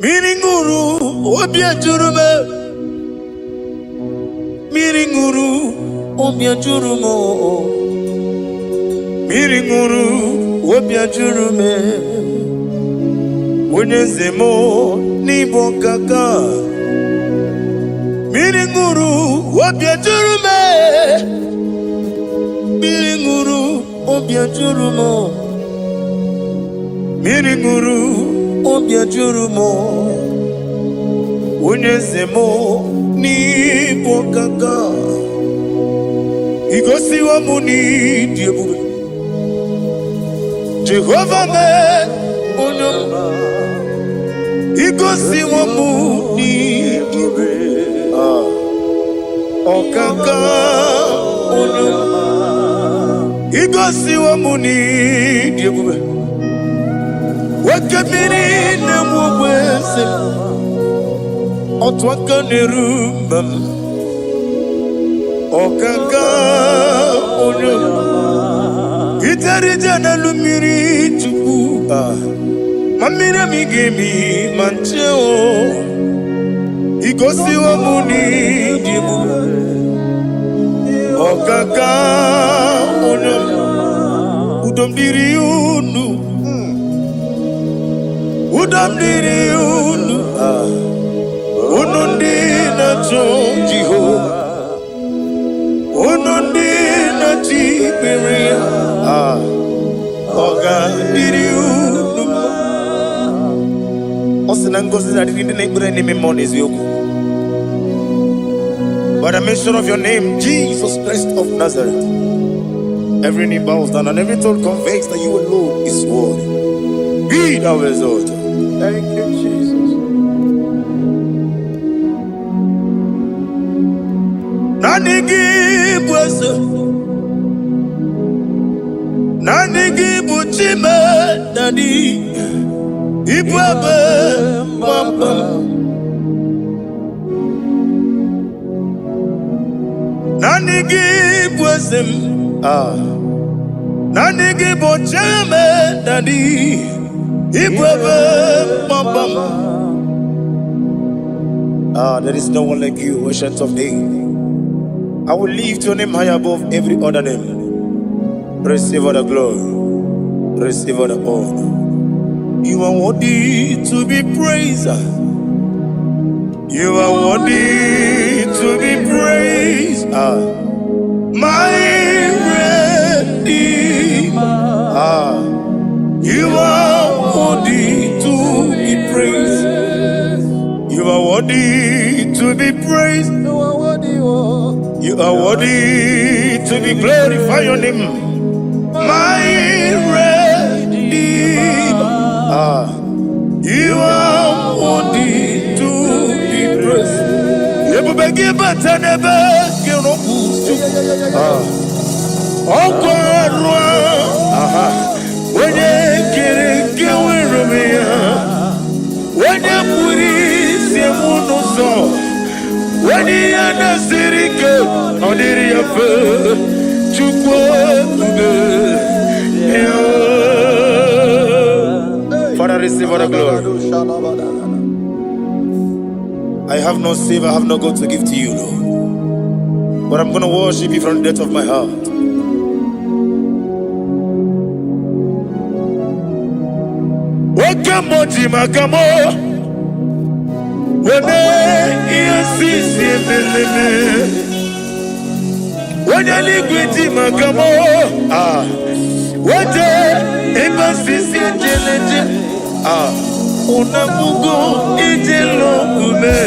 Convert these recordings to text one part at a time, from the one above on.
Miringuru obia jurume Miringuru obia jurumo Miringuru obia jurume Unyezemo nibo kaka Miringuru obia jurume Miringuru obia jurumo Miringuru obia jurumo Unyezemo nibo kaka Igosi wa muni diebube Jehovah me unyoma Igosi wa muni diebube Okaka unyoma Igosi wa muni diebube Wakabiri na mwese Otwaka nerumbam Okaka onyoma Itarija na lumiri chuku Mamira migemi mancheo Igosi wa muni dibu Okaka onyoma Udomdiri unu Udamdiri unu Unundi na chonjiho Unundi na chiberia Oga diri unu Osinangosi na diri nebure nime moniz yoku By the mention of your name, Jesus Christ of Nazareth, every knee bows down and every tongue confesses that you alone is worthy. Be thou exalted. Thank you, Jesus. Nanigi bwese, nanigi buchime nani, ibwebe mwamba. Nanigi bwese, nanigi buchime nani. There is no one like you, ancient of days. I will lift your name high above every other name. Receive all the glory, receive all the honor. You are worthy to be praised. You are worthy to be praised. My Redeemer. You are worthy to be praised. You are worthy to be praised. You are worthy. You are worthy to be glorified. Your name, my Redeemer. You are worthy to be praised. You will be better never. You know. Oh God. When you get when you put it in monoso, when you are the city, on the Father, receive all the glory. I have no save, I have no God to give to you, Lord. But I'm going to worship you from the depth of my heart. Wakamoji makamo Wene yasisi meleme Wanya likwiti makamo Wate ebasisi jeleje Unamugo ijelo gume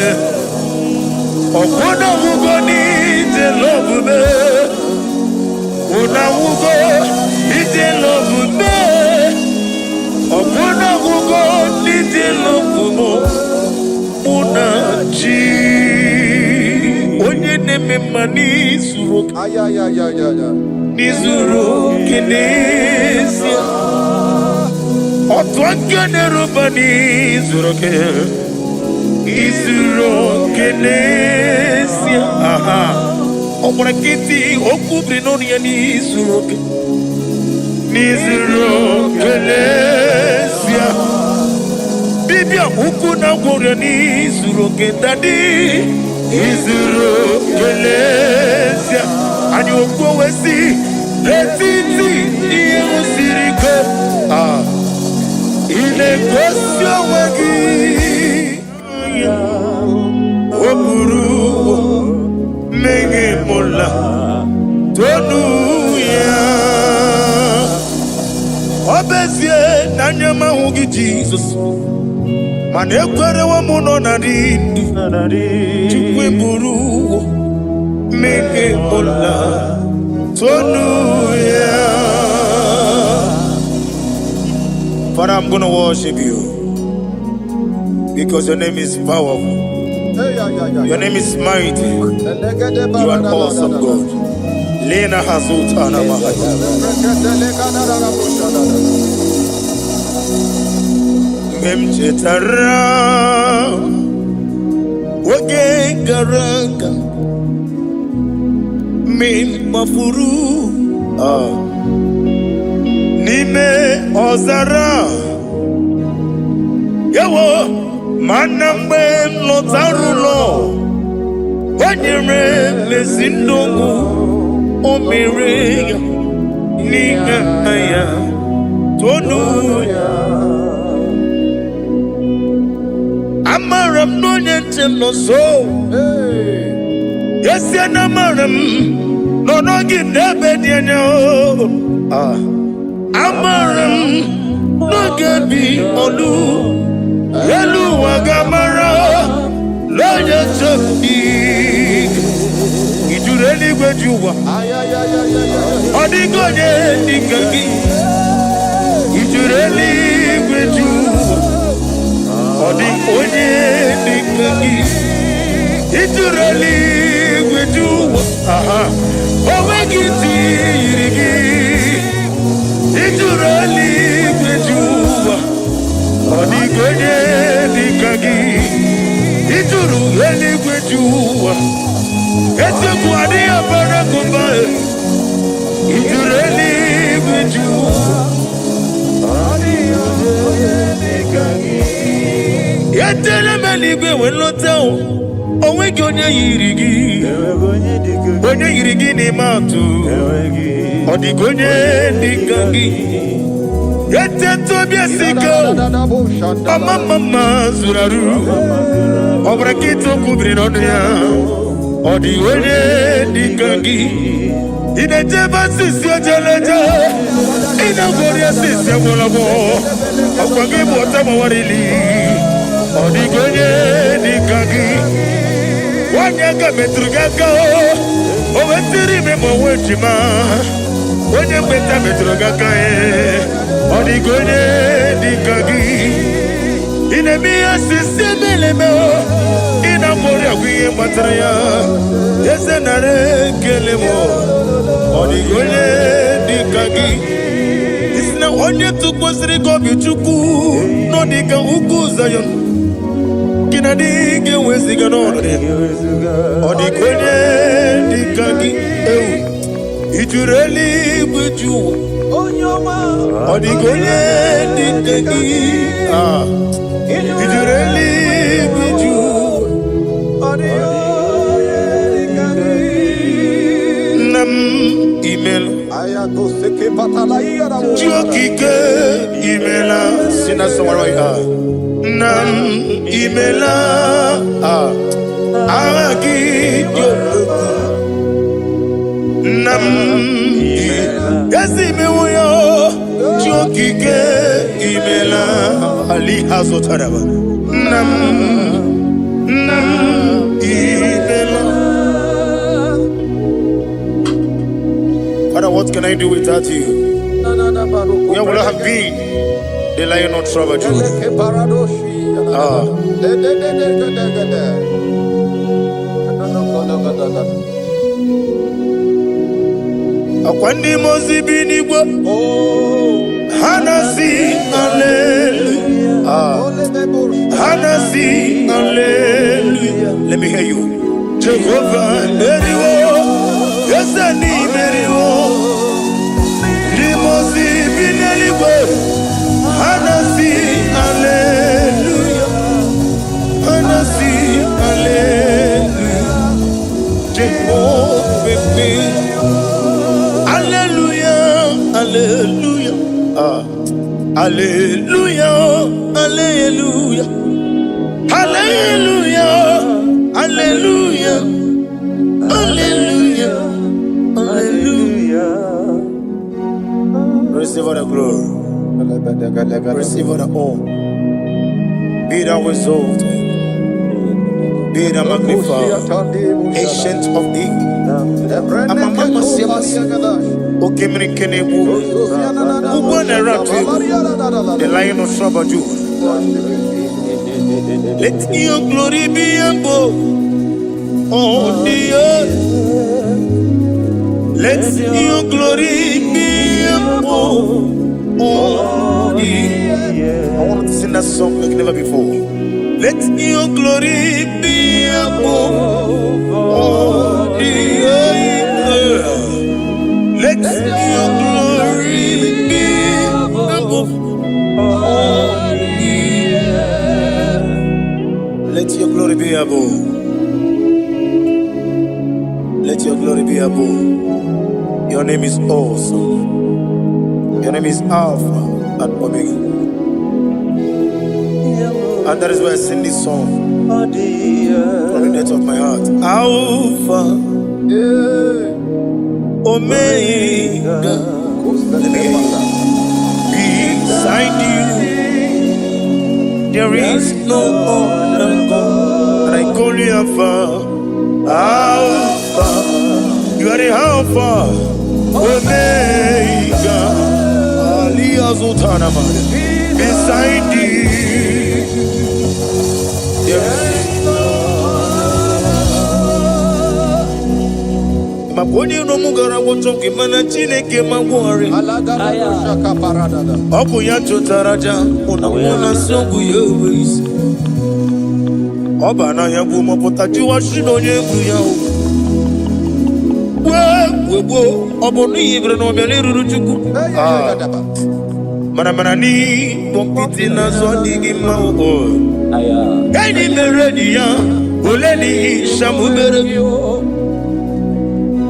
Okuna mugo ni ijelo gume Unamugo ijelo gume Okuna mugo ijelo gumo Unaji Onye neme mani suro Nizuro kinesia Otwanga nerubani zuro ke Izuro kinesia Omura kiti okubri noni ya nizuro ke Nizuro kinesia Dibia ukuna gworiani izuru kendadi izuru kelezia ani okwo wesi retiti iye usiriko ile kwesio wagi oburu mege mola tonu ya obezie nanyama hugi Jesus man ekwere wa muno na dindu chukwe buru mege mola tonu ya. Father, I'm going to worship you because your name is powerful. Your name is mighty. You are an awesome God. Lena Hazutana Mahaya. Memchetara Wage Garanga Min Mafuru Nime Ozara Yawo Manambe Lotarulo Wanyere Mesindongo Omere Niga Aya Tonu Amaram no yentem no so Yes ya namaram No no gi nebe dienyo Amaram no gebi olu Elu wagamara Lo yetem Ijureli gwejuwa Odigonye nikagi Ijureli gwejuwa Odigonye nikagi Ijureli gwejuwa Owegiti yirigi Ijureli gwejuwa Odigonye nikagi Ijureli gwejuwa Ese kuadi apara kumbae Ijureli gwejuwa Yetele meligwe wenlotao Owegi onye yirigi ni matu Odigonye nikangi Yete tobia siko Mama zuraru Obrakito kubri nonya Odigonye nikangi Ineteba sisi ojeleja Inagoria sisi amolabo Okwangi mwotama warili Odigonye nikangi Wanyaka metrugaka Owetiri memo wechima Onye mbeta metrugaka Odigonye nikangi Inemia sisi melemo Inamoria kuye matraya Yese nare kelemo Odigonye nikangi Isna onye tukwasiri gobi chuku Nodika uku zayon Kinadige weziga nore Odigonye nikangi Ijureli bujuwa Odigonye nikangi Ijureli bujuwa Nam email Jokike imela Sina sawarwa Nam imela Araki Nam Yasi mewoyo Jokike imela Ali Hazotaraba Nam imela Father, what can I do without you? Where would I have been? The Lion of Trouble Judah. Akwandi mozibi nigwa Hanasi hallelujah Hanasi hallelujah. Let me hear you. Jehovah Eriwo Yesani Meriwo Limozibi neligwe Hanasi hallelujah Hallelujah, hallelujah, hallelujah, hallelujah, hallelujah, hallelujah. Receive all the glory. Receive all the honor. Be thou exalted. Be thou magnified. Ancient of days. Amamama siamasi. Okemri kenebu. Uboneratu. The Lion of Sabaju. Let your glory be above on the earth. Let your glory be above on the earth. I want to sing that song like never before. Let your glory be above all the earth. Let your glory be above all the earth. Let your glory be above. Let your glory be above. Your name is awesome. Your name is Alpha and Omega. And that is why I sing this song from the depth of my heart. Alpha, Omega. Let me hear you. Beside you, there is no other God. And I call you Alpha. Alpha, you are the Alpha, Omega. Beside you, Maponi no mugara wotoki mana chineke magwore. Obu ya chotaraja ona songu yewis. Oba na ya gumo potaji wa shino yengu ya. Webo obo ni ibre no bele ruruchuku. Mana ni pompiti na zodi gima o. Gani meredia oleni shamu berebio.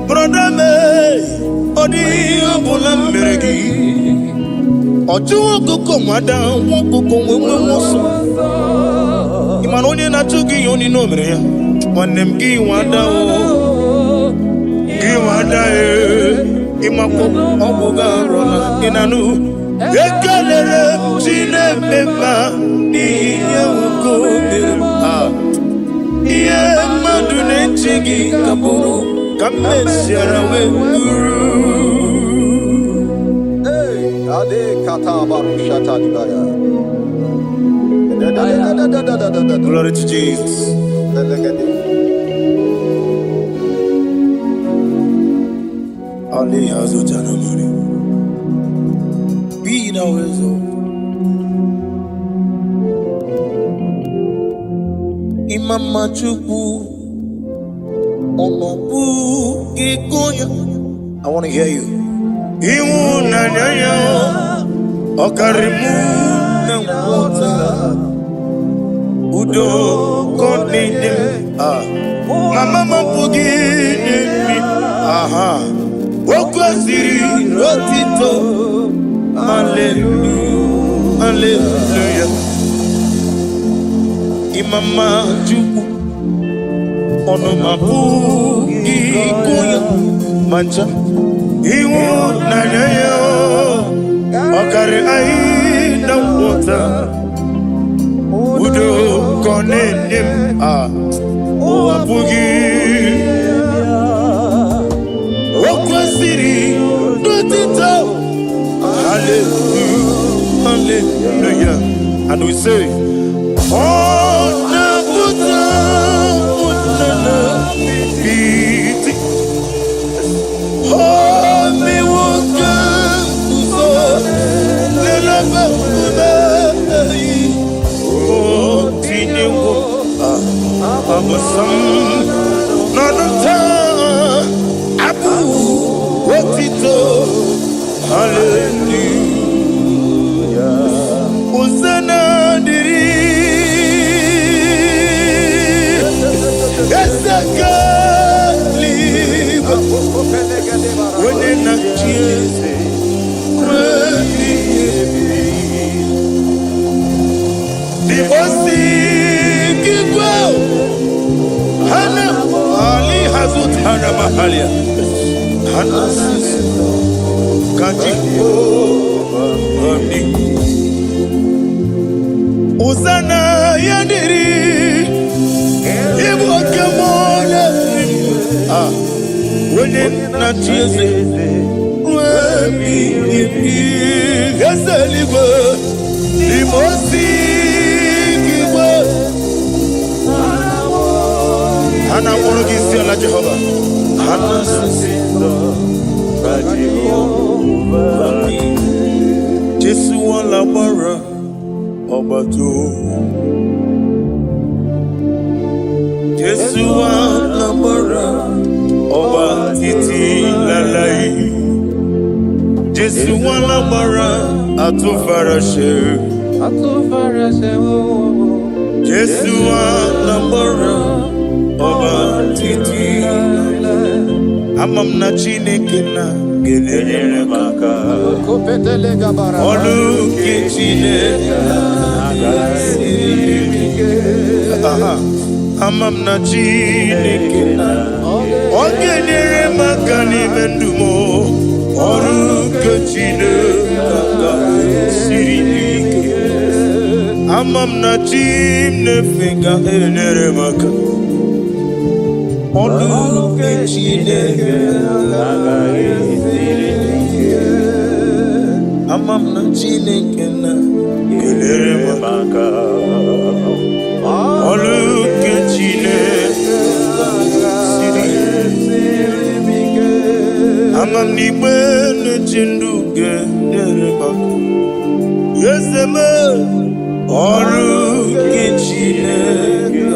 Brother me odi abula meregi. Oju koko mada won koko wemoso. Imanonye na tugi yoni no mere. Wanem gi wada o. Gi wada e. Imako obuga rola inanu. Ekalere chine mema niye ukobe iye madune chigi kaburu kamesiara we hey ade kata barushata libaya. Glory to Jesus. Ali azutana mari. Be thou exalted. Imama Chukwu Omobu Gikoya. I want to hear you. Iwu nanyaya Okarimu Nangwota Udo Kodine. Mama Mapugi Nimi. Aha. Okwaziri Rotito. Hallelujah, hallelujah. Imama Chukwu Onomabu Ikuya Mancha Iwu Nanyaya Okari Aina Wota Udo Konenim Owabugi Okwasiri Dutito. Hallelujah, hallelujah. And we say, oh, Nabuta, Biti, oh, me woka, uso, lelaba, oh, tinyo, abasam, nanata, abu, wotito. Hallelujah. Hosanna diri. Esakali. When na chiese. Azutana Mahalia. Uzana Yandiri. When it not Hana want to give you Jehovah. Hana Jesu wala bara obatu. Jesu wala bara obatiti lalai. Jesu wala bara atufarashe. Jesu wala bara obatiti amam na chineke na gelele maka olu ke chineke amam na chineke na ogelele maka ni mendumo olu ke chineke sirike amam na chineke gelele maka Olu ke chineke amam na chineke na gelere maka olu ke chineke amam ni bene chindu gelere maka yeseme olu ke chineke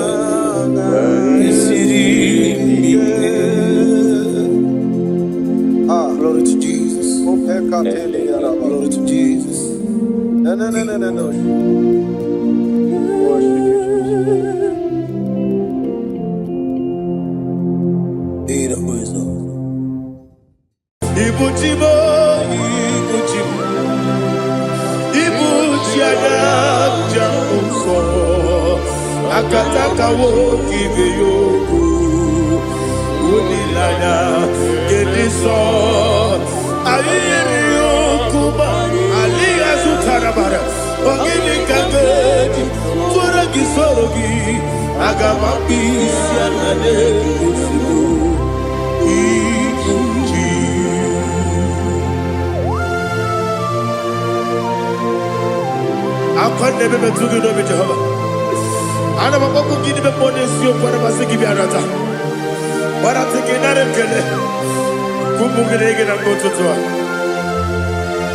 glory to Jesus. Glory to Jesus. No. Worship you, Jesus. Be the wisdom. Ibuchibo. Ibuchiada Jamuso. Akataka wo kibeyoku. Unilada Gediso Aliyokuba Aliya Sutarabara Ogini Kageti Tura Gisorogi Agamapi Sianade Kusibu Ikuji Akande bebe tugi no Jehovah Ana bako gidi be ponesio para basiki biarata Para tekenare kele kumugirege na gototoa.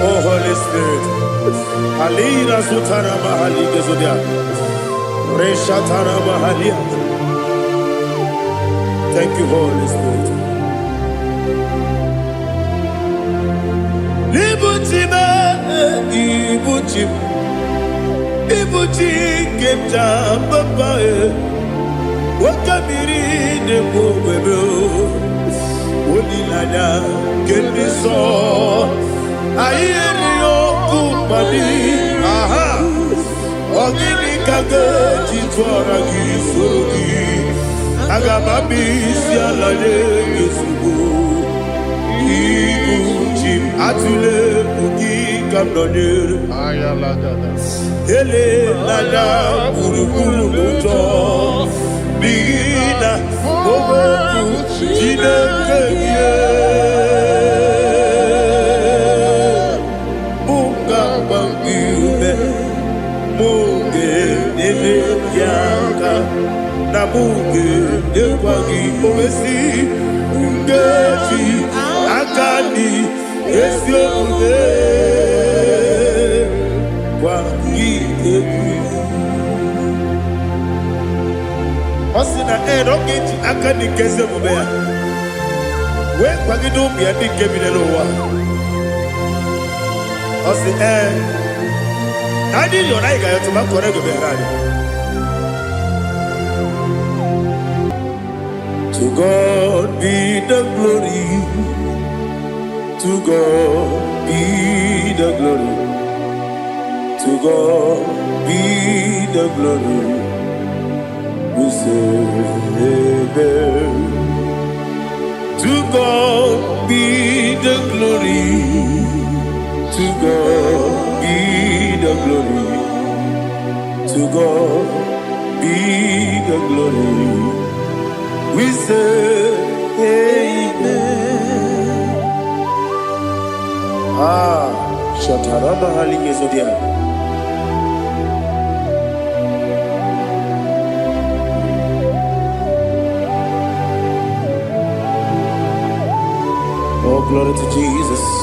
Oh Holy Spirit Alira sutara mahali gezodia Reshatara mahali. Thank you Holy Spirit. Ibuchi kemja papa Wakamiri de Bobebo Unilada Kendiso Ayeri Okupadi Aha Ogini Kage Chitwara Gisurugi Agamabi Sialade Gisubu Ibuchi Atule Ugi Kamdonir Ayalada Ele Lada Buruburu Muto Bina Boboku Chineke Munga Bangiube Munge Nene Yaka Na Munge Nekwagi Omesi Mungeji Akani Esiode Kwagi Ebi Osina rocketi akani keze mubea. We kwagido bia dike binelo wa. Osi nadi yona iga yoto makore go berani. To God be the glory. To God be the glory. To God be the glory. We say, God be the glory. We say amen. Shatarama halinge zodia. Oh, glory to Jesus.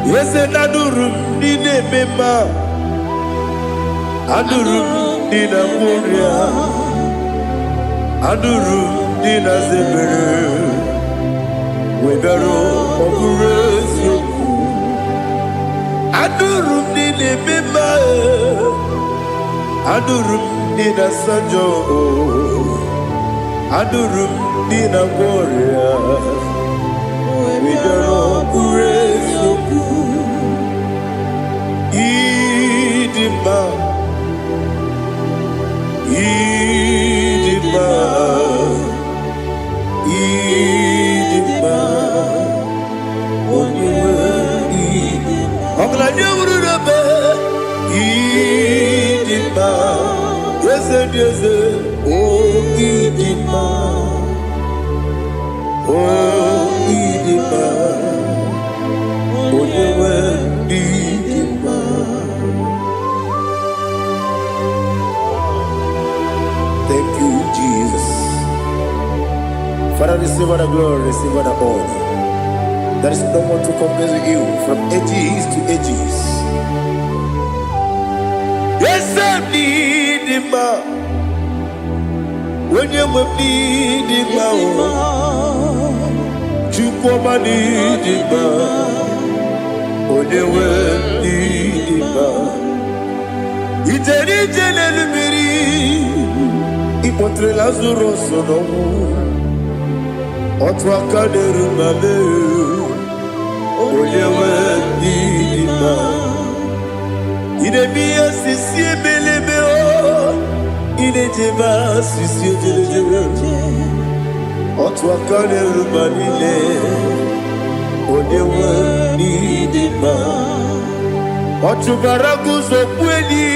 Yes, adurum dine mema, adurum dina moria, adurum dina zebere, webero oburezio, adurum dine mema, adurum dina sanjo, adurum dina moria, webero oburezio. Idima, Idima, Idima, Oniwe, Idima, Oglanya Urube, Idima, yes, oh Idima, oh Idima, Oniwe, Idima. Thank you, Jesus. Father, receive all the glory, receive all the honor. There is no one to compare with you from ages to ages. Yes, I need him. When you need him, you come and need him. When you need him, it's Ipotre Lazaro sonomu, otwa kaderu mame, oyewe dima. Idemiya sisi belebeo, idejeba sisi jelejele. Otwa kaderu manile, oyewe dima. Otubaragu zokweni.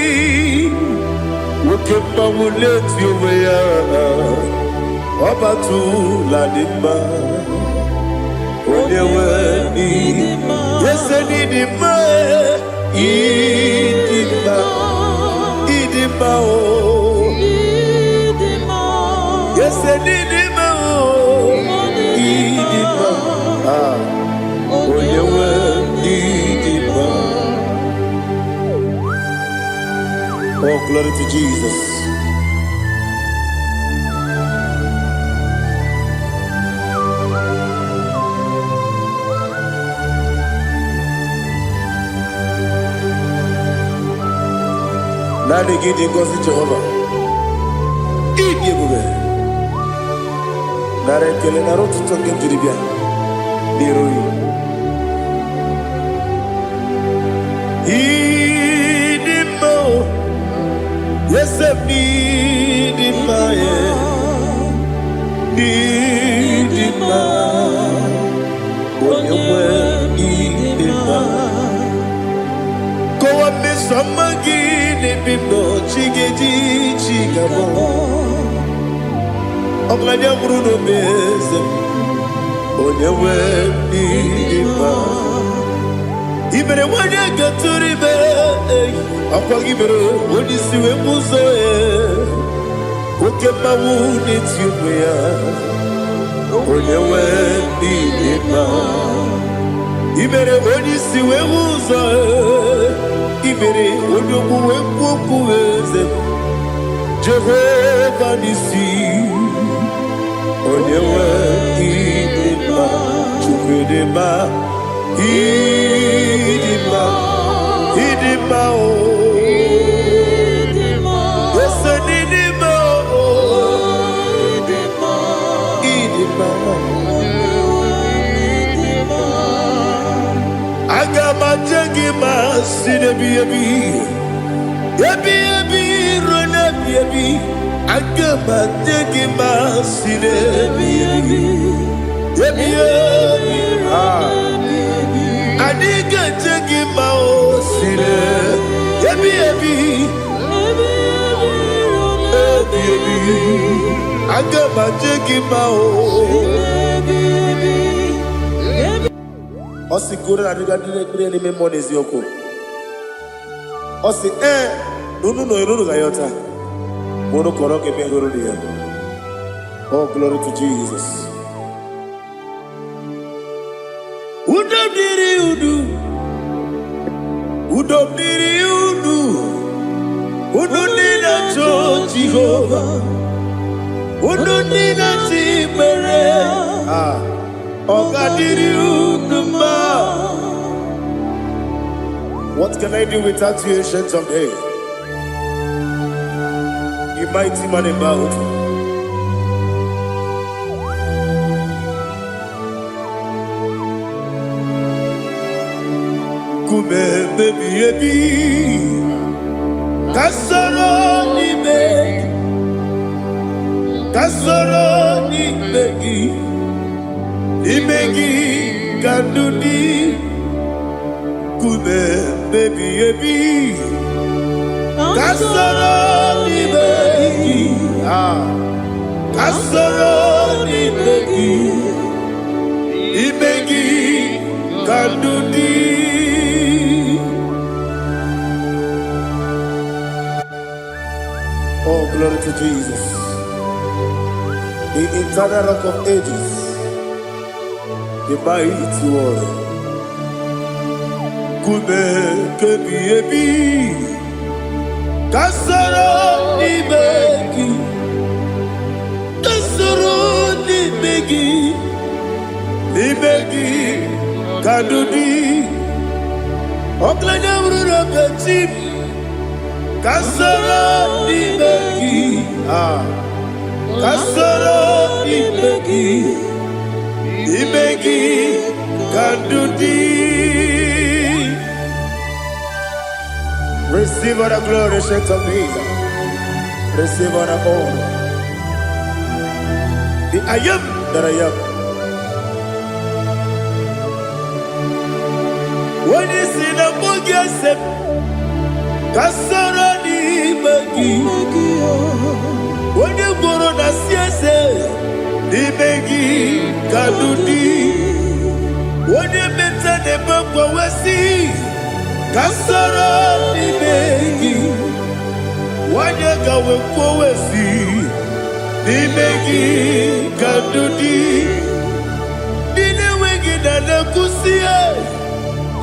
Wokemba muleti oweya Obatu ladima Onewe nidima Yese nidima Idima Idima o Yese nidima o Idima Onewe nidima. Oh, glory to Jesus. Nani gidi ngozi Jehovah. Idi bube. Nare kele naro tutoke jiribia. Diroi. Idi mo. Yes, I need in my need in my when you were in my go up me some again in me no chigeti chigamo Oglanya Bruno Beze when you were in my even when you get to the bed Akwagibero, when you see a muso, okay, my wound, it's you, when you went in Ibere, when you see a muso, Ibere, when you go Jehovah, you see, when you went in Chukudema, Idima, Agama jagi mas in a baby, run a Osi kura na diga dire ni memoni zioko. Osi nunu gayota. Mono koroke mehoro dia. Oh, glory to Jesus. Udodira to Jehovah. Udodira tibere. What can I do without you, ancient of days? You mighty man in battle. Kume baby, kasoro ni begi, imegi kandudi. Kume baby, kasoro ni begi, kasoro ni begi, imegi kandudi. Oh, glory to Jesus, the eternal rock of ages, the mighty one. Kume kebi, kasoro ni begi, kadudi, oklanya urura beti. Kasoro ni begi, kasoro ni begi, kadudi. Receive all the glory, shake of Jesus. Receive all the honor. The I am that I am. When you see the book, you say, kasoro ni begi. When you go on a siese, ni begi kadudi. When you mention the book, we see kasoro ni begi. When you go we see ni begi kadudi. Dine wengi na nakusia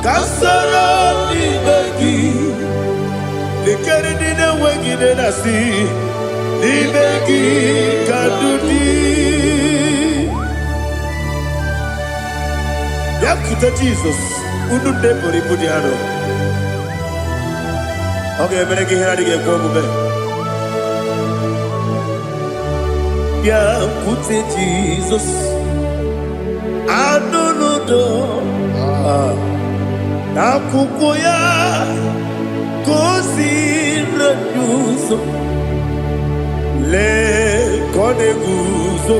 kasoro ni begi. Likari dina wengi nasi libegi kadudi. Yakuta Jesus ununde pori pudiano. Okay, meneki hiradi ke komube. Yakute Jesus anunudo. Nakukoya Così raggiuso le coneguso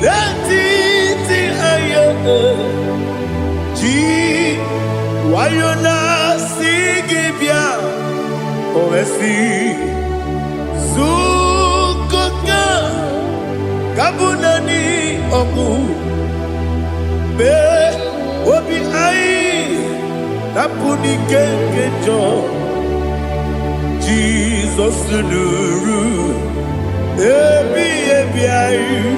le titi ayane ci wayona sigibia ovesi sukoka kabunani oku be obi ai Napuni kenkejo Jesus nuru ebi ayu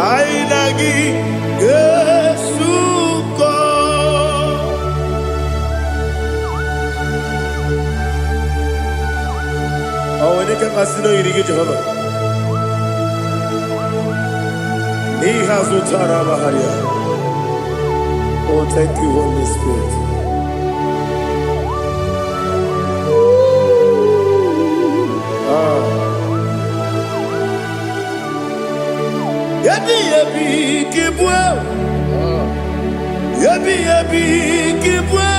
ainagi Yesuko. Awene kasino irigi Jehova ni hazutara baharia. Oh, thank you, Holy Spirit. Yabi kibwa. Yabi kibwa.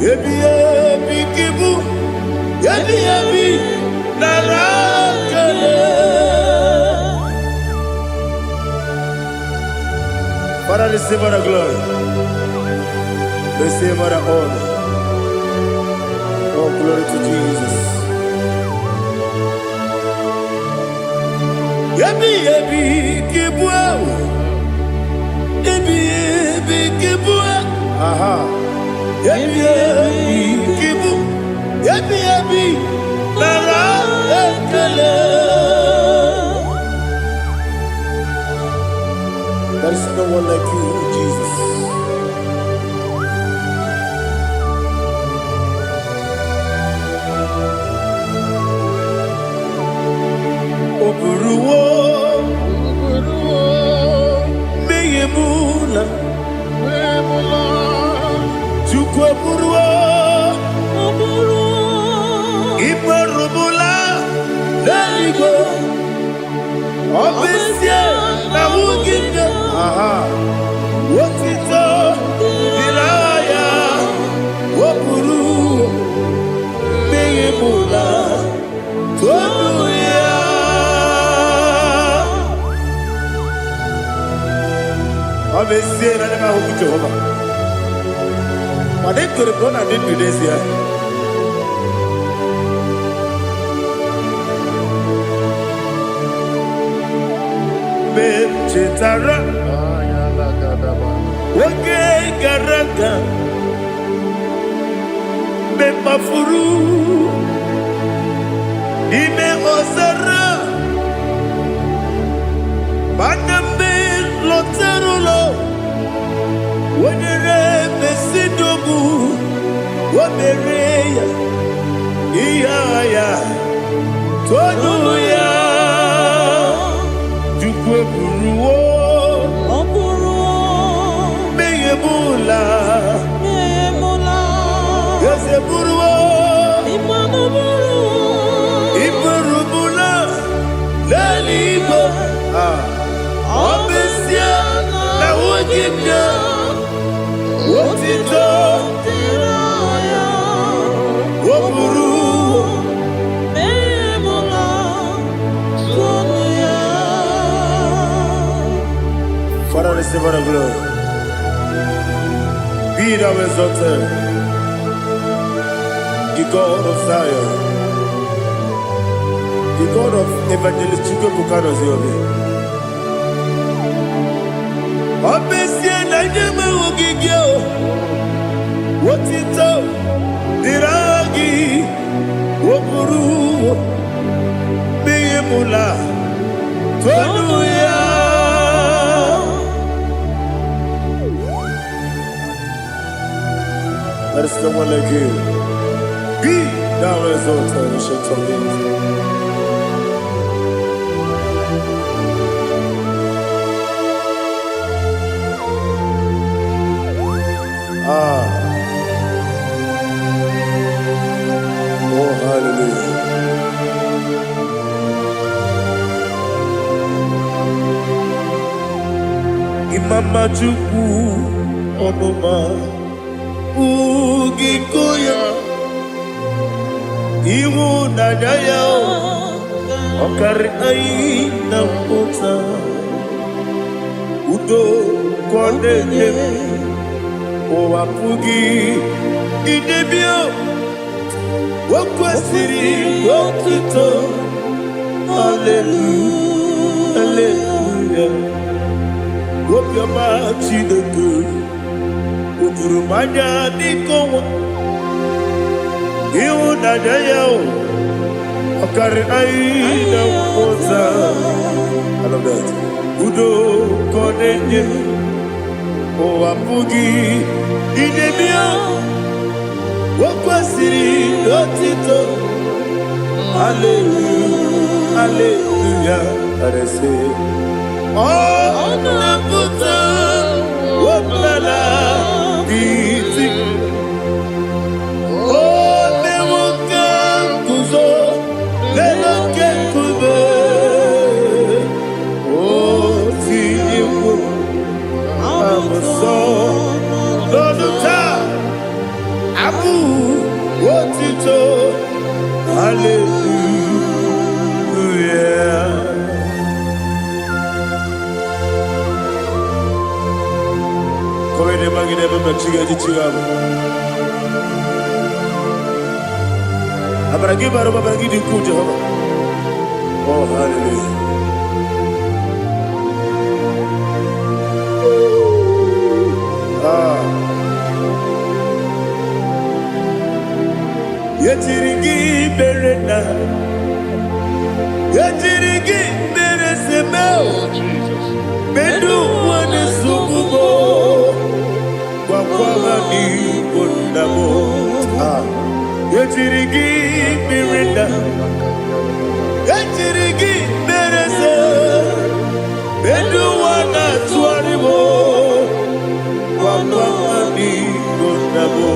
Yabi kibu. Yabi yabi narakale. Father, receive all the glory. Receive all the honor. Oh, glory to Jesus. Yabi yabi kibwa. Yabi yabi kibwa. Aha. Yabi yabi kibu. Yabi yabi narakale. There is no one like you, Jesus. Oburuwo, meyemula, chukwu oburuwo, imarubula, leligo, obesia na wugide. Aha, wotito, diraya, oburuwo, meyemula, toduya. Obesia na nema huku Jehovah. Made kore bona din Indonesia. Chetara Wage Garaga Mepafuru Ime Ozara Banambe Loterulo Wenere Mesidobu Wamereya Iyaya Tonuya Buruwo, meyemula, yese buruwo, iburubula, leligo, obesia na wugida, wotito, woburuwo, Father, receive all the glory. Be thou exalted, the God of Zion, the God of Evangelist Chike Bukano Ziobi. Obesie na nyeme ugigio, wotito, diragi, woburu, biyemula, tonuya. There is no one like you. Be thou exalted, ancient of days. Oh, hallelujah. Imama Chukwu Onuma Ugikoya Iwu Nadaya Okari Aina Mota Udo Kondene Owapugi Idebio Wakwasiri Wakito Hallelujah Hallelujah Wopiama Chineke Udurumanya Nikowa Iwu Nadaya Okari Aina Mota I love that Udo Kondene Owapugi Idebio Wakwasiri Wakito Hallelujah Hallelujah I say Oh, Nabuta, Wabala, Biti. Oh, Newoka, Kuzo, Newoka, Kube. Oh, Tiyu, Amuso, Loduta, Abu, Wotito. Oh, hallelujah. Yetirigi berena, yetirigi beresemeo, bedu wane sukubo, kwa ni kundamo. Yetirigi berena, yetirigi berese, bedu wana tuaribo, kwa ni kundamo.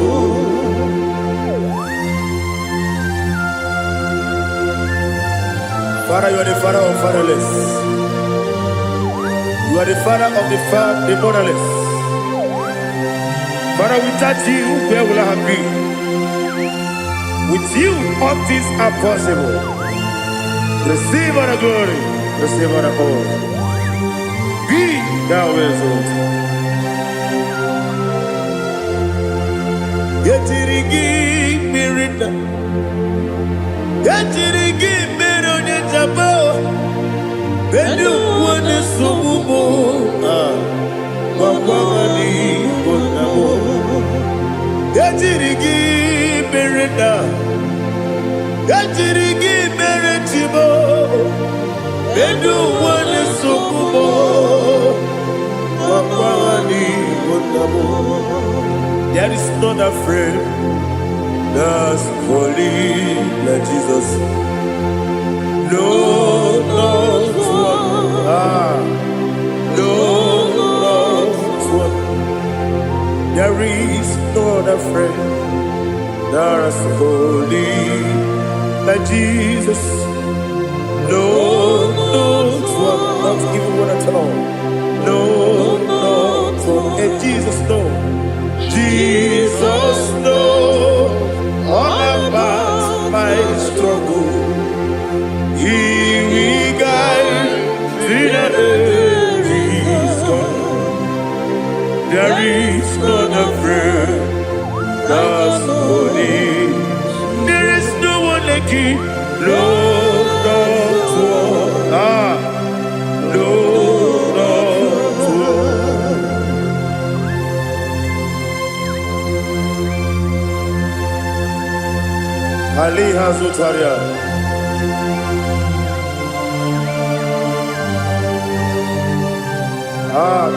Father, you are the father of fatherless. You are the father of the motherless. Father, without you, where will I have been? With you, all things are possible. Receive all the glory, receive all the honor. Be thou exalted. Yetirigi mirina, yetirigi mironye jabo, bedu wane sububo, wawani bonamo. Yetirigi mirina, yetirigi miretibo, bedu wane sububo, wawani bonamo. There is not a friend that's holy like Jesus. No, not one. No, not one. There is no other friend that's holy like Jesus. No, not one. Not even one at all. No, not one. And Jesus, no. Jesus knows all about my struggle. He will guide me that is gone. There is not a friend that's holy. There is no one like you. Lord, not one. Lord, not one. Ali Hazutaria.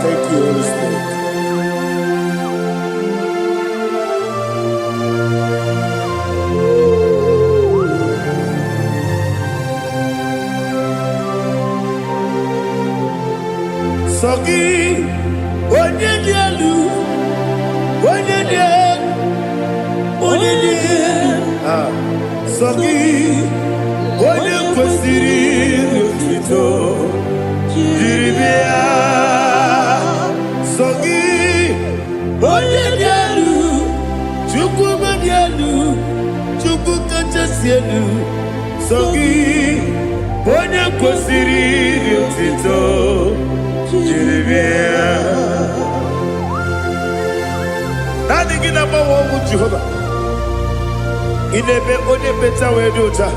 Thank you, Holy Spirit. Sogi, Onyedialu, Sogi, Onyekwesiri Rutito, Jiribia. Sogi, Onyedialu, Chukwumadialu, Chukwukachasielu. Sogi, Onyekwesiri Rutito, Jiribia. Nothing in about what Jehovah. Inebe onye beta wedota.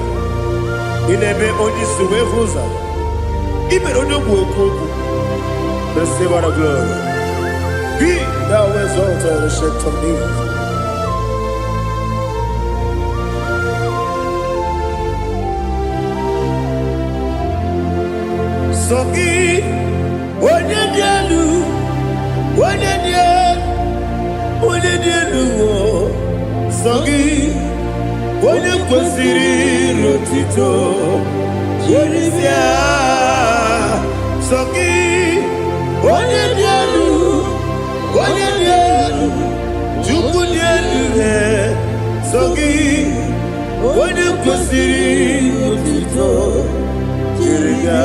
Inebe onye suwe huza. Ibe onye buokoku. Receive all the glory. Be thou exalted, the shade of me. Sogi, onye dialu, onye dialu, Sogi. Onyekwesiri Rutito, Jiribia. Sogi, Onyedialu, Chukwudialu. Sogi, Onyekwesiri Rutito, Jiribia.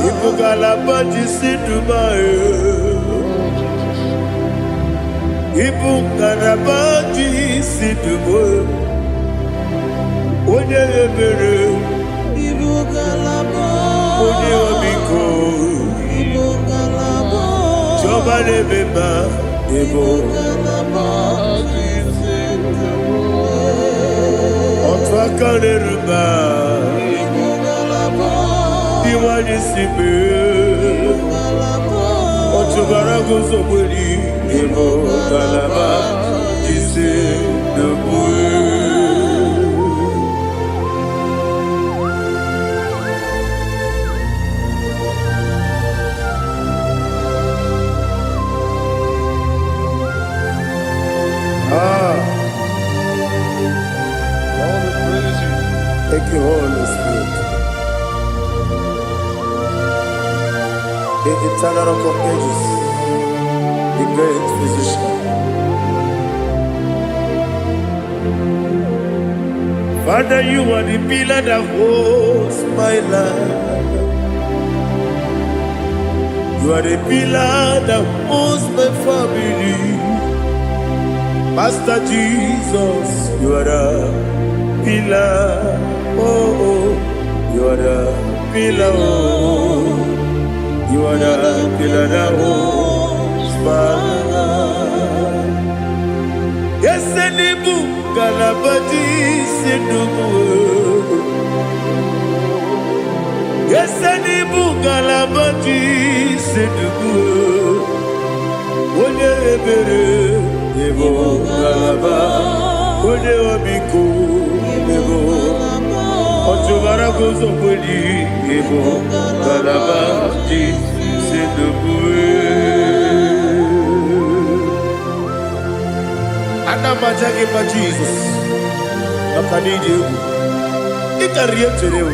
Ipukalabati Sidubayo, Ipukalabati Sidubayo. Onye ebere, onye omiko, Jọba lebeba Ebo Otwakalerba Diwali Sibe Otubarago Zobuli Ebo Galaba Dise Debue. Thank you, Holy Spirit. The eternal rock of ages, the great physician. Father, you are the pillar that holds my life. You are the pillar that holds my family. Master Jesus, you are the pillar. Oh, you are the pillar. Oh, you are the pillar that holds my life. Yes, any book, Galabati, Sidubu. Yes, any book, Galabati, Sidubu. One ebere, Ebo Galaba, One Obiku, Ebo. Otubara gozo boli ebo galaba di sedubue. Adama jage pa Jesus. Akanidi ebu. Ikariye terewo.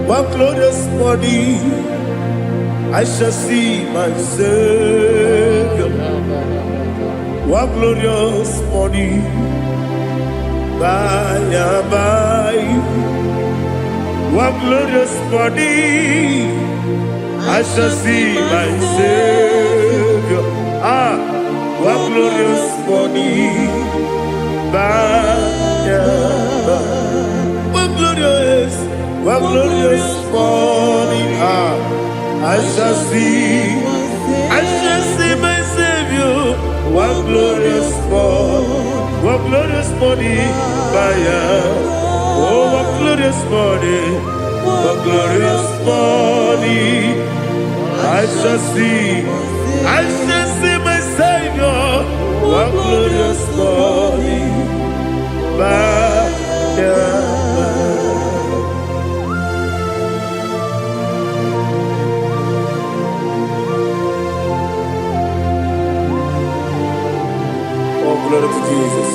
One glorious morning, I shall see my Savior. One glorious morning, by and by. One glorious morning, I shall see my Savior. One glorious morning, by and by. One glorious morning, I shall see my Savior. One glorious morning, oh, one glorious morning, I shall see my Savior. One glorious morning, glory to Jesus.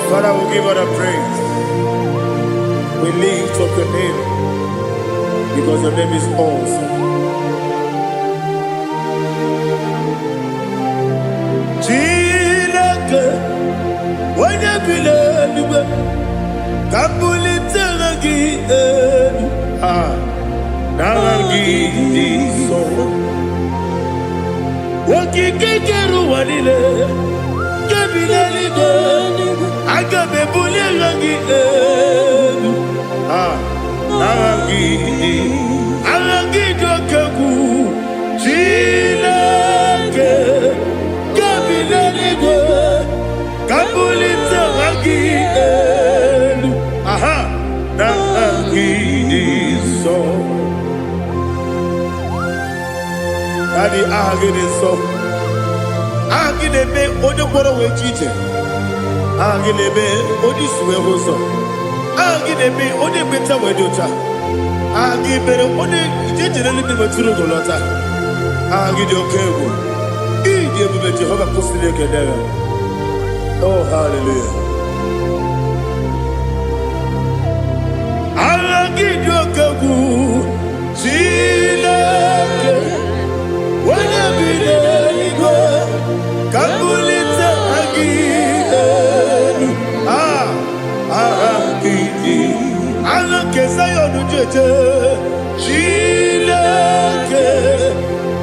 Father, we give all the praise. We lift up your name because your name is awesome. Chilaka, when you believe, Kabuli Tanagi, Naragi, so. Wakikeru wanile, kabila libe, agabe bule rangi arangi dokagu, chilake, kabila libe, kabulita rangi narangi so. Daddy, agide so. Agide be odi kworo we chiche. Agide be odi suwe hoso. Agide be odi beta we dota. Agide odi ijejere libi beturu golota. Agide okewo. Ide be Jehovah kusile kedera. Oh, hallelujah. Agide okewo. Chilake. Wanya bilenigwe, kabulita agidenu, agidi, alakeza jete Chileke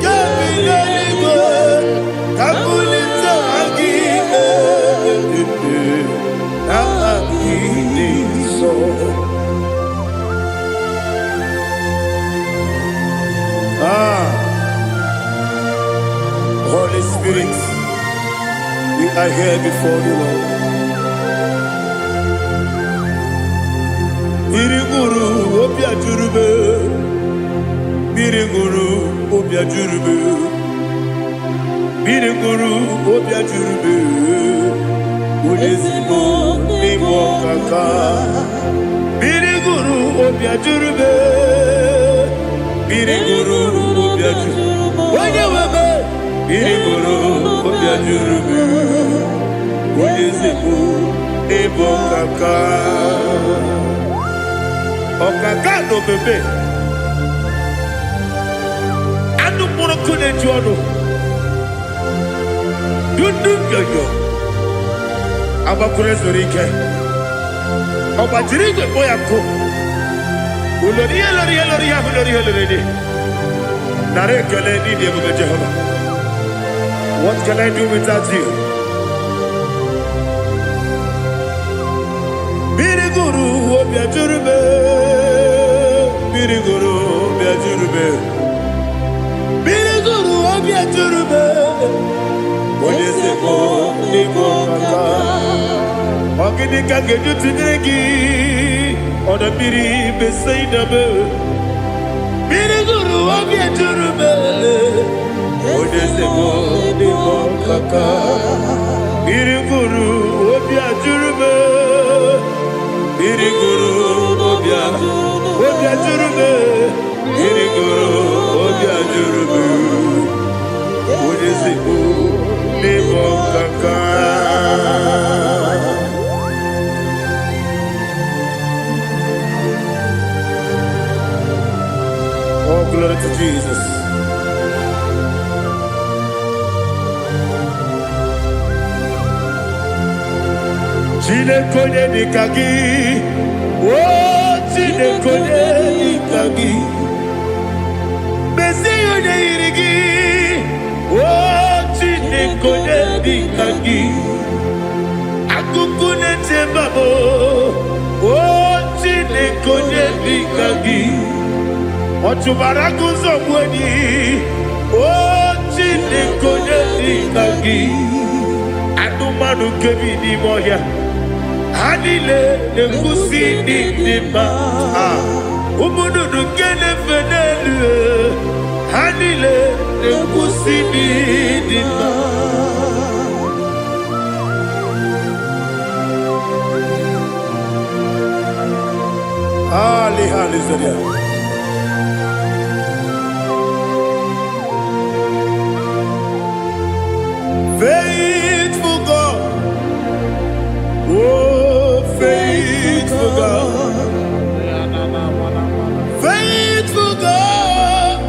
Kabilaligwe Kabulita Agi so Holy Spirit, we are here before you, Lord. Biriguru Obia Jurube, Biriguru Obia Jurube, Biriguru Obia Jurube, Ulezimo Nimo Kaka, Biriguru Obia Jurube, Biriguru Obia Jurube, Wanyawebe, Biriguru Obia Jurube, Ulezimo Nimo Kaka. Okaka no bebe anu moro kone jono dundu yoyo abakure zorike obajiri gbe boya ko ulori nare kele ni de mo Jehovah. What can I do without you? Biriguru Obia Jurube, Biriguru Obia Jurube, Biriguru Obia Jurube, Oleseko Niko Kaka, Ogidika Geju Tinegi, Oda Biri Besaidabe, Biriguru Obia Jurube, Oleseko Niko Kaka, Biriguru Obia Jurube. Biriguru Obia Jurube, Biriguru Obia Jurube, Ulezimo Nimo Kaka. Oh, glory to Jesus. Chile konye nikagi, oh chile konye nikagi, besi yone irigi, oh chile konye nikagi, akukune chembabo, oh chile konye nikagi, ochubaraku zomweni, oh chile konye nikagi, adumanu kebi ni moya. Hanile nekusi nima, umududu kene fenelu. Hanile nekusi nima. Ali Zaria. Faithful God, oh faithful God, faithful God,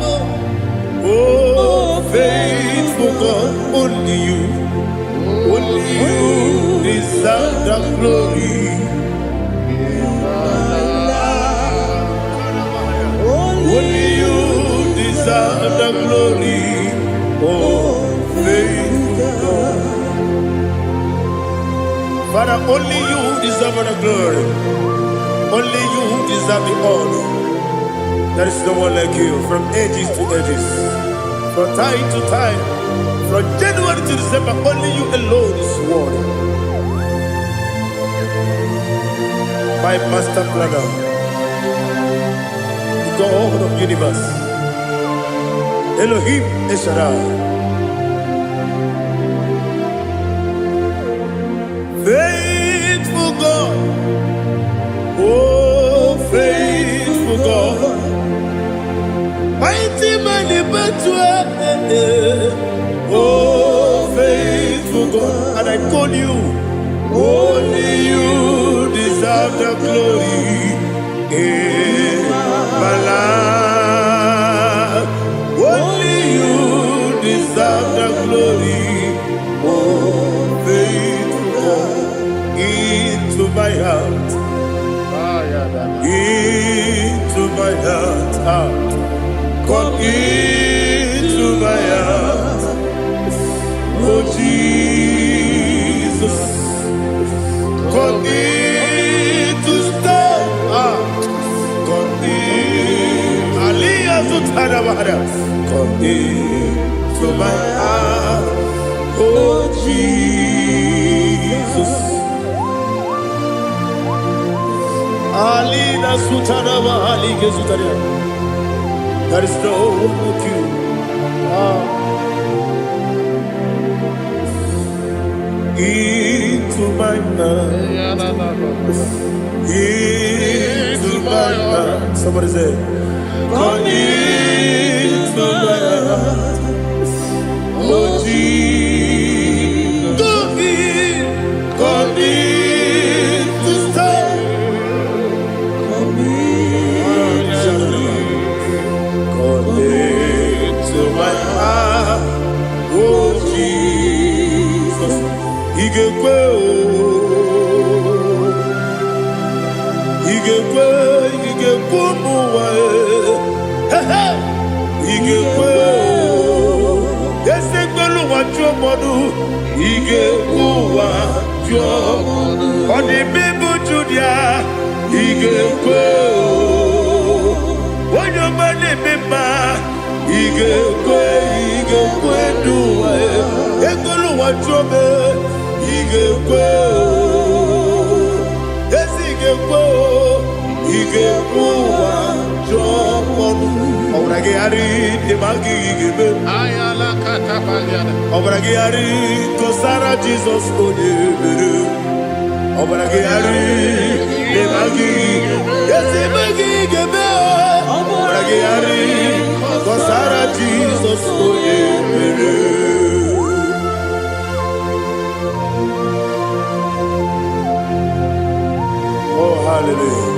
oh faithful God, only you deserve the glory. Only you deserve the glory, oh faithful God. Father, only you deserve the glory. Only you deserve the honor. There is no one like you from ages to ages, from time to time, from January to December. Only you alone is worthy. My master planner, God of universe, Elohim Eshaddai, faithful God, oh faithful God, mighty man in battle, oh faithful God, and I call you, only you deserve the glory. In my life, only you deserve the glory, oh faithful God, into my heart, into my heart. Come into my heart. Oh Jesus, come in to stay. Come in. Aliyah Zutadabada. Come into my heart. Oh Jesus. Alina Sutanaba Alige Zutaria. There is no one like you. Into my heart. Into my heart. Somebody say, come into my heart. Oh Jesus, come in to stay. Come into my heart. Oh Jesus, He gave on the people Judah, he gave when your money member, he gave do Egolo Wachobe, he gave yes, he gave Obragiari, the Magi give Ayala Catapaliana. Obragiari, Tosara Jesus, Obragiari, the Magi, yes, the Magi give Obragiari, Tosara Jesus, oh, hallelujah.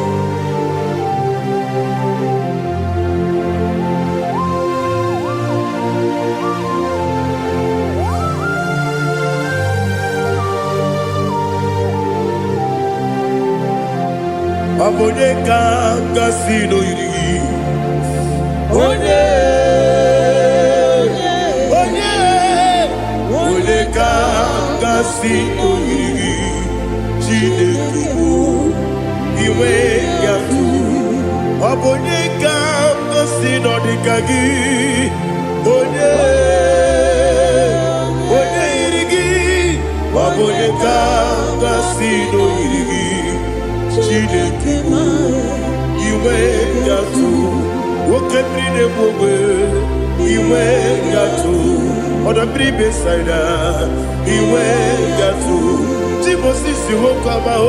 Abone kanga sino yiri. Onye kanga sino yiri. Chineke iwe yatu. Abone kanga sino dikagi. Onye yiri. Abone kanga sino yiri. Chineke iwe yatu okebiri nebuwe iwe yatu odabiri beside iwe yatu timosisi wokama o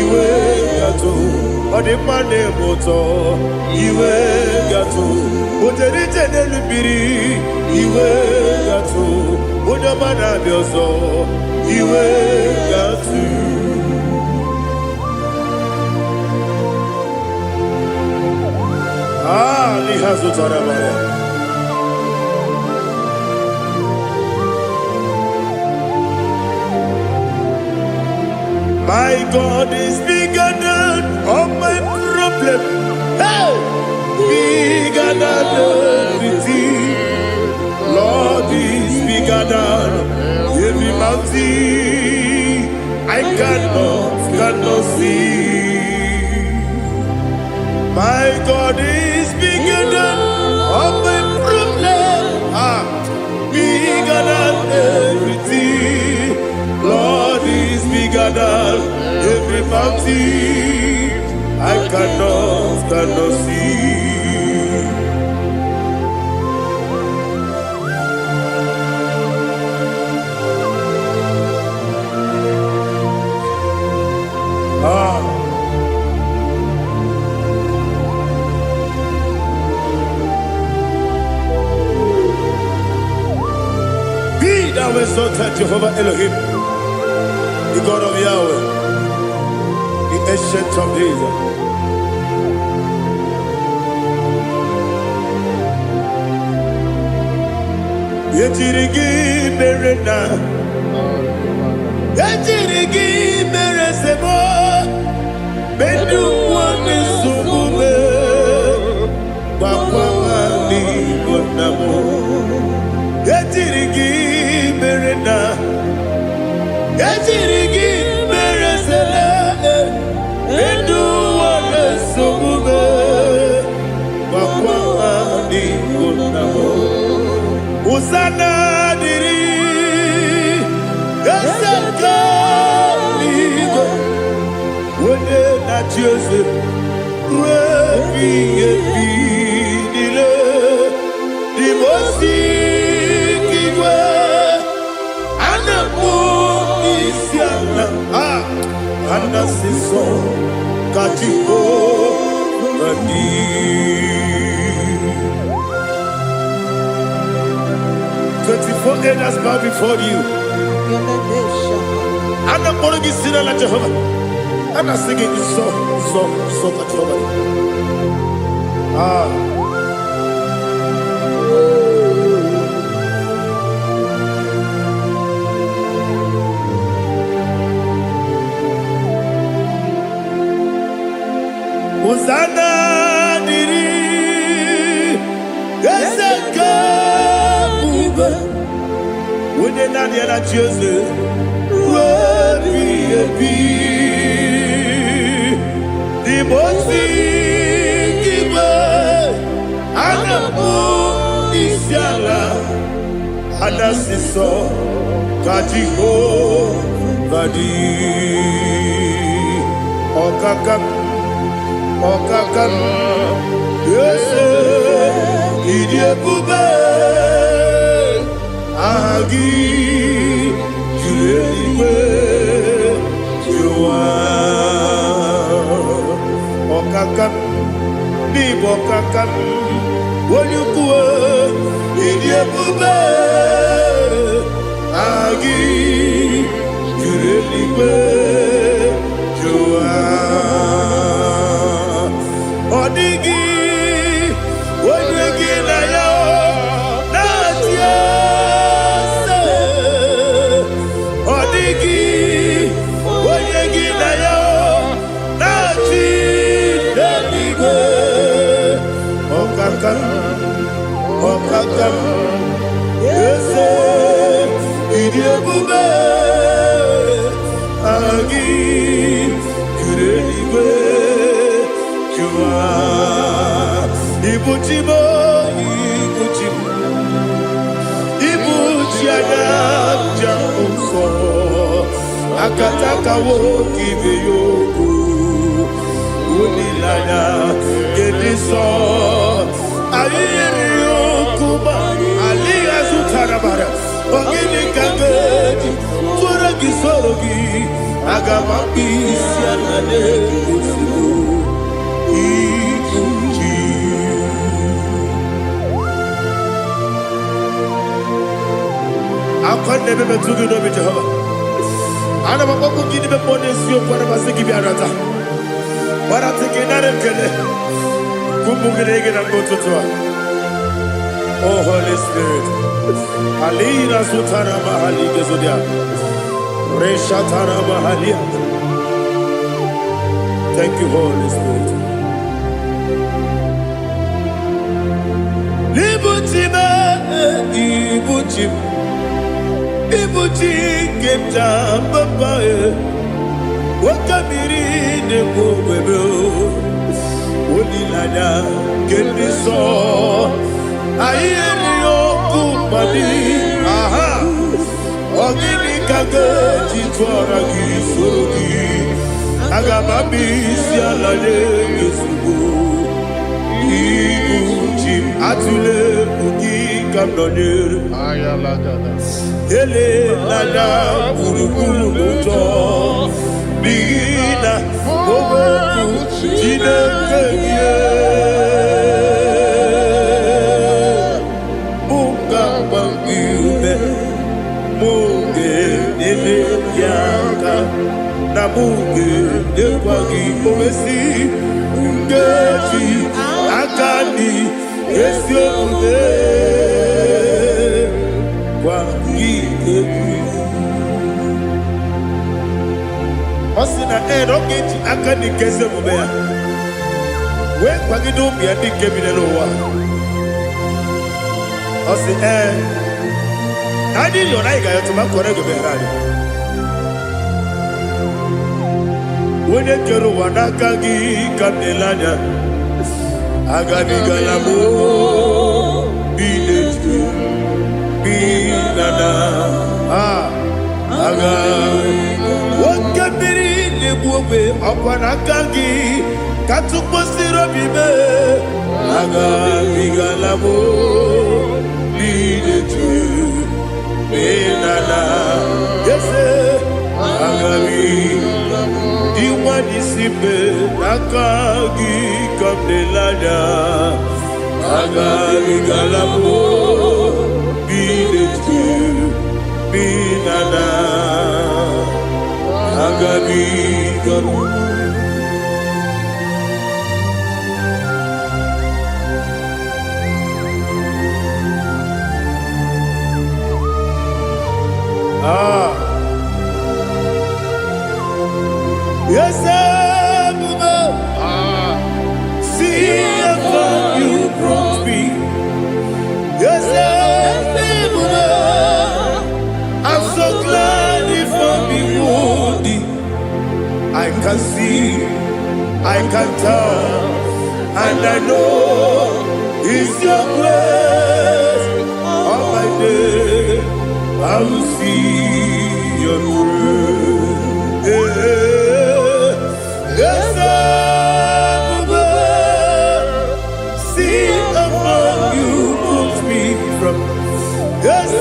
iwe yatu odimane moto iwe yatu ojerije nelubiri iwe yatu onyamana bioso iwe yatu. My God is bigger than all my problem. Hey! Bigger than everything. Lord is bigger than every mountain I cannot see. My God is bigger than all my problem. Bigger than everything. Lord is bigger than every mountain I cannot see. Thou exalted Jehovah Elohim, the God of Yahweh, the ancient of days. Yetirigi merena, yetirigi meresebo, bedu wane sumube. na chiose webi ebidile di mosi kiwe anapo isiana anasiso katiko bani 24 elders bow before you. I'm not going to be sitting like Jehovah. I'm not singing this song like Jehovah. Hosanna diri Geseka Uba Wune nani ana chiose Webi ebi Di mosi kiba Anapo isiala Anasiso Kajiho Badi Okakam Okakam Yese Idiebube Agi Juliwe Jua Okakam Bibo Okakam Wonyukue Idiebube Agi Juliwe Jua Odigi, Odigi na yo, na tiese. Odigi, Odigi na yo, na tiese. Okakam, Okakam, yese, idiebube, agi, kureliwe. Ibuchimo, Ibuchimo, Ibuchiana, Jamuso, Akataka woki beyoku, Unilana, Gediso, Ayeri Okuba, Aliya Zutarabara, Ogini Kangeti, Turagi Sorogi, Agamaki, Sianane, I can't never be too good over Jehovah. I never go to give the bonus you for the Masiki Biarata. But I'm taking that and get it. Kumbukin and go to tour. Oh, Holy Spirit. Alina Sutana Mahali Gezodia. Reshatana Mahalia. Thank you, Holy Spirit. Ibuchima, Ibuchim. Ibuchi kemja papa wakamiri ne bobebe onilada kendiso ayeni okupani aha ogini kage twara gisorogi agamami sialale yesugo Ibuchi atule ugi kamdonir ayalagada ele lada burukuru muto bigina oboku jinekeye munga bangiume munge nene yaka na munge nekwagi owesi ngeji akani esiomude Osina rogeji akani keze mubea. We kwagido biadi kebinelo wa. Osi nadi yona igayo tuma kore goberani. Wene kero wanakagi kabelanya. Agani galamo binetu binana aga wakabiri buwe opanakangi katuposiro bibe aga bigalabo bidetu benana yese aga bigalabo diwa disipe nakagi kabdelada aga bigalabo bidetu benana aga bigalabo. Yes, see how far you brought me. Yes, I'm so glad if I'm wounded. I can see, I can tell, and I know it's your grace. All my day, I will see your grace. Yes, see how far you put me from. Yes,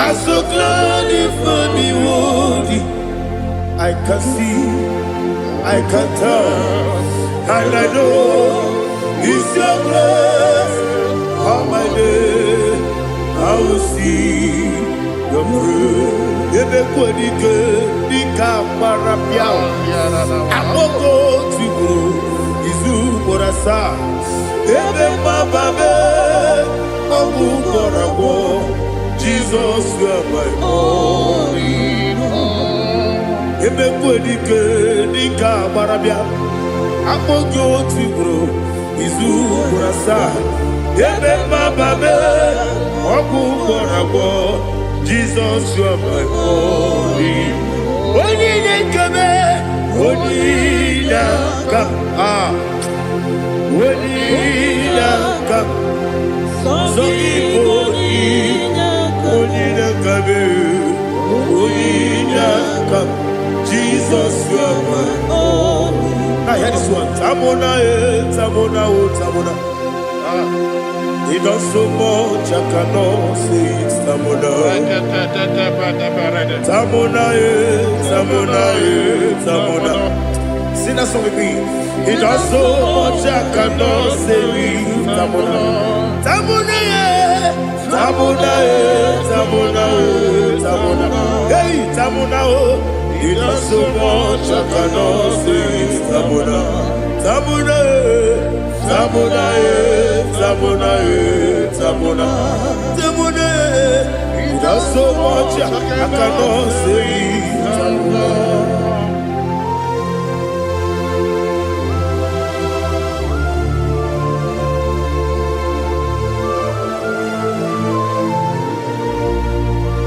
I'm so glad if I'm worthy. I can see, I can tell, and I know it's your grace. All my day, I will see your grace. Ebekwedike dika parapia akoko tibo izu borasa ebe mababe obu korabo Jesus you are my only hope. Ebekwedike dika parapia akoko tibo izu borasa ebe mababe obu korabo Jesus, you are my only. Onidekame, onidaka, onidaka, onidakame, onidaka. Jesus, you are my only. Now hear this one. Tamona, tamona, tamona. He does so much, I cannot say it's Tamona. Tamona, Tamona, Tamona. Sing that song with me. He does so much, I cannot say it's Tamona. Tamona, Tamona, Tamona, Tamona. Hey, Tamona, he does so much, I cannot say it's Tamona. Tamona, Tamona, Tamona, Tamona, Tamona. He does so much, I cannot say Tamona.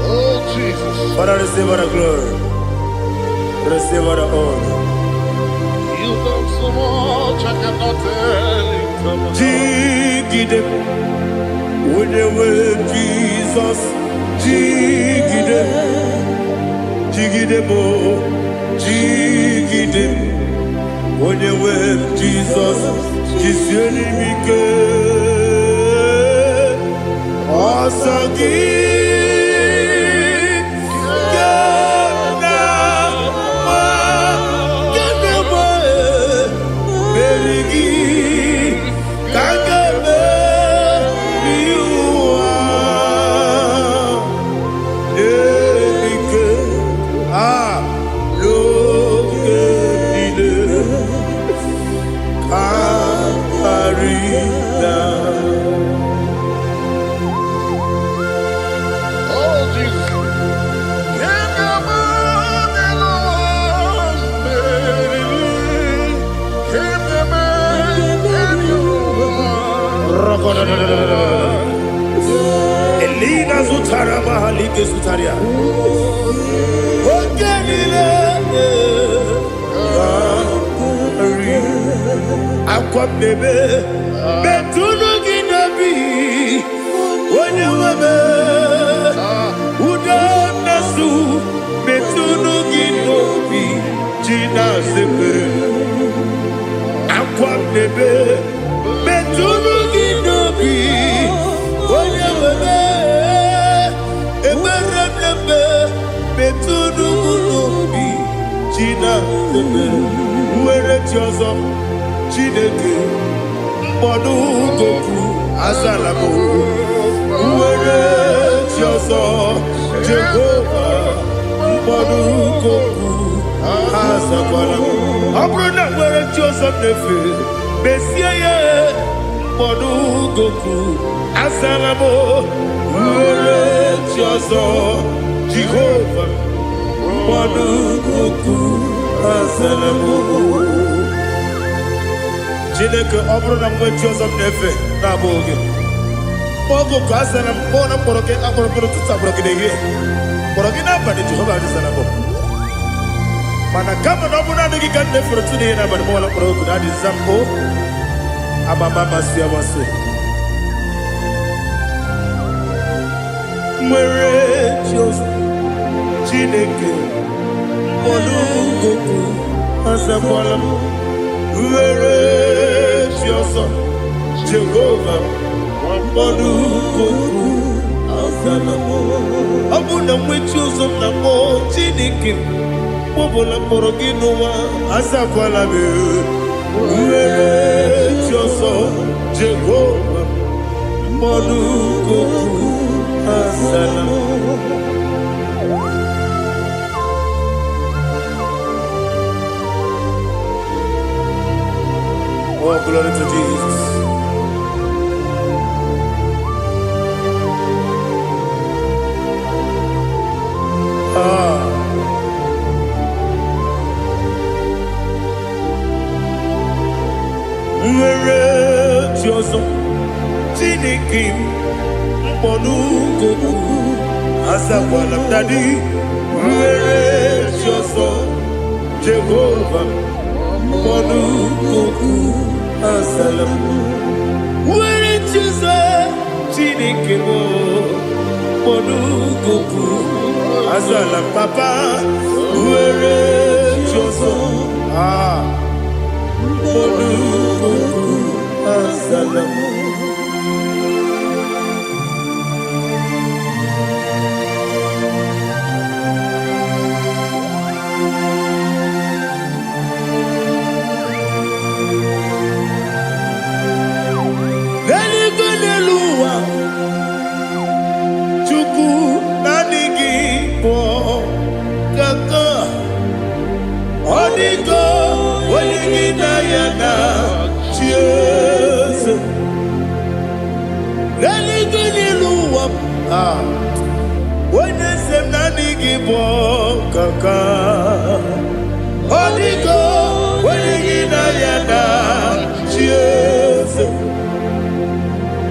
Oh, Jesus. Father, receive all the glory. Receive all the honor. You've done so much, I cannot tell it. Jigide, with the way Jesus, Jigide, Jigide mo, Jigide, with the way Jesus, Jiseli Mike, Osagi, Elina Zutara Mahalike Zutaria. Aqua bebe, Betuno Ginabi, when you were Uda Nasu, Betuno. China Sepe, Aquam Nebe, Betunu Ginobi, Oyabebe, Eberebe, Betunu Nobi, China Sepe, Were Tiozo, Chineke, Bodu Goku, Azalamo, Were Tiozo, Jehovah, Bodu Goku, Azalamo, Abrona Were Tiozo Nefe, Messiah, Bodu Goku, Azalamo, Were Tiozo, Jehovah, Bodu Goku, Azalamo. Chineke ọbụrụ mgbe Joseph na-efe na-abụ oge ogo ka asara mkpọ na mkpọrọ gị akpọrọkpọrọ tụtụ akpọrọ gị n'ehihie kpọrọ gị n'abalị Jehova adịzara mbụ mana kama na ọ bụrụ adịghị ka nne fere tụ n'ihe n'abalị mọla mkpọrọ oge na-adịza mbụ amama amasị amasị nwere Joseph Chineke mkpọrọ ogogo azakwala m Were Tiozo, Jehovah, Bodu Goku, Azalamo. Abuna Tiozo Namo, Chineke, Bobola Poroginoa, Azakwala me. Were Tiozo, Jehovah, Bodu Goku, Azalamo. Oh, glory to Jesus. Were Tiozo, Chineke, Bodu Goku, Azakwala Daddy. Were Tiozo, Jehovah, Bodu Goku, Azalamo. Were Tiozo, Chineke, Bodu Goku, Azalam Papa. Were Tiozo, Bodu Goku, Azalamo. When they say Nani Gibo Kaka Odigo when you Nayana Cheers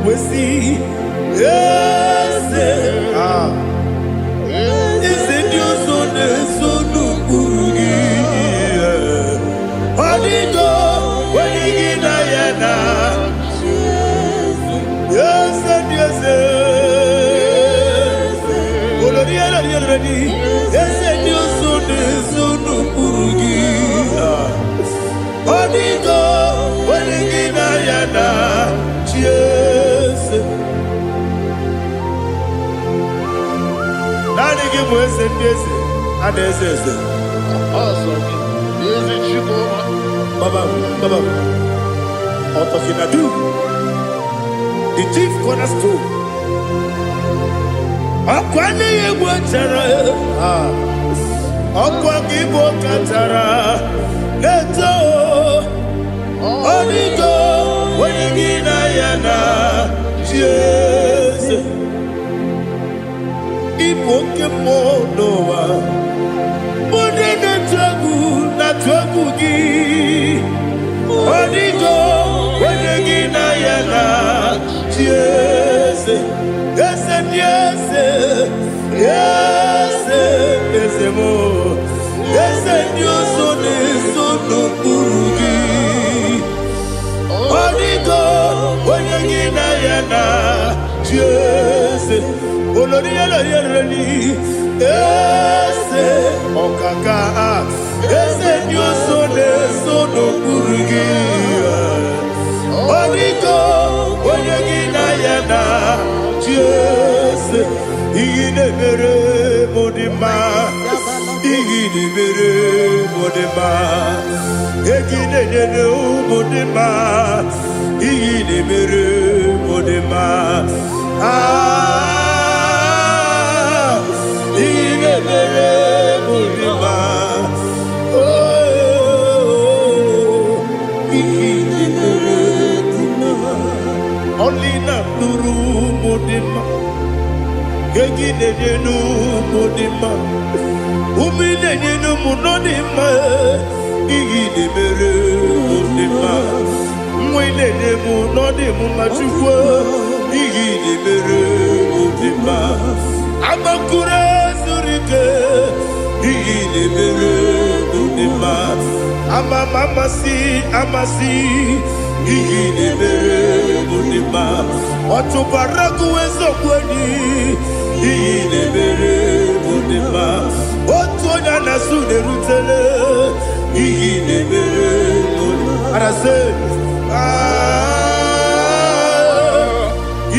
we see yes is it your son Sonu Kurugi Odigo when you Nayana yes yes yes, and you soon is soon Urugi. Odigo, when in Ayana, cheers. Nanny give us and yes, and this is Awesome. Is it Chico? Baba, Otokinadu, the chief cornerstone. Akwani yebo chara, akwani bo katara, leto, onigo, wenigina yana, Jesus, ipoke monowa, mone na twagu gi, onigo, wenigina yana, Jesus. Yes, and yes, yes, yes, more. Yes, and you son is so no Burugi. Onigo, when you get Ayana, yes, Olonia, ese ọkaka ese dị ọsọ na-eso n'okpuru gị ọdịgo onye gị na ya na chi eze ihe na-emere m dị mma ihe na-emere m dị mma ego na-enyere m dị mma ihe na-emere m dị mma ihe na-emere m dị mma ihe na-emere dị mma ọlị na-atụrụ m dị mma ego na-enyere m dị mma ume na-enyere m nọ dị mma ihe na-emere m dị mma nwa na-enye m nọ dị m ma Chukwu ihe na-emere m dị mma agbakụrụ ezuru ike ihe na-emere m dị mma amasị ihe na-emere m dị mma ọ tụbara gụwa eziokwu enyi ihe na-emere m dị mma otu onye a na-asụ na-erutele ihe na-emere m dị mma arase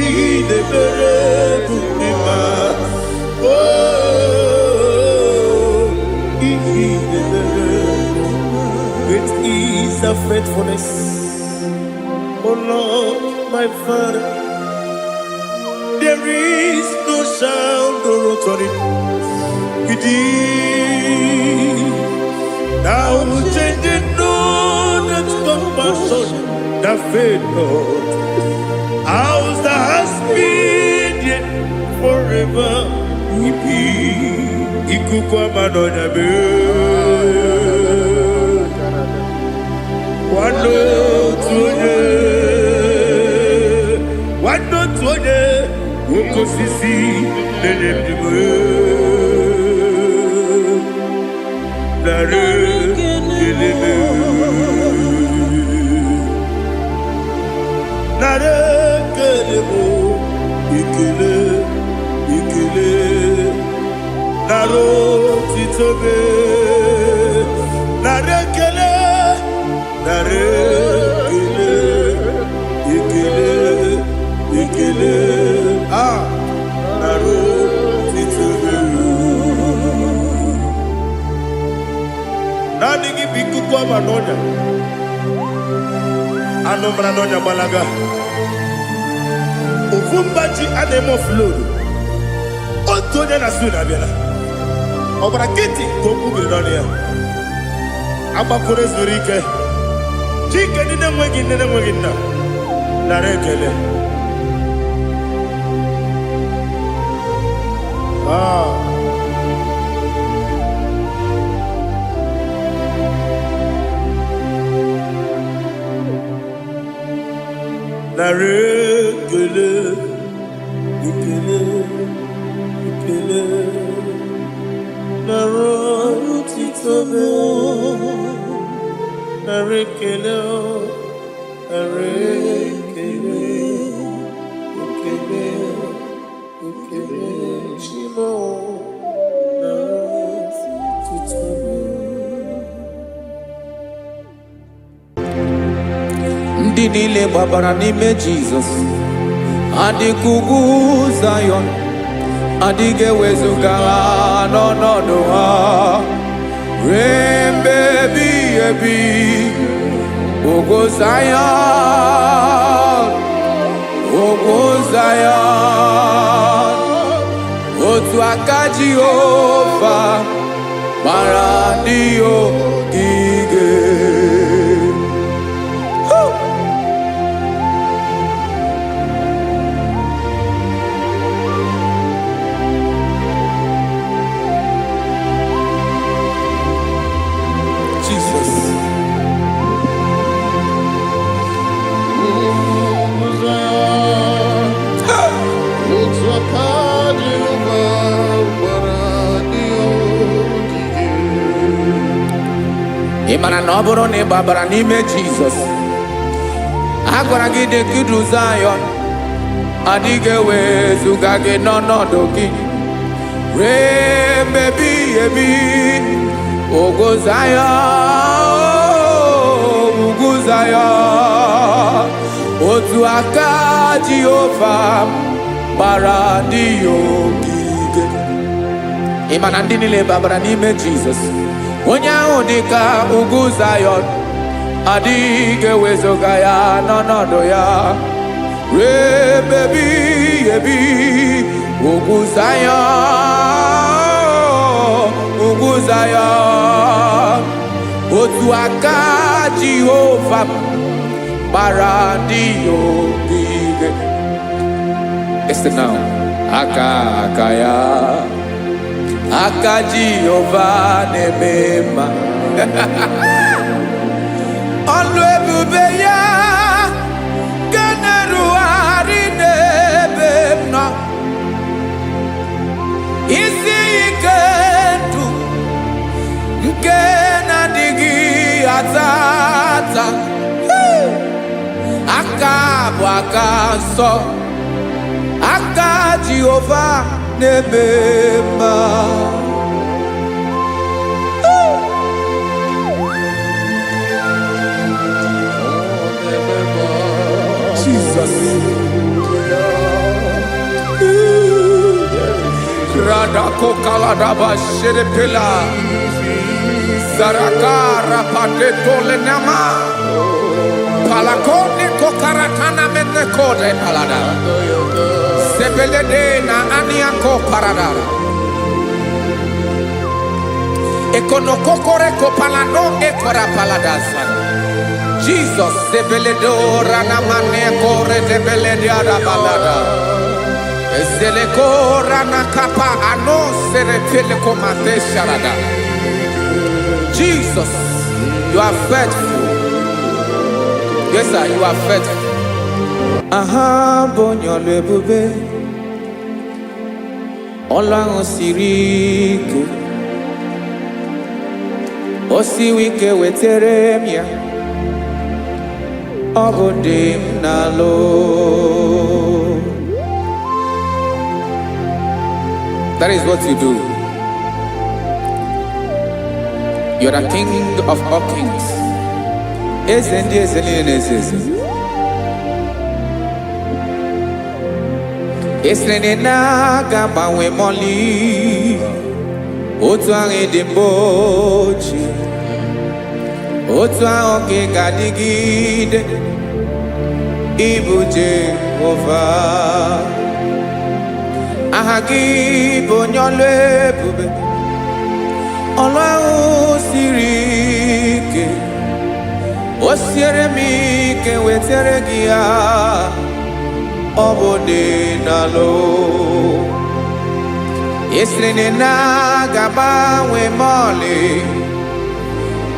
ihe na-emere m dị mma ihe na-emere great is thy faithfulness, O Lord my Father. There is no sound or authority within. Thou changest not that compassion, that faith not. Ours thou hast been yet forever we be. Ikuku amanonya be. Wando tuone, woko sisi nelemdime. Nare keleme, nare kelemo, ikele, naro titobe, nare kele, nare ikele, naro titobe. Nani gi biku kwa manonya, ano manonya balaga. Ufumbaji anemo flood. Otonya na suna biela. Obra kiti koku bilonia. Abakure zurike. Chike nina mwegi na. Narekele. Narekele, ikele, narotitobe, narekele, ikele, shimo, narotitobe. Ndị niile gbabara n'ime Jizọs adịghị ugwu Zayọn, adịghị ewezuga ha n'ọnọdụ ha ruo mgbe ebighị ebi. Ugwu Zayọn, ugwu Zayọn, otu aka Jehova gbara ndị ogige. Ị mara na ọ bụrụ na ị gbabara n'ime Jizọs, a gwara gị dị ka idu Zayọn, adịghị ewezuga gị n'ọnọdụ gị Remebi ebi Ogozaya Uguzaya Otu aka Jehova Baradi Ogige Imana ndị niile babara n'ime Jesus onye ahụ dịka ugwu Zion adịghị ewezuga ya n'ọnọdụ ya rebebi ebi ugwu Zion otu aka Jehova gbara ndị ogige. Listen now. Aka ya aka Jehova na-eme ọlụ ebube ya ga-erugharị n'ebe m nọ isi ike ndụ nke na-adịghị ata ata aka bụ aka nsọ aka Jehova na-eme mma. Jesus. Radako kaladaba sherepela Zarakara pateto lenama Palakone kokaratana mene kode palada Sebelede na aniako paradara Ekonokokore kopalano ekora paladasa Jesus sebeledo rana mane kore debelede arabalada Ezeleko rana kapa ano serepele komate sharada. Jesus, you are faithful. Yes sir, you are faithful. Aha bonyo lebube Ọlọ́run sirike Osiwike wetere mia Obodim nalo. That is what you do. You are the King of all kings. Ezendi ezeli. Esrene na gamba we moli. Otu ange dembochi. Otu ange gadigide. Ibu Jehovah. Ahagi bonyole bube Ọlọ́run sirike Osiere mi ke wetere gia Obode nalo Esrene na gaba we mole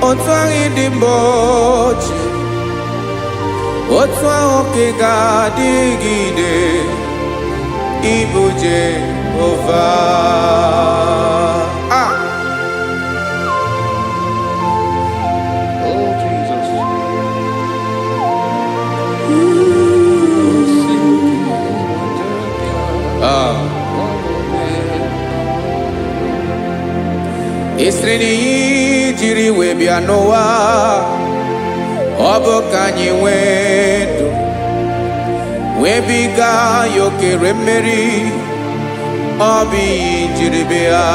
Otu angi dimbochi Otu angi gadigide Ibu Jehovah. Oh Jesus. Esreni jiri webia noa Obo kanyi wedu Webiga yokere mmeri Obi jiribia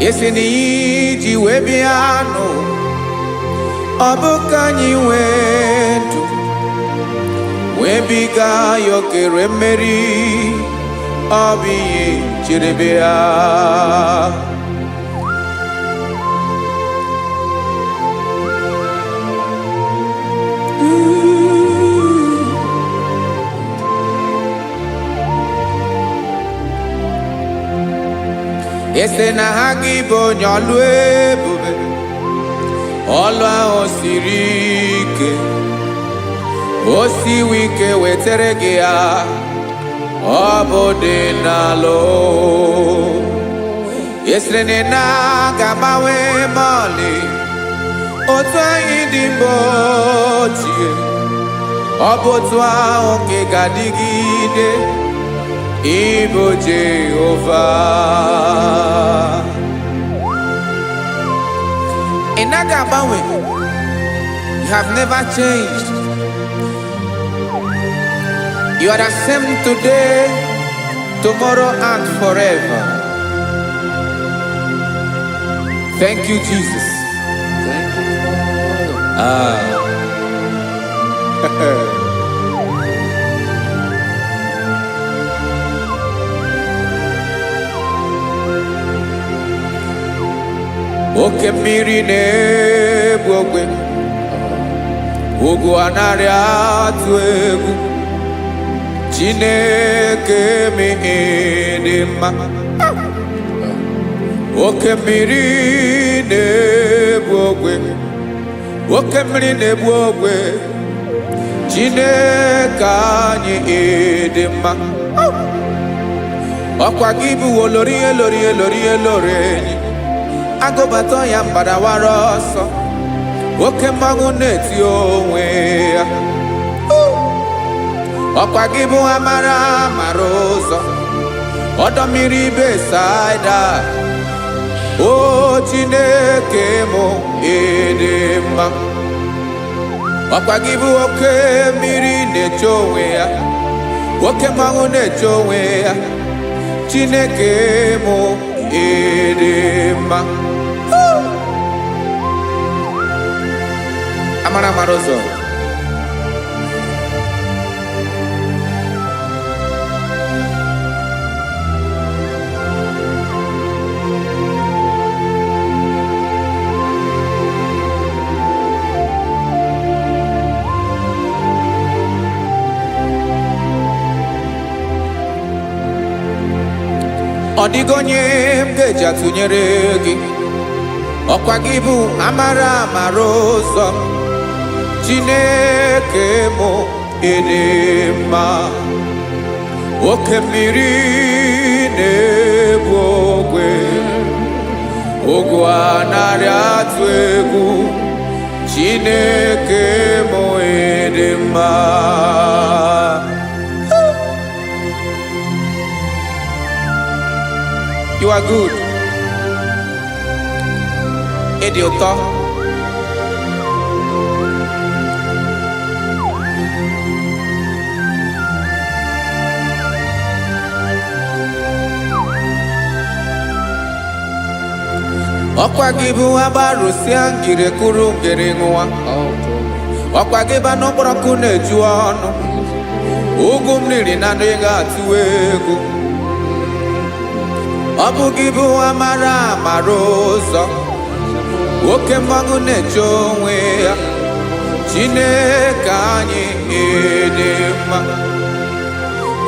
Esini ji webia no Obukanyi wetu Webiga yokere mmeri Obi jiribia Ese na IGBO nyolu ebube Olu ahụ siri ike Osiwike wetere gị ya Ọ bụ dị n'alụ Esrene na gagbanwe mọlị Otu anyị dị mgbe ochie Ọ bụ otu ahụ nke ga-adịgide Ibo Jehovah. Inagabawe, you have never changed. You are the same today, tomorrow, and forever. Thank you, Jesus. Thank you, Lord. Oke mmiri na-egbu ogwe, ugwu anaghị atụ egwu. Chineke m dị mma. Oke mmiri na-egbu ogwe, oke mmiri na-egbu ogwe. Chineke anyị dị mma. Ọkwa gị bụ olori enyi. Agụbata ya mgbadawara ọsọ, oke mmanwụ na-eti onwe ya. Ọkwa gị bụ amara ụzọ, ọdọ mmiri Besaida. O Chineke mụ dị mma. Ọkwa gị bụ oke mmiri na-eche onwe ya, oke mmanwụ na-eche onwe ya. Chineke mụ dị mma. Amara ụzọ. Ọ dịghị onye m ga-eji atụnyere gị. Ọkwa gị bụ amara ụzọ. Chineke mụ dị mma. Oke mmiri na-egbu ogwe, ugwu anaghị atụ egwu. Chineke mụ dị mma. You are good. Ịdị ụtọ. Ọkwa gị bụ agbarụsịa ngire kụrụ ngere nwa. Ọkwa gị bụ n'okporoko na-eju ọnụ. Ugwu mmiri na ndị ga-atụ egwu. Ọ bụ gị bụ amara ụzọ, oke mmanwụ na-eche onwe ya. Chineke anyị dị mma.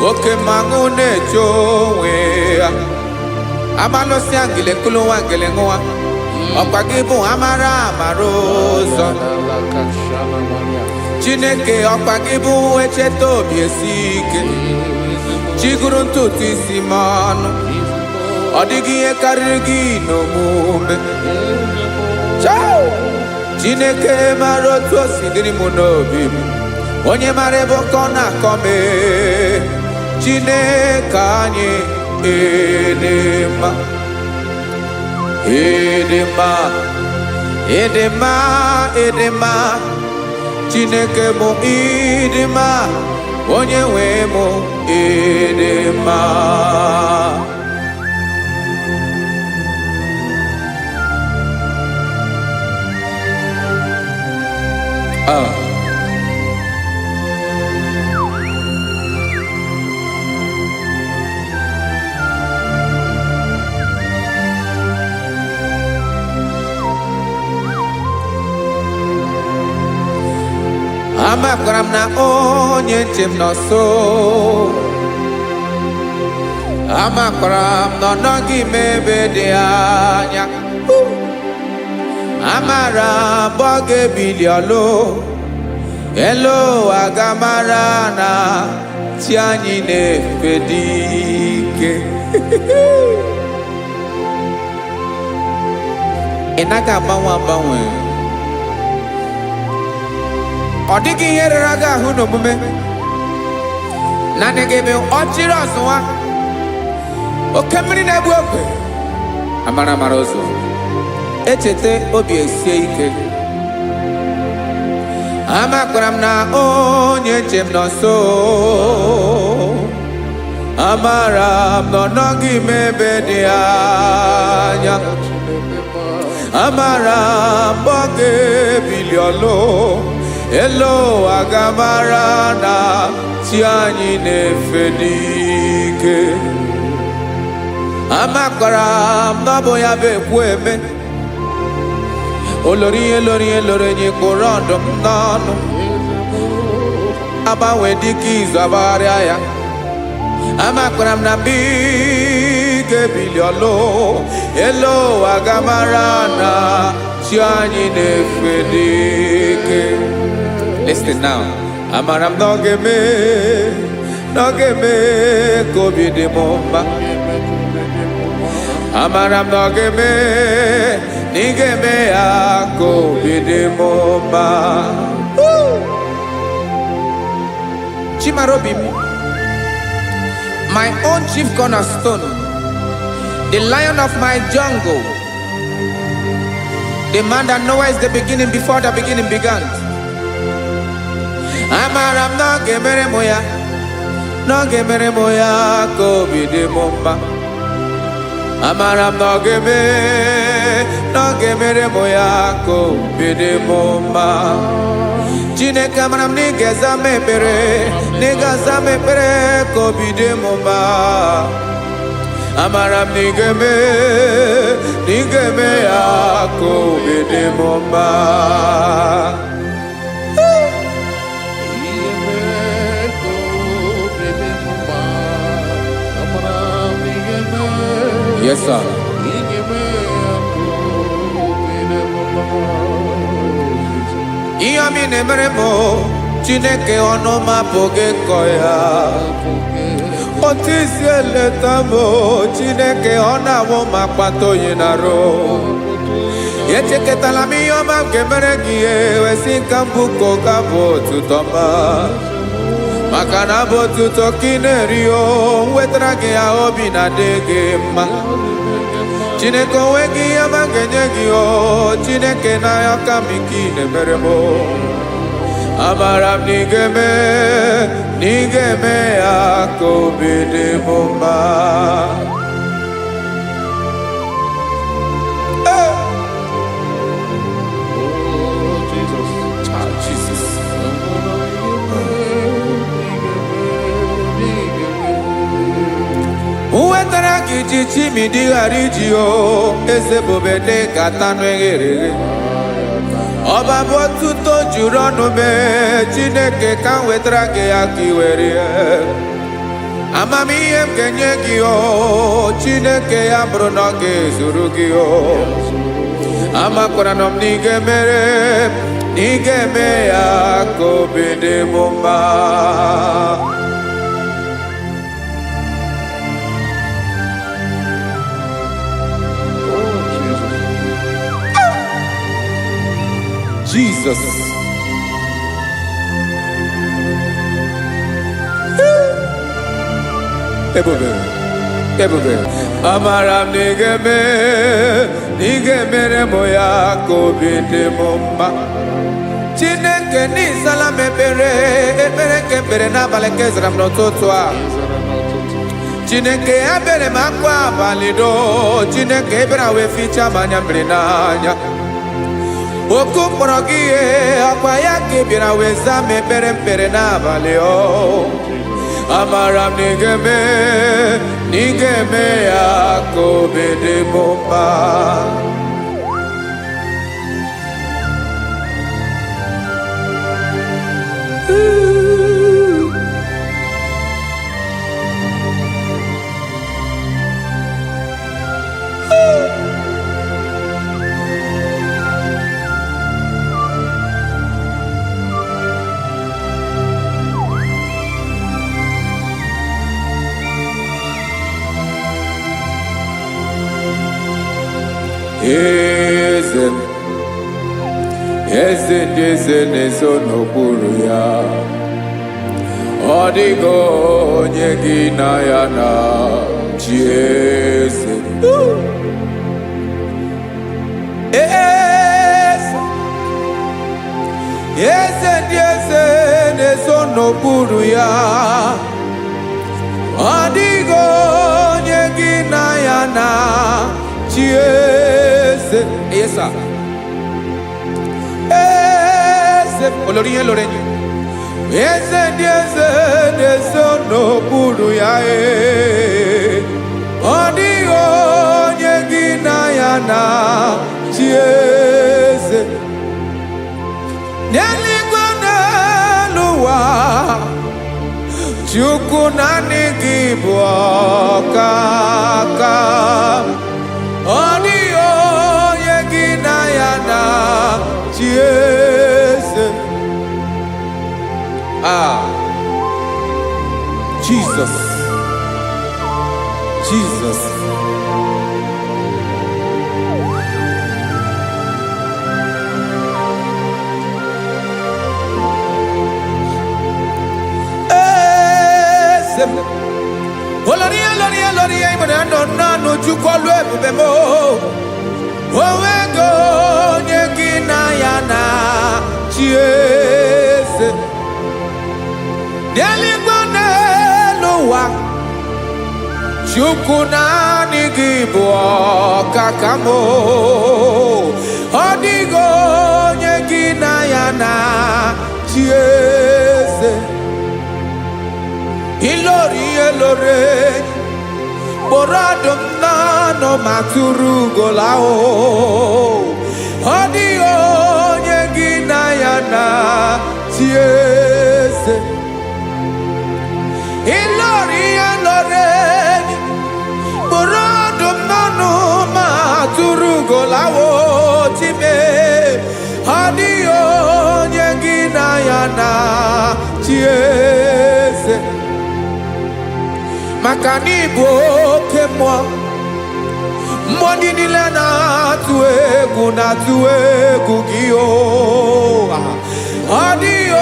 Oke mmanwụ na-eche onwe ya. Amalụsịa ngile kụlụ nwa ngele nwa. Ọkwa gị bụ amara ụzọ. Chineke ọkwa gị bụ echeta obi esi ike. Chigụrụ ntutu isi m ọnụ. Ọ dịghị ihe karịrị gị n'omume. Chineke mara otu o si dịrị m n'obi m. Onye mara ebe oke ọ na-akọ m. Chineke anyị dị mma. Dị mma. Dị mma. Dị mma. Chineke mụ dị mma. Onye nwe mụ dị mma. Amakwara m na onye nche m nọ nso. Amakwara m na ọ nọghị m ebe dị anya. Amara m ọ ga-ebili ọlụ. Elu agamara na chi anyị na-efe dị ike. Ị naghị agbanwe. Ọ dịghị ihe rere gị ahụ n'omume. Naanị gị bụ ọchịrị ọzụwa. oke mmiri na-egbu ogwe amara amara ụzọ echete obi esie ike amakwara m na onye nche m nọ nso amara m na ọ nọghị m ebe dị anya amara m ọ ga-ebili ọlụ elu agamara na chi anyị na-efe n'ike amakwara m na ọ bụ ya bụ ekwu eme olori enyi kpụrụ ọdụm n'ọnụ agbanwe dịka izu agbagharịa ya amakwara m na mgbe ị ga-ebili ọlụ elu agamara na chi anyị na-efe n'ike. Listen now. Amara m na ọ ga-eme ka obi dị m mma. Amara m na ọ ga-eme na ị ga-eme ya ka obi dị m mma. Chimarobi m, my own chief cornerstone, the lion of my jungle, the man that knows the beginning before the beginning began. Amara m na ọ ga-emere m ya, na ọ ga-emere m ya ka obi dị m mma. Amara m na ọ ga-emere m ya ka obi dị m mma. Chineke amara m na ị ga-aza m ekpere, na ị ga-aza m ekpere ka obi dị m mma. Amara m na ị ga-eme ya ka obi dị m mma. Yes, sir. Ihe mi na-emere m Chineke ọnụ m apụghị ịkọ ya. Otu isi eleta m Chineke ọ na-awụ m akpata oyi n'arụ. Echeketala m ihe ọma m ga-emere gị wesị ka m bụkọ ga-abụ otuto ọma. Maka na bụ otuto ka ị na-eri o wetara gị ya obi na-adị gị mma. Chineke onwe gị ihe ọma ga-enye gị o Chineke n'anya ka m ike ị na-emere m. Amara m na ị ga-eme ya ka obi dị m mma. Uwetara gị ji chimidi ghara iji o eze bobede ka tanụ eghere eghe. Ọba bụ otuto juru ọnụ mee Chineke ka m wetara gị ya ka ị were ya. Amamihe m ga-enye gị o Chineke ya bụrụ na ọ ga-ezuru gị o. Amakwara m na ị ga-eme ya ka obi dị m mma. Jesus. Ebube. Amara m na ị ga-emere m ya ka obi dị m mma. Chineke n'ịzala m ekpere nke ekpere n'abalị nke zara m n'ụtụtụ a. Chineke ya bere m akwa abalị do. Chineke ebere wee ficha m anya mmiri n'anya. Oku mkpọrọ gị ihe akwa ya ka ị bịara wee zaa m ekpere n'abalị o. Amara m na ị ga-eme ya ka obi dị m mma. Eze ndị eze na-ezo n'okpuru ya. Ọ dịghị onye gị na ya na Chiese. Eze n'ezo n'okpuru ya. Ọ dịghị onye gị na ya na Chiese. Yes, sir. Eze olori ihe lore nyi. Eze n'ezo n'okpuru ya. Ọ dịghị onye gị na ya na Chiese. N'eluigwe n'elu ụwa, Chukwu naanị gị bụ ọkaka. Ọ dịghị onye gị na ya na Chiese. Jesus. Jesus. Oloria imana no chukolu ebube mo. Owego onye gị na ya na Chiese. N'eluigwe n'elu ụwa, Chukwu naanị gị bụ ọkaka mo. Ọ dịghị onye gị na ya na Chiese. Ilori elore Boradum nano maturu golao. Ọ dịghị onye gị na ya na Chiese. Ilori elore Boradum nano maturu golao. Time ọ dịghị onye gị na ya na Chiese. Maka n'ịbụ oke mmụọ, mmụọ ndị niile na-atụ egwu gị o. Ọ dịghị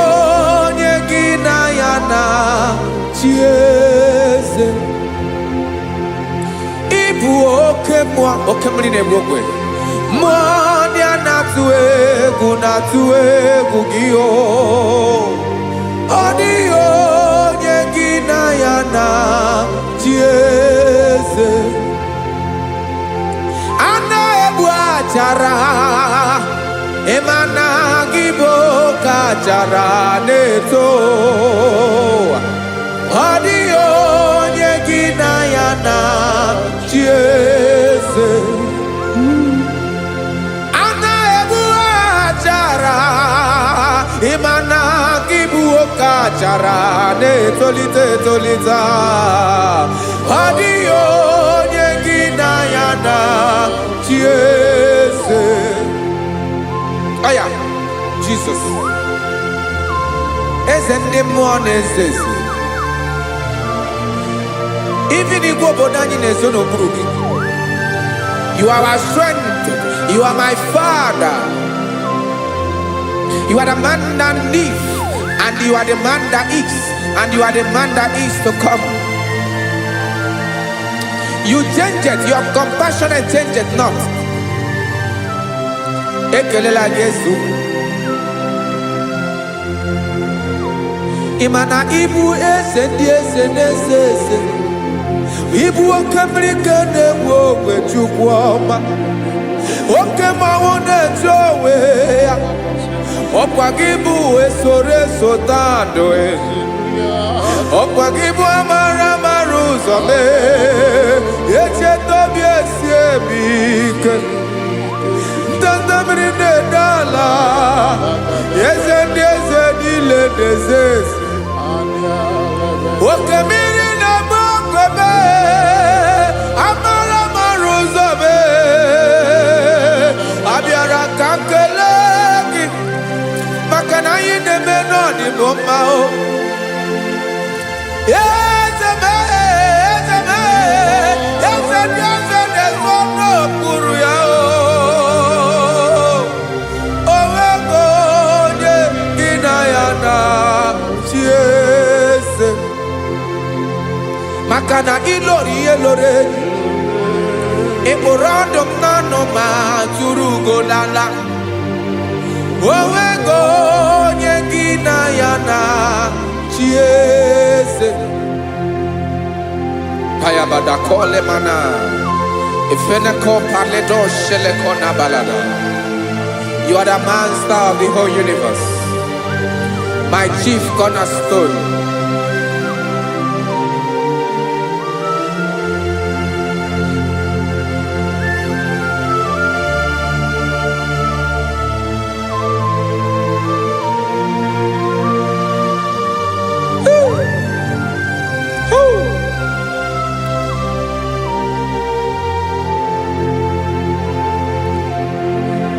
onye gị na ya na Chiese. Ịbụ oke mmụọ, oke mmiri na-egbu ogwe. Mmụọ ndị a na-atụ egwu gị o. Ọ dịghị onye gị na ya na Chiese. Ana ebu achara, emana gị bụ ka achara na-eto. Ọ dịghị onye gị na ya na Chiese. Ana ebu achara, emana gị bụ ka achara na-etolite etolite. Ọ dịghị onye gị na ya na Chiese. Aya, Jesus. Eze ndị mmụọ na-eze eze. Even igwe obodo anyị na-ezo n'okpuru gị. You are our strength. You are my Father. You are the man that lives, and you are the man that is, and you are the man that is to come. You change it, your compassion and change it not. Ekelela Jesu. Imana ibu eze ndị eze n'eze eze. Ibu oke mmiri ka na-egbu ogwe Chukwu ọma. Oke mmanwụ na-eche onwe ya. Ọkwa gị bụ esoro esota ndụ. Ọkwa gị bụ amara ụzọ mee. Echeta obi esi ebi ike. Ntanta mmiri na-ede ala. Eze ndị eze niile na-eze eze. Oke mmiri na-agba ogwe mee. Amara ụzọ mee. Abịara ka nkele gị. Maka na anyị na-eme n'ọdịbụ mma o. Eze ndị eze na-ezo n'okpuru ya o. Owego onye gị na ya na Chiese. Maka na ilori ihe lore Eporodom nano ma turugo lala. Owego nyegina yana chiese. Payabada kole mana. Ifeneko paledo shelekona balada. You are the master of the whole universe, my chief cornerstone.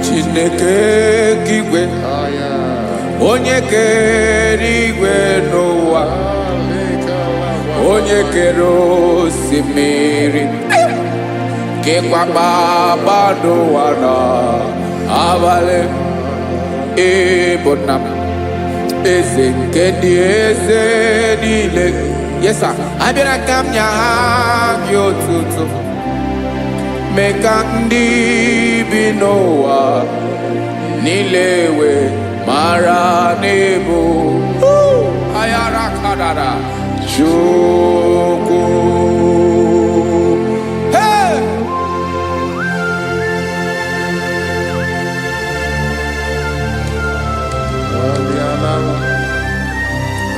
Chineke kigwe onye kere igwe n'ụwa, onye kere osimiri, kekwa kpakpando ụwa na abalị. Ịbụ nna m, eze nke ndị eze niile. Yes sir, abịara ka m nye gị otuto, mee ka ndị bi n'ụwa niile wee mara n'ebu ayara kadara Chukwu. Hey!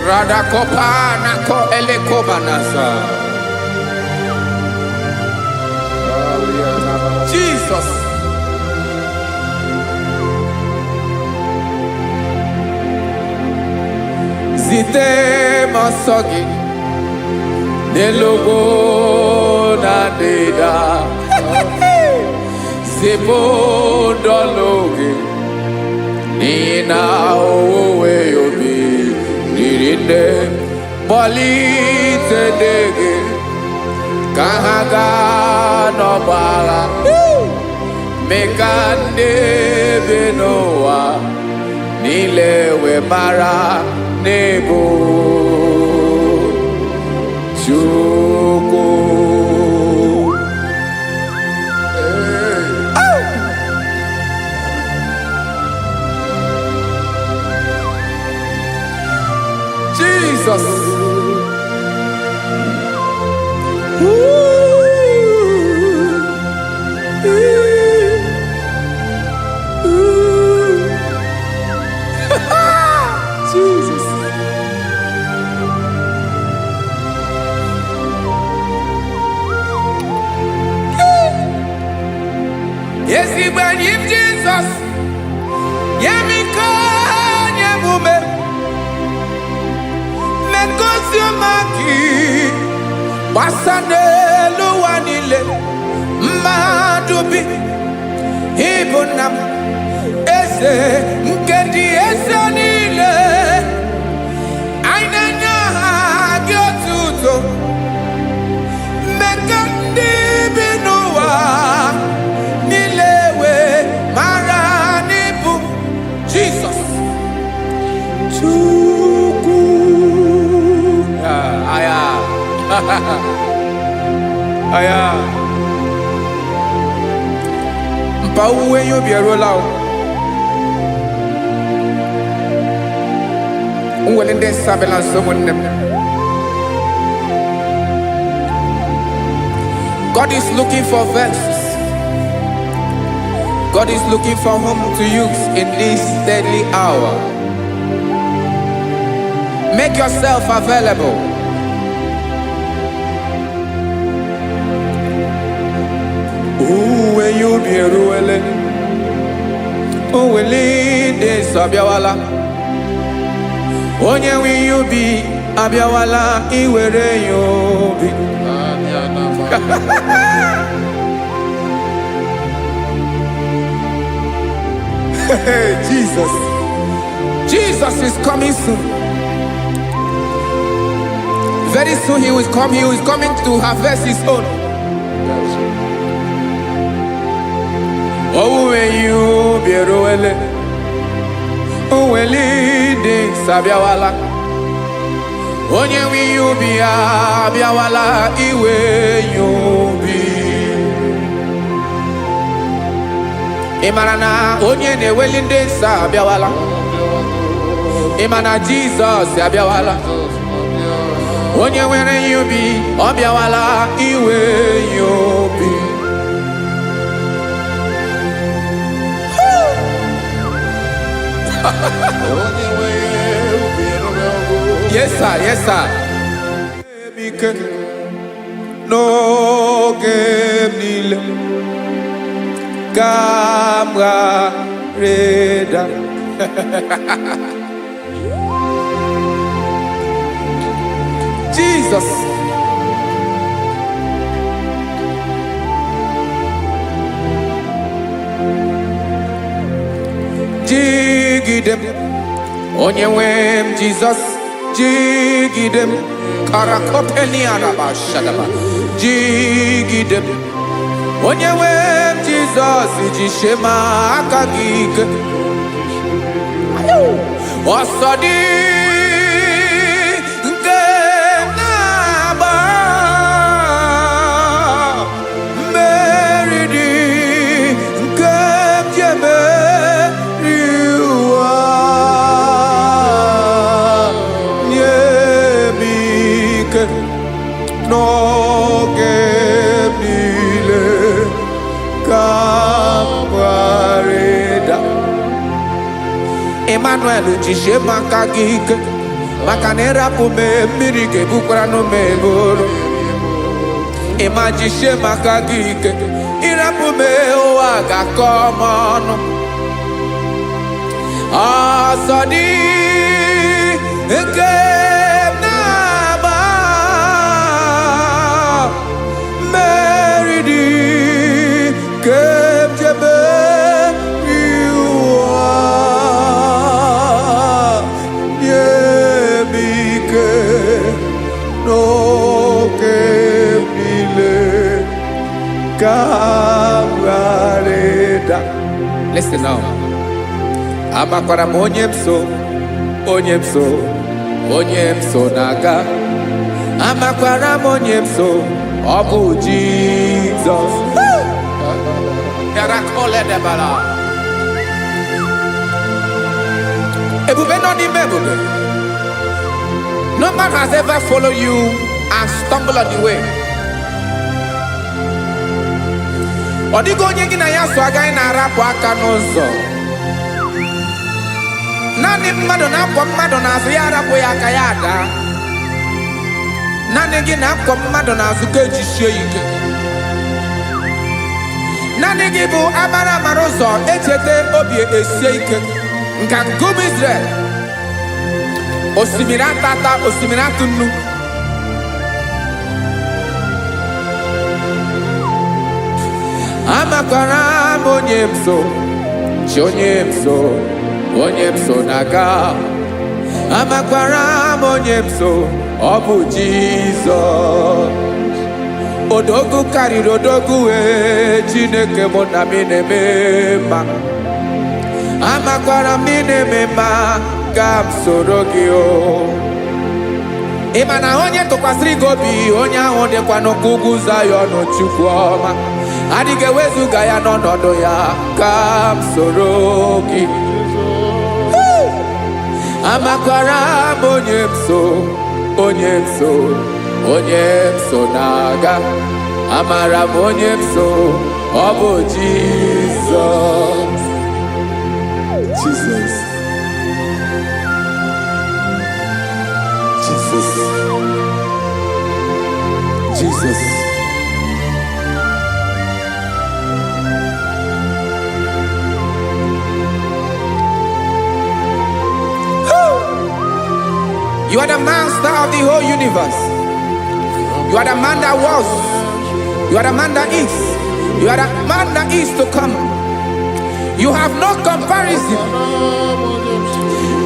Radakopa nako elekobanasa. Jesus. Zite masogi nelogo na deda. Zebondologe nina owe obi nirinde bolite dege kahaga no bala. Mekande benoa nilewe mara nebo Chukwu. Jesus. Jesus. Yes, he believe Jesus. Yemiko nyemume. Mekosio maki. Basane luwanile. Madubi. Ibunam. Ese nkedi ese nile. Ainanya gyotuto. Mekandi binuwa. Nilewe maranibu. Jesus. Chukwu. Aya. Aya. Mpa uwe yo bierola o. God is looking for verses. God is looking for whom to use in this deadly hour. Make yourself available. When you be ruele, de sabiawala. Onye wi you be abiawala iwere you be. Jesus. Jesus is coming soon. Very soon he will come. He is coming to harvest his own. Oh, when you be ruele, oh, when leading sabiawala. Onye wi you be abiawala iwe you be. Imarana onye na-eweli ndị nsọ abịawala. Imana Jesus abịawala. Onye nwere ihe ubi ọ bịawala iwe ihe ubi. Yes sir, yes sir. N'oge niile ka m ga-reda. Jesus. Jigidem onye nwe m Jesus. Jigidem karakopeni araba shadaba. Jigidem onye nwe m Jesus. Jishema aka gị ike. Ọsọdị nke na-agba mmeri dị nke ji emeri ụwa. Nye m ike n'oge niile ka m gharịda. Emmanuel jishe maka gị ike, maka na ịrapụ m mmiri ga-ebukwara m eburu. Ịma jishe maka gị ike, ịrapụ m ụwa ga-akọ m ọnụ. Ọsọ dị nke na-agba mmeri dị nke jebe Listen now. Amakwara m onye m so, onye m so, onye m so na-aga. Amakwara m onye m so, ọ bụ Jesus. Ebube nọ n'ime ebube. No man has ever followed you and stumbled on the way. Ọ dịghị onye gị na ya so agaghị na-arapụ aka n'ụzọ. Naanị mmadụ na-akwọ mmadụ n'azụ ya arapụ ya aka ya ada. Naanị gị na-akwọ mmadụ n'azụ ka ejisie ike. Naanị gị bụ amara amara ụzọ echete obi esie ike. Nka ngụm Israel. Osimiri atata, osimiri atụ nnu. Amakwara m onye m so, onye m so, onye m so na-aga. Amakwara m onye m so, ọ bụ Jizọs. Odogwu karịrị odogwu Chineke mụ na m na-eme mma. Amakwara m na-eme mma ka m soro gị o. Ị ma na onye tụkwasịrị gị obi, onye ahụ dịkwa n'ugwu Zayọn Chukwu ọma. Adịghị ewezuga ya n'ọnọdụ ya ka m soro gị. Amakwara m onye m so, onye m so, onye m so na-aga. Amara m onye m so, ọ bụ Jizọs. Jesus. Jesus. Jesus. You are the master of the whole universe. You are the man that was. You are the man that is. You are the man that is to come. You have no comparison.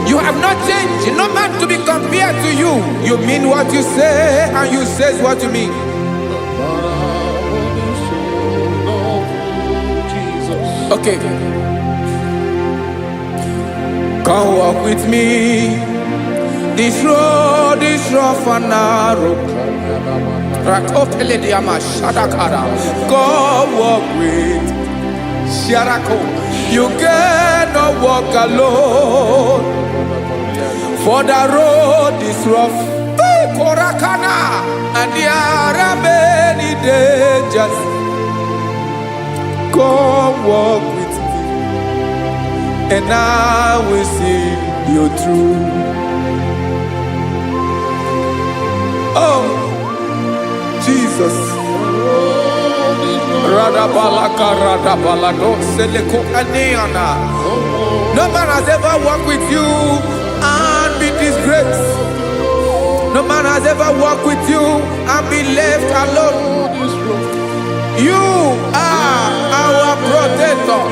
You have not changed. No man to be compared to you. You mean what you say and you say what you mean. Okay. Come walk with me. This road is rough and narrow. Go walk with Sharako. You cannot walk alone, for the road is rough. Korakana, and there are many dangers. Come walk with me, and I will see you through. Oh, Jesus. No man has ever walked with you and be disgraced. No man has ever walked with you and be left alone. You are our protector.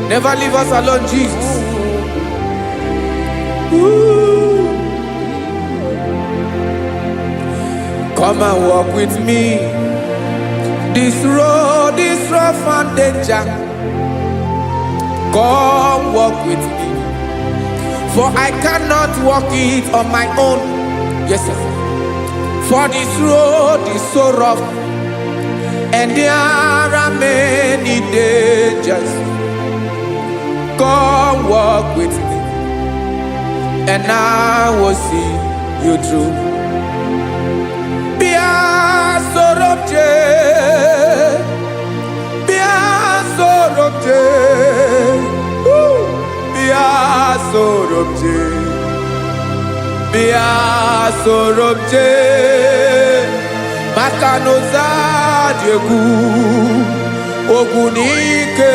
Never leave us alone, Jesus. Ooh. Come and walk with me. This road is rough and danger. Come walk with me, for I cannot walk it on my own. Yes, sir. For this road is so rough, and there are many dangers. Come walk with me, and I will see you through. Be a sort of day, be a sort of day, be a sort of day, be a sort of day. Makanoza diegu, ogunike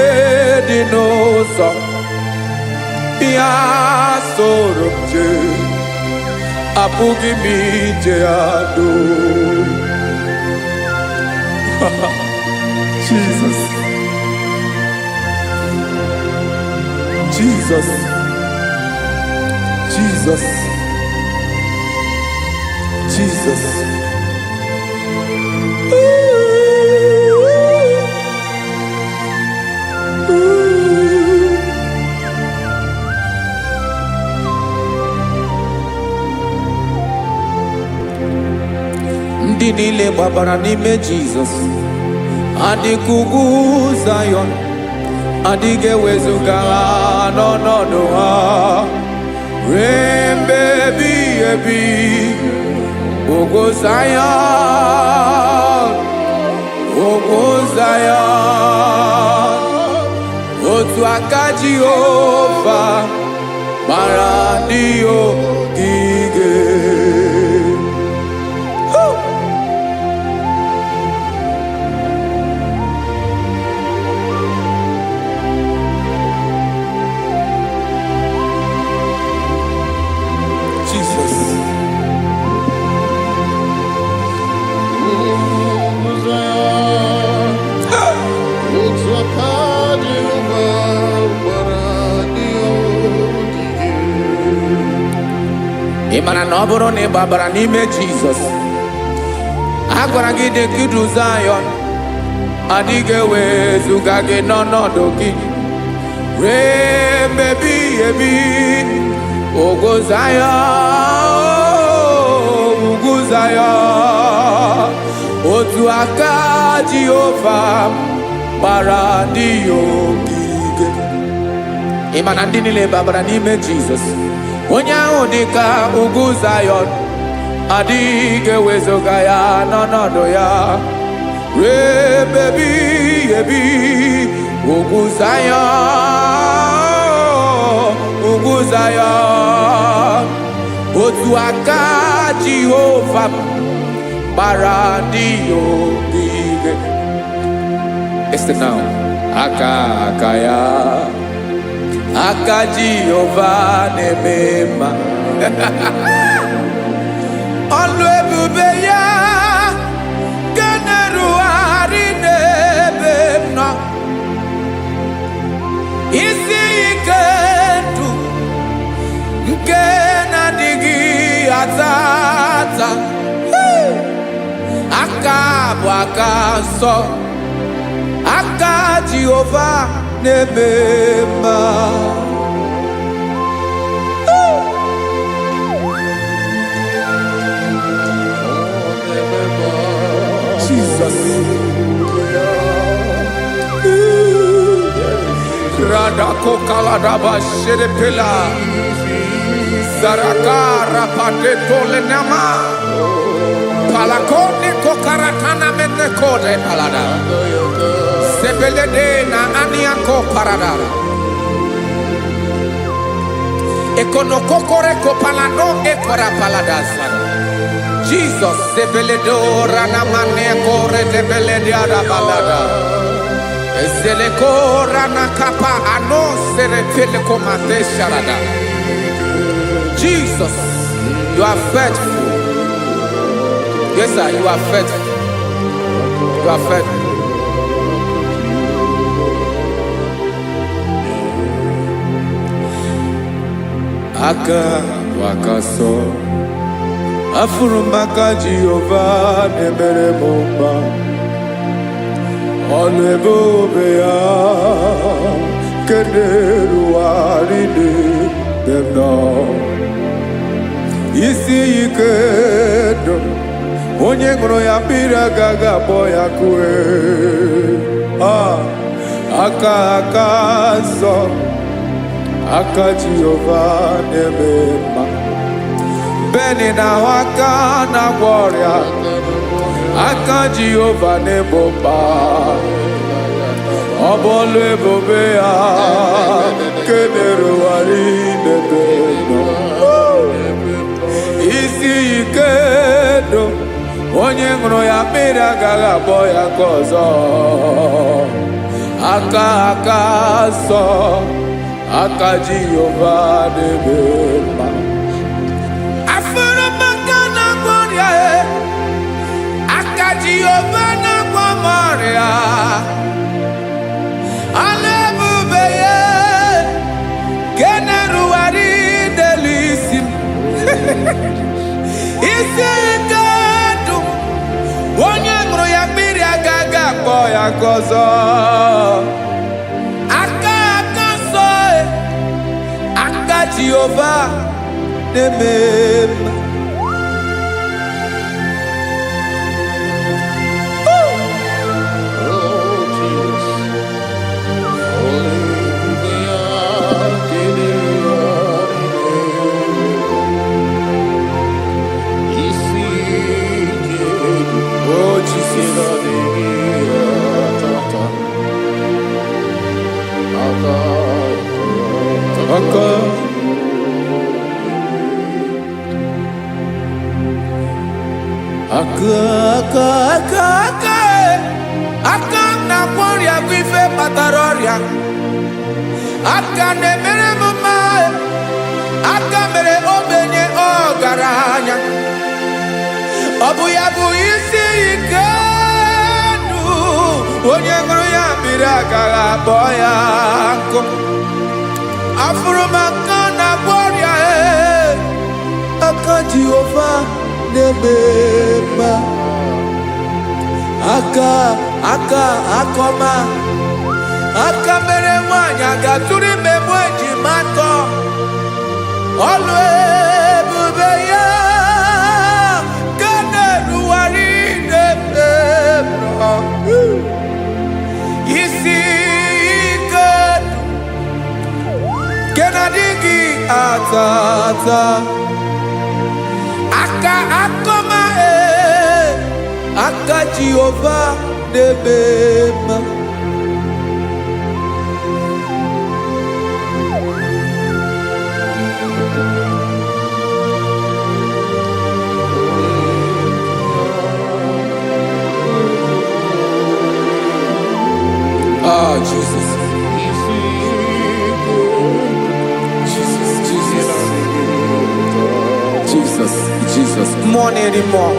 dinosa. Be a sort of day, apugi mi jeado. Jesus, Jesus, Jesus, Jesus. Ndị niile gbabara n'ime Jesus adịkugwu Zion, adịghị ewezuga ha n'ọnọdụ ha ruo mgbe ebighị ebi. Ugwu Zion, ugwu Zion, otu aka Jehova gbara ndị ogige. Ịmara na ọ bụrụ na ị gbabara n'ime Jizọs, a gwara gị dị kudu Zion, adịghị ewezuga gị n'ọnọdụ gị ruo mgbe ebighị ebi. Ugwu Zion, ugwu Zion, otu aka Jehova gbara ndị ogige. Ịmara ndị niile gbabara n'ime Jizọs, onye ahụ dịka ugwu Zion, adịghị ewezuga ya n'ọnọdụ ya ruo mgbe ebighị ebi. Ugwu Zion, ugwu Zion, otu aka Jehova gbara ndị ogige. Este now, aka ya, aka Jehova na-eme mma. Ọlụ ebube ya ga-erugharị n'ebe m nọ. Isi ike ndụ nke na-adịghị ata ata, aka bụ aka nsọ, aka Jehova na-eme mma. Jesus, Radako kaladaba sherepela. Zarakara pateto lenama. Palakone kokaratana mene kode palada. Sebelede na aniako paradara. Ekonokokore kopalano ekora paladasa. Jesus sebeledo rana mane kore debelede arabalada. Ezeleko rana kapa ano serefele komate sharada. Jesus, you are faithful. Yes, sir, you are faithful. You are faithful. Aka wakaso afurumaka Jehovah nebere momba olebobea kederu aride demno isi ikedo onye ngoro ya pira gaga boya kue aka so aka Jehovah nebema beni na waka na gloria aka Jehovah nebomba obolu ebobea kederu aride demno isi ikedo onye ngoro ya mere agaghị abọ ya ka ọzọ aka sọ aka Jehovah n'ebe mma afụrụ maka na gboria aka Jehovah na gbomoria ala ebube ya keneruwari n'elu isi isi ikedu onye ṅụrụ ya mmiri agaghị akpọ ya gọzọ aka nsọ aka Jehovah na-eme mma aka na gboria bụ ife kpatara ọrịa aka na-emere m mma aka mere ogbenye ọgaranya ọ bụ ya bụ isi ike ndụ onye ṅụrụ ya mmiri agaghị abọ ya nkụ afụrụ m aka na gboria aka Jehovah n'ebe mma aka akọma aka mere nwanyị agatụrụ ime mụ ejima atọ ọlụ ebube ya ka na-eruwari n'ebe mma isi ike ke na-adịghị ata aka akọma aka Jehovah n'ebe mma Jesus more anymore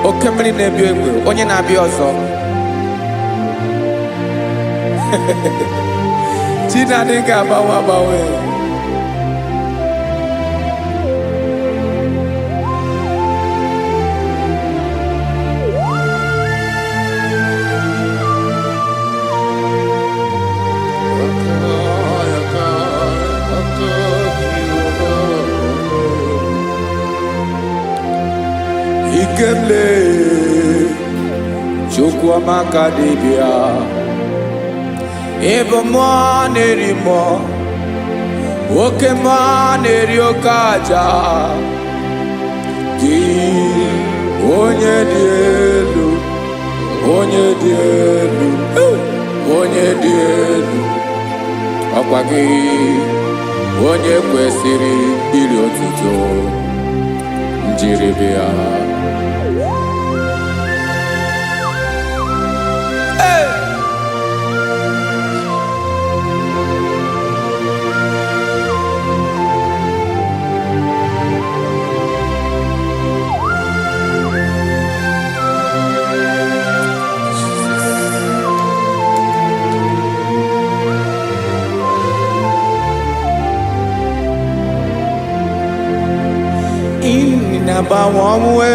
oke mmiri na-ebi egbe onye na-abịa ọzọ Chinadị ga-agbanwe Ikemle Chukwamaka dibia Ebo mo nerimo Oke mo neriokaja Ki onye di elu Onye di elu Onye di elu Ọkwa gị onye kwesịrị iri otuto njiri bịa. Inabawanwe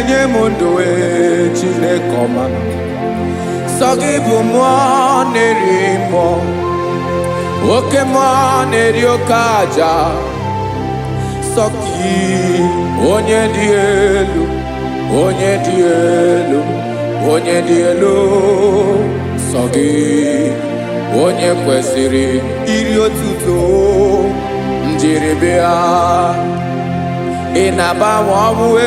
nye mundowe Chinekoma Sogibu mwa nerimo Oke mwa neriokaja Soki onye di elu Onye di elu Onye di elu Sogi onye kwesịrị iri otuto njiri bịa. Inabawanwe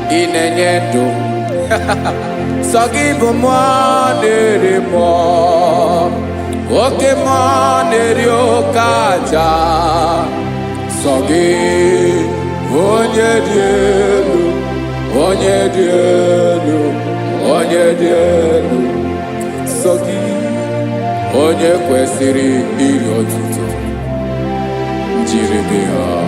inenye ndụ Sogibu mwa nerimo Oke mwa neriokaja Sogi onye di elu Onye di elu Onye di elu Sogi onye kwesịrị iri otuto njiri bịa.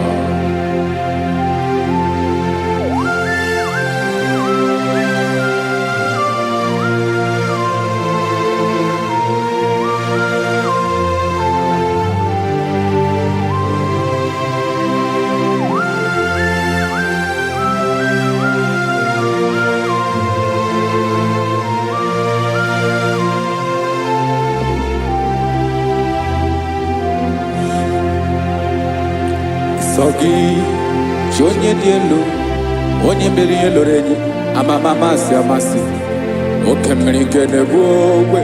Sogi onye dị elu onye mmeri ihe loro enyi amamamasi amasi oke mmiri nke na-egbu ogbe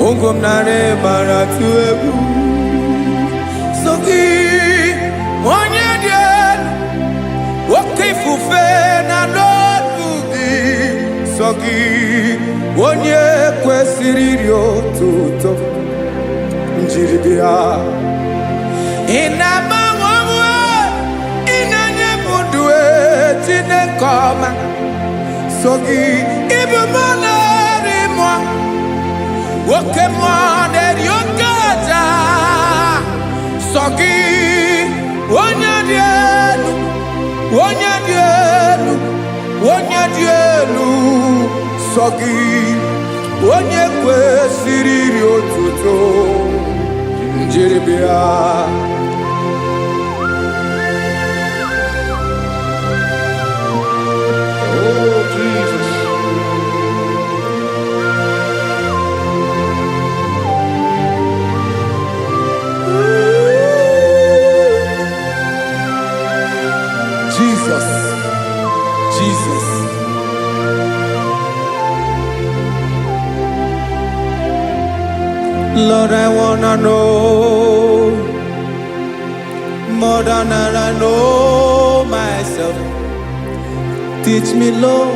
ụgwọ m narị mara tụ egwu. Sogi onye dị elu oke ifufe na n'otu gị. Sogi onye kwesịrị iri otuto njiri bịa. Inabawanwe inenye mundowe Chinekoma Sogi ibu mo nerimo Oke mo neriokaja Sogi onye di elu Onye di elu Onye di elu Sogi onye kwesịrị iri otuto njiri bịa. Oh, Jesus. Jesus, Jesus. Lord, I wanna know more than I know myself. Teach me, Lord,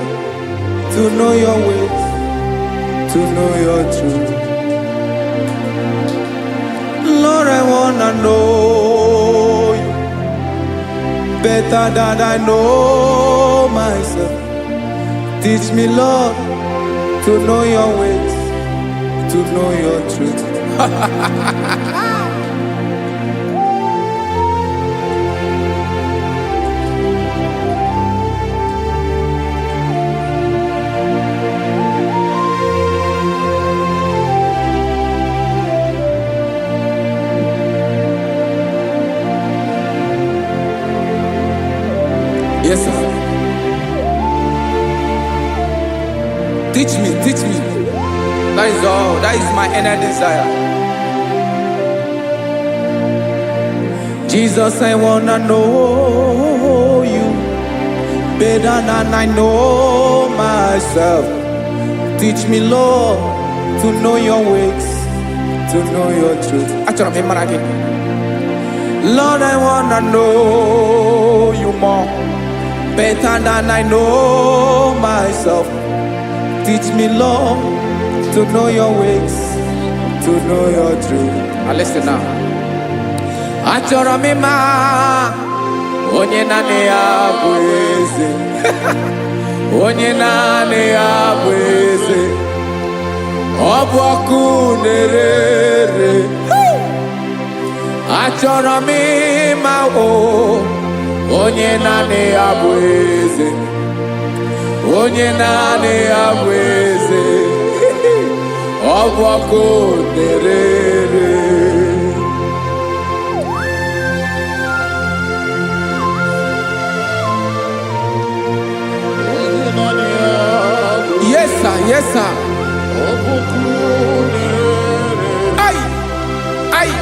to know your ways, to know your truth. Lord, I wanna know you better than I know myself. Teach me, Lord, to know your ways, to know your truth. Yes, sir. Teach me, teach me. That is all. That is my inner desire. Jesus, I wanna know better than I know myself. Teach me, Lord, to know your ways, to know your truth. Lord, I wanna know you more, better than I know myself. Teach me, Lord, to know your ways, to know your truth. Listen now. Achọrọ m ịma onye naanị ya bụ eze. Onye naanị ya bụ eze. Ọ bụ ọkụ na-ere. Achọrọ m ịma onye naanị ya bụ eze. Onye naanị ya bụ eze. Ọ bụ ọkụ na-ere. Yes, sir. Yes, sir. Aye. Aye.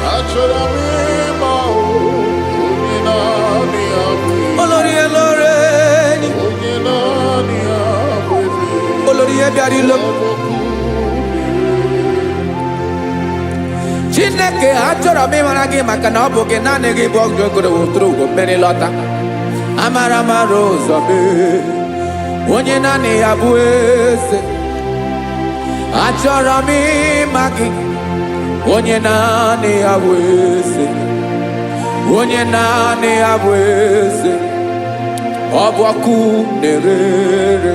Olórí elore. Olórí ebiari lo. Chineke achọrọ m ịmara gị maka na ọ bụ gị naanị gị bụ ọgụ ogoro wotoro ugo mmeri lọta. Amara mara ụzọ mee. Onye naanị ya bụ eze. Achọrọ m ịma gị. Onye naanị ya bụ eze. Onye naanị ya bụ eze. Ọ bụ ọkụ na-ere.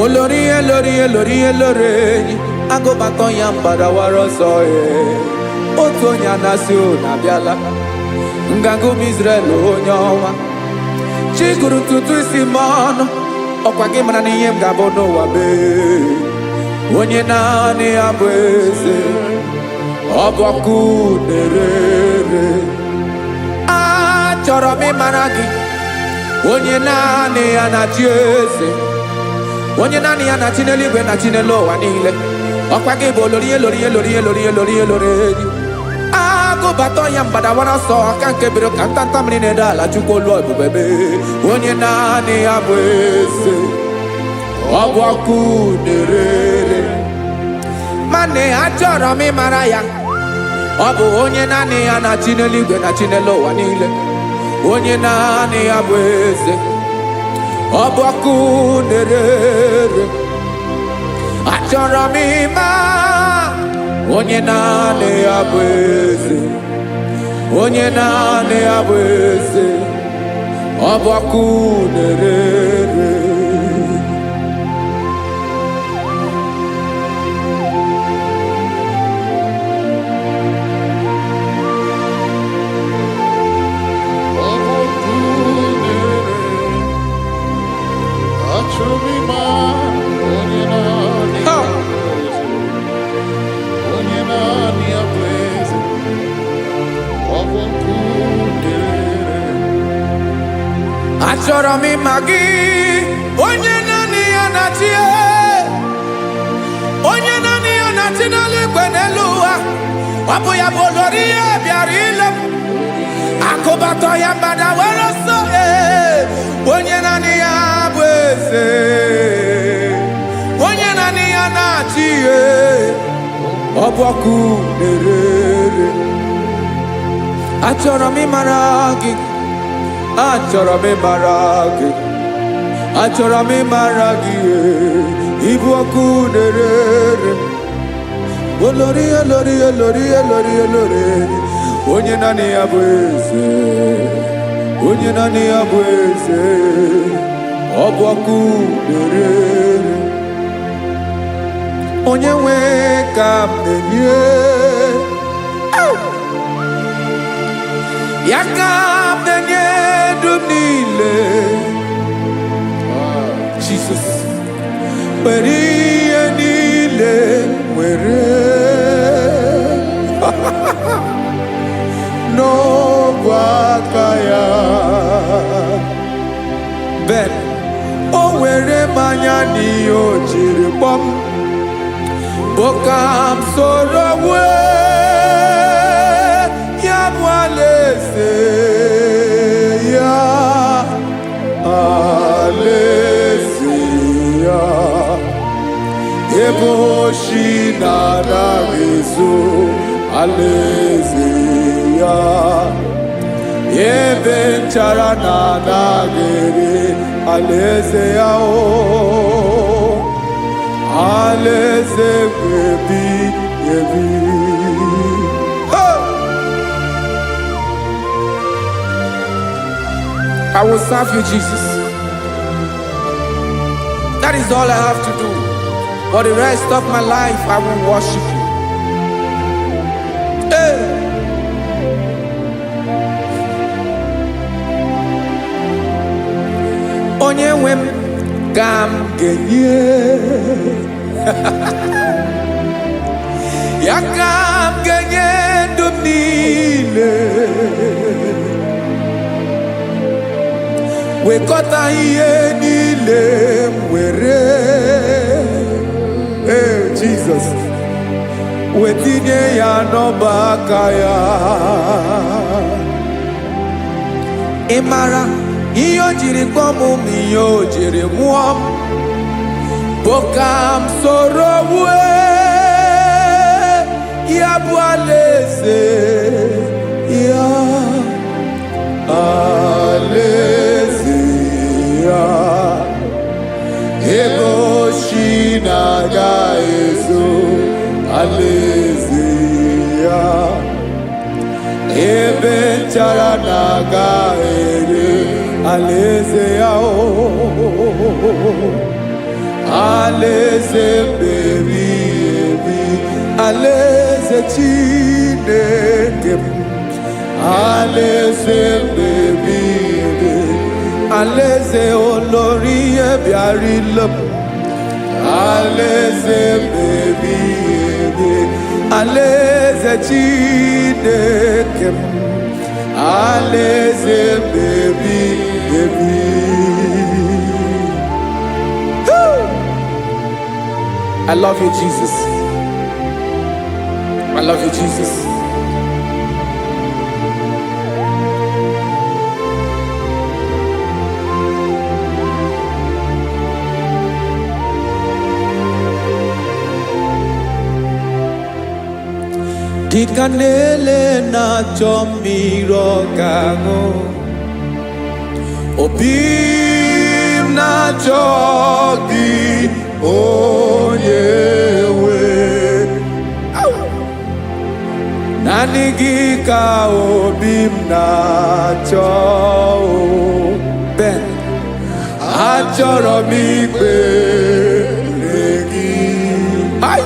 Olórí elórí elórí elórí enyi. Agụbatọ ya mbadawara ọsọ ya. Otu onye anasị unu abịala. Nganga ụmụ Izrel onye ọma. Chiguru tutu isi m ọnụ. Ọkwa gị mara na ihe m ga-abụ n'ụwa bee. Onye naanị ya bụ eze. Ọ bụ ọkụ na-ere. Achọrọ m ịmara gị. Onye naanị ya na-achị eze. Onye naanị ya na-achị n'eluigwe na-achị n'elu ụwa niile. Ọkwa gị bụ olórí elórí elórí elórí elórí elórí enyi. Agụbatọ ya mbadawara ọsọ aka nke biri ka ntanta mmiri na-ede ala Chukwu olu ebube. Onye naanị ya bụ eze. Ọ bụ ọkụ na-ere. Mane achọrọ m ịmara ya. Ọ bụ onye naanị ya na-achị n'eluigwe na-achị n'elu ụwa niile. Onye naanị ya bụ eze. Ọ bụ ọkụ na-ere. Achọrọ m ịma onye naanị ya bụ eze. Onye naanị ya bụ eze. Ọ bụ ọkụ na-ere. Achọrọ m ịma gị. Onye naanị ya na-achị. Onye naanị ya na-achị n'eluigwe n'elu ụwa. Ọ bụ ya bụ olórí ya bịara ile m. Akụbatọ ya mbadawara ọsọ. Onye naanị ya bụ eze. Onye naanị ya na-achị. Ọ bụ ọkụ na-ere. Achọrọ m ịmara gị. Achọrọ m ịmara gị. Achọrọ m ịmara gị. Ịbụ ọkụ na-ere. Olórí elórí elórí elórí elórí. Onye naanị ya bụ eze. Onye naanị ya bụ eze. Ọ bụ ọkụ na-ere. Onye nwe ka m na-enye. Ya ka m na-enye dum niile. Jesus. Were ihe niile were. N'ọbụ aka ya. Ben, o were mmanya n'ihe o jiri kpọm. Boka m soro wee. Ya bụ alaeze ya. ezo alaeze ya ebe nchara na nagere alaeze ya o alaeze ebi ebi. I will serve you, Jesus. That is all I have to do. For the rest of my life, I will worship you. Hey. Onye nwem ka m genye ya ka m genye ndụ m niile wekọta ihe niile m were Jesus wetinye ya n'ọba aka ya. Ị mara ihe o jiri kpọọ m ihe o jiri mụọ m bụ ka m soro wee ya bụ alaeze ya alaeze ya ebe ochi na-aga ezo alaeze ya ebe nchara na-aga ere alaeze ya o alaeze ebi ebi alaeze Chineke m alaeze ebi ebi alaeze olórí ebiarila m alaeze ebi ebi alaeze Chineke m alaeze ebi ebi. I love you, Jesus. I love you, Jesus. Dikanele na chomiro kango obim na chogi onyewe nanigi ka obim na cho ben achoro mi pe legi ai.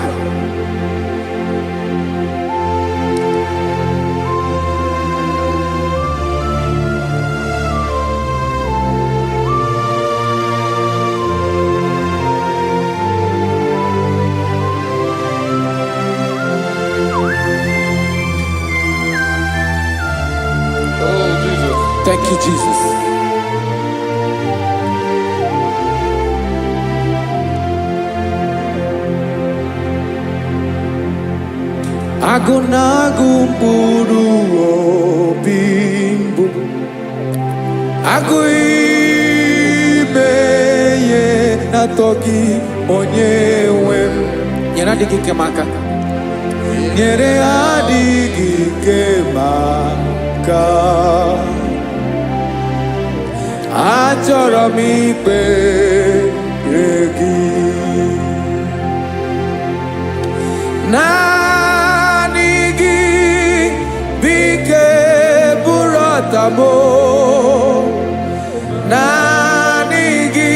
Thank you, Jesus. Agunagu mburu obimbu aguibeye natoki onyewe nyere adịghị kemaka nyere adịghị kemaka achọrọ m ikpere gị naanị gị bike bụrụ ọtabo naanị gị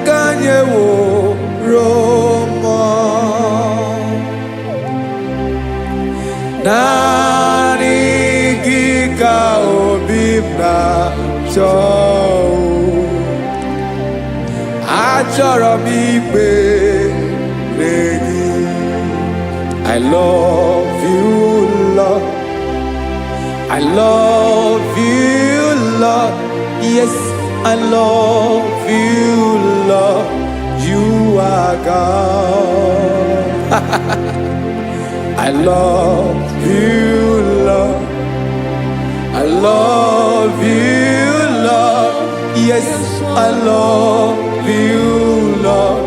ka nyeworo m naanị gị ka obi m na-achọ achọrọ m ikpere gị. I love you, Lord. I love you, Lord. Yes, I love you, Lord. You are God. I love you, Lord. I love you, Lord. Yes, I love you, Lord.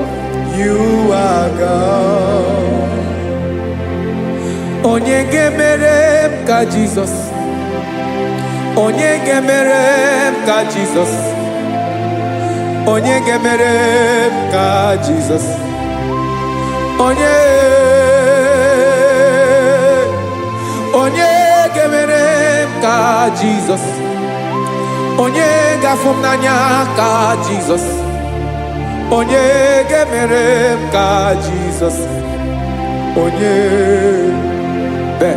You are God. onye ga-emere m ka Jizọs, onye ga-emere m ka Jizọs, onye ga-emere m ka Jizọs, onye ga-emere m ka Jizọs, onye ga-afụ m n'anya ka Jizọs, onye ga-emere m ka Jizọs, onye be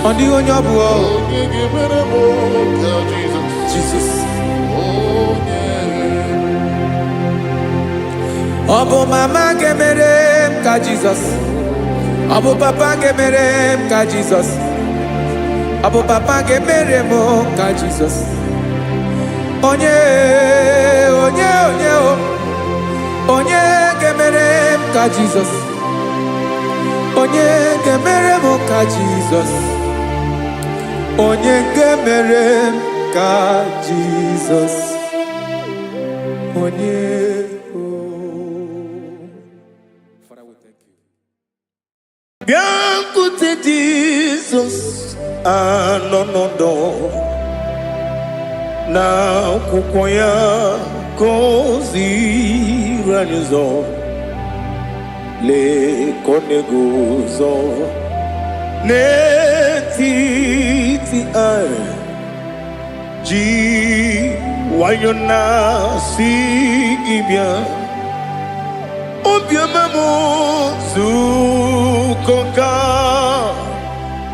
onye onye ọ bụ Jesus. Ọ bụ mama ga-emere m ka Jizọs, ọ bụ papa ga-emere m ka Jizọs, ọ bụ papa ga-emere m ka Jizọs, onye ga-emere m ka Jizọs, onye ga-emere m ka Jizọs, onye ga-emere m ka Jizọs, onye Biancote Jesus anonodo na akwụkwọ ya koziri anyị ụzọ lekoneguzo n'etiti anyị ji nwayọ na si gị bịa obiọma m zukọ ka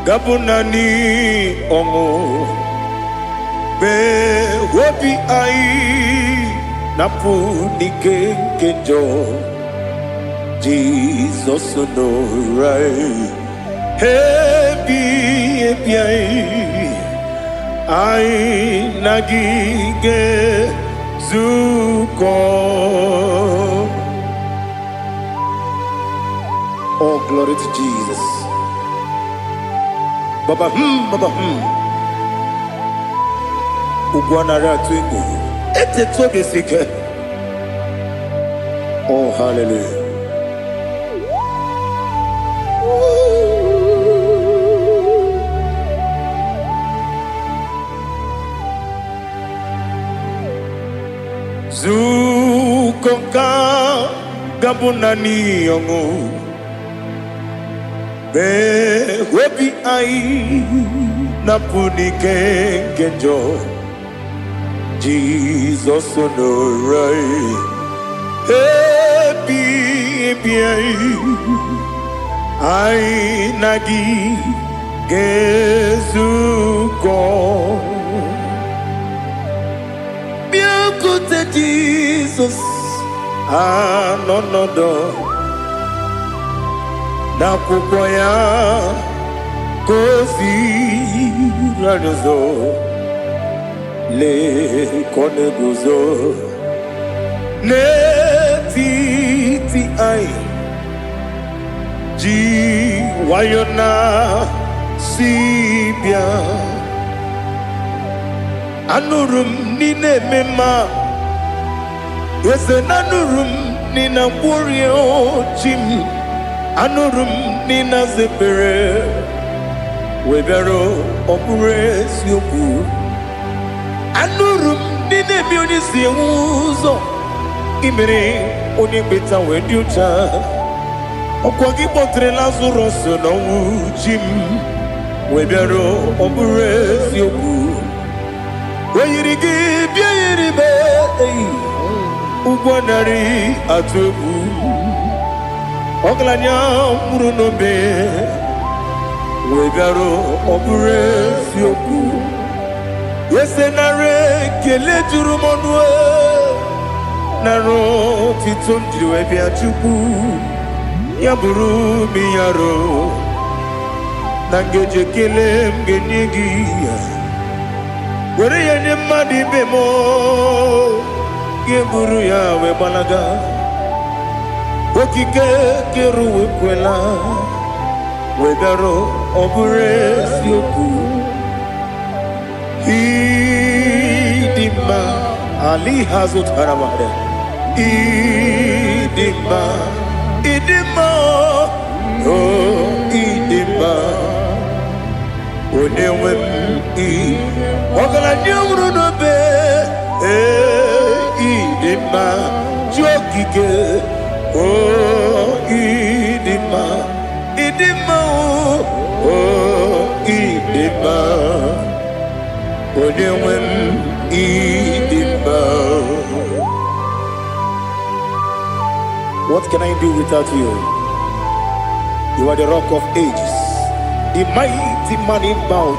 gabụ naanị ọṅụ bee obi anyị napụ n'ike nke njọ Jizọs nọrọ ebi anyị na gị ga-ezukọ. Oh, glory to Jesus. Baba, Baba, Ugwanara twingo. Ete tobe sike. Oh, hallelujah. Zukonka gabunani yongo. Be webi ai napuni kenjo Jesus onorai happy ai nagi gezuko biakute Jesus anonodo n'akwụkwọ ya koziri anyị ụzọ lekoneguzo n'etiti anyị ji nwayọ na si bịa anụrụ m n'ime mma eze na anụrụ m n'ina mkpụrụ ochi m anụrụ m n'ina zepere webịara ọbụrụ eziokwu anụrụ m n'ina eme onye si enwe ụzọ imere onye mkpeta wee dị ụcha ọkwa gị kpọtere Lazarọs n'ọnwụ ji m webịara ọbụrụ eziokwu o yiri gị bịa yiri be ụgbọ narị atụ egwu ọgaranya mkpụrụ n'obe webịara ọbụrụ eziokwu ese nara ekele juru m ọnụ nara otito m jiri wee bịa Chukwu ya bụrụ m ya ro na ngeji ekele m ga-enye gị ya were ya nye mmadụ ibe m ga-eburu ya wee gbalaga okike kere uwe kwela wee bịarụ ọ bụrụ eziokwu ịdị mma ali ha zụtara mmadụ ịdị mma ịdị mma ịdị mma onye nwe m ọgaranya nwụrụ n'obe ịdị mma ji okike ịdị mma ịdị mma ịdị mma onye nwe m ịdị mma. What can I do without you? You are the rock of ages, the mighty man in battle.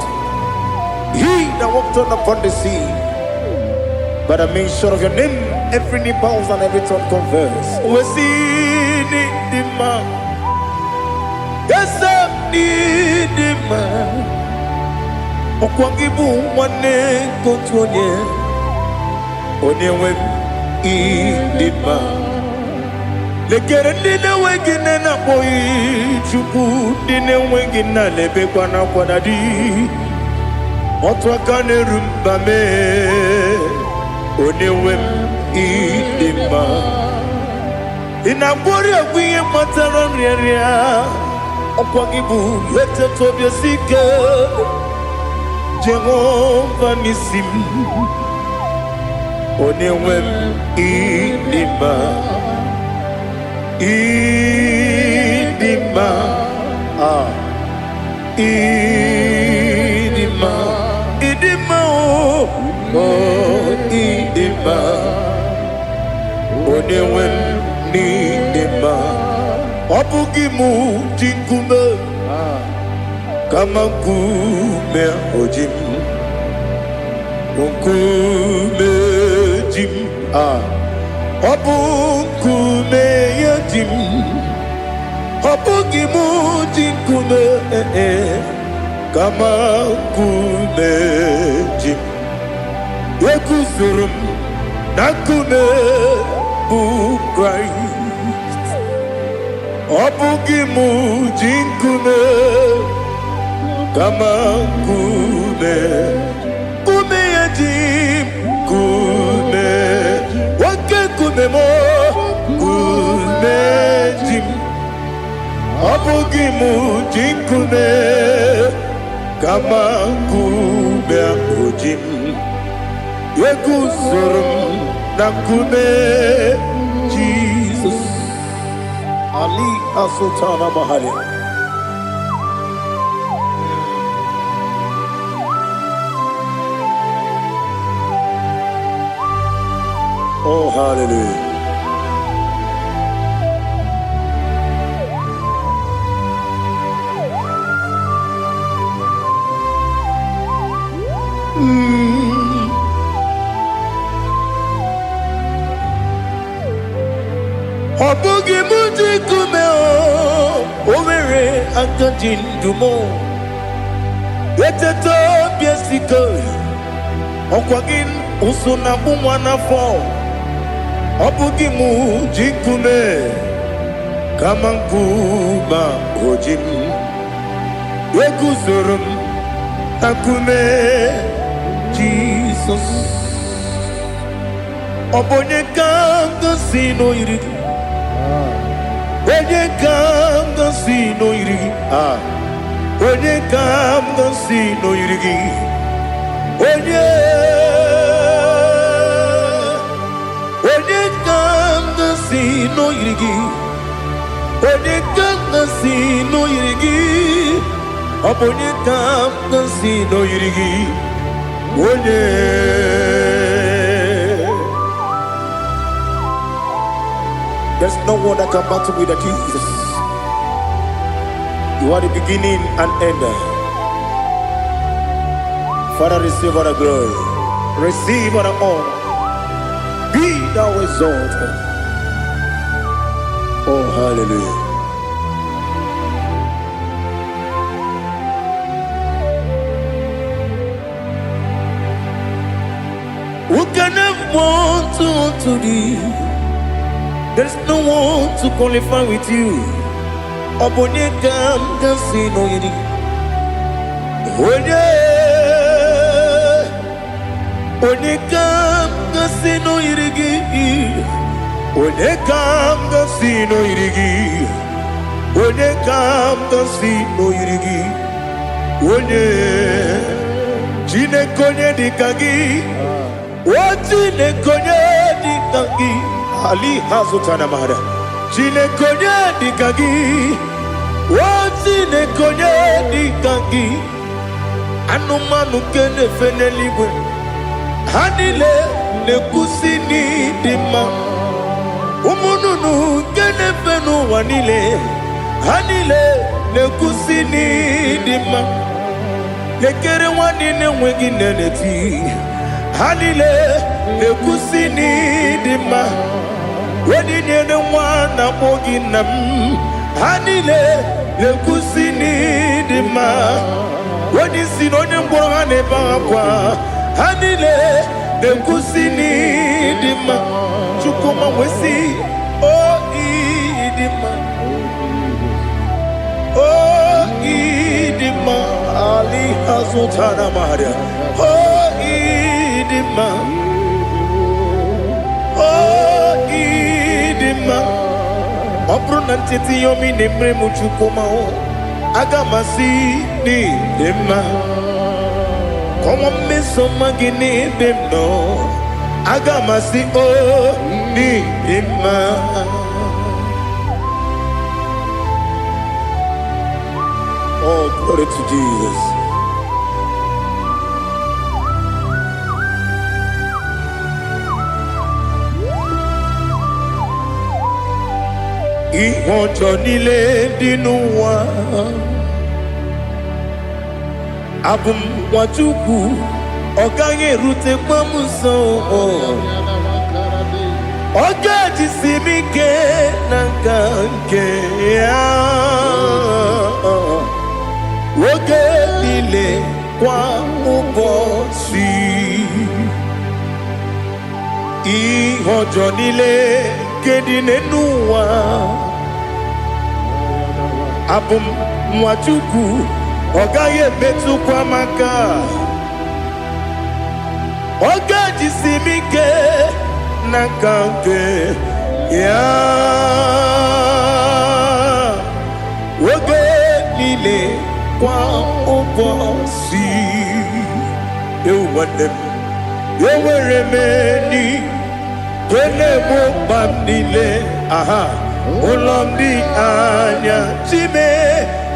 He that walked on upon the sea. By the mention of your name, every knee bows and every tongue confess. We see the man. Yes, I need the man. Okwangibu wane kotonye. Onyewe the man. Lekere ndine wengine na boy chuku ndine wengine lebe kwa na kwa dadi. Otwakane rumba me onyewe ịdị mma ịna-agbori agwụnye matara nrịarịa ọkwa gị bụ etetu obi osike Jehova n'isi m onyewe ịdị mma ịdị mma ịdị mma ịdị mma ịdị mma onyewe m n'ịdị mma ọ bụghị mụ ji nkume kama nkume oji m nkume ji m ọ bụ nkume ya ji m ọ bụghị mụ ji nkume kama nkume ji m ekuzuru m na nkume bụ Kraịst ọ bụghị mụ ji nkume kama nkume nkume ya ji m nkume nwoke nkume m nkume ji m ọ bụghị mụ ji nkume kama nkume ahụ ji m ekuzuru m na nkume Jesus. Ali Asultana Mahali. Oh, hallelujah. Ọ bụghị mụ ji nkume o nwere aka ji ndụ m eteta obi esike ọkwa gị ụsụ na mụ nwa n'afọ ọ bụghị mụ ji nkume kama nkume oji m eguzoro m na nkume Jizọs ọ bụ onye ka m gosi n'oyiri gị onye ka m gosi n'oyiri gị onye ka m gosi n'oyiri gị onye ka m gosi n'oyiri gị onye ka m gosi n'oyiri gị ọ bụ onye ka m gosi n'oyiri gị onye there's no one that can battle with Jesus. You are the beginning and end. Father, receive all the glory, receive all the honor, be thou exalted. Oh, hallelujah. to thee. There is no one to qualify with you. Obonekam kasino yidi. Onekam kasino yidi. Onekam kasino yidi. Onekam kasino yidi. One jine konye dikagi. Wajine konye dikagi. Ali hazutana mahara. Jine konye dikagi. Wajine konye dikagi. Anumanu kene feneliwe. Hanile ne kusini dima. Umununu kene fenu wanile. Hanile ne kusini dima. Nekere wanine wengi neneti. Hanile ne kusini dima. Wedi nene wana mogi nam. Hanile ne kusini dima. Wedi sinonye mbora ne bakwa. Hanile ne kusini dima. Chukuma wesi oh idima. Oh idima. Ali hazutana maria. Oh idima. Oh idima. Obrunantiti yomi nemre muchukuma o. Agamasi ni dema. Como me somagini demno. Agamasi o ni dema. Oh, glory to Jesus. Ihojo nile dinuwa. Abum wajuku. Ogange rute kwamuso. Oga jisimike nangange ya. Woge nile kwa ubosi. Ihojo nile kedine nuwa. Abum mwachuku ogaye betu kwa maka. Oga jisimike nakange ya. Woge nile kwa ubosi. You want them. You will remain. Kene mo bandile. Aha. Ulomdi anya. Chime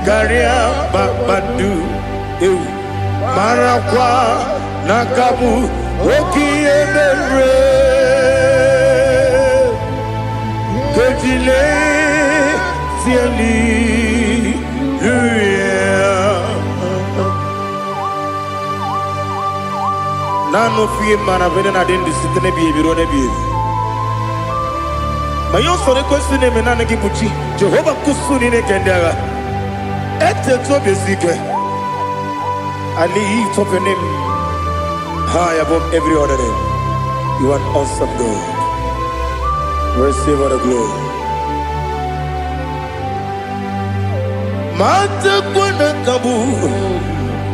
garia babandu. You. Marakwa nakabu. Oki emere. Kejile. Siali. Nano fiye mana vene na den disitene biye biro ne biye. Mayon sore kusune mena ne kibuchi. Jehova kusuni ne kendaga. Ete to besike. I lift up your name high above every other name. You are an awesome God. Receive all the glory. Mata kuna kabu.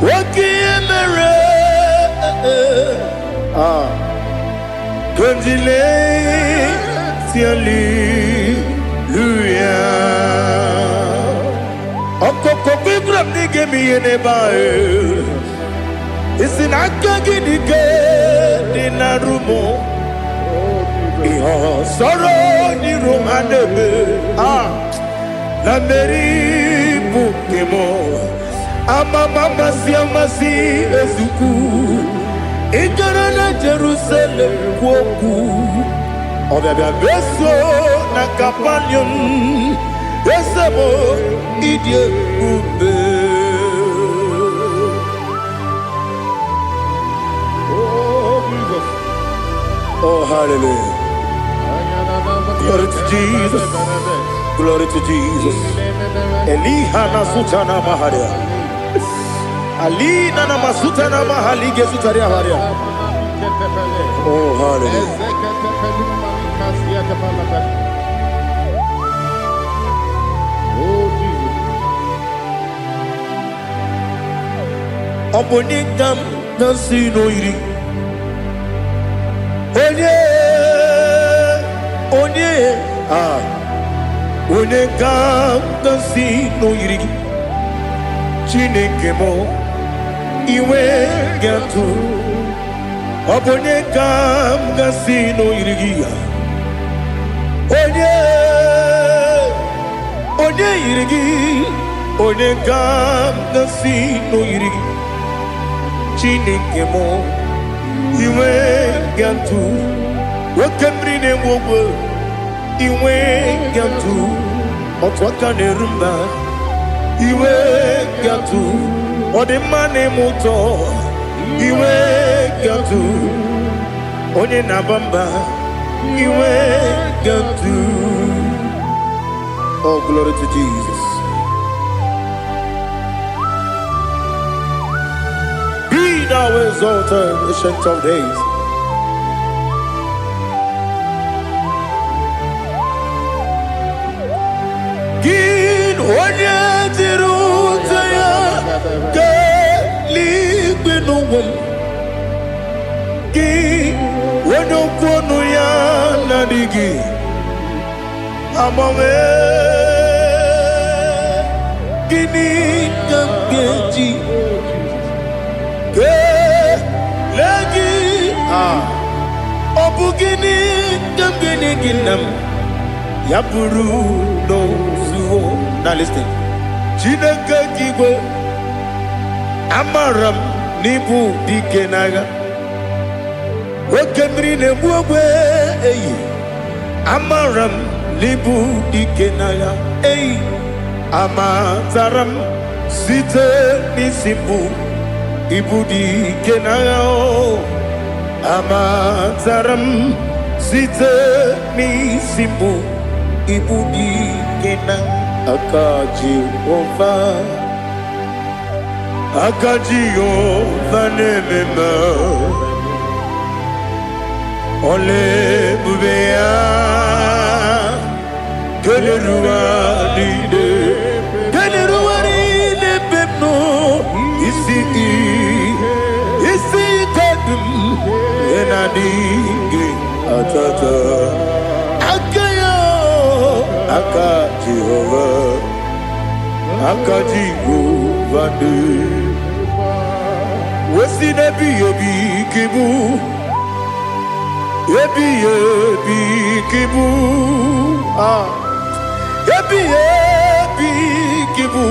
Waki emere. Kondile siali luya. Okoko bibram nige miyene bae. Isinaka gidike dinarumo. Iho soro ni romanebe. La meri bukemo. Ama mama siamasi ezuku. Ikarana Jerusalem woku. Obya beso na kapanion. Esebo idie ube. Oh Jesus. Oh hallelujah. Glory to Jesus. Glory to Jesus. Elihana sutana maharia. Ali nana masuta na mahali gesutaria haria. Oh hallelujah. Oh, Jesus. Obonikam nasino iri. Onye Onekam nasino iri. Chineke mo iwe gatu. Obonekam nasino iri. Onye iri. Onekam nasino iri. Chineke mo iwe gatu. Wakemri ne wowo iwe gatu. Otwaka ne rumba iwe gatu. Odemane moto iwe gatu. Onye nabamba iwe gatu. Oh, glory to Jesus. Be thou exalted, ancient of days. Gin onye tirutaya ke ligbinum. Gin onye kwonu ya nadigi amame. Gini kamgeji ke lagi obugini kamgini ginam yapuru no zuo. Now listen. Chineke kigwe amaram nibu dikenaga. Wakemri ne buwe eyi amaram nibu dikenaga. Eyi amazaram site nisimbu ibu dikenaga. Amazaram site nisimbu ibu dikenaga. Akaji Ova nemema ole bubea keleruwa ride bepno isi kadum enadinge atata Akaji Ova de Wesi nebi yebi kibu Yebi kibu Yebi kibu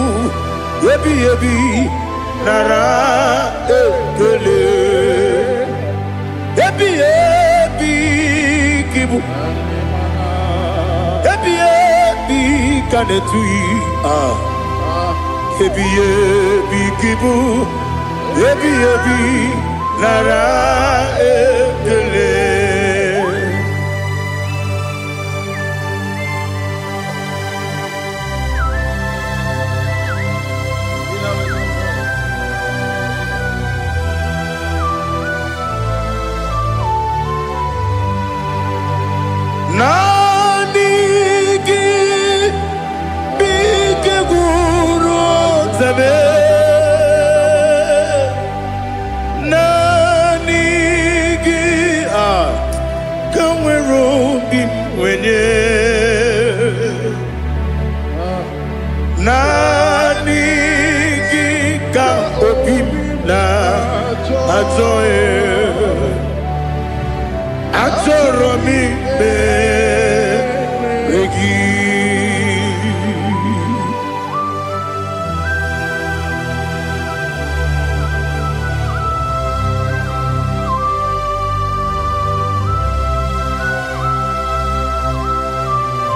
Yebi nara ekele Yebi kibu Kanetui Yebi kibu Yebi nara ekele.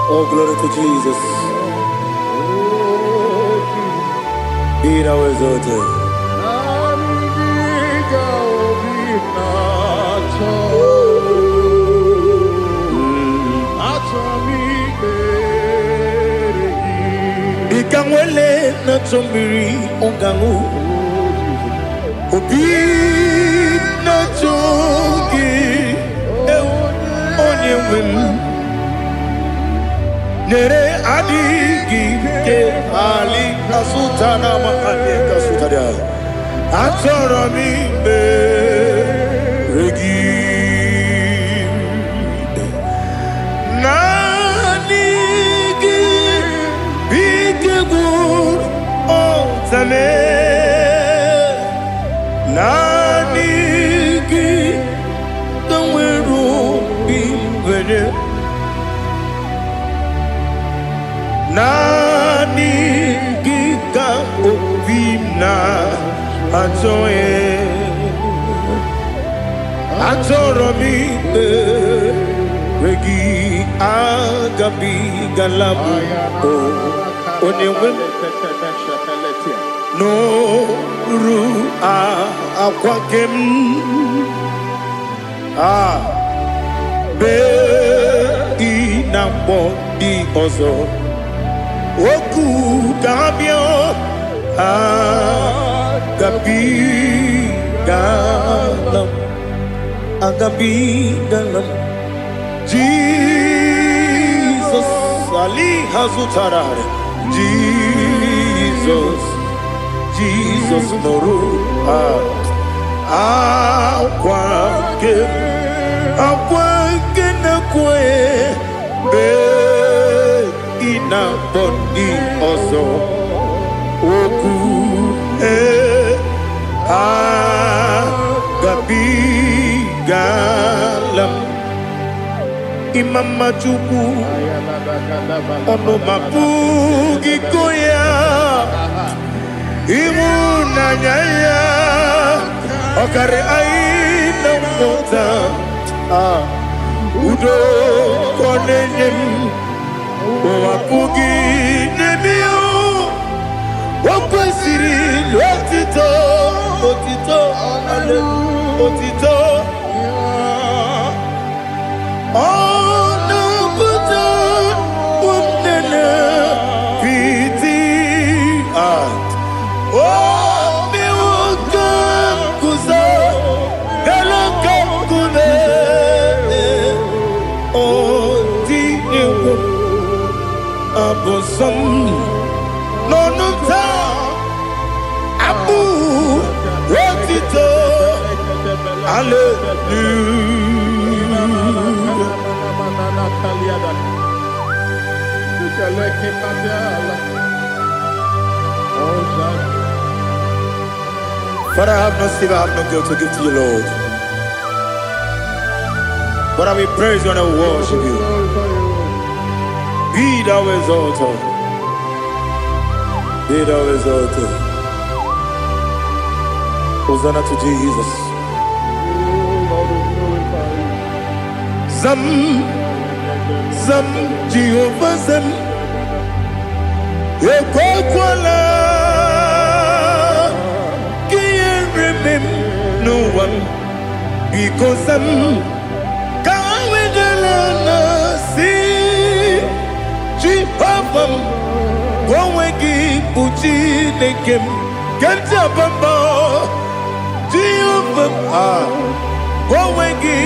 Oh, glory to Jesus. Be thou exalted. Ikamwele na chombiri ongangu Obi na chogi onye wim Nere adigi ke ali kasutana ma ali kasutaria. Atoro mi be regi. Nanigi bige gur otame. Nanigi kanweru bimwere. Nani giga ovina atoe atoromi regi agabi galabu onewe no ru akwakem be inambo di ozo Oku Gabio Agabi Galam Agabi Galam Jesus Ali Hazutarare Jesus Noru Akwake Nakwe Be Ina boni ozo oku gabi galam imama chuku ono mapugi koya imuna nyaya okare aina mota udo konenyem Wapugi nemio Wakwesiri Otito Ale Otito Ono buto Umnene Piti mi wakam kuza Galakam kune Otine Abosam Nonuta Abu Rotito Father, I have no sin, I have no guilt to give to you, Lord. But I will praise you and I will worship you. Be thou exalted. Be thou exalted. Hosanna to Jesus. Zam Jehovah Zam Ekwakwala Can't remember no one because Zam Kawedalana see Jehovah Gwawegi Uchi Nekem Kenta Bamba Jehovah Gwawegi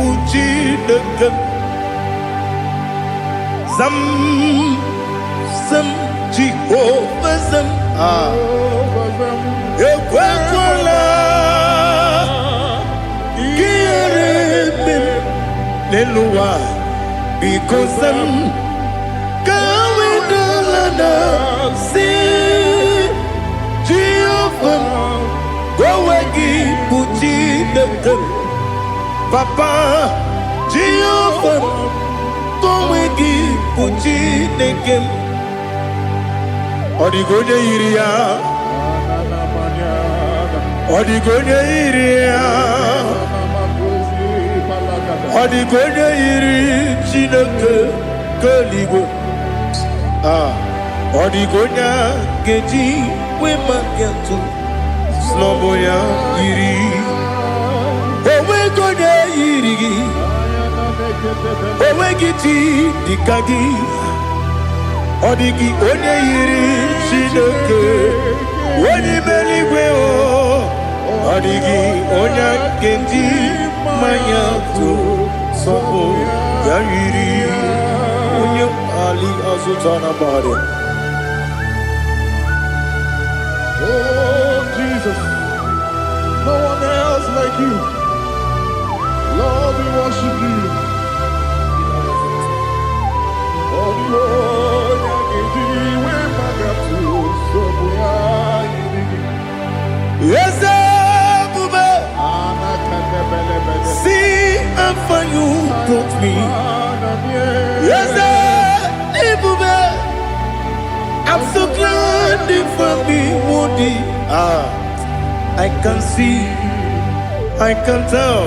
Uchi Nekem Zam Jehovah Zam Ekwakwala Kieremem Nelua because Zam Kawedalana see Jehovah Gwawegi Uchi Nekem Papa Jehovah Gwawegi Uchi Nekem Odigonya iria Odigonya iri Chineke Keligwe Odigonya Geji Wema Gentu Sloboya iri Owegonya iri Owegiti Dikagi Odigi onye yiri Chineke onye meligwe Odigi onye kendi manya to sopo ya yiri onye Ali Azutana Bari. Oh, Jesus. No one else like you. Lord, we worship you. Oh, Lord, yes, Bube. See how far you brought me. Yes, Bube. I'm so glad you found me, Woody. I can see, I can tell,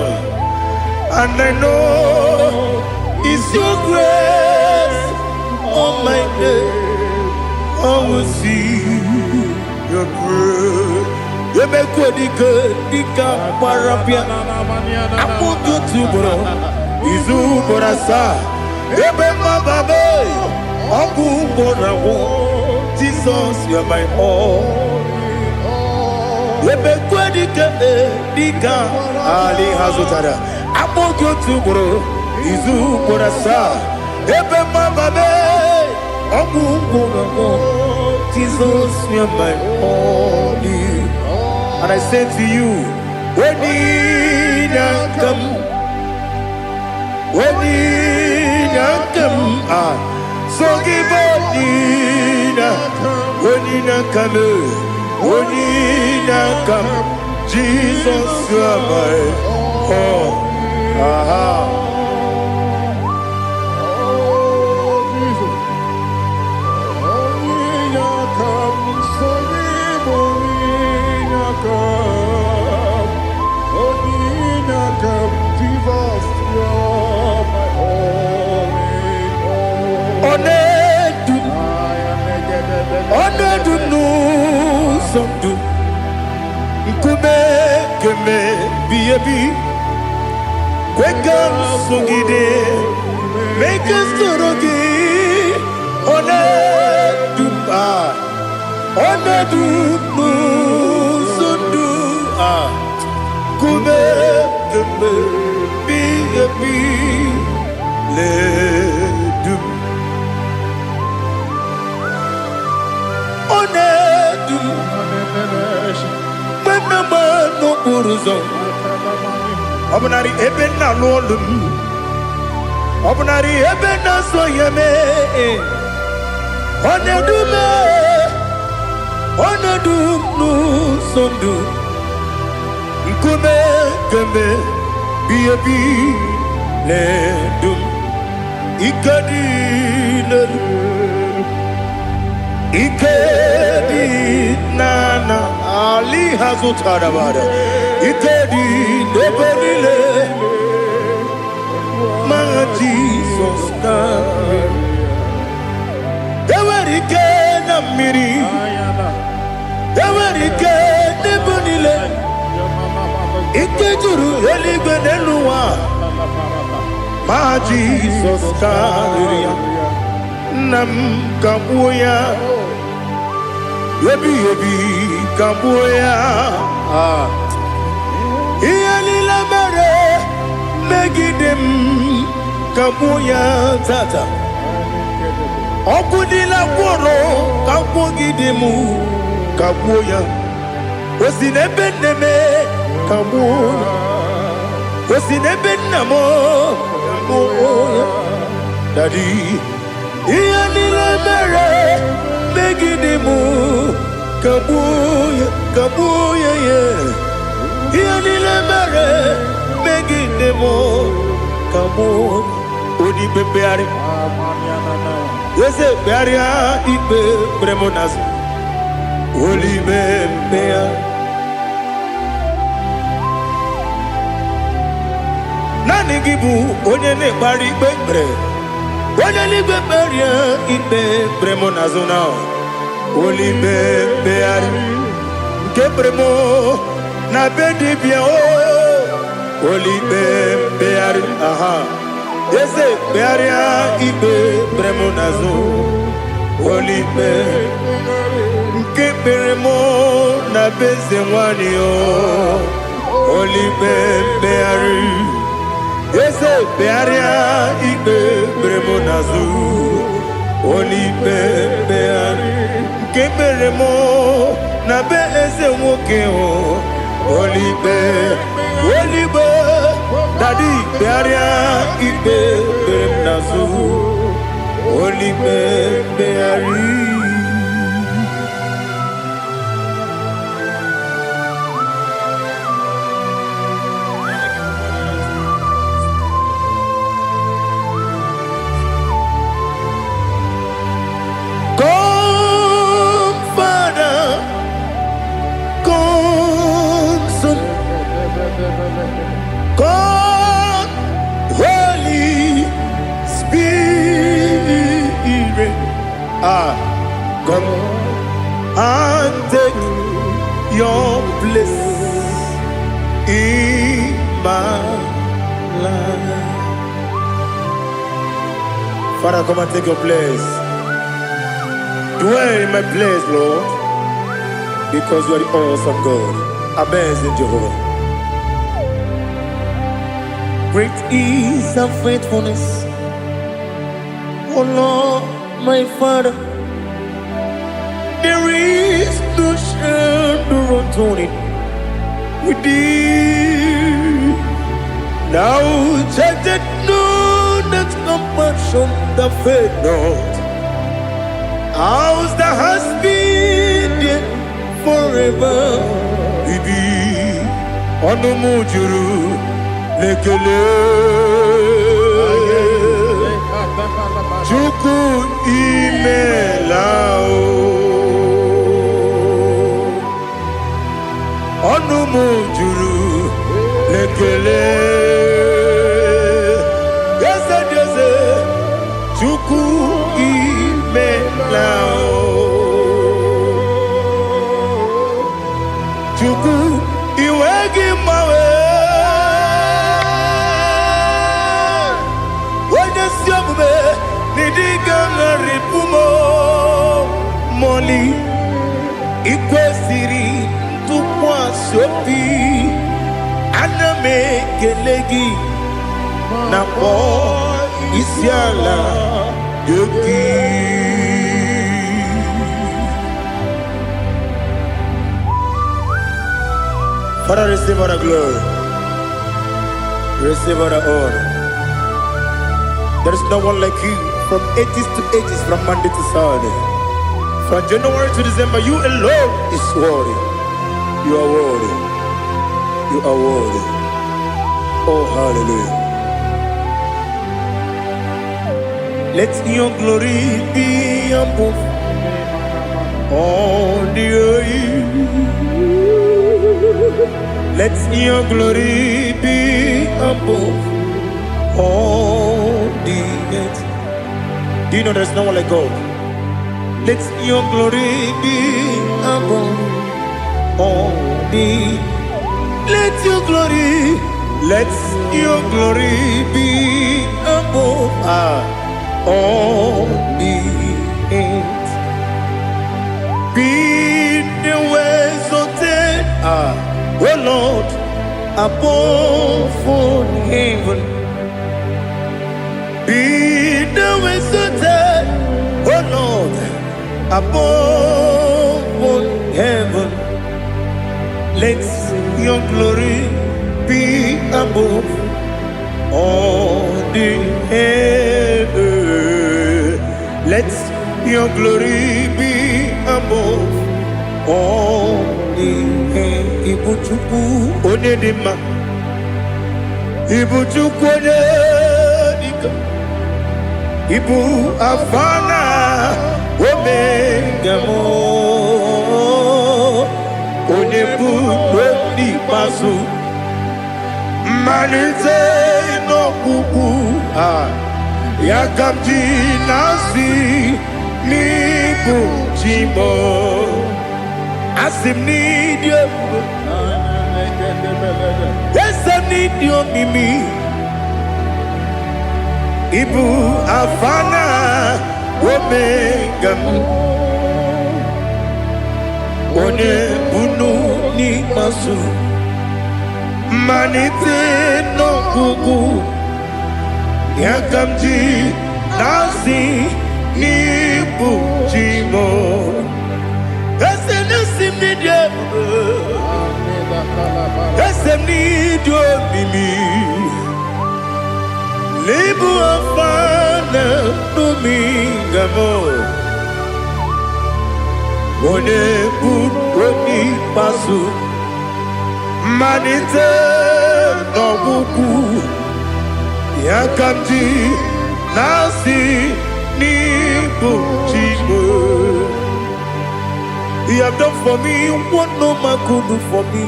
and I know it's your grace on my day. I will see your grace. You make good, Dika, Parapia. I put you to bro. Izu Borasa. You make my baby. Abu Borawo. Jesus, you are my all. You make good, Dika, Ali Hazutara. I put you to bro. Izu Borasa. You make my baby. Abu Borawo. Jesus, you are my all. And I say to you, when you come, so give up, when you come, Jesus, you are my all. Make us Obnari ebena lolum Obnari ebena soyeme Onedu sondu Nkume keme biyebi ledum Ikedi nana Ali Hazutara Bada Ikedi Nebelile My Jesus come Ewerike na miri Ewerike Nebelile Ikejuru Eligwe Neluwa My Jesus come Nam Kabuya Yebi Kabuya Iyalila mere Megidem Kabuya Tata Okudila Kworo Kabugidemu Kabuya Osinebeneme Kabuya Osinebenamo Kabuya Daddy Iyalila mere Megidemu Kabuya yeah Iyalila mere Megidemu Kabuya Odi bebeari Yese bearia ibe bremonas Oli bebea Nani gibu onye ne bari bebre Onye li beberia ibe bremonazona Oli bebeari Ke bremo na bedi bia o Oli bebeari aha Yese bearia ibe bremonazo Oli be Ke bremo na bezewani o Oli bebeari Yese bearia ibe bremonazo Olipe beari kebere mo na be eze nwoke o. Olipe dadi bearia ikpe bere m n'azụ. Olipe beari. God, Holy Spirit, Come and take your place in my life. Father, come and take your place. Dwell in my place, Lord, because you are the awesome God. Amazing Jehovah. Great is thy faithfulness, O Lord, my Father. There is no shadow of turning with thee. Now check that no, that compassion that faith not. Ours that has been there forever. Bibi, Onomujuru, Lekele, Chuku Imelao, Onomujuru, Lekele, yes, Chuku Imelao, Chuku Iwegi Mawe. Moli ikwesiri ntụkwasị ana kelegi na kpọ isi ala yogi. Father, receive all the glory, receive all the honor. There is no one like you. From ages to ages, from Monday to Saturday, from January to December, you alone is worthy. You are worthy. You are worthy. Oh, hallelujah. Let your glory be above all the earth. Let your glory be above all the earth. Do you know there's no one like God? Let your glory be above all the. Let your glory be above all the earth. Be the ways of death, oh Lord, above all heaven. Be the ways of death, oh Lord, above all heaven. Let your glory be above all the earth. Let your glory be above all the earth. Ibuchuku onedima, Ibuchuku onedika, Ibu afana omega mo, onebu weni pasu, manite no kuku yakamji nasi nibu chimo asim nidio esem nidio mimi Ibu afana omega one bunu ni masu manite no kuku yakamji nasi Nibu Jimo Esenesim Nidiabu Esem Nidio Mimi Libu Afana Numingamo One Buni Pasu Manite Nobuku Yakanti Nasi Nibu Jimo. He have done for me what no man could do for me.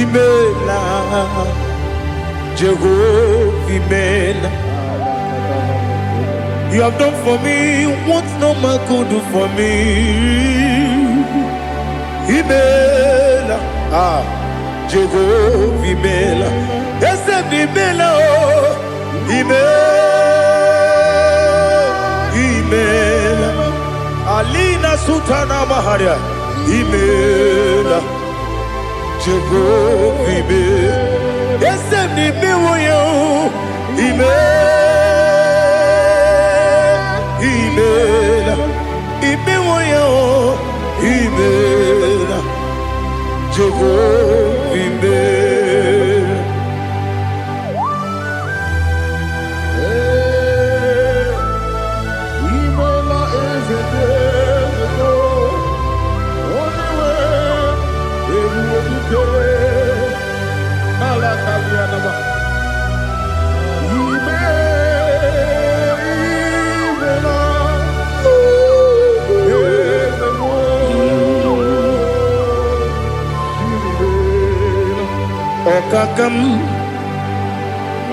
Imela Jehovah Imela. You have done for me what no man could do for me. Imela Jehovah Imela. Yes, Imela Imela Alina Sutana Maharia Imela Jehovah Imela Yes, Imela Imela Imela Jehovah Imela.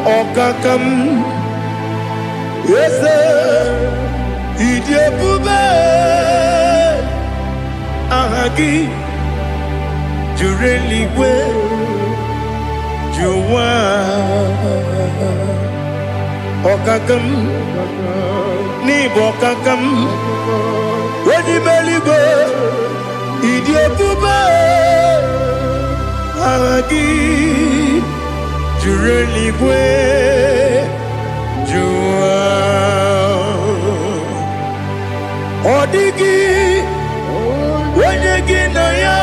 Okakam, yes, Idiabube, Ahagi, Jureliwe, Juwa, Okakam, Nibokakam, Wedimeligo, Idiabube, Ahagi. Jureliwe Jua Odigi Wenyegi na ya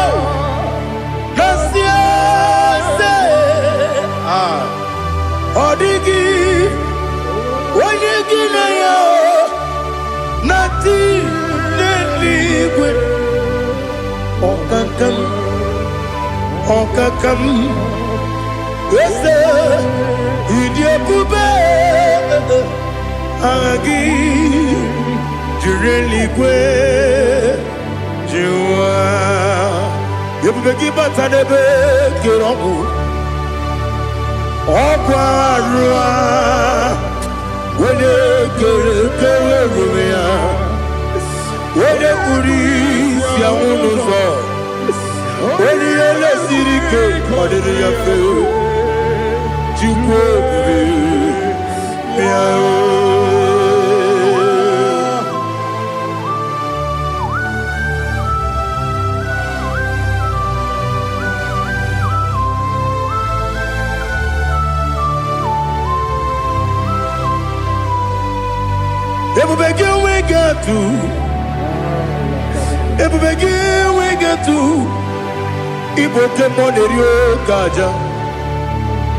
Nasia se Odigi Wenyegi na ya Nati Neligwe Okakam Yes, Idiabube Agi Jureliwe Jua Yebubeki Batanebe Kiroku Okwarua Wene Kere Rumia Wene Kuri Siamunuzo Wene Yele Sirike Kodiri Yafe Everybody we get to Iboke Monerio Kaja.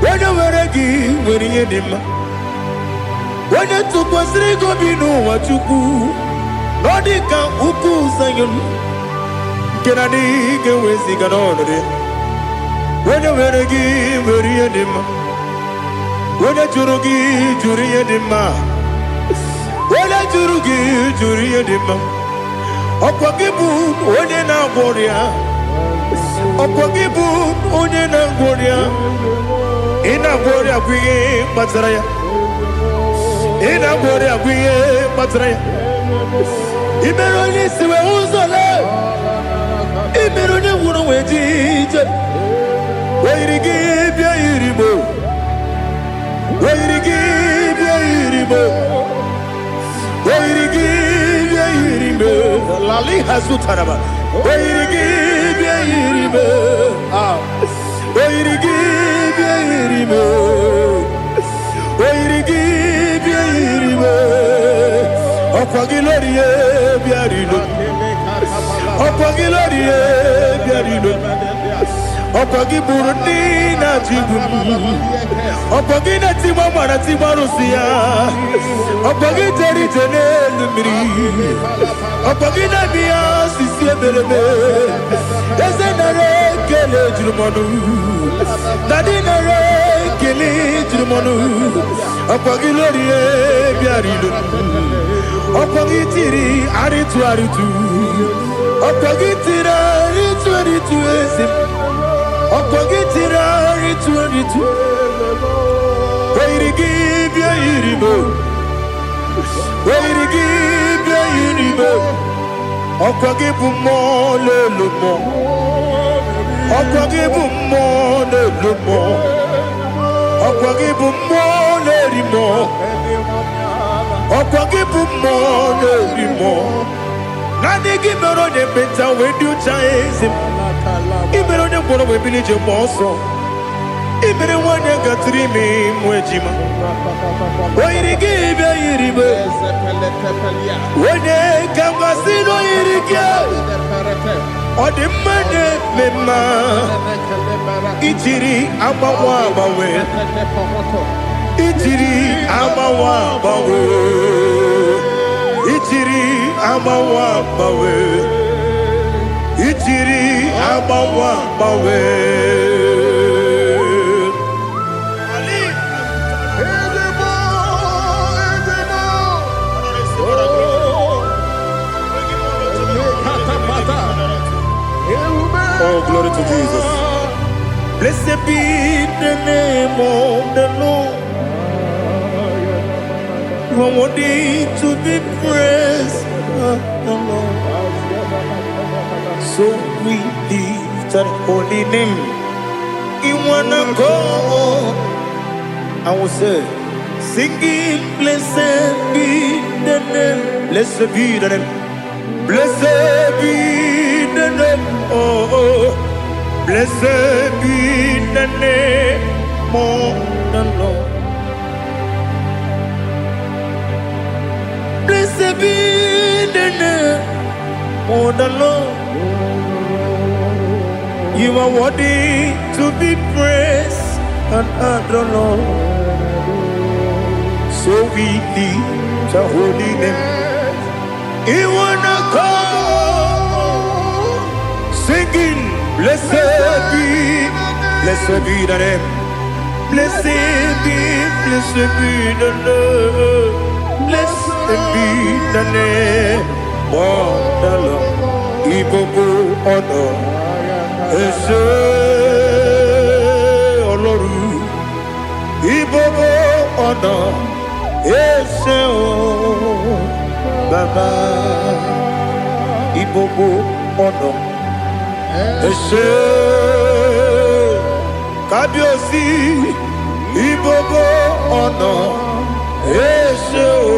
When you were a gay, when you did, when you took was Rico Bino, what you do, Nordica, Uku, Sayon, Kennedy, get with the Ganone. When you were a gay, when you did, when you Jurugi, Juria Dima, when you Jurugi, Juria Dima, Opagibu, Odena Boria, Opagibu, Odena Boria. Ina Boria Guye Matraya. Ina Boria Guye Matraya. Imeroni Siwe Uzole. Imeroni Wunu Wejije. Where give ya Iribo. Where give ya Iribo. Where give ya Iribo. Lali Hasutaraba. Where give ya Iribo. Where give ya Iribo. Where give ya Iribo. Okwagiloriye biarilo. Okwagiloriye biarilo. Okwagiburundi na jibum. Okwagina timama na timarusia. Okwagiteri tenelumiri. Okwagina biya sisi belebe. Ezenare kele jurumanu. Nadinare kele jurumanu. Okwagiloriye biarilo. Okwagitiri aritu aritu. Okwagitira aritu aritu esim. Okwagitira aritu aritu. Weirigibya iribo. Weirigibya iribo. Okwagibumo lelumo. Okwagibumo lelumo. Okwagibumo lerimo. Okwagibumo lerimo. Nani gimero de beta wedu chaizim. Imero de bono we bilije moso. Imere wanya gatrimi mwejima. Oirigibya iribe. Wene kamasino irige. Odimane mema. Itiri amawa bawe. Itiri amawa bawe. Itiri amawa bawe. Itiri amawa bawe. Oh, glory to Jesus. Blessed be the name of the Lord. You are worthy to be praised, the Lord. So we lift our holy name. You wanna go? I will say, singing, blessed be the name. Blessed be the name. Blessed be the name. Oh, blessed be the name of the Lord. Blessed be the name of the Lord. You are worthy to be praised and adored, Lord. So we lift your holy name. You wanna call, singing, blessed be the name. Blessed be the Lord. Blessed be the name of the Lord. IGBO honor. Ese Oloru. IGBO honor. Ese o Baba. IGBO honor. Ese Kabiosi. IGBO honor. Ese o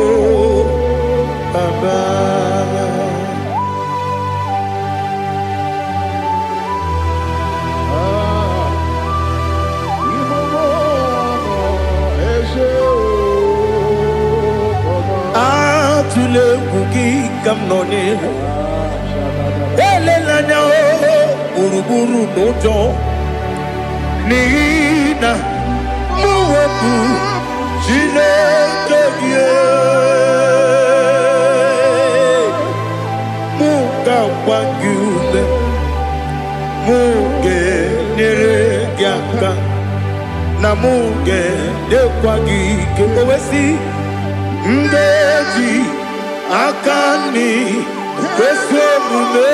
Baba. Atule kuki kamnoni. Elelanya o buruburu nojo. Nina muweku Chineke muka wangyume muge neregiaka na muge dekwagike owesi ndeji akani kwesomume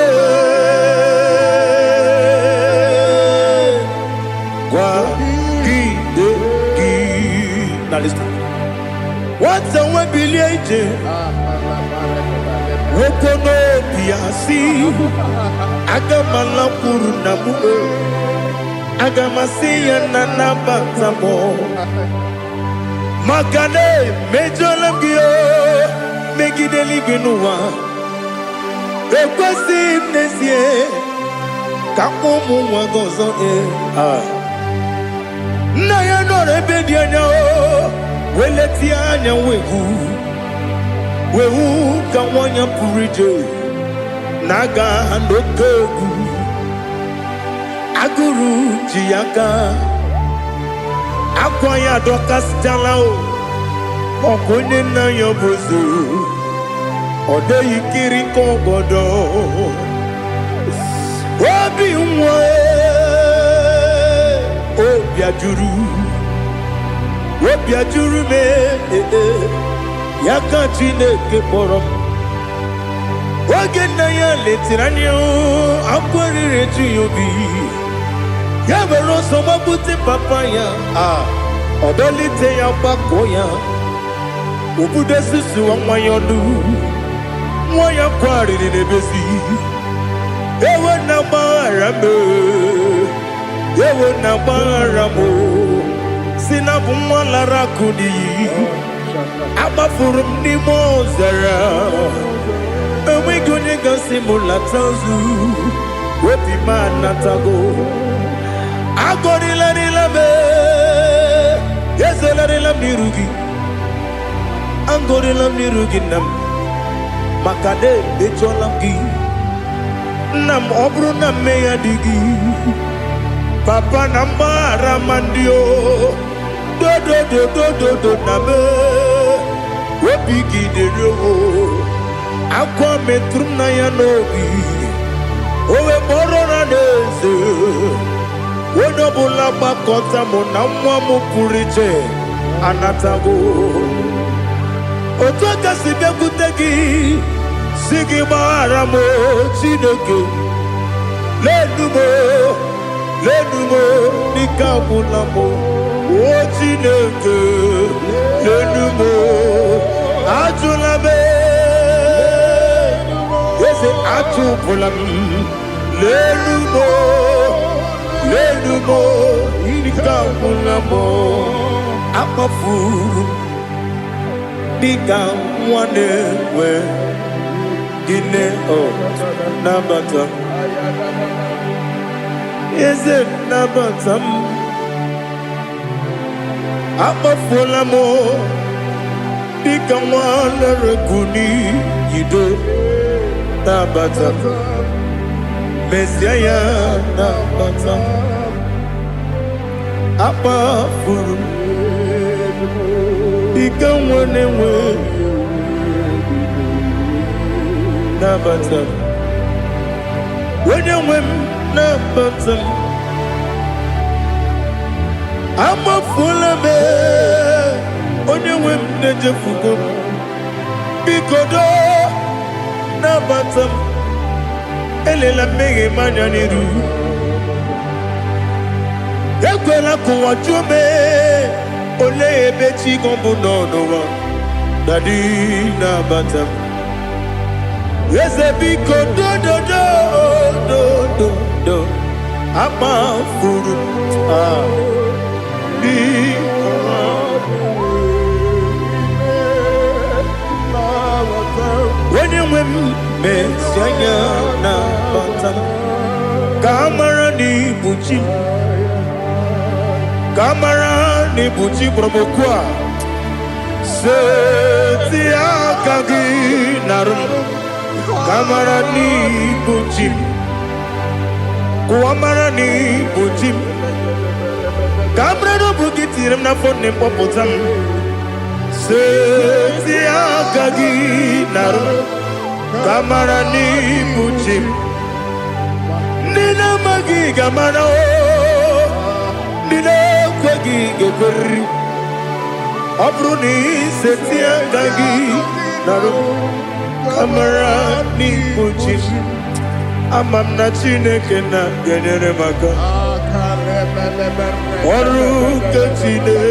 kwa gidegi. Now listen. What's the one billion? Wokono piasi agamala purunamu agamasiya nanabatamo magane mejolamgio megideli benua ekwesi nesie kakomu wagozo na ya no rebedianya weleti anya wegu wewu ka nwanya pụrụ ije na-aga n'oke egwu agụrụ ji ya gaa akwa ya dọkasịchala ọkụ onye nna ya bụzi ọ dịghị kiri ka ọgọdọ obi nwa obi ajuru m ya ka Chineke kpọrọ m oge nna ya letiri anya akwa riri eju ya obi ya were ọsọ gbapute papa ya ọ dọlite ya gbakọ ya obodo susuwa nwa ya ọnụ nwa ya kwarịrị n'ebezi ewe na gbaghara m si na bụ nwa lara akụ n'iyi agbafuru m n'ime ọzara enweghị onye gasị m lata nzu obi m anatago agọrịlarịla m ezelarịla m n'iru gị agọrịla m n'iru gị nna m maka na emejọla m gị nna m ọ bụrụ na mmehie ya dị gị papa na mgbaghara ma ndị o dodododododo na me obi gị dịrị o akwa metụrụ m na ya n'obi o wee kpọrọ na n'eze onye ọbụla gbakọta mụ na nwa m pụrụ iche anatago otu aka si bịakwute gị si gị gbaghara m Chineke lenumo dịka agwụla m o Chineke lenumo ajụla m eze achụpụla m lenumo dịka agwụla m akpafuru dịka nwa na-enwe gịnị nabata eze nabata m akpafuola m dịka nwa na-erekwu n'iyido nabata mezie ya nabata akpafuru dịka nwa na-enwe nabata onye nwe m nabata m amafuola m onye nwe m na-ejefugo m biko do nabata m elela mmehie m anya n'iru ekwela ka ụwa jụọ m olee ebe chi gọ bụ n'ụwa dadi nabata m eze biko do akpafuru onye nwe m mezi anya nabata m ka amara n'ibu chi ka amara n'ibu chi kpọrọ m okwu a seti aka gị narụ ka amara n'ibu chi kụwa mara n'ibu chi ka amara n'obu gị tinyere m n'afọ nne mkpọpụta m seti aka gị narụ ka amara n'ibu chi ndị na-amaghị ga-amara ndị na-ekweghị ga-ekweriri ọ bụrụ na iseti aka gị narụ amara n'ibu chi ama m na Chineke na-enyere m aka ọrụ nke Chineke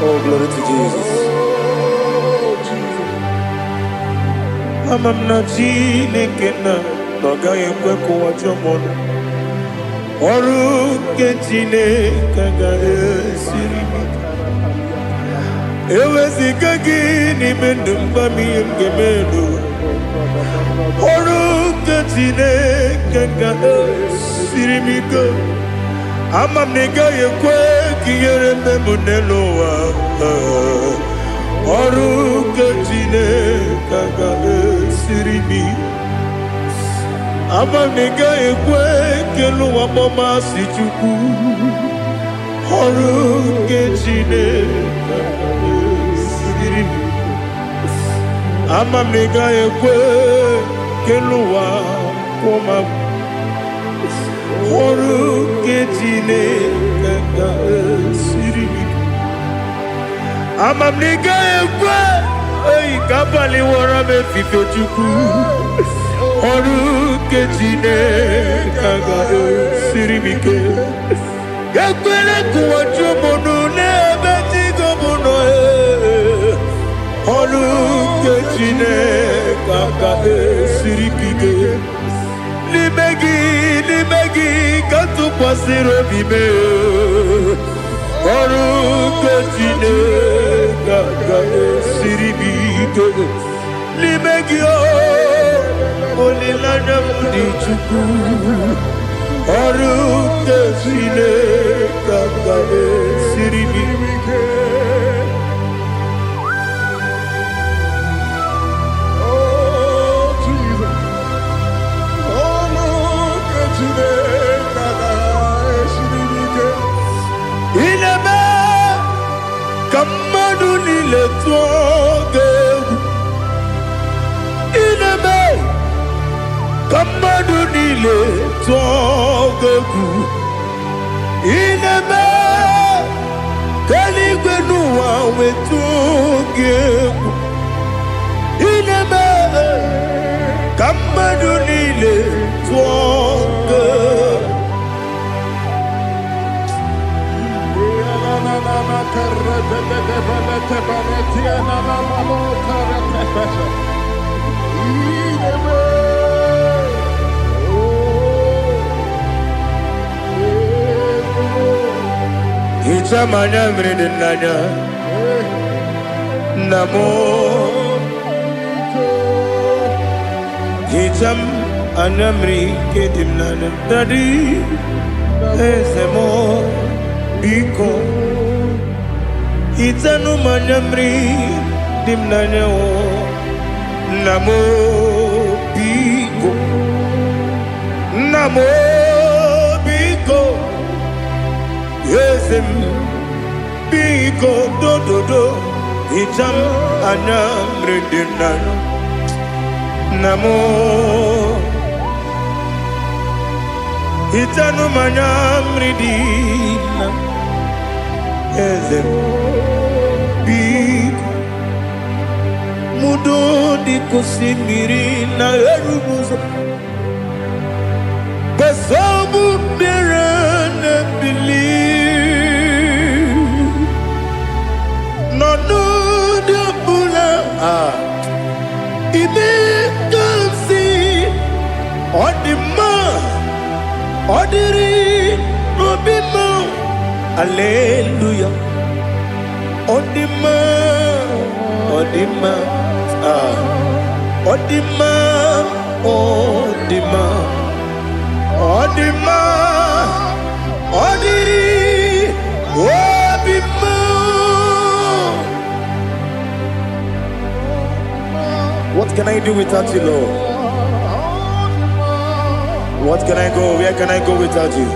Oh, glory to Jesus. Ama m na Chineke na ọ gaghị ekwe ka ụwa jụọ m ọnụ. ọrụ nke Chineke ga-esiri m eweziga gị n'ime ndụ mgbami nke melu ọrụ nke Chineke ga-esiri m ike ama m na ị gaghị ekwe ka ihere mme m n'elu ụwa ọrụ nke Chineke ga-esiri m ama m na ị gaghị ekwe ka elu ụwa gbamasị Chukwu ọrụ nke Chineke ga-esiri m ama m na ị gaghị ekwe ka elu ụwa kwụma m ọrụ nke Chineke ga-esiri m ama m na ị gaghị ekwe oyi ka abalị wara m efife Chukwu ọrụ nke Chineke ga-esiri m ike ekwere ka ụwa jụọ m ọnụ n'ebe Chigo m nọ ọrụ nke Chineke ga-esiri m ike n'ime gị ka tụkwasịrị obi m ọrụ nke Chineke ga-esiri m ike n'ime gị olileanya m dị Chukwu ọrụ nke Chineke ga-esiri m ike ineme ka mmadụ niile tụọ gị egwu ineme ka mmadụ niile tụọ gị egwu ineme ka eluigwe n'ụwa wee tụọ gị egwu ineme ka mmadụ niile tụọ gị egwu Hicham anya mmiri dị n'anya nna m hicham anya mmiri nke dị m n'anya dadi eze m biko hitanụ m anya mmiri dị m n'anya nna m biko nna m biko eze m biko dododo hicham anya mmiri dị n'anya nna m hitanụ m anya mmiri dị n'anya eze m biko mudo di kosimiri na erubuzo besobu birene bili no no de bula ibe kansi odima odiri obima Hallelujah. Odima, Odima, Odima, Odima, Odima, Odiri, Odima. What can I do without you, Lord? What can I go? Where can I go without you?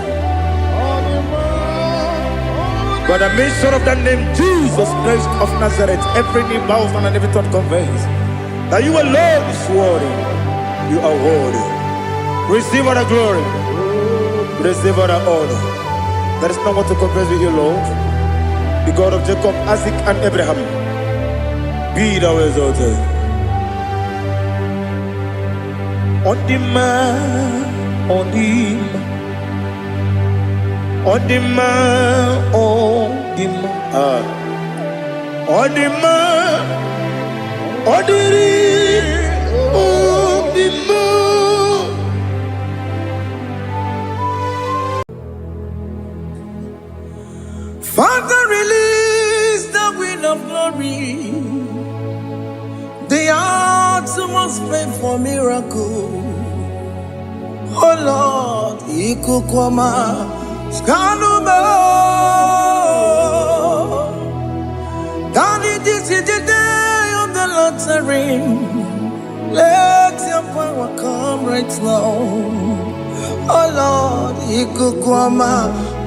By the mention of that name, Jesus Christ of Nazareth, every knee bows and every tongue confesses that you alone is worthy. You are worthy. Receive all the glory. Receive all the honor. There is no one to compare with you, Lord. The God of Jacob, Isaac, and Abraham. Be thou exalted. On the man, on the man. Odima, Odima, Odima, Odiri, Odima. glory, the utmost faith for miracle. Oh Lord, ikukwama skanuma. Daddy, this is the day of the Lord's ring. Let your power come right now. Oh Lord, ikukwama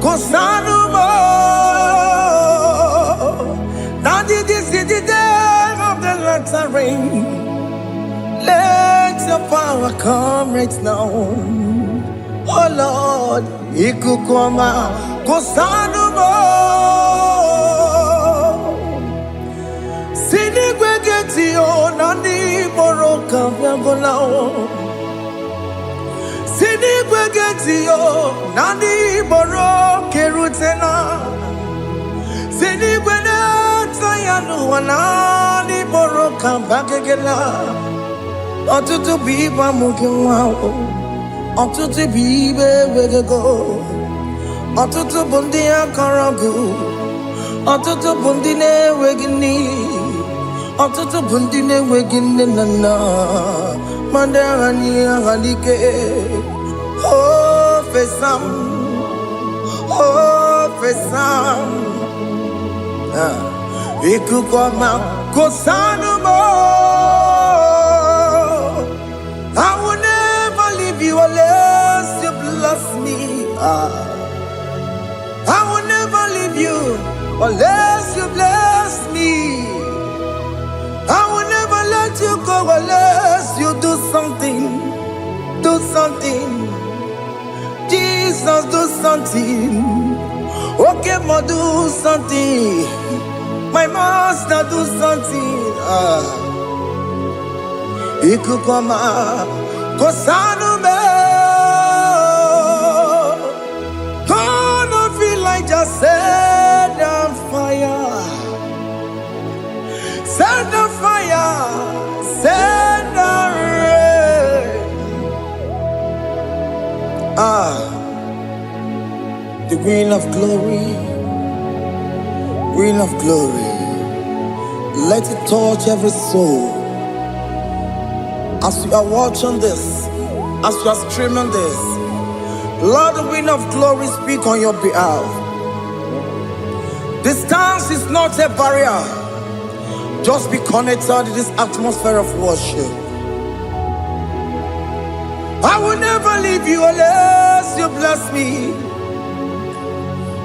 kosanuma. Daddy, this is the day of the Lord's ring. Let your power come right now. Oh Lord, ikukwama kosanuma. Sinigwegeti o nani boroka vyangolao. Sinigwegeti o nani boroke rutena. Sinigwene tayanu wanani boroka bagegela. Otutu biba mukiwao. Otutu bibe wegego. Otutu bundi akaragu. Otutu bundi ne wegini. Otutu bundi ne wegini nana. Mandangani halike. Oh fesam. Oh fesam. Ikukwama kosanuma. I will never leave you unless you bless me. I will never leave you unless you bless me. I will never let you go unless you do something. Do something. Jesus, do something. Okay, ma, do something. My master, do something. Ikukwama kosanume. Gonna feel like just set on fire. Set on fire. Set on rain. The green of glory. Green of glory. Let it touch every soul. As you are watching this, as you are streaming this, Lord, the wind of glory speak on your behalf. Distance is not a barrier. Just be connected to this atmosphere of worship. I will never leave you unless you bless me.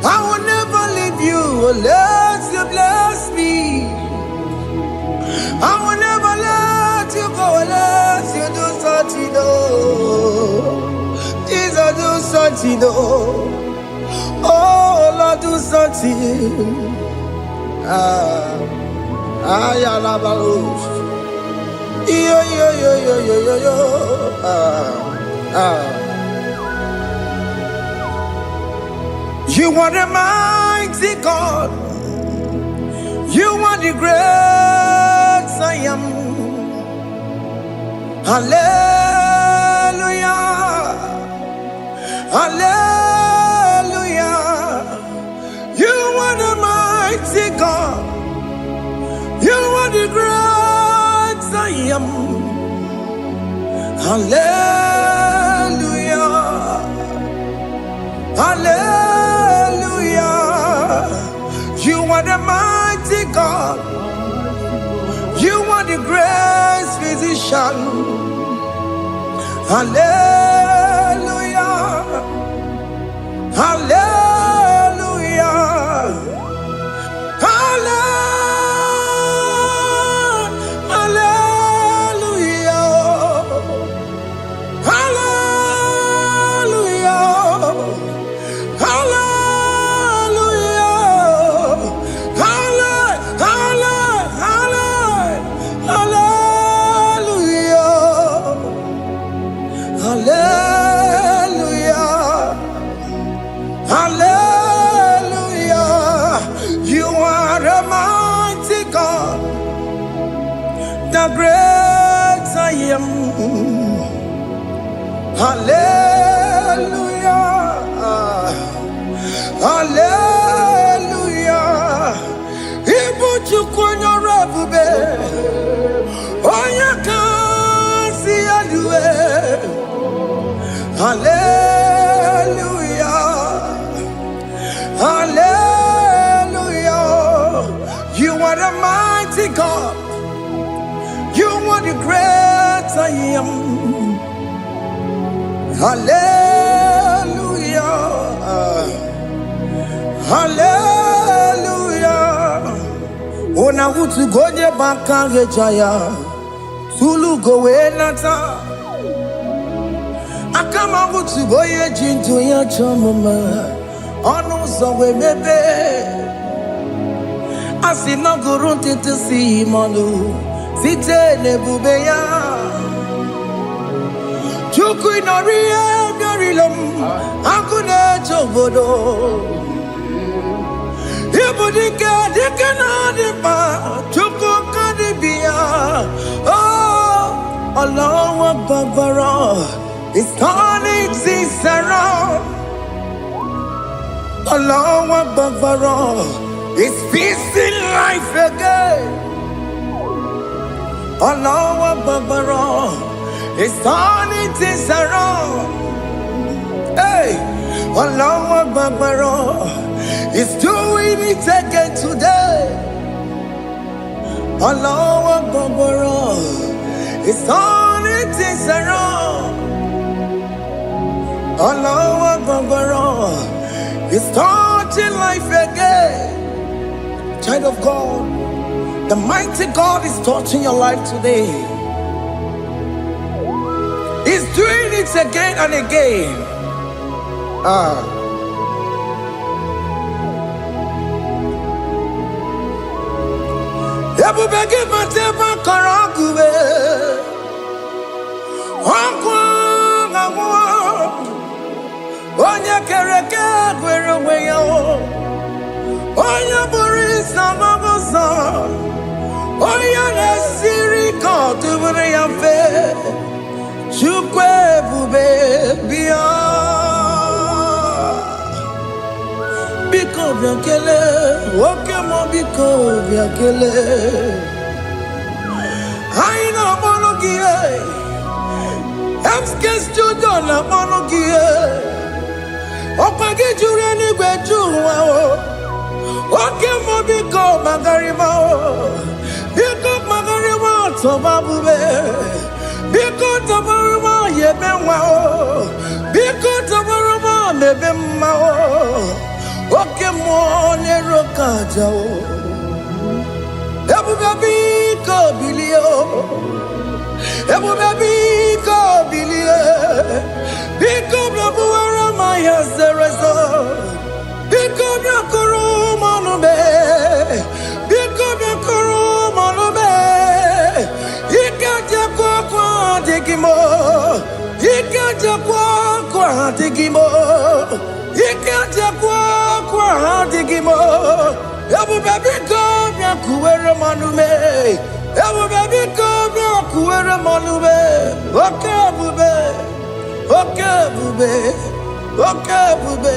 I will never leave you unless you bless me. I will never let you go unless you do something. Jesus, do something. Oh Lord, do something. You are the mighty God. You are the great I am. Hallelujah. Hallelujah. You are the mighty God. You are the great I am. Hallelujah. Hallelujah. You are the mighty God. You are the great physician. Hallelujah. Hallelujah. The great I am. Hallelujah. Hallelujah. Ibu chukwana Hallelujah. Hallelujah. You are the mighty God. You are the great I am. Hallelujah. Hallelujah. Ona utu goje bakange jaya. Tulu gowe nata. Akama utu boye jintu ya chomama. Ono sowe mebe. Asina gurunti tisi manu. Site nebubeya. Chuku inoria garilom. Akune chobodo. Ibudika dikana dipa. Chuku kadibia. Oh, Allah Akbar. It's turning things around. Allah Akbar. It's fixing life again. Allah Akbar. It's turning things around. Hey, Allah Akbar. It's doing it again today. Allah Akbar. It's turning things around. Allah Akbar. It's touching life again. Child of God, the mighty God is touching your life today. He's doing it again and again. Onya kereke gwerewe yo. Onya borisa mabosa. Onya nesiri kotubure yamfe. Chukwe bube biya. Biko biakele. Oke mo biko biakele. Aina monogie. Emske studio na monogie. Opage jure ni gwejuwa o. Oke mo biko magariba o. Biko magariba toba bube. Biko toba yebenwa o. Biko toba mebemma o. Oke mo nero kaja o. Ebu biko bilio. Ebu biko bilie. Biko blabuara maya zerezo. Biko blakuru manube. Biko blakuru manube. Ikaja kwa digimo. Ikaja kwa digimo. Ikaja kwa digimo. Ebu biko blakuere manube. Ebu biko blakuere manube. Okay bube. Okay bube. Okay bube.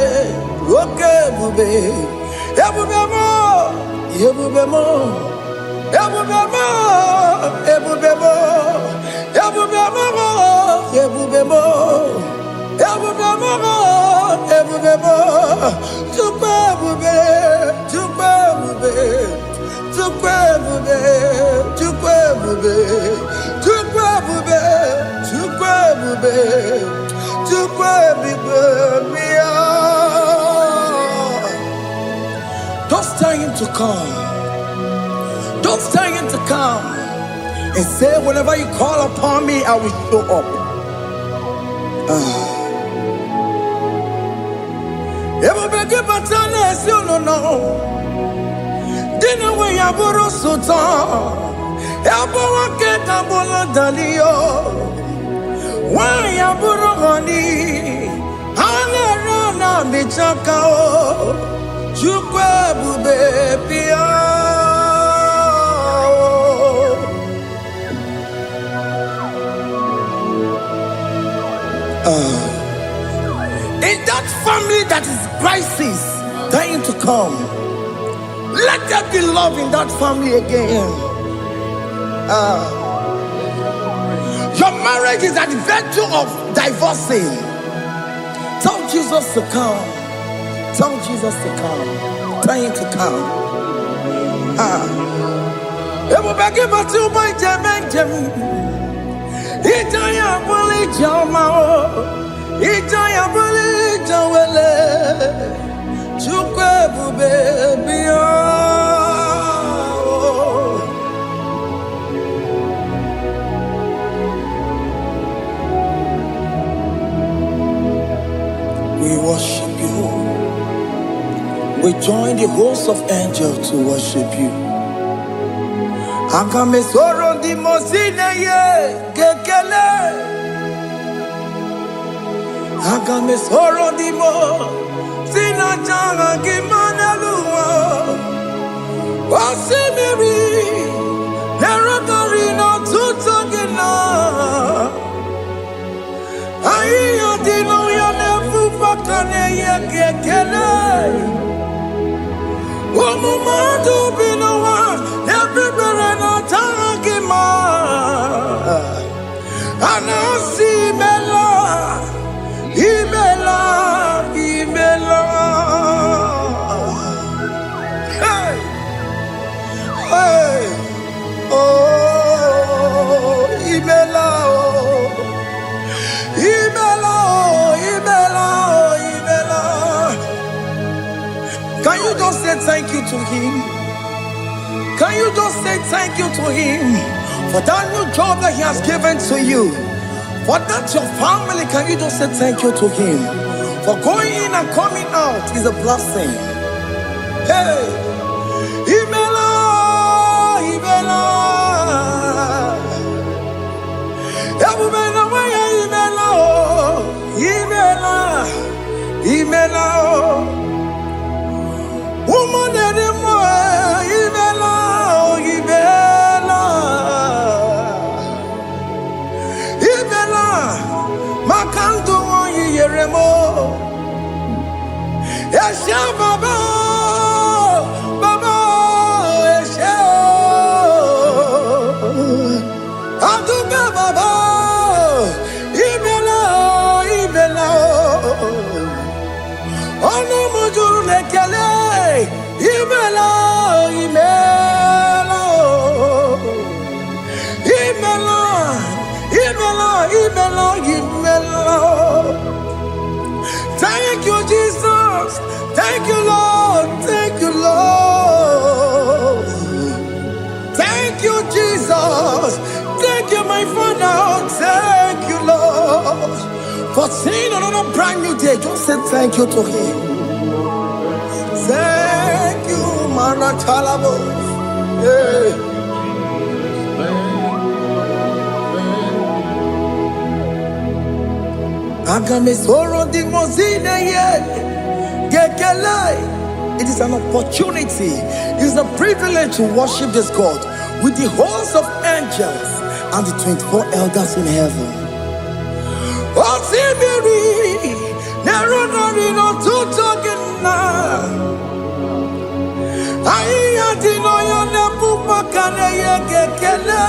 Okay bube. Ebube mo. Ebube mo. Ebube mo. Ebube mo. Ebube mo. Ebube mo. Ebube mo. Ebube mo. Tukwe bube. Tukwe bube. Tukwe bube. Tukwe bube. Tukwe bube. Tukwe bube. Tukwe bube. Don't tell him to come. Don't tell him to come. And say, whenever you call upon me, I will show up. Everybody but honest, you don't know. Dinner way I borrow so tall. Elbow get a bullet dalio. Why I borrow money? I'll run on the chakao. Chukwe bube pia. In that family that is crisis, dying to come, let there be love in that family again. Your marriage is at the verge of divorcing. Jesus to come. Tell Jesus to come. Tell him to come. Ebu bagi batu boy jam. Ijaya buli jamao. Ijaya buli jawele. Chukwe bube biyo. We worship you. We join the host of angels to worship you. Akame soro di mosine ye kekele. Akame soro di mo sina changa kimana luwa. Wasimiri nerokari no tutogina. Ayo dino ya nefu fakane ye kekele. Omumadu binowa everybody no tangima. Anasi mela, imela, imela. Hey, hey, oh, imela, oh, imela, oh, imela, oh, imela. Can you just say thank you to him? Can you just say thank you to him for that new job that he has given to you? For that your family, can you just say thank you to him? For going in and coming out is a blessing. Hey, Imela, Imela, Imela, Imela, Imela, woman anymore, Imela, Imela, Imela, Makanto, Yeremo, Esha Baba, Baba, Esha, Aduba Baba, Imela, Imela. Ono mujuru lekele, imela, imela, imela, imela, imela, imela. Thank you, Jesus. Thank you, Lord. Thank you, Lord. Thank you, Jesus. Thank you, my Father. Thank you, Lord. For seeing another brand new day, just say thank you to him. Thank you, Manatalabo. Yeah. Agame soro di mozine ye gekele. It is an opportunity, it is a privilege to worship this God with the host of angels and the 24 elders in heaven. Osimiri, nerunari no tutogina. Aiya dino yo nepu pakane ye gekele.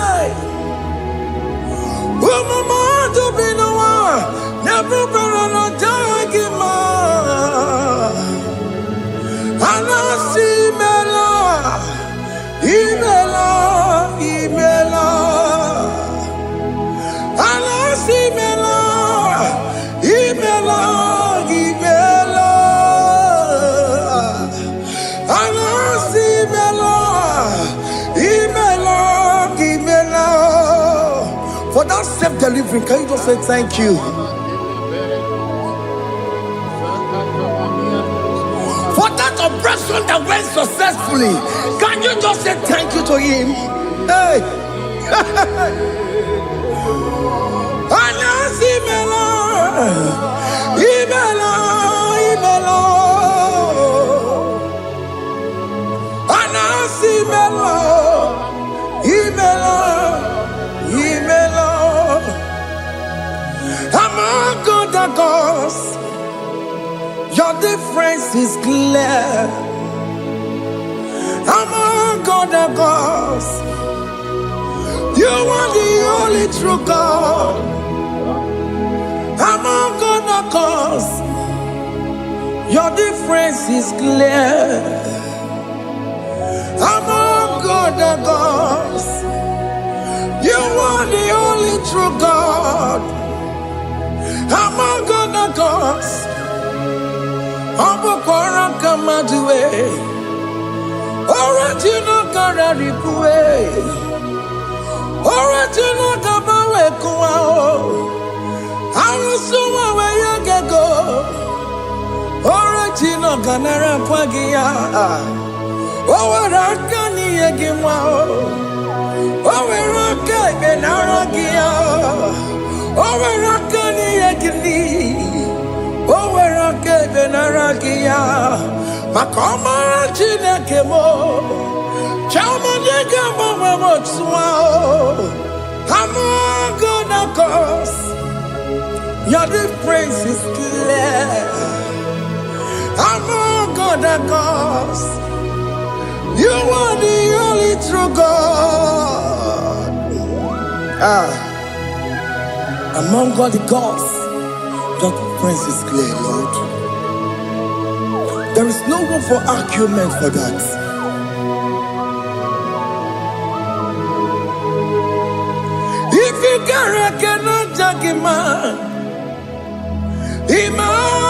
Umamadu binowa, nepu perano jagima. Anasi mela, imela, imela. Anasi mela. Imela, Imela, Anasi Imela, Imela, Imela. For that self-delivery, can you just say thank you? For that operation that went successfully, can you just say thank you to him? Hey. Anasi Imela. Imela, Imela, Anasi Imela, Imela, Imela. Among other gods, your difference is clear. Among other gods, you are the only true God. Among other gods, Your difference is clear. Among God and gods, you are the only true God. Among God and gods, Abukora Kamadue, Original Kararipue, Original Kabawe Kuao, Arusuma where you can go, Original Kanara Pagia. Owarakani yegimao, Owaraka benaragia, Owarakani yegini, Owaraka benaragia, Makoma chinekemo, Chamanega mama swao, I'm gonna cause your difference is clear. I'm gonna cause. You are the only true God. Among all the gods, your difference is clear, Lord. There is no room for argument for that. If you cannot judge him, Emmanuel.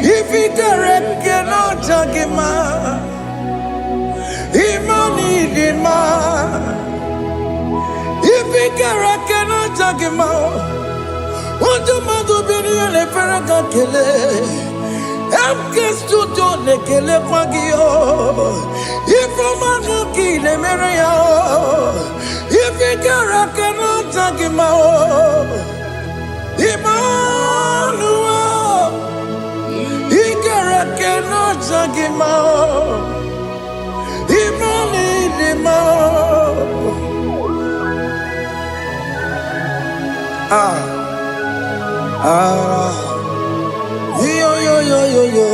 If he cannot judge him, Imani Dima. If he cannot judge him, what do you be in a Ferragakele? I'm guest to Don Kele Pagio. If a man kill a Maria, if he cannot judge him, Emmanuel. Cannot judge him out. Imani Dima. Yo.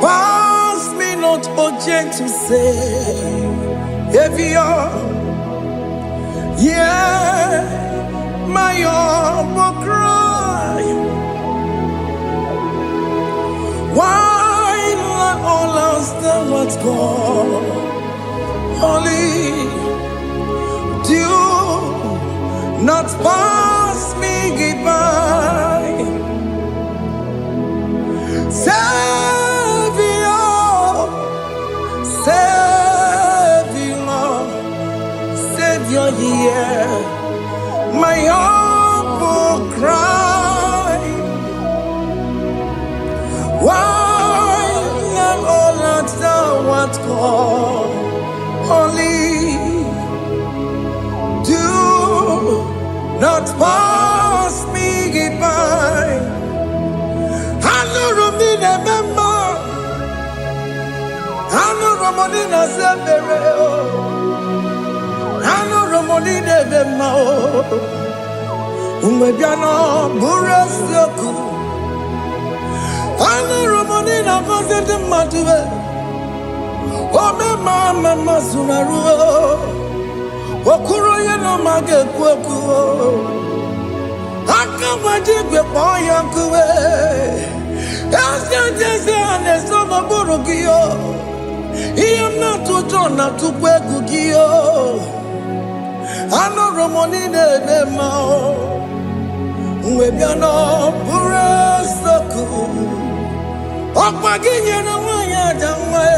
Pass me not, O gentle say, if you're, yeah. My humble cry, why let all else than what's gone? Only do not pass me by. Savior, yeah. My humble cry, why not all answer what call? Only do not pass me by. I know Romina member, I know Romonina Zebere. I know Romoni de Mao, Umebiano, Burasoku. I know Romoni na Fazende Matue, Mama Masunaru, Okuro Yano Mage Kwoku, Akamajigwe Poyankue, Askanjese and the Soma Burugio. I am not to turn out to Kwegugio. I know Romoni de Mao, Webiano, Burasoku, Opagin, and Waya Damwe,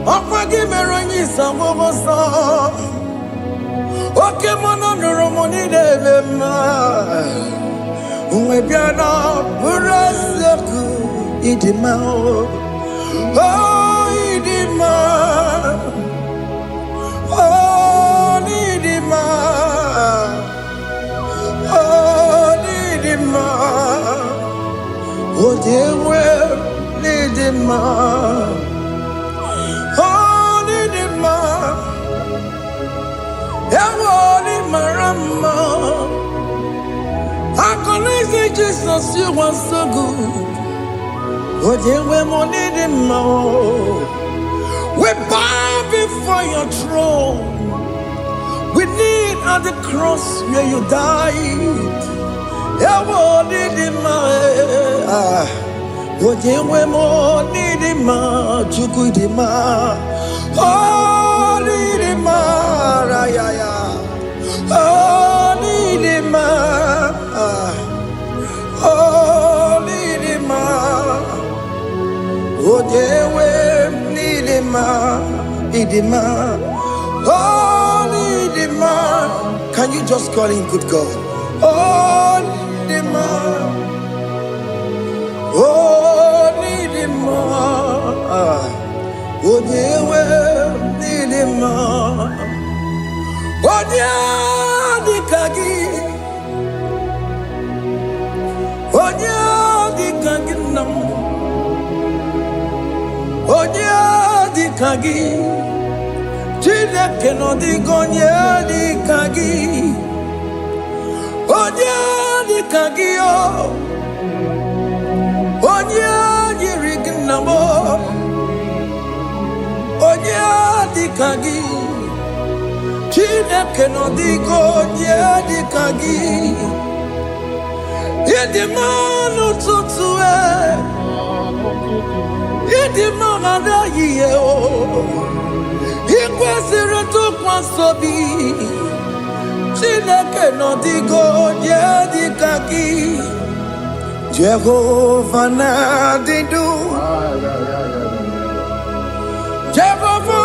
Opagimeroni, some of us. Okay, Mono Romoni de Mao, Webiano, Burasoku, Idimao, oh, Idima. Oh, dear, well, lady ma. Oh, lady ma. Ewo marama. I can say Jesus, you are so good. Oh, dear, well, lady ma. We bow before your throne. We need at the cross where you died. Ewo nidima, ojewe mo nidima, chuku dima, oh nidima, rayaya, oh nidima, oh nidima, ojewe nidima, idima, oh nidima. Can you just call him good God? Oh nidima, oh nidima, ojewe nidima, onya dikagi, onya dikagi nam, onya dikagi, Chineke no digonye dikagi, onya dikagi o, onya yirignamo, onya dikagi, Chineke no digonye dikagi, yedimanu tutue, yedimanu adaye o. Ikwesịrị ntụkwasị obi, Chineke nọ dịgonye dịka gị. Jehova na-adị ndụ, Jehova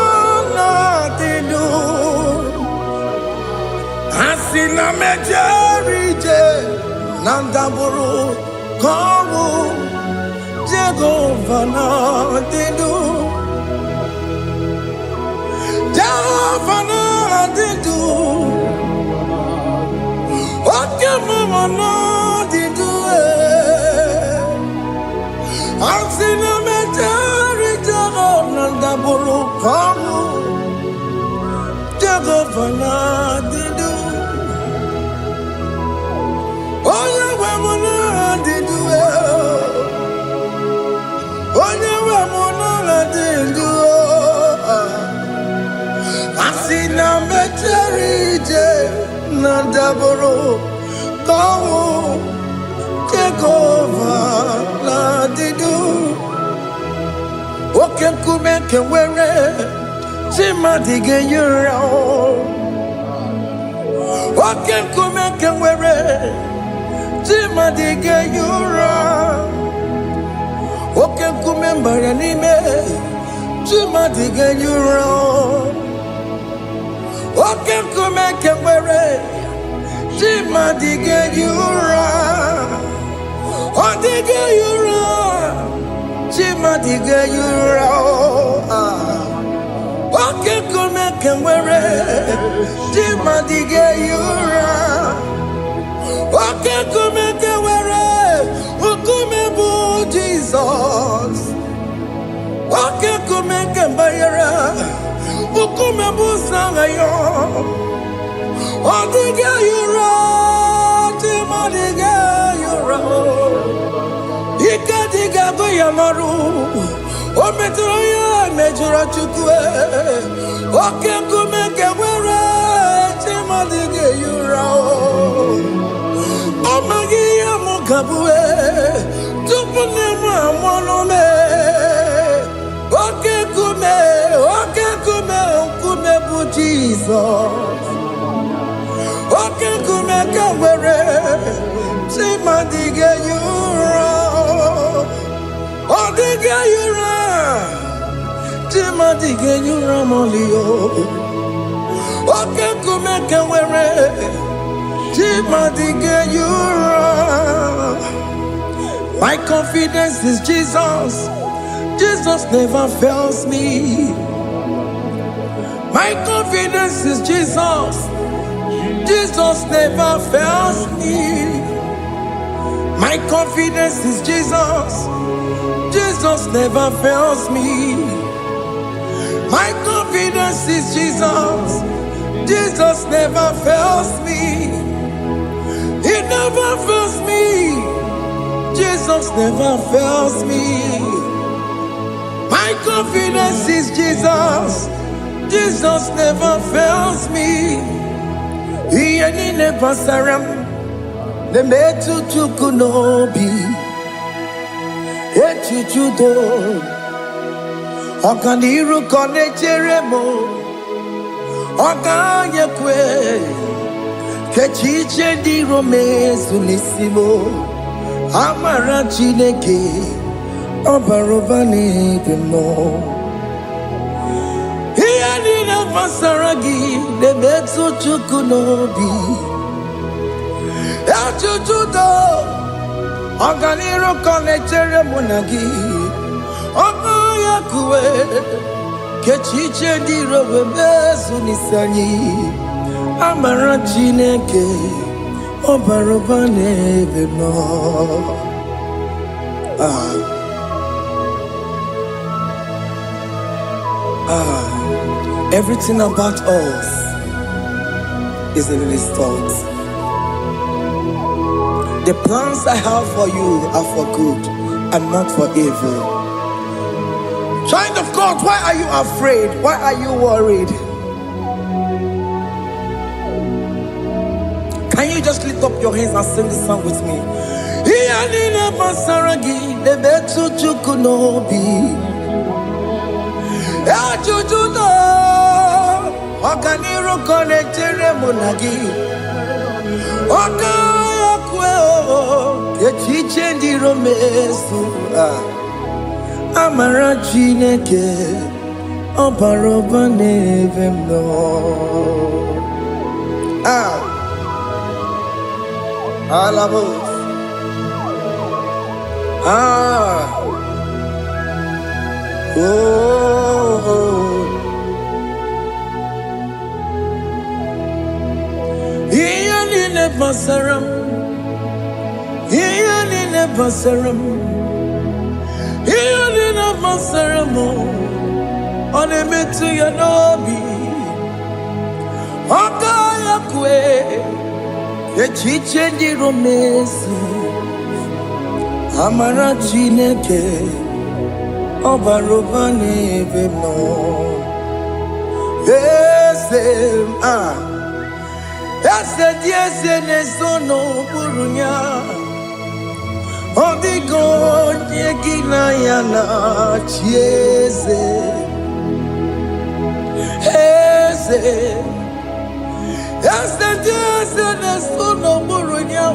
na-adị ndụ. Asị na mejere ije na ndagwurugwu ka ọnwụ, Jehova na-adị ndụ. Jehova na-adị ndụ, oke mmụọ na-adị ndụ. Asị na mejere Jehova na ndagwurugwu ka ọnwụ, Jehova na-adị ndụ. Onye nwe m na-adị ndụ, onye nwe m na-adị ndụ. Asị na mejere ije na ndagwurugwu ka ọnwụ, Jehova na-adị ndụ. Oke nkume nke nwere chi mmadụ ga-eyi ụra. Oke nkume nke nwere chi mmadụ ga-eyi ụra. Oke nkume mbara n'ime chi mmadụ ga-eyi ụra. Oke nkume nke nwere chi mmadụ ga-eyi ụra. Ọ dịghị eyi ụra, chi mmadụ ga-eyi ụra. Oke nkume nke nwere chi mmadụ ga-eyi ụra. Oke nkume nke nwere nkume bụ Jizọs. Oke nkume nke mbanyere nkume bụ Sanga ya. Ọ dịghị eyi ụra, chi mmadụ ga-eyi ụra. Ike dịghị agụ ya n'ọrụ, o metụrụ ya mejọrọ Chukwu. Oke nkume nke nwere chi mmadụ ga-eyi ụra. Ọ maghị ihe m ga-abụ tupu nne m amụọ m. Oke nkume, oke nkume, nkume bụ Jizọs. Oke nkume nke nwere chi mmadụ ga-eyi ụra. Ọ dịghị eyi ụra, chi mmadụ ga-eyi ụra ma ọlị o. Oke nkume nke nwere chi mmadụ ga-eyi ụra. My confidence is Jesus. Jesus never fails me. My confidence is Jesus. Jesus never fails me. My confidence is Jesus. Jesus never fails me. My confidence is Jesus. Jesus never fails me. He never fails me. Jesus never fails me. My confidence is Jesus. Jesus never fails me. Iye ne basaram ne metu tukunobi echuchudo Okaniru kone jeremo Okanye kwe Kechiche di romezu nisimo Amara chineke Obaroba nebemo Iya nina pasaragi Nebetu chukunobi Echuchudo Okaniru kone jeremo nagi Okanye kwe Kechiche di romezu nisani Amara chineke Obaroba nebemo Everything about us is in His thoughts. The plans I have for you are for good and not for evil. Child of God, why are you afraid? Why are you worried? Can you just lift up your hands and sing this song with me? Iyanina basaragi nebetu chukunobi Echuchudo Okaniru kone jeremo nagi Okaya kweo Kechiche ndi romesu Amara chineke Obaroba nebemno Alabos Iyanine basaram Iyanine basaram Iyanine basaram Onemetu yanobi Okaya kwe Echiche ndi romesu Amara chineke Obaroba nebemno Ese dieze nesono burunya Odigo nyegina yana chieze Ese dieze nesono burunya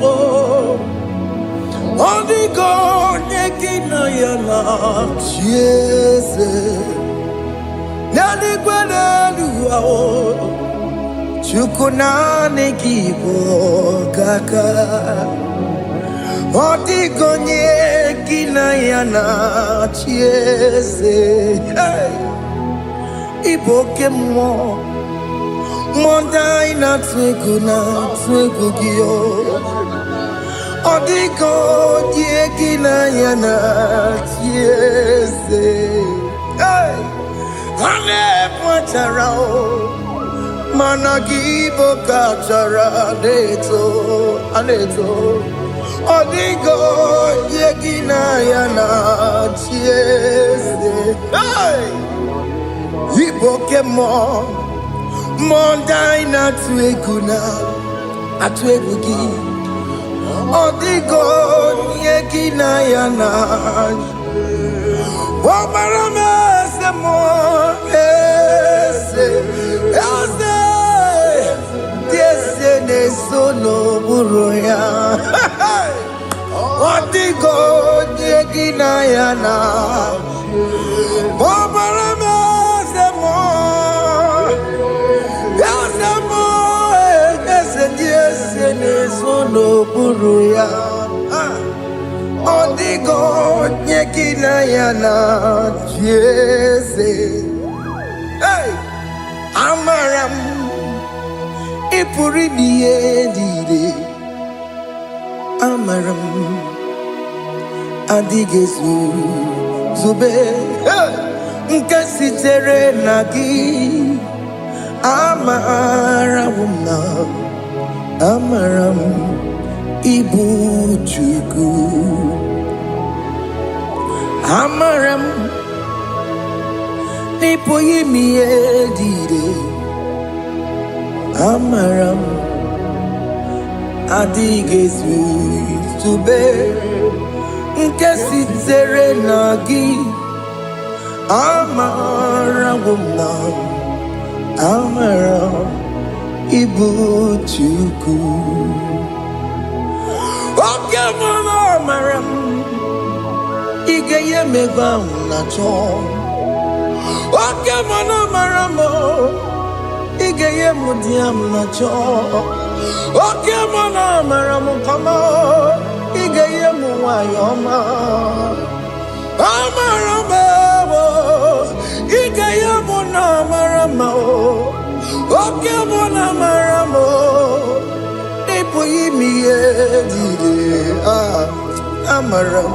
Odigo nyegina yana chieze Nani gwenelu Chukuna IGBO kaka Odigo nyegina yana chieze Iboke mo Monda ina twegu giyo Odigo nyegina yana chieze Ane pwacharao Managibo kachara aneto Odigo yegina yana chieze Iboke mo Monda ina atwegu gi Odigo yegina yana Obarame se mo Diese ne sono buruya Odigo yegina yana Obarame se mo Diese ne sono buruya Odigo nyekina yana chieze Amaram Ipuri niye Amaram Adigezu Zube Nkasitere nagi Amaram Ibu Chuku Amaram Nipo yimi edire Amaram adịghị izube nke sitere na gị amarawo m na amara ịbụ Chukwu oke mara amara m ị ga-enye m ego ahụ na chọọ oke mara amara m ị ga-enye m di m na chọọ oke mara amara m kama ị ga-enye m nwanyị ọma amara m ị ga-enye m na amara m oke mara amara m ịpụghị ime ihe niile amara m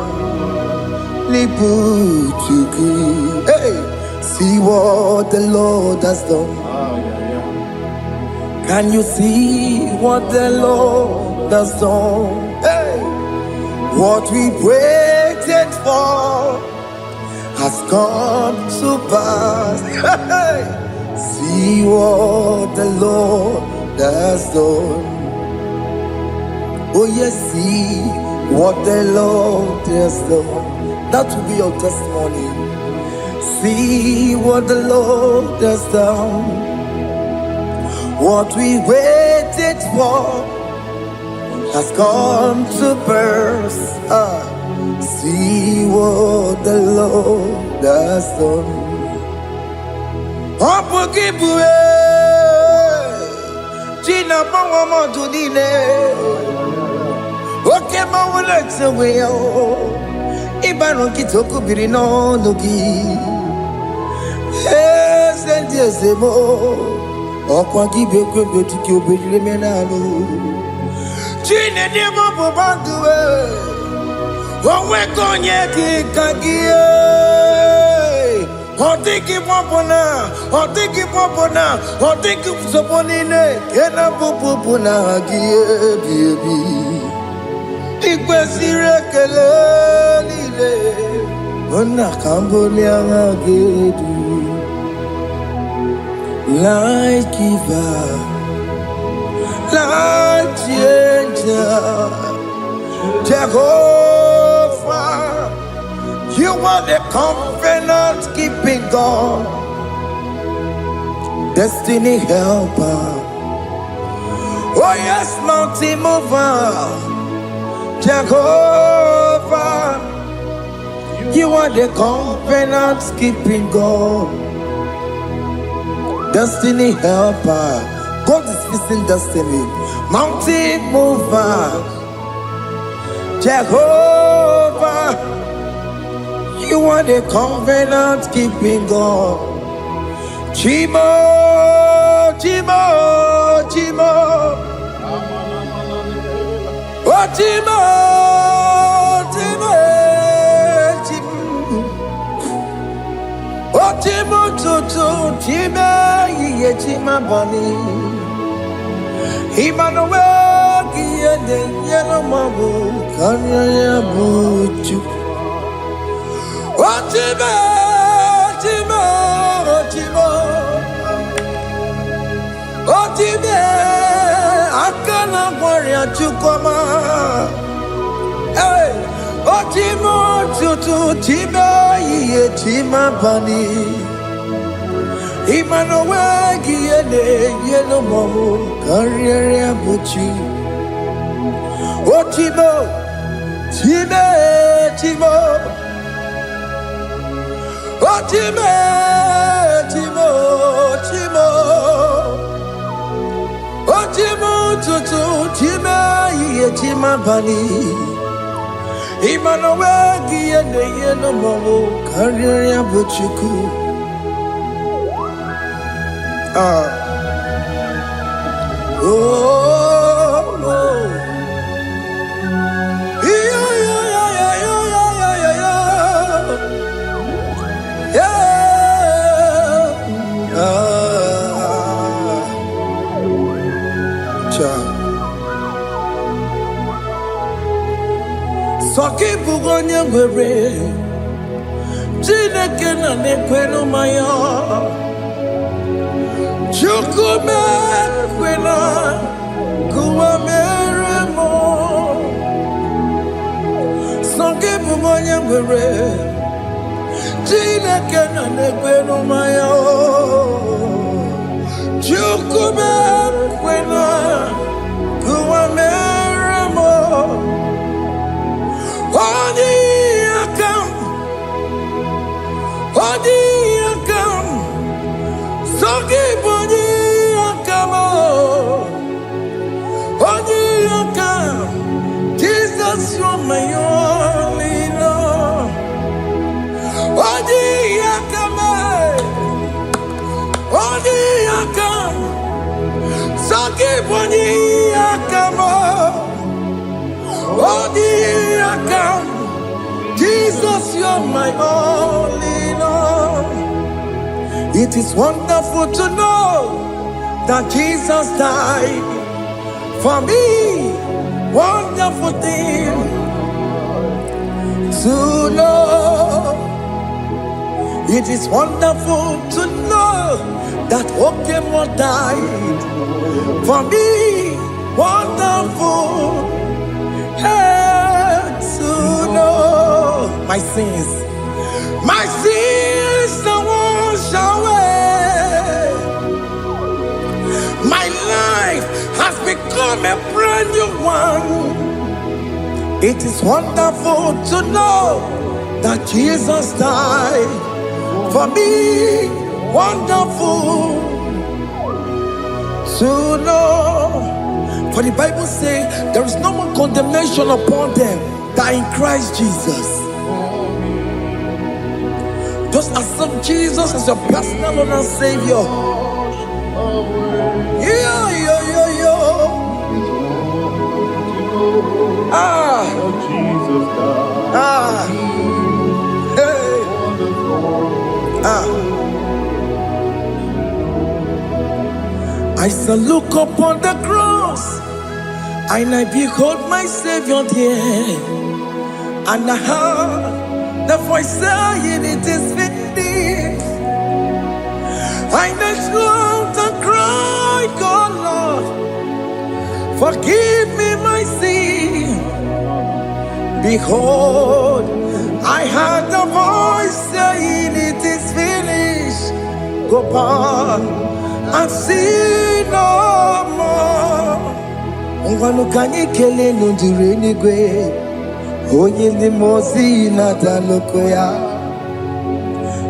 n'ịbụ Chukwu. Hey, see what the Lord has done. Can you see what the Lord has done? Hey, what we waited for has come to pass. Hey, see what the Lord has done. Oh yes, see what the Lord has done. That will be your testimony. See what the Lord has done. What we waited for has come to pass. See what the Lord has done. Opokibue, China Pawamo Tudine, Okema Wulexaway, Ibano Kitoku Birino Nuki, yes, and yes, Okwagibe kwebe tukiobe menalo Chine demo bobanduwe Onwe konye kikagie Otiki popona Otiki soponine Kena popona gie biebi Ikwe sirekele lile Ona kambole angagedu Light giver, light changer, Jehovah, you are the covenant keeping God, destiny helper. Oh yes, mountain mover, Jehovah, you are the covenant keeping God. Destiny helper, God is fixing destiny. Mountain mover, Jehovah, you are the covenant keeping God. Chimo, Chimo, Chimo, oh Chimo, Chimo, Chimo, oh Chimo, Chimo, Chimo. Chima bani Emmanuel Giyende Yeno Mabu Kanya Buchu Chima Chima Chima Chima Akana Warrior Chukoma Hey Chima Chutu Chima Ye Chima bani Emmanuel Giyende Yeno Mamu Karriere Buchi Oh Chimo Chime Chimo Oh Chime Chimo Chimo Oh Chimo Tutu Chime Ye Chima Bani Emmanuel Giyende Yeno Mamu Karriere Buchiku oh, oh. Yeah, yeah, yeah, yeah, yeah, yeah, yeah. Soki bugonye ngwere Chineke na nekwenu maya Chukume kwena kuwa mere Songibu monye were Jina kena nekwenu maya Chukube kwena Kuwa meramo Odi akam Songibu odi akamo Odi akam Jesus, you're my only love. Odi akame, odi akam, Odi akamo, odi akam. Jesus, you're my only love. It is wonderful to know that Jesus died for me. Wonderful thing to know. It is wonderful to know that Okemo died for me. Wonderful to know. My sins are washed away. My life has become a brand new one. It is wonderful to know that Jesus died for me. Wonderful to know. For the Bible says there is no more condemnation upon them that in Christ Jesus. Just accept Jesus as your personal Lord and Savior. I shall look upon the cross and I behold my Savior there, and I heard the voice saying, "It is finished." I knelt and cried, "God, Lord, forgive me my sin." Behold, I heard the voice saying, "It is finished. Go back and sin no more." Ungwanu kanyi kele nundure nigwe, onye ndi mozi na daloko ya.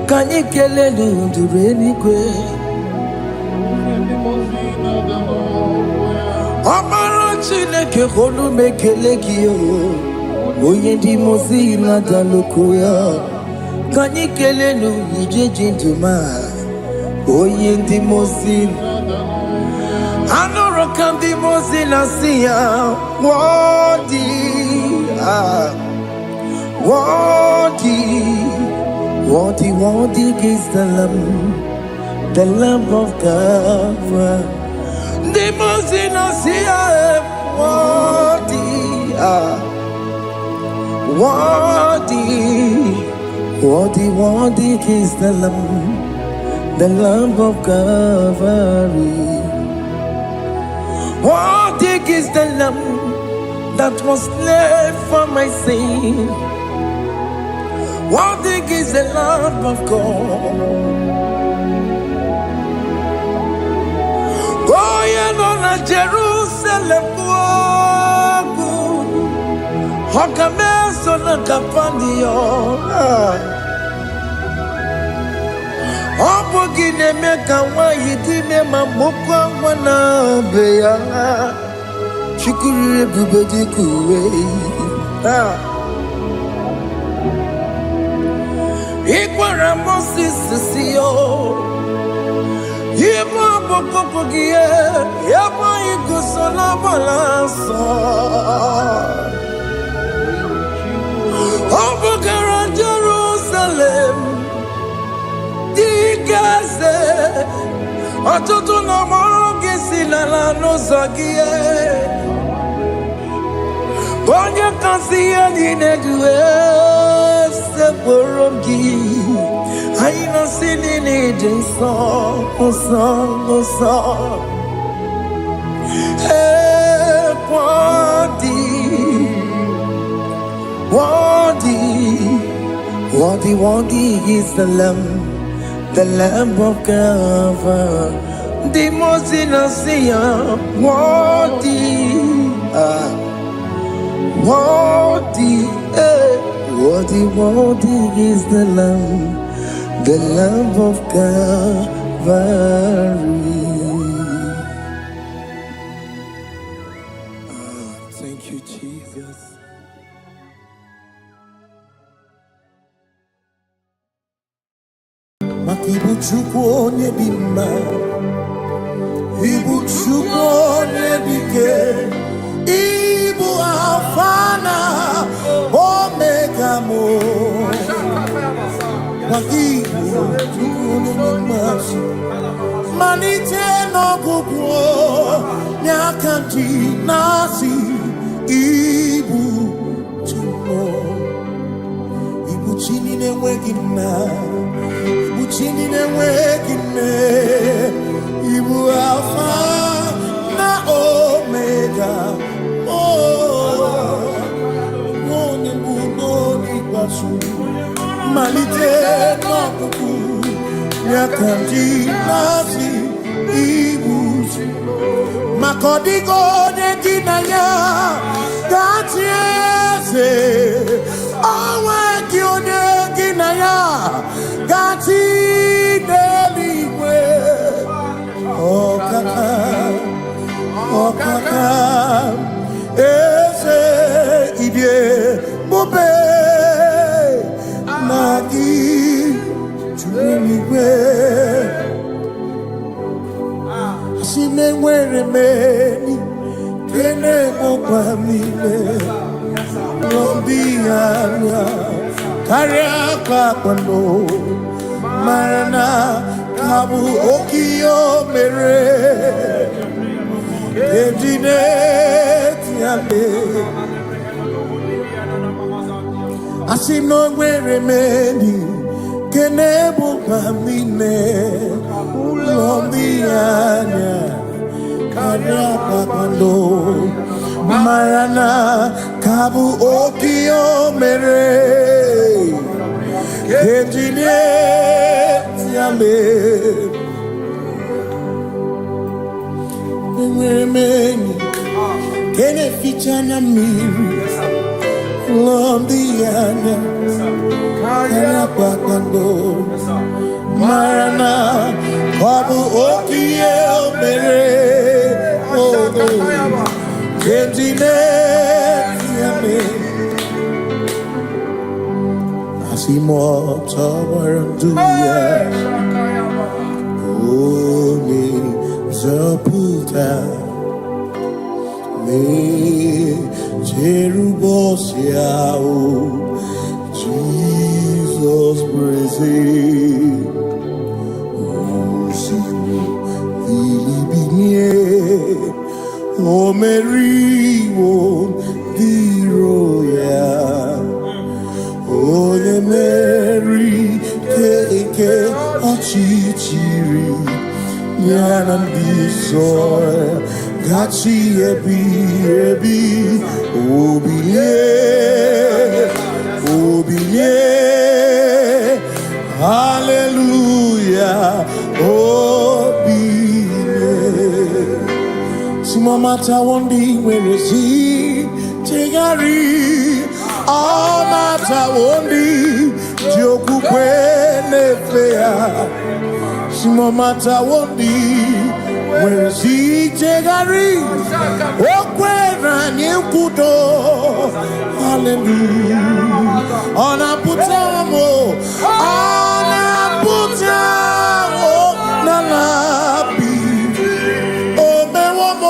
Kanyi kele nundure nigwe, Amara Chineke holu mekele kiyo. Onye ndi mozi na daloko ya. Kanyi kele nu ije jintuma. Onye ndi mozi Anoro kandi mozi na siya. Worthy is the Lamb of God. The mozi na siya. Worthy is the Lamb of Calvary. Worthy is the Lamb that was slain for my sin. Worthy is the Lamb of God. Going on a Jerusalem walk. Hokameso na kapandio. Obogine meka wa yidime mamokwa wana beya. Chukuri bubedi kuwe. Ikwara Moses siyo. Yema bokopogie. Yema igusola balanso. Obogara Jerusalem. Dikaze. Atoto na morogesi na la nozagie. Bonye kansi ya dinedue. Seboromgi. Aina sinini jinson. Osan. Worthy Worthy is the Lamb of God, the most innocent. Worthy is the Lamb of Calvary. Thank you, Jesus. Ibu Chukwu onye dị mma, Ibu Chukwu onye dị ike, Ibu Alfa na Omega mo. Ibu Chukwu onye dị mma, malite n'ọgwụgwụ n'aka ndị na-asị Ibu Chukwu, Ibu chi na-enweghị nna. Chini na-enweghị nne, Ibu Alfa na Omega, onye mbụ n'onye ikpeazụ, malite n'ọgwụgwụ n'aka ndị na-asị Ibu maka ọ dịghị onye gị na ya ga-achị eze, o nweghị onye gị na ya ga-achị n'eluigwe. Ọkaka eze ịdị ebube na gị juru eluigwe. Asị m enwere m enyi nke na-ekpokwa m niile n'obi anya karịa ka akpano, mara na ka bụ oke ihe o mere eji na-eti ame. Asị m na o nwere m enyi nke na-ekpokwa m niile ụlọ ndị anya karịa ka akpano, mara na ka bụ oke ihe o mere eji na-eti ame. Enwere m enyi nke na-eficha anya mmiri ụlọ ndị anya karịa kpakpando, mara na ọ bụ oke ihe o mere eji na-eti ame. Asị m ọtọgbara ndụ ya onye nzọpụta na-echere ụbọchị ahụ Jizọs breze ozugbo bilibinye o meriwo ndị iro ya, onye meri keke ọchịchịrị ya na ndị nsọ gachi ebi obilie hallelujah obilie. Simomata wondi nwere si chegharị, ọmata wondi ji okwukwe na-efe ya. Simomata wondi nwere si chegharị, o kwere anyị nkwudo hallelujah. Ọ na-apụta m, ọ na-apụta n'ala bi, o mewo m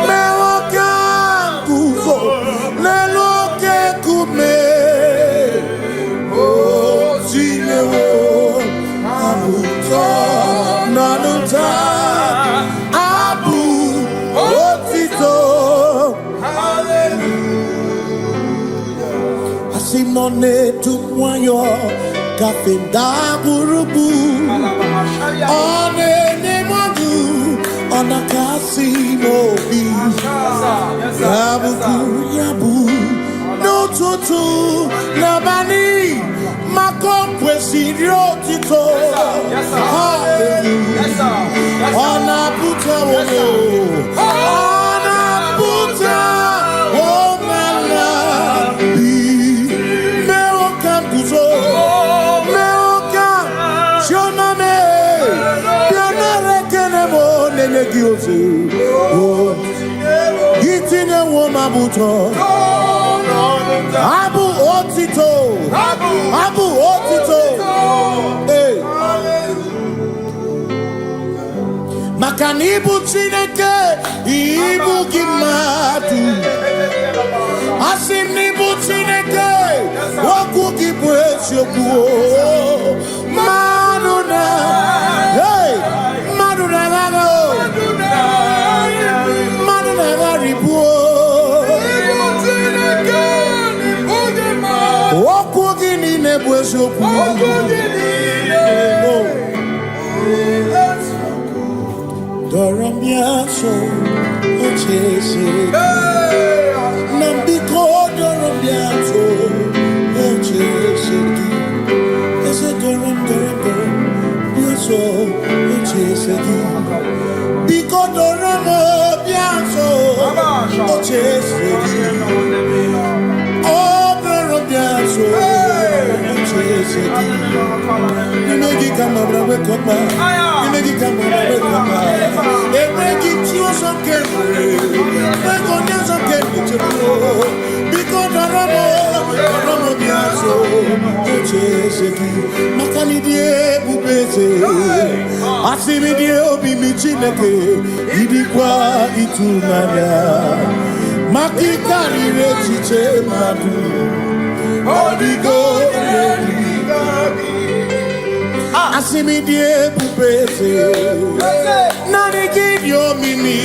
mewo ka nguzo n'elu oke nkume, o tinyewo abụtọ n'ọnụta abụ otito hallelujah. Asị m nọ na-etu nwayọ gafe ndagwurugwu, ọ na-enye mmadụ ọ na-akasị n'obi, ya bụ n'otu n'ụtụtụ n'abalị maka kwesịrị otito ọ na-apụta onwe ọ na-apụta omela bi mewo ka guzo mewo ka chioma me bịanara ekele m nene gị otu itinye nwo m abụtọ abụ otito abụ otito maka na ịbụ Chineke ịbụ gị mmadụ asị m na ịbụ Chineke okwu gị bụ eziokwu mmadụ na mmadụ na-agha mmadụ na-agharịbu okwu gị niile bụ eziokwu dọrọ m ya nso oche eze na mbiko dọrọ m ya nso oche eze gị eze dọrọ m bịa nso oche eze gị biko dọrọ m bịa nso oche eze gị ọ dọrọ m bịa nso oche eze gị ime gị ka ma bra wekọma ime gị ka ma bra wekọma ebe gị chi ọsọ kemgbe ego ndị ọsọ kemgbe chekwa biko dọrọ m bịa nso oche eze gị maka na ịdị ebube eze asị m ịdị obi m Chineke ịdịkwa ịtụnanya maka ịkarịrị echiche mmadụ ọ dịgo asị m ịdị ebube eze naanị gị dị omimi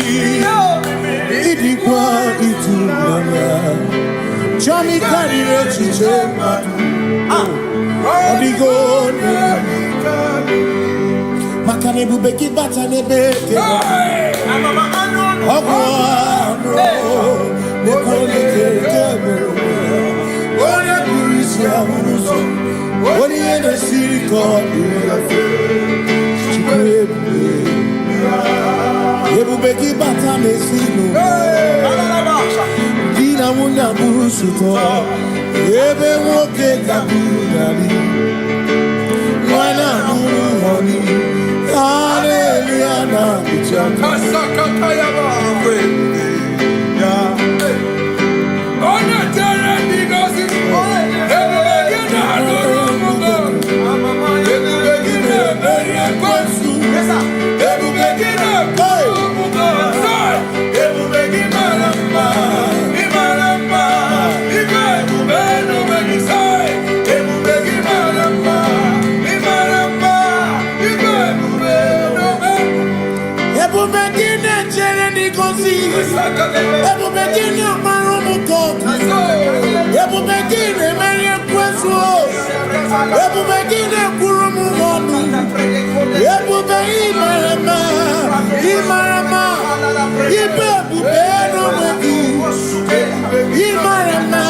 ịdịkwa ịtụnanya chọọ ịkarịrị echiche mmadụ ọ dịgo maka na ebube gị bata n'ebe ọgwụ onye kpụrụ isi ahụ n'ụzọ onye ihe na-esiri ka ọ dị chukwu ebube gị bata n'ezinụlọ di na nwunye abụrụ sụtọ ebe nwoke gagburu narị nwanyị ahụrụ họni haleluya na abịcha onye tere ndị gozi ebube gị na-alụrụ ọmụgwọ ebube gị na-emeri ekwensu ebube gị na-ekpuru ọmụgwọ ebube gị mara mma ịmara mma ibe ebube n'onwe gị ebube gị mara mma ịmara mma ibe ebube n'onwe ebube gị na-echere ndị gozi ebube gị na-amara ụmụkọ ebube gị na-emeri ekwensu ebube gị na-ekwuru m ọnụ ebube ịmara mma ịmara mma ibe ebube n'onwe gị ịmara mma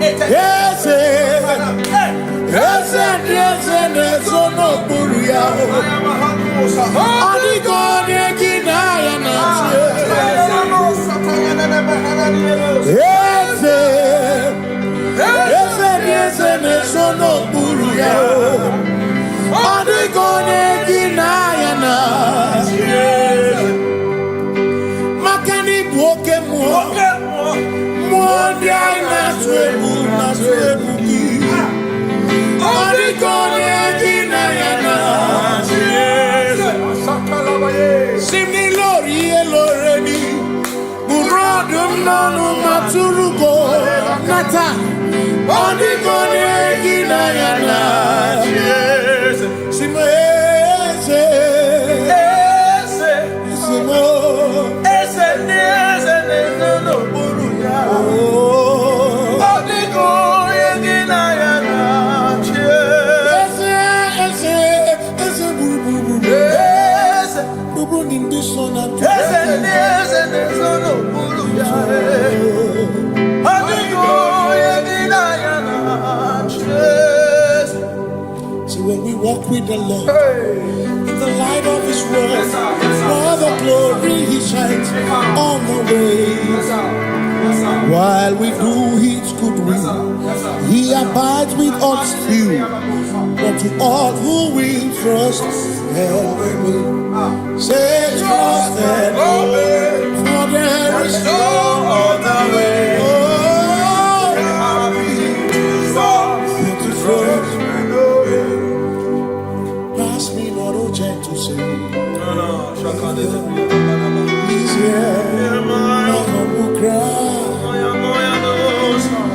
eze eze ndị eze na-ezo n'okpuru ya ọ dịghị onye gị na ya na-achị eze eze ndị eze na-ezo n'okpuru ya ọ dịghị onye gị na ya na-achị maka na ịbụ oke mmụọ mmụọ ndị anyị na-atụ egwu gị ọ dịghị onye gị na ya na-achị si m n'ile ori ihe lore ni bụrụ ọdụm n'ọnụ ma tụrụ go nata ọ dịghị onye gị na ya na-achị si m eze si m eze ndị eze na-ezo n'okpuru ya ọ dịghị onye gị na ya na-achị eze gburugburu ndị so na eze ndị eze na-ezo n'okpuru ya in the light of His word, for the glory He shines on the way. While we do His good will, He abides with us still. But to all who will trust and obey, say trust and obey, for there is no other way. Oh, to trust and obey. Pass me not a gentle say. He's here, my humble cry.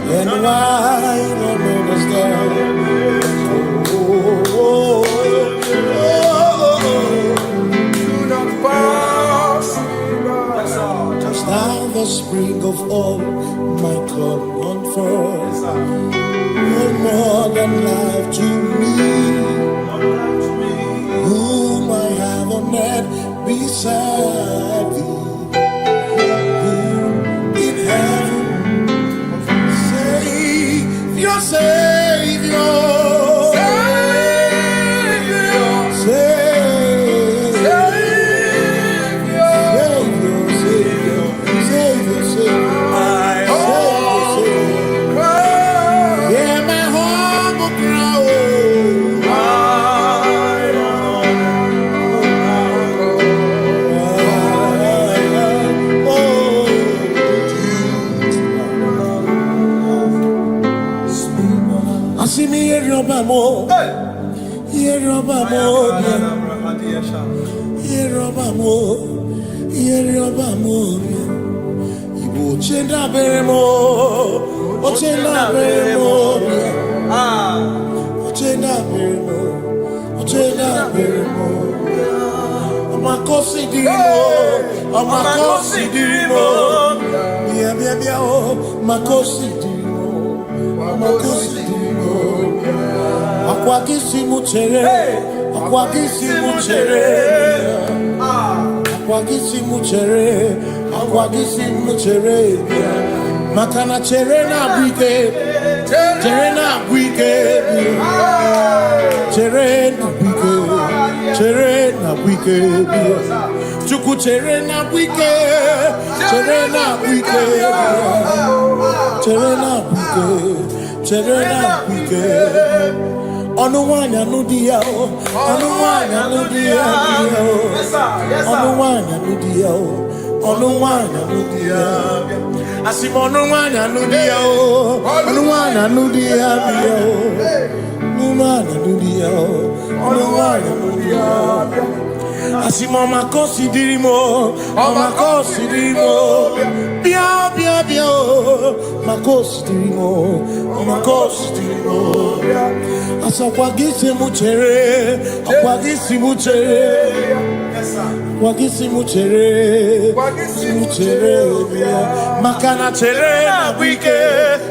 And why don't understand? Do not pass. Just now the spring of all my come on first. You're more than life to me, whom I have on earth beside thee. In heaven, Savior, Savior, Makana cherena bwike, cherena bwike, cherena bwike, cherena bwike, chuku cherena bwike, cherena bwike, cherena bwike, cherena bwike. Onuwanya nudia, onuwanya nudia, onuwanya nudia, onuwanya nudia. Asimonuwanya nudia, onuwanya nudia, onuwanya nudia, onuwanya nudia. Asimoma considerimo, oma considerimo, bia bia bia, ma considerimo, oma considerimo. Asakwagisi muchere, akwagisi muchere, akwagisi muchere, muchere bia. Makana chere na bwike,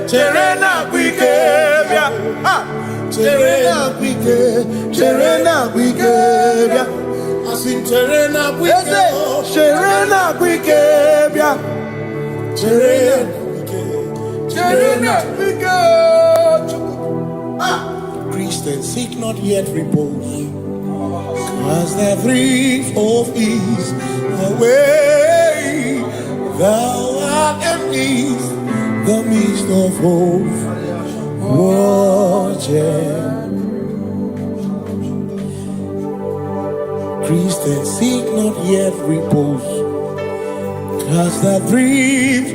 chere na bwike bia. Chere na bwike, chere na bwike bia. Asim chere na bwike, chere na bwike bia. Chere na bwike, chere na bwike. Christians seek not yet repose, cause the brief of ease away. Thou art amidst the midst of hope, watching. Christians seek not yet repose, cast the brief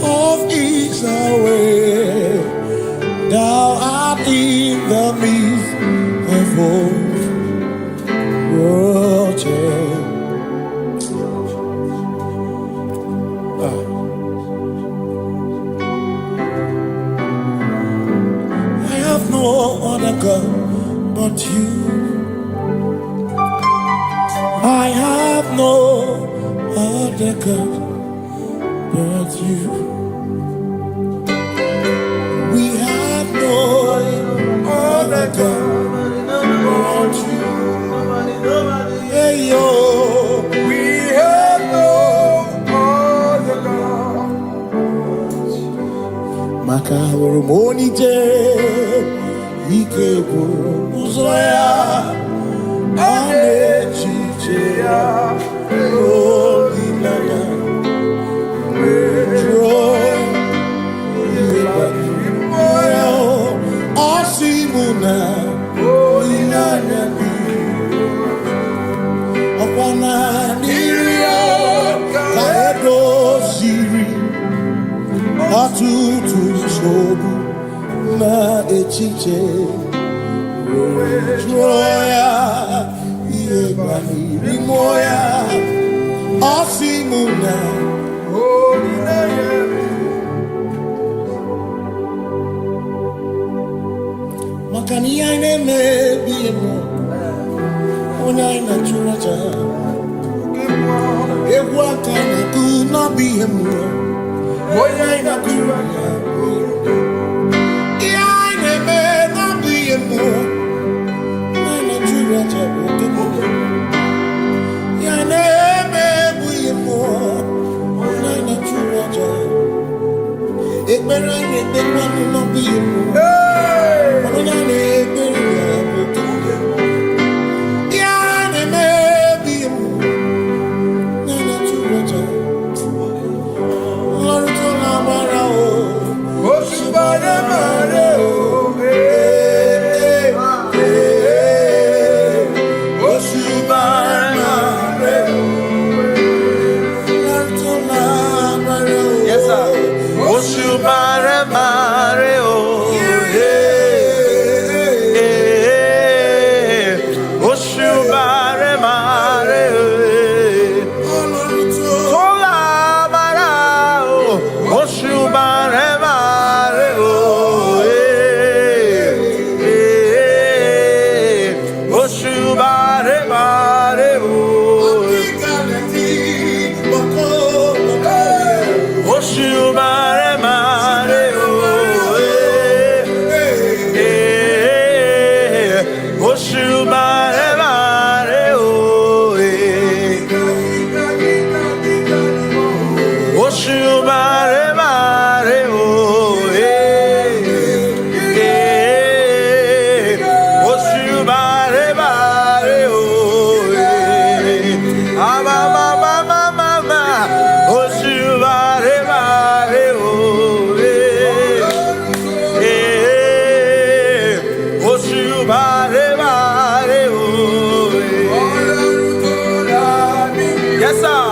of ease away. Thou art in the midst of hope, watching. I have no other God but you. I have no other God but you. We have no other God but you. Hey yo, we have no other God. Makahuru monije, ike buru uzoya. Anechichea, Holy Nana, Joy, Asimuna, Holy Nana, Opana, Niria, Kaedo, Siri, Atutu, Sobu, Na Echiche, Joya, Yebani, Rimoya, Asimuna, Holy Nana. Makani aine me biemo, ona ina churaja. Ewa kana tu na biemo, ona ina churaja. Aine me na biemo, ona ina churaja. Aine me biemo, ona ina churaja. Ekbera ine tekwa na biemo. Yes, sir.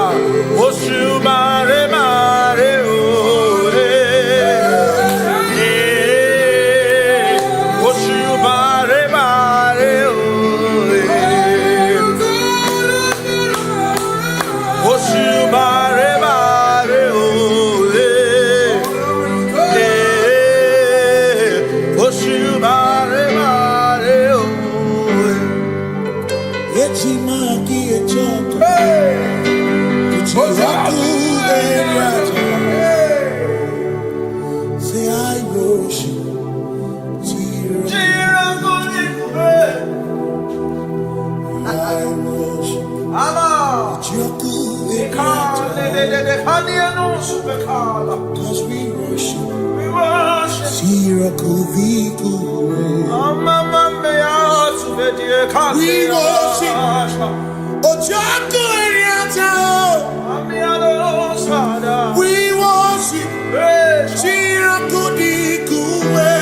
Cause we worship. We worship. Ojaku Eriata. We worship. Chirakudikuwe.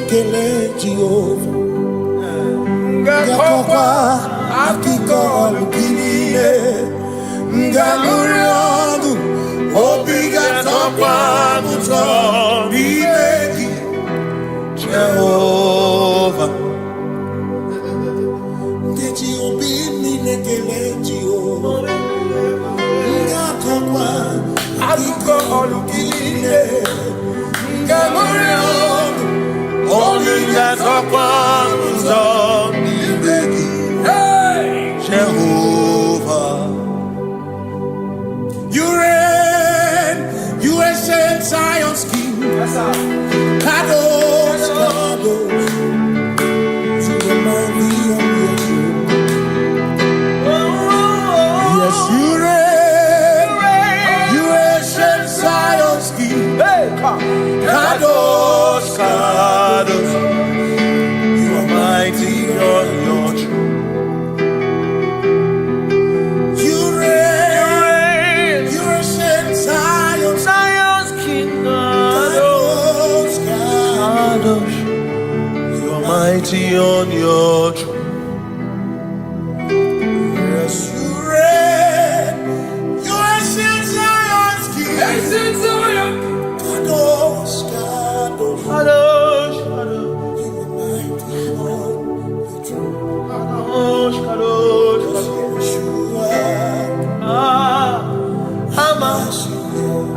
Kele Jehovah Ngakokwa akiko olukile Ngamuriogu Obiga tokwa muto Nilegi Jehovah Oluko Olukiline Ngamurion Holiness upon Uzon Jehovah You reign, you ancient Zion's King Kadosh, Kadosh To the mighty on your throne Yes, you reign, you ancient Zion's King Kadosh, Kadosh You are mighty on your throne You reign, you ancient Zion's King Kadosh, Kadosh You are mighty on your throne Yes, you reign, you ancient Zion's King Kadosh, Kadosh Kadosh, Kadosh You are mighty on your throne Kadosh, Kadosh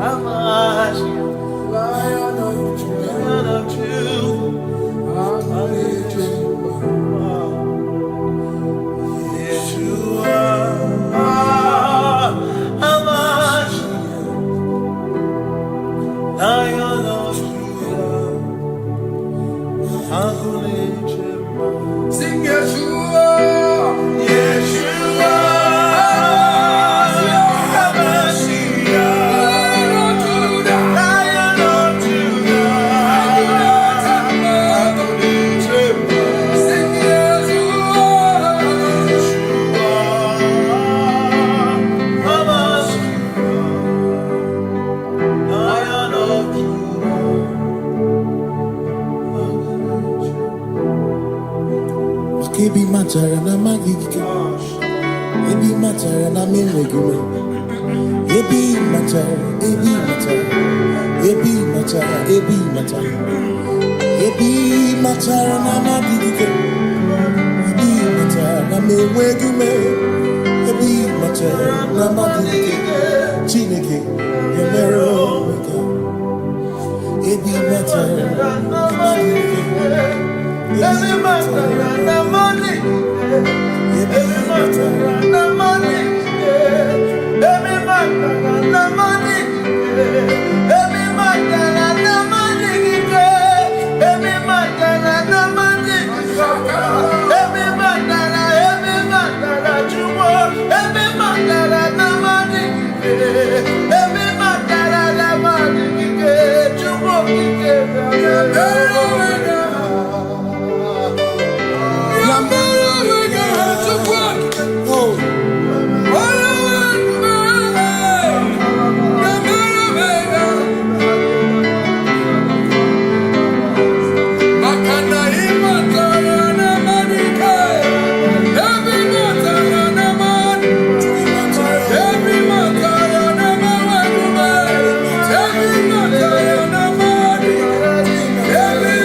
Hamash Lion of Yeshua Hamash Lion of Sing Yeshua Yeshua Ebi matara na magigike Ebi matara na menwegume Ebi matara Ebi matara Ebi matara Ebi matara Ebi matara na magigike Ebi matara na menwegume Ebi matara na magigike Chineke Yemero weka Ebi matara na magigike Ebi matara na money, ebi matara na money, ebi matara na money, ebi matara na money, ebi matara na money, ebi matara jumo, ebi matara na money, ebi matara na money, jumo Every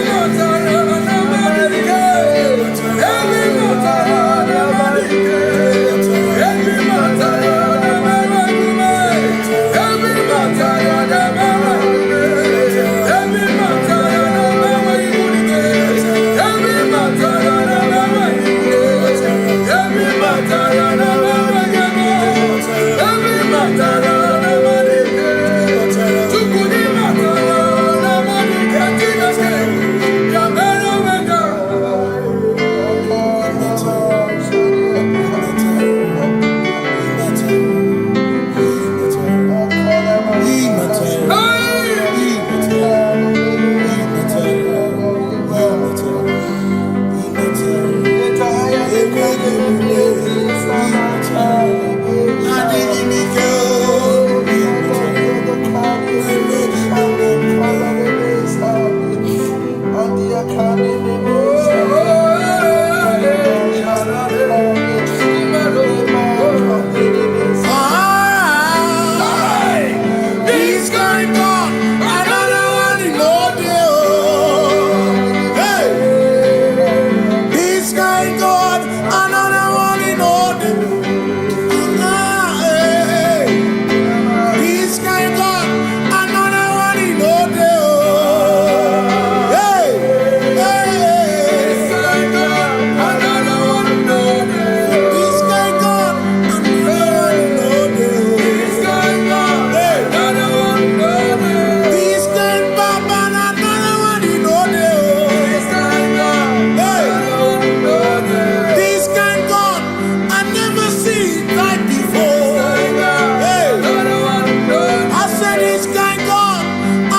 this guy gone,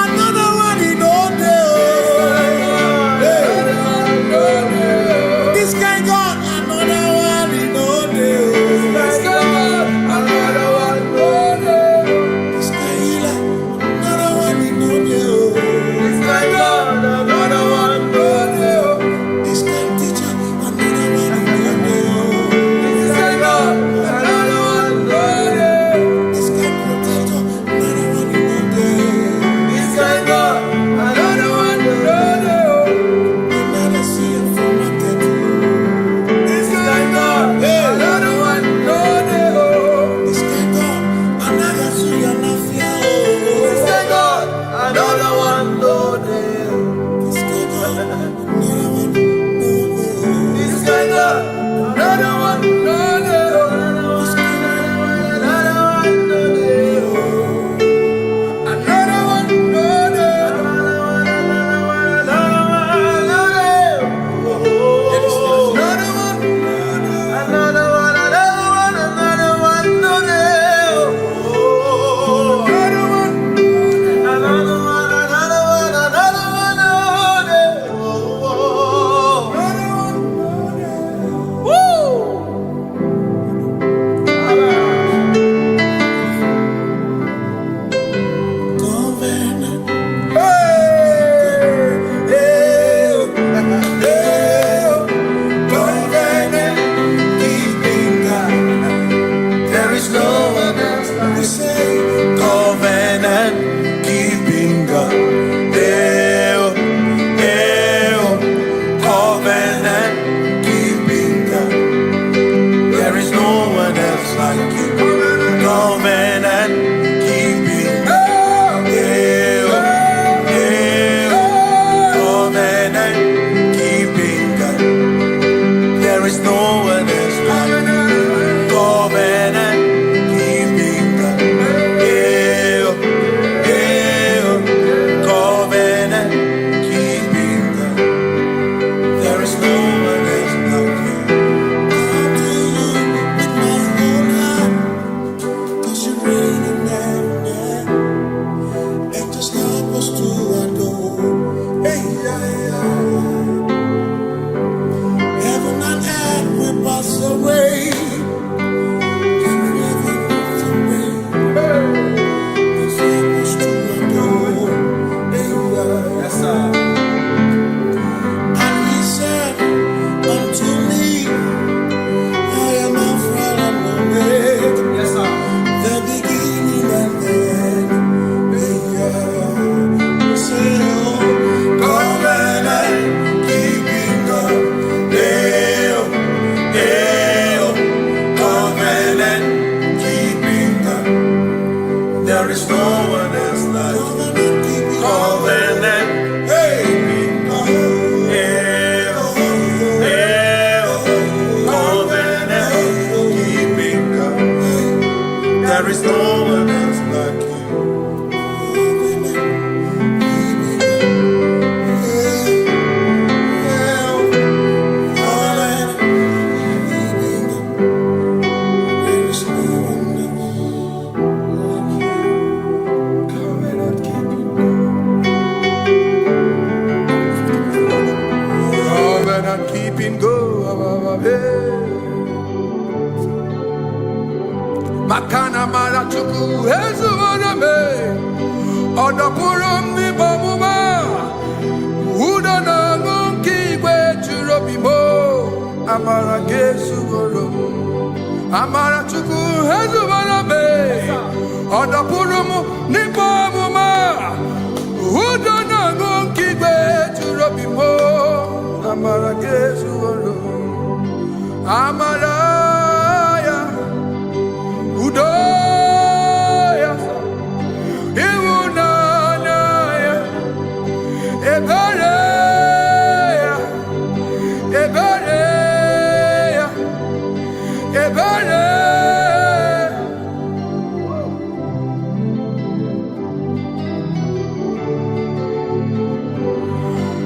another one in all day. This guy gone, another one in all day. This guy gone, another one in all day. This guy healer, another one in all day. This guy gone, another one in all day. This guy teacher, another one in all day. This guy gone, another one in all day. This guy protector, another one in all day. This guy gone, another one in all day. Another see him from my dead. This guy gone, another one in all day. This guy gone, another see your mafia. This guy gone, another one in all day. This guy gone, another one in all day. This guy gone, another one in all day. This guy gone, another one in all day. Another one in all day. There is no one else like we say, covenant keeping God. Covenant keeping God. There is no one else like you. Covenant keeping God. Covenant keeping God. There is no one else like you. Covenant keeping God. Covenant keeping God. There is no one else like you. Come to you with my whole heart, 'cause you reign in heaven, and just help us to adore. Hey, heaven and earth will pass away. Forever pass away. Just help us to adore. Hey, yes, sir. And he said unto me, I am Alpha and Omega. Yes, sir. The beginning and the end. He said, oh, covenant keeping God. Covenant keeping God. There is no one else like you. Covenant keeping God. Covenant keeping God. There is no one else like you. Covenant keeping go. Makana mara chuku hezu waname. Odapurum ni bomuma. Uda na ngonki we churobimo. Amara gesu gorum. Amara chuku hezu waname. Odapurum ni bomuma. Uda na ngonki we churobimo. Amara gesu gorum. Amaraya Udoya Iwunanaya Ebereya Ebereya Ebereya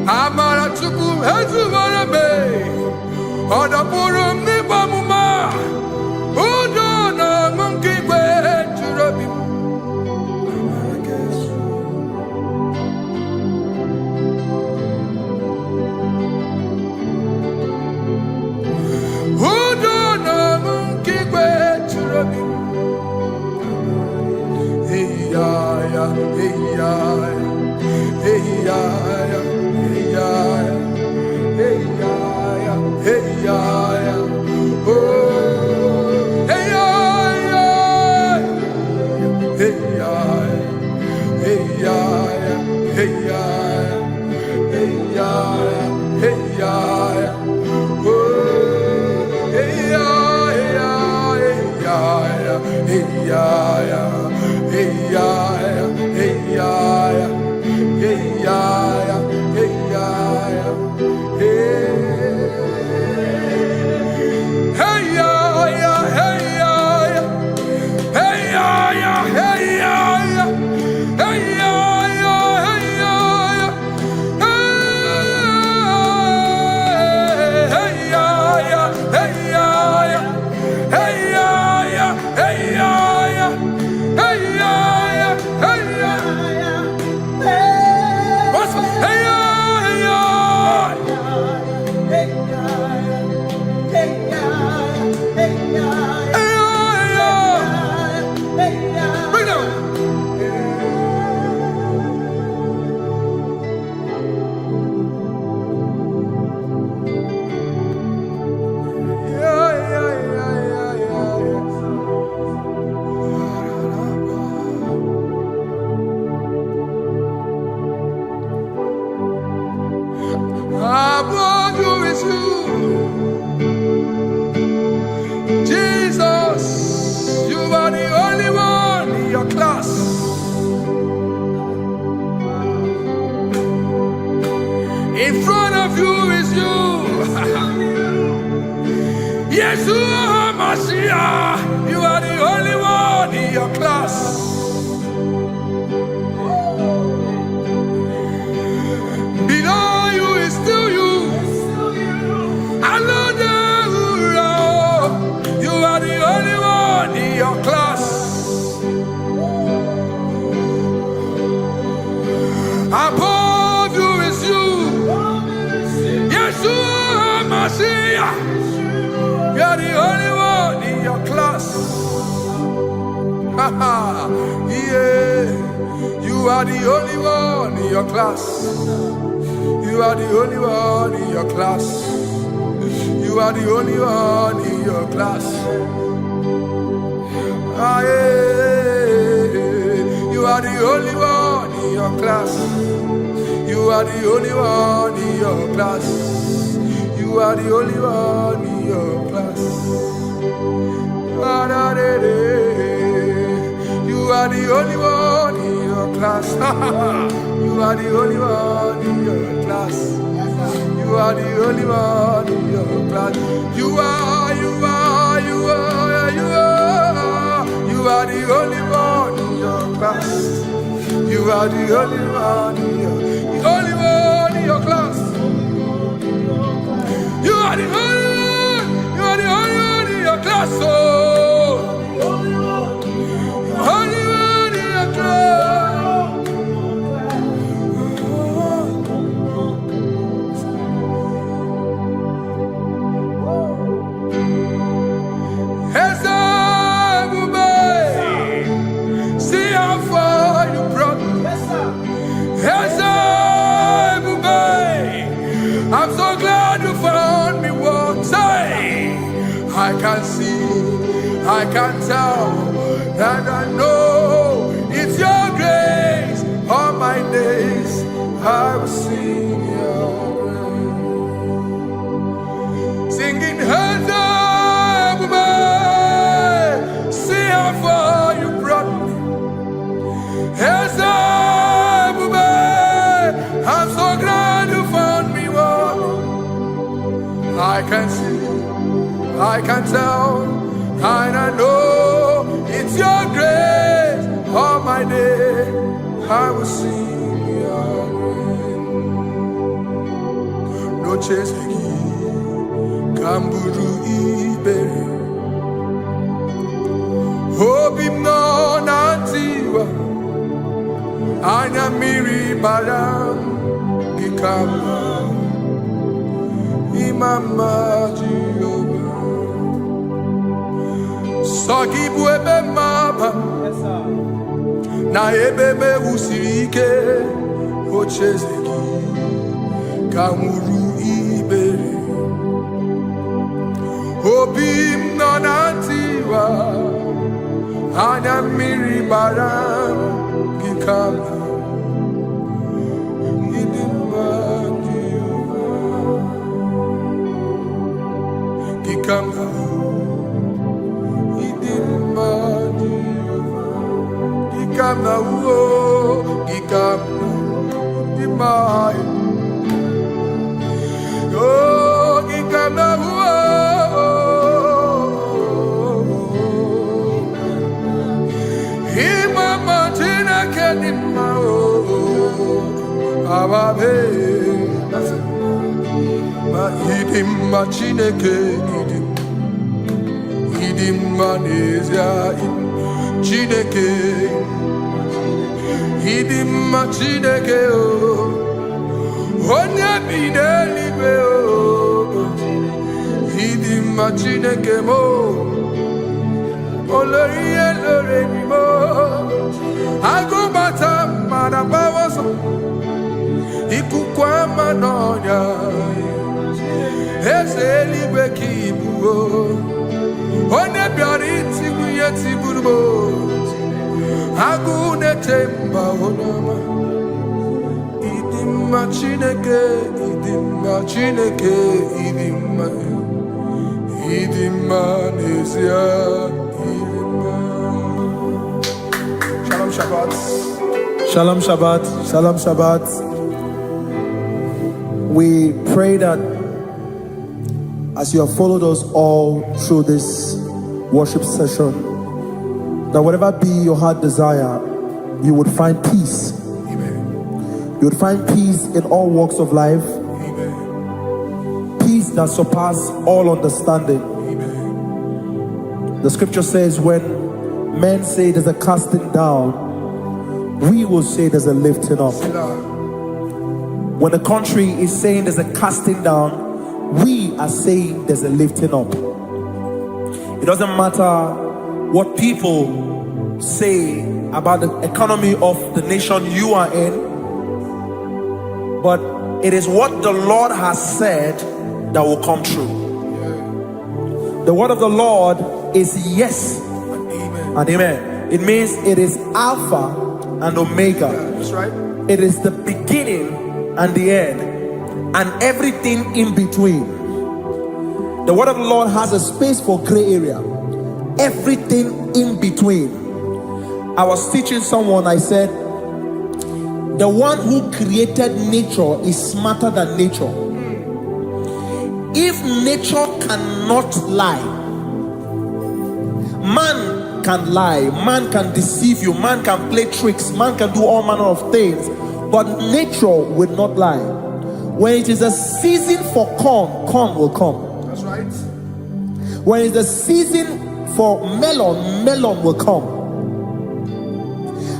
Amara Chuku Hezumarabe Odapurum ni bamuma Udo na monkey we churabi In front of you is you. Yeshua Mashiach, you are the only one in your class. Below you is still you. Another you are the only one in your class. Above you is you. Yeshua Mashiach, you are the only one in your class. Yeah, you are the only one in your class. You are the only one in your class. You are the only one in your class. Ah, yeah. You are the only one in your class. You are the only one in your class. You are the only one in your class. Ah, da, da, da. You are the only one in your class. You are the only one in your class. You are the only one in your class. You are the only one in your class. You are the only one in your class. You are the only one in your class. Oh, only one in your class. See how far you brought me. I'm so glad you found me once. I can see, I can tell, and I know it's your grace. All my days I will sing your grace. Singing hands up, see how far you brought me. Hands up, I'm so glad you found me one. I can see, I can tell, and I know it's your grace. All my day I will sing your grace. No chase again, Kamburu Iberi. Hope him no nantiwa, Anya Miri Baram, Gikama, Imama Jehovah. Sogi buebe maba na ebebe usirike ochezeki kamuru ibere obim no natiwa anya mmiri bara gikama idimba gikama idimba gikama wo gikama idimba oh gikama wo imama tina kedima ababe ma idimba chineke idimba nezia chineke idimba chineke onye bidelibe idimba chineke mo oloriye lorenimo agụbata mara bawaso ikukwa manonya eze eluigwe ka ibu onye bịara itigbu ihe tigburu m agụ na-eche mba onye ọma idimma chineke idimma chineke idimma idimma n'ezie idimma. Shalom Shabbat. Shalom Shabbat. Shalom Shabbat. We pray that as you have followed us all through this worship session, that whatever be your heart desire, you would find peace. Amen. You would find peace in all walks of life. Amen. Peace that surpasses all understanding. Amen. The scripture says when men say there's a casting down, we will say there's a lifting up. When the country is saying there's a casting down, we are saying there's a lifting up. It doesn't matter what people say about the economy of the nation you are in, but it is what the Lord has said that will come true. The word of the Lord is yes and amen. It means it is Alpha and Omega. That's right. It is the beginning and the end, and everything in between. The word of the Lord has a space for gray area. Everything in between. I was teaching someone, I said, the one who created nature is smarter than nature. If nature cannot lie, man can lie, man can deceive you, man can play tricks, man can do all manner of things, but nature will not lie. When it is a season for corn, corn will come. That's right. When it's a season for melon, melon will come.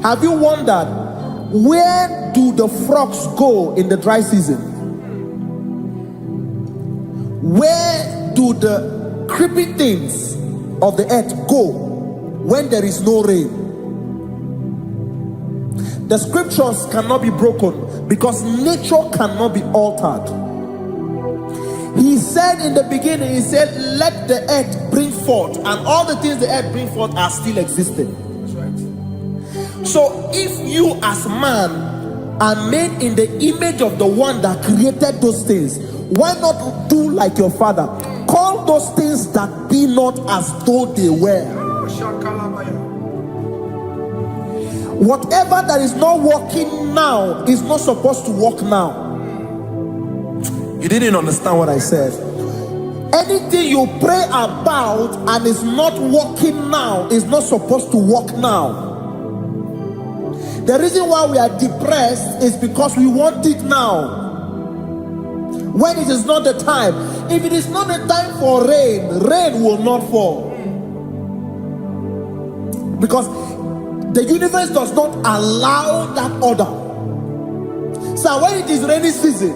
Have you wondered, where do the frogs go in the dry season? Where do the creepy things of the earth go when there is no rain? The scriptures cannot be broken because nature cannot be altered. He said in the beginning, he said, let the earth bring forth, and all the things the earth bring forth are still existing. That's right. So if you as man are made in the image of the one that created those things, why not do like your father? Call those things that be not as though they were. Whatever that is not working now is not supposed to work now. You didn't understand what I said. Anything you pray about and is not working now is not supposed to work now. The reason why we are depressed is because we want it now, when it is not the time. If it is not the time for rain, rain will not fall, because the universe does not allow that order. So when it is rainy season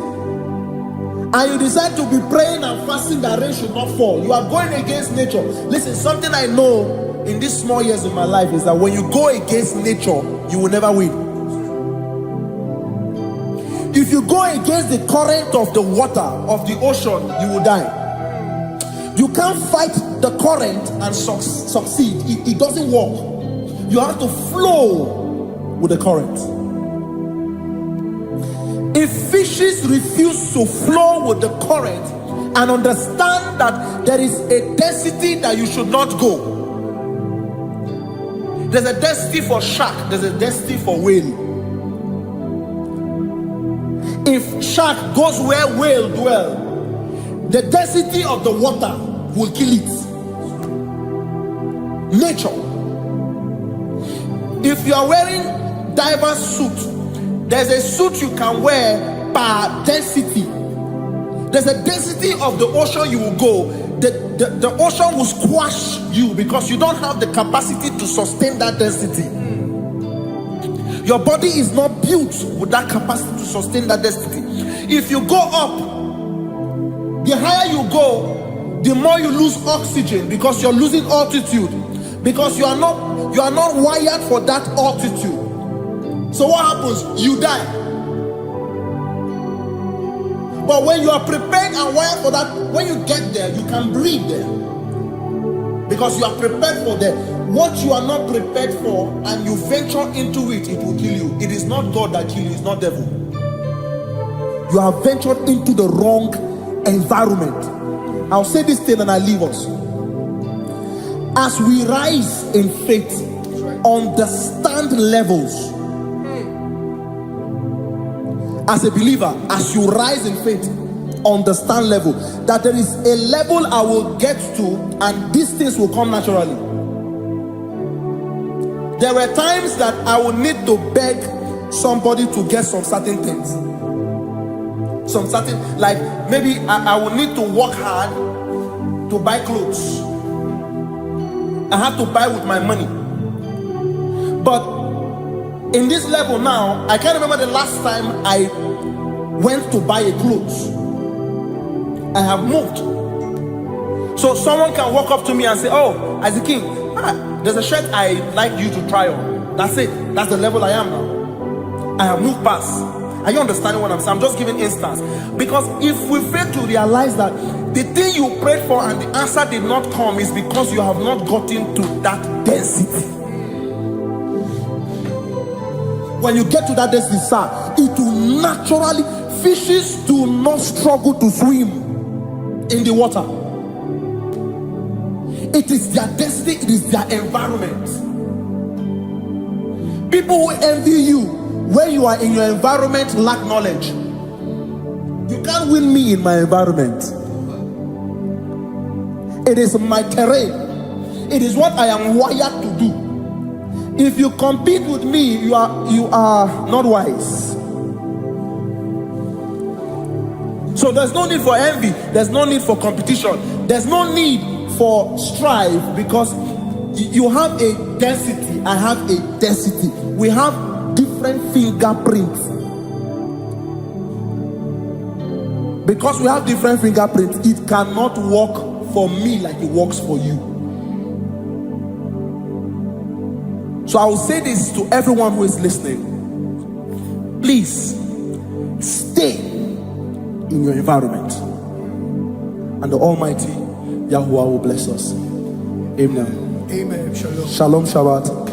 and you decide to be praying and fasting that rain should not fall, you are going against nature. Listen, something I know in these small years of my life is that when you go against nature, you will never win. If you go against the current of the water, of the ocean, you will die. You can't fight the current and succeed. It doesn't work. You have to flow with the current. If fishes refuse to flow with the current and understand that there is a density that you should not go, there's a density for shark, there's a density for whale. If shark goes where whale dwell, the density of the water will kill it. Nature. If you are wearing diver's suit, there's a suit you can wear per density. There's a density of the ocean you will go. The ocean will squash you because you don't have the capacity to sustain that density. Your body is not built with that capacity to sustain that density. If you go up, the higher you go, the more you lose oxygen because you're losing altitude, because you are not wired for that altitude. So what happens? You die. But when you are prepared and wired for that, when you get there, you can breathe there. Because you are prepared for that. What you are not prepared for and you venture into it, it will kill you. It is not God that kills you, it's not devil. You have ventured into the wrong environment. I'll say this thing and I leave us. As we rise in faith, understand levels. As a believer, as you rise in faith, understand level. That there is a level I will get to and these things will come naturally. There were times that I would need to beg somebody to get some certain things. Some certain, like maybe I would need to work hard to buy clothes. I have to buy with my money. But in this level now, I can't remember the last time I went to buy a clothes. I have moved. So someone can walk up to me and say, oh, as a king, there's a shirt I like you to try on. That's it. That's the level I am now. I have moved past. Are you understanding what I'm saying? I'm just giving instance. Because if we fail to realize that the thing you prayed for and the answer did not come is because you have not gotten to that density. When you get to that density, sir, it will naturally, fishes do not struggle to swim in the water. It is their density, it is their environment. People who envy you when you are in your environment lack knowledge. You can't win me in my environment. It is my terrain. It is what I am wired to do. If you compete with me, you are not wise. So there's no need for envy. There's no need for competition. There's no need for strife because you have a density. I have a density. We have different fingerprints. Because we have different fingerprints, it cannot work for me like it works for you. So I will say this to everyone who is listening. Please stay in your environment. And the Almighty Yahuwah will bless us. Amen. Amen. Shalom. Shalom Shabbat.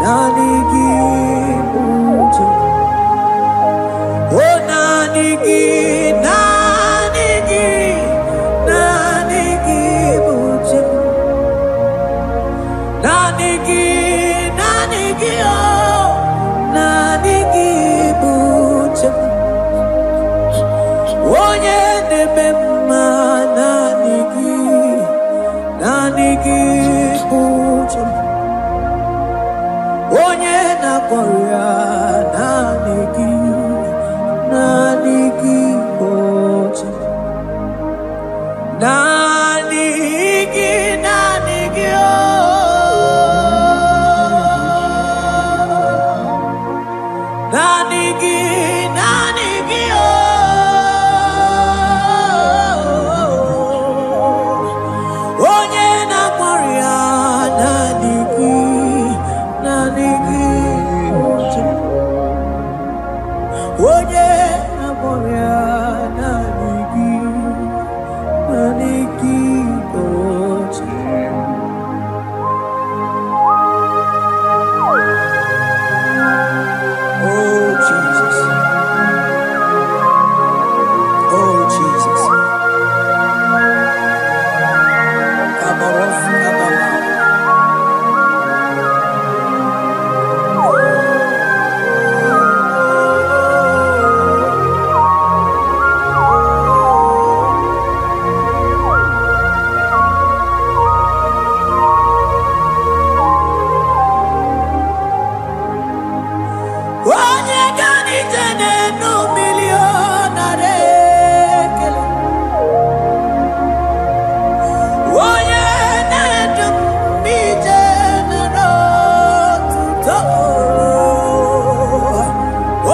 nani gibuja. Oh nani gibuja. Nani gi oh nani gibuja. Onye nebema nani gibuja. Onye na korea nani gibuja. Nani gi oh nani gi oh onye na korea nani gibuja. Onye na korea nani gibuja. Oh Jesus. Oh Jesus. Kabarof kabama. Onye gani tene no millionare kele. Onye na dum mi tene no tuto.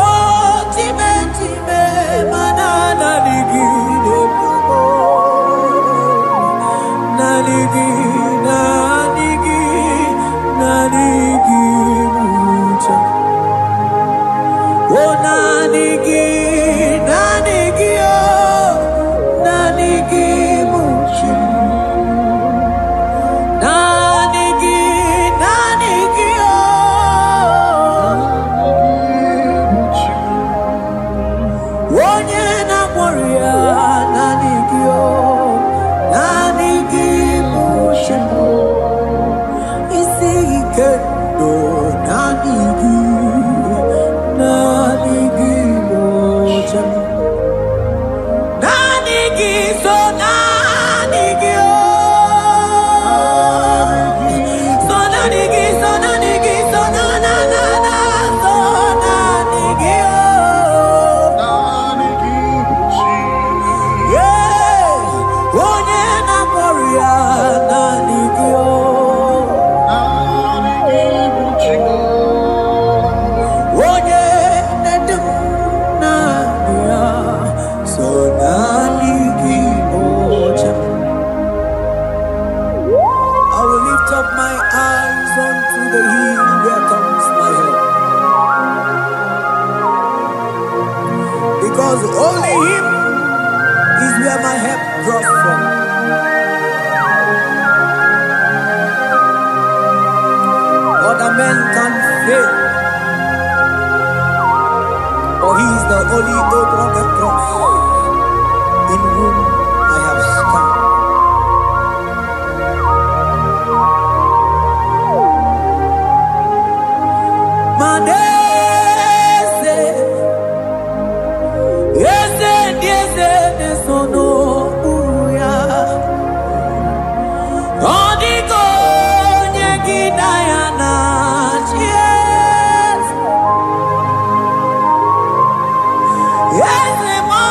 Oh time manana ligide bugo. Naligi mucha. Oh nanigi oh nanigi muchi. Nanigi oh onye na korea nanigi oh nanigi muchi. Isi ike do nanigi mocha. Nanigi so nanigi oh so nanigi so nanigi so na na na na so nanigi oh yeah onye na korea nanigi oh onye na dum na so nanigi mocha. I will lift up my eyes unto the hill where comes my help, because only Him is where my help draws from. Other men can fail, for He is the only oak on the cross in whom I have stand. Manese, yese, nesono uya. Odiko nyegidaya na chies. Yese mo.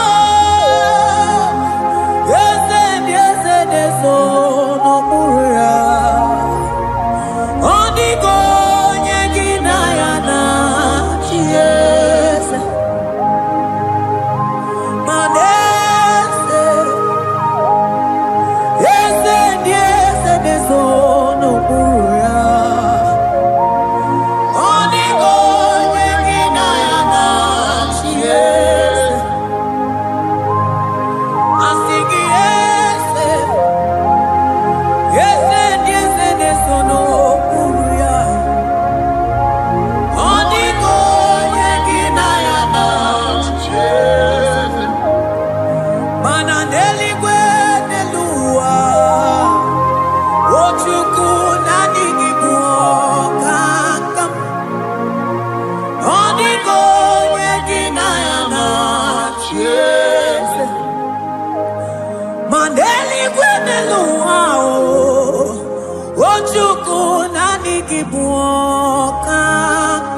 buoka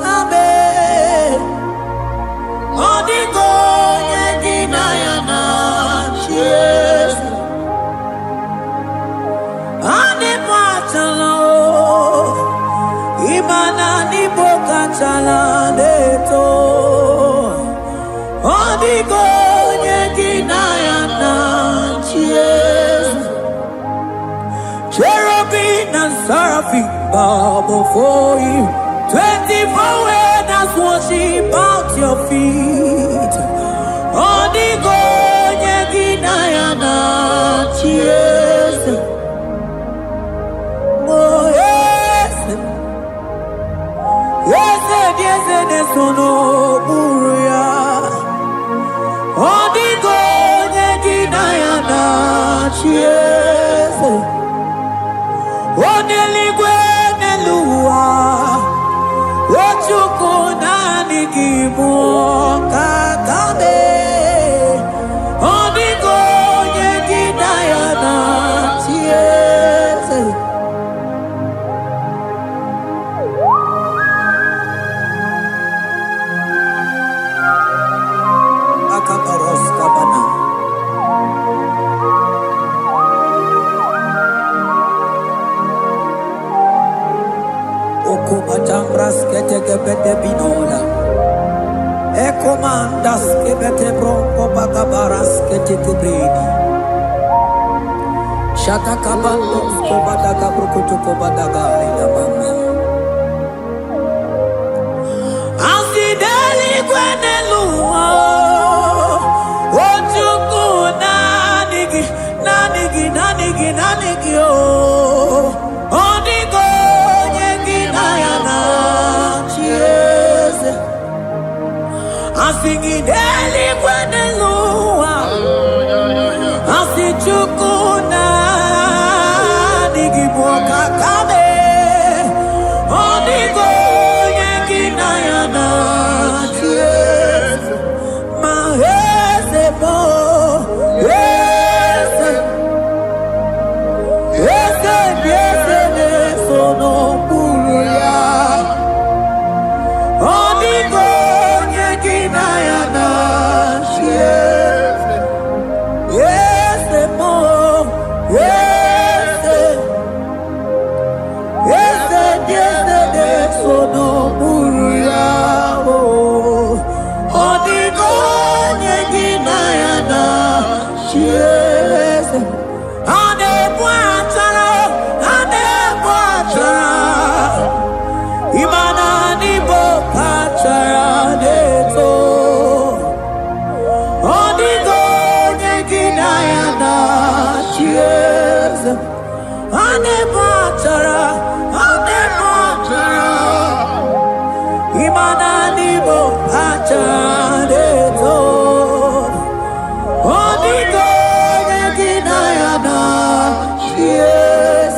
kabe Odigo yegina yana cheers Ane patala Imana ni boka chala leto Odigo yegina yana cheers Cherubim and seraphim bow before you 24 elders worship at your feet Odigo yegina yana cheers Oh yes Yes sono buruya Odigo yegina yana cheers Oneligwe nelua Ochuku nani kibuoka kabe Odigo yegina yana cheers Akabaros kabana Okubachambras ketekebete binola Ekomandas kebete bronco bagabaras ketekebredi Shatakabandos kobadaga brukutuko badaga ilamama Asideli kweneluma Ochuku nanigi oh Odigo Asingideli kwenelua Asichukuna Nigibuoka kabe Odigo yegina yana cheers Mahese bo Yese sono buruya Odigo yegina yana cheers Yes mo Yes sono buruya Odigo yegina yana cheers Ane buatara Imana ni boka chara neto Odigo yegina yana cheers Ane buatara Imana ni boka chara neto Odigo yegina yana cheers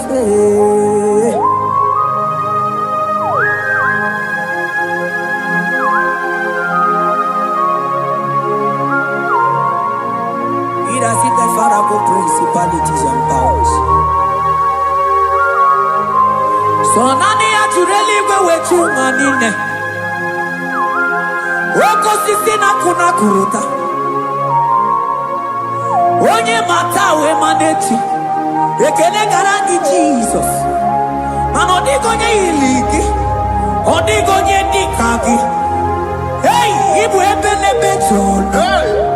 Principalities and powers. So nani atureli wetu manine. Woko sisi na kuna kuruta. Onye matawe maneti. Ekene garangi Jesus. Manodigo nye iligi. Odigo nye dikagi. Hey, ibu ebele betona.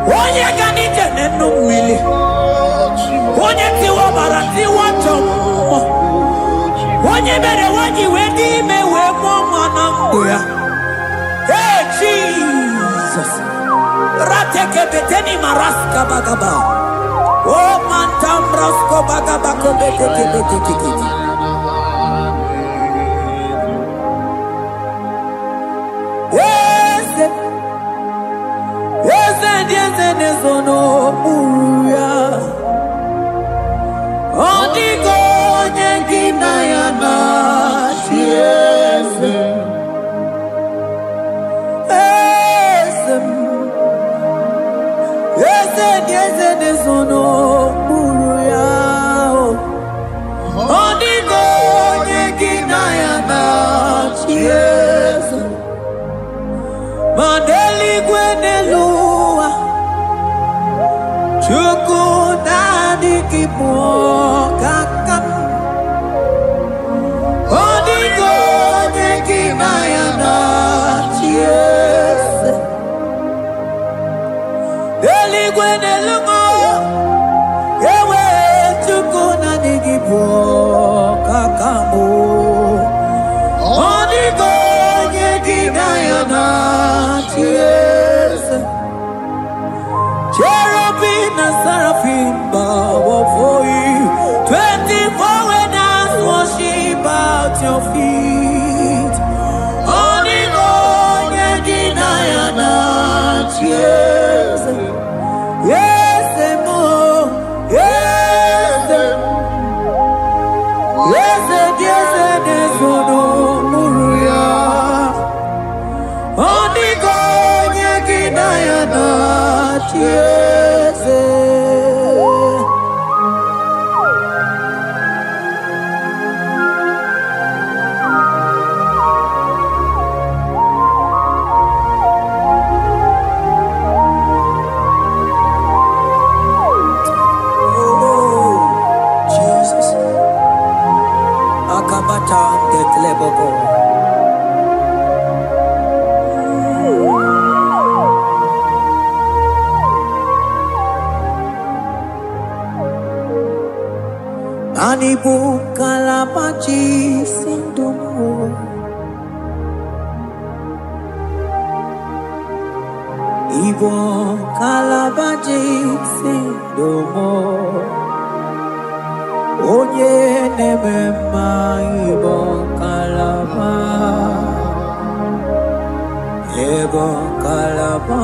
Onye ganite nenu mili Onye tiwa barati wachomo Onye bere waji wedi mewe mwana mbuya Hey Jesus Rateke beteni maraska bagaba Oh mantam rasko bagaba kobeteke beteke Yes, sono buruya Odigo yegina yana cheers Yes, sono buruya Odigo yegina yana Yesu Mandeli Gwenelua Chukuna Dikipo Kakam Odigo Nekimayana Yesu Deli Gwenelua Ewe Chukuna Dikipo Kakamo Odigo Nekimayana Yesu Cherubim and seraphim bow before you. 24 elders worship at your feet. Only God can deny yes, yes, more, yes, yes, yes, yes, no, Muruya. Only God can deny yes. Jesus. Akabata Tetleboko. Anibu kalabaji sindumo Ibo kalabaji sindumo Onye nemema Ibo kalaba Ibo kalaba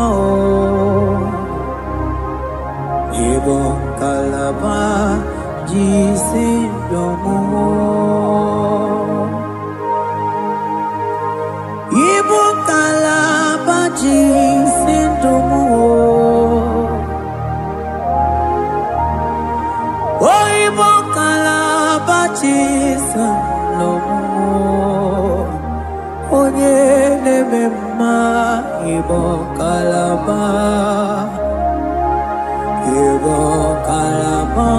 Ibo kalaba Jisindomo Ibo kalaba jisindomo Oh Ibo kalaba jisindomo Onye nemema Ibo kalaba Ibo kalaba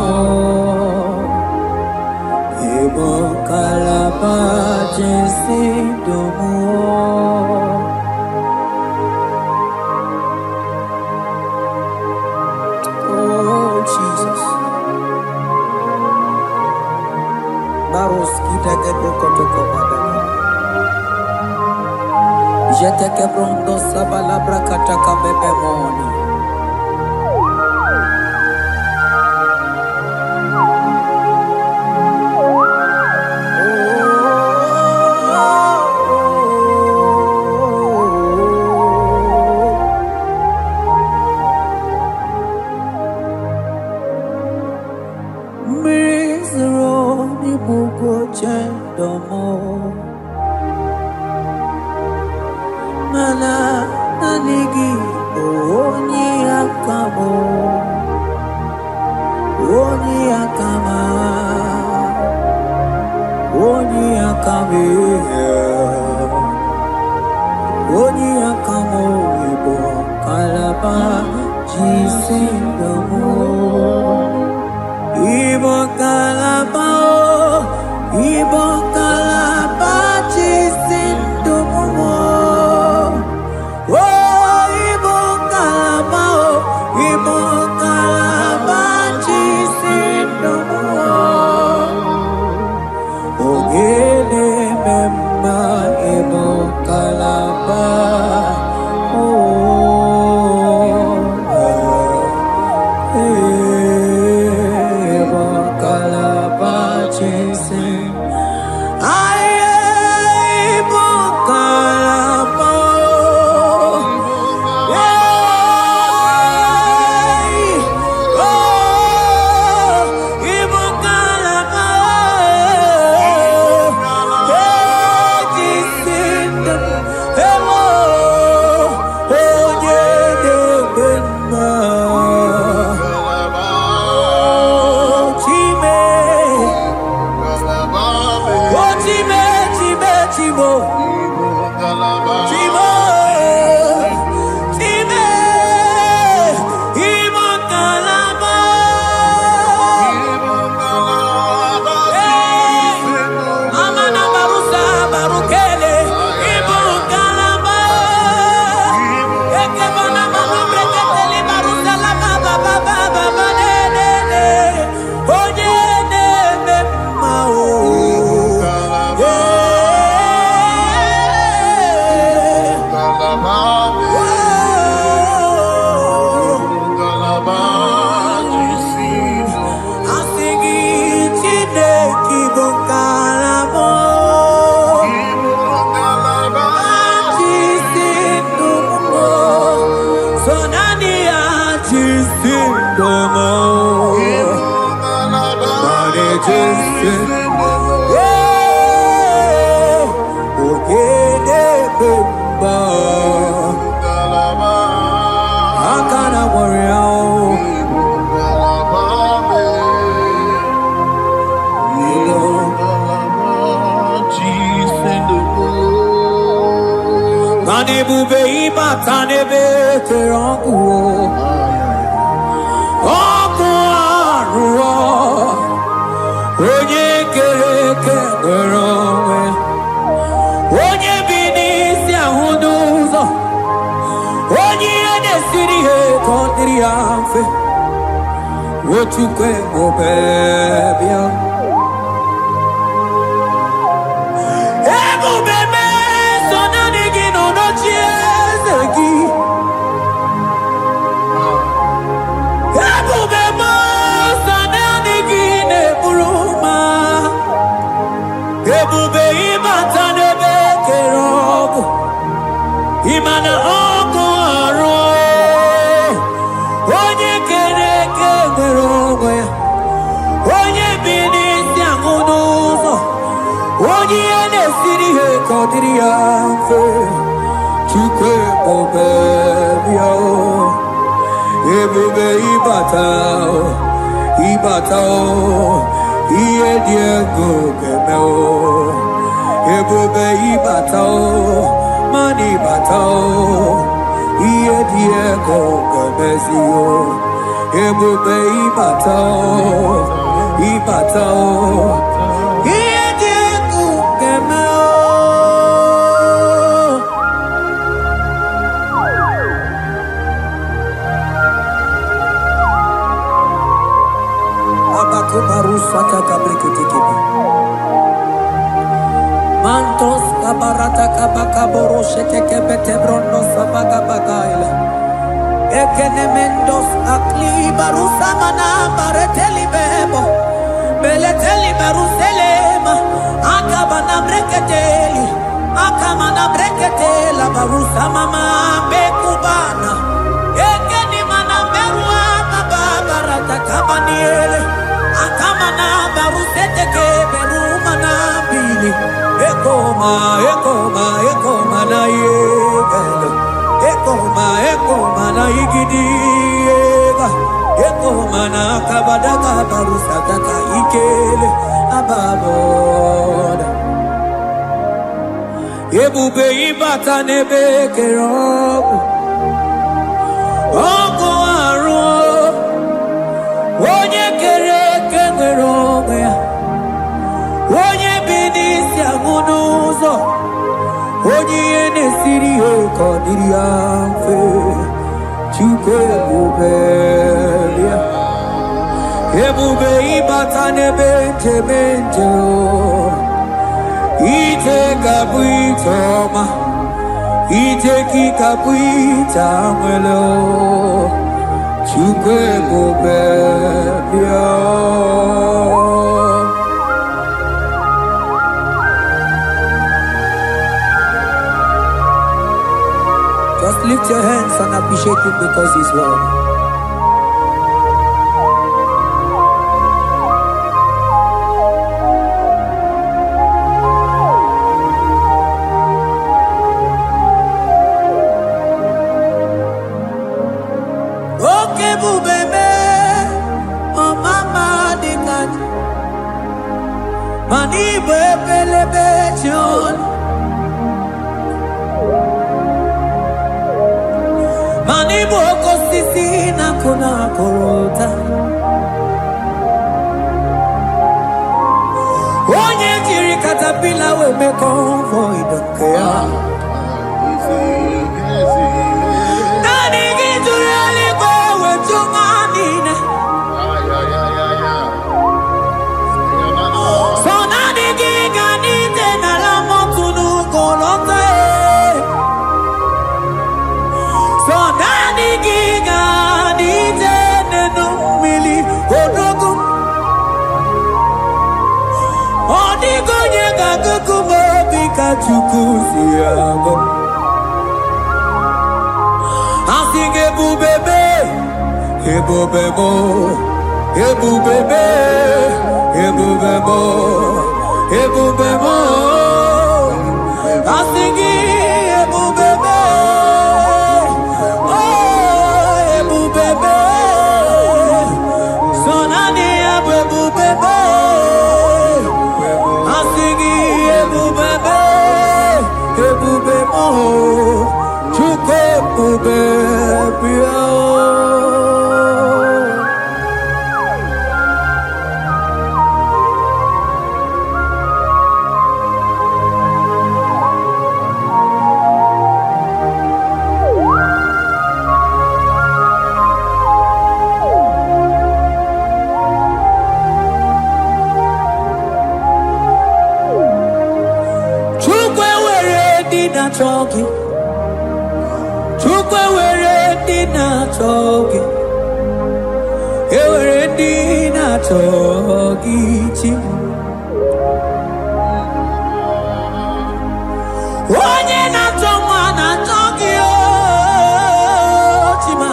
Ibo kalaba jisindomo Oh Jesus Baros kita kebrokotoko badana Jete kebrondo sabalabra kataka bebemoni Mana nanigi onye akamo onye akama onye akame onye akamo ibo kalaba jisindomo ibo kalaba jisindomo Kalaba What you can go, baby? Ego bebe, so na digi no no chiezegi. Ego bebe, so na digi ne buruma. Ego be imata ne be kerogo. Imana oko aro. Onye kere kerogo ya. Onye bini siamunuzo. Onye ene siri he kodiri amfe. Chukwe obebio. Ebube ibatao. Iye diego gemeo. Ebube ibatao. Mani batao. Iye diego gemezio. Ebube ibatao. Iye diego gemeo. Abako barusa kakabriketekebi. Mantos kabarata kabakaboro shetekebete brondo sabagabagaila. Ekenemendos akli barusa mana bareteli bebo. Beleteli baruselema. Akabana breketeli. Akamana breketela barusa mama bekubana. Ekeni mana berua babarata kabaniele. Akamana baruseteke berumana bili. Ekoma na yegele. Ekoma na igidiega. Ekoma na kabadaga barusataka ikele ababoda. Ebube ibata nebe kerogo. Ogo aro. Onye kere kerogo ya. Onye binisi amunuzo. Onye ene siri he kodiri amfe. Chukwe ubebia. Ebube ibata nebe mente o. Ite kabuitoma. Ite kikabuita mwelo. Chukwe ubebia. Just lift your hands and appreciate him because he's worthy. Okay, bubebe, oh mama dikat, mani bebelebe John. Mani boko sisi na kuna korota. Onye jiri katapila we me convoy don't care. Nani gijuri alikwe we chunganine. So nani giganite na la motunu kolota. So nani giganite neno mili odogu. Odigo nyega kukumo bika chukusi yango. Asige bubebe. ebubebo, ebubebe, ebubebo, ebubebo. Asingi ebubebe, oh ebubebe. Sonani ebubebe, asingi ebubebe, ebubebo. Chuko ebubebe. Chogi, chukwe were dina chogi, ewere dina chogi chi. Onye na choma na chogi o chima.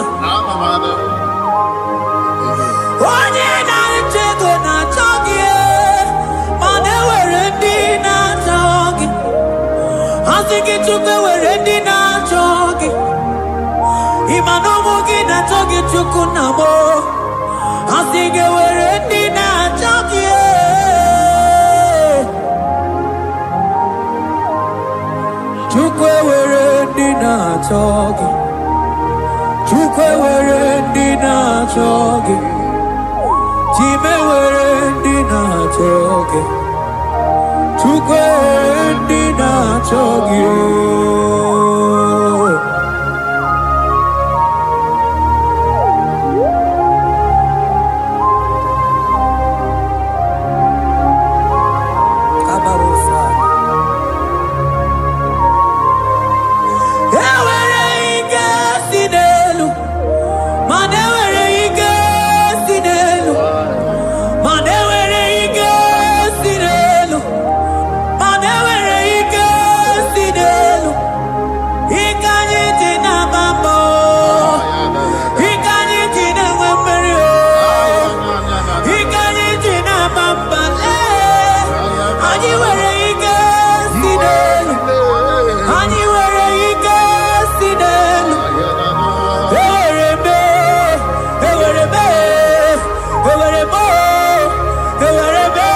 Onye na chego na chogi, mane were dina chogi. Asiki chukwe were dina chogi, imano mugi na chogi chuku namo. Asiki were dina chogi, chukwe were dina chogi, chukwe were dina chogi, chime were dina chogi. Chukwe dina chogi. Kabarusa. Ewere ike sinelu, manewere ike sinelu, manewere ike sinelu. Manewere ike sinelu, ikanye tina bambo, ikanye tina wemberio, ikanye tina bambale. Ani were ike sinelu, ani were ike sinelu. Ewere be, ewere be, ewere bo, ewere be.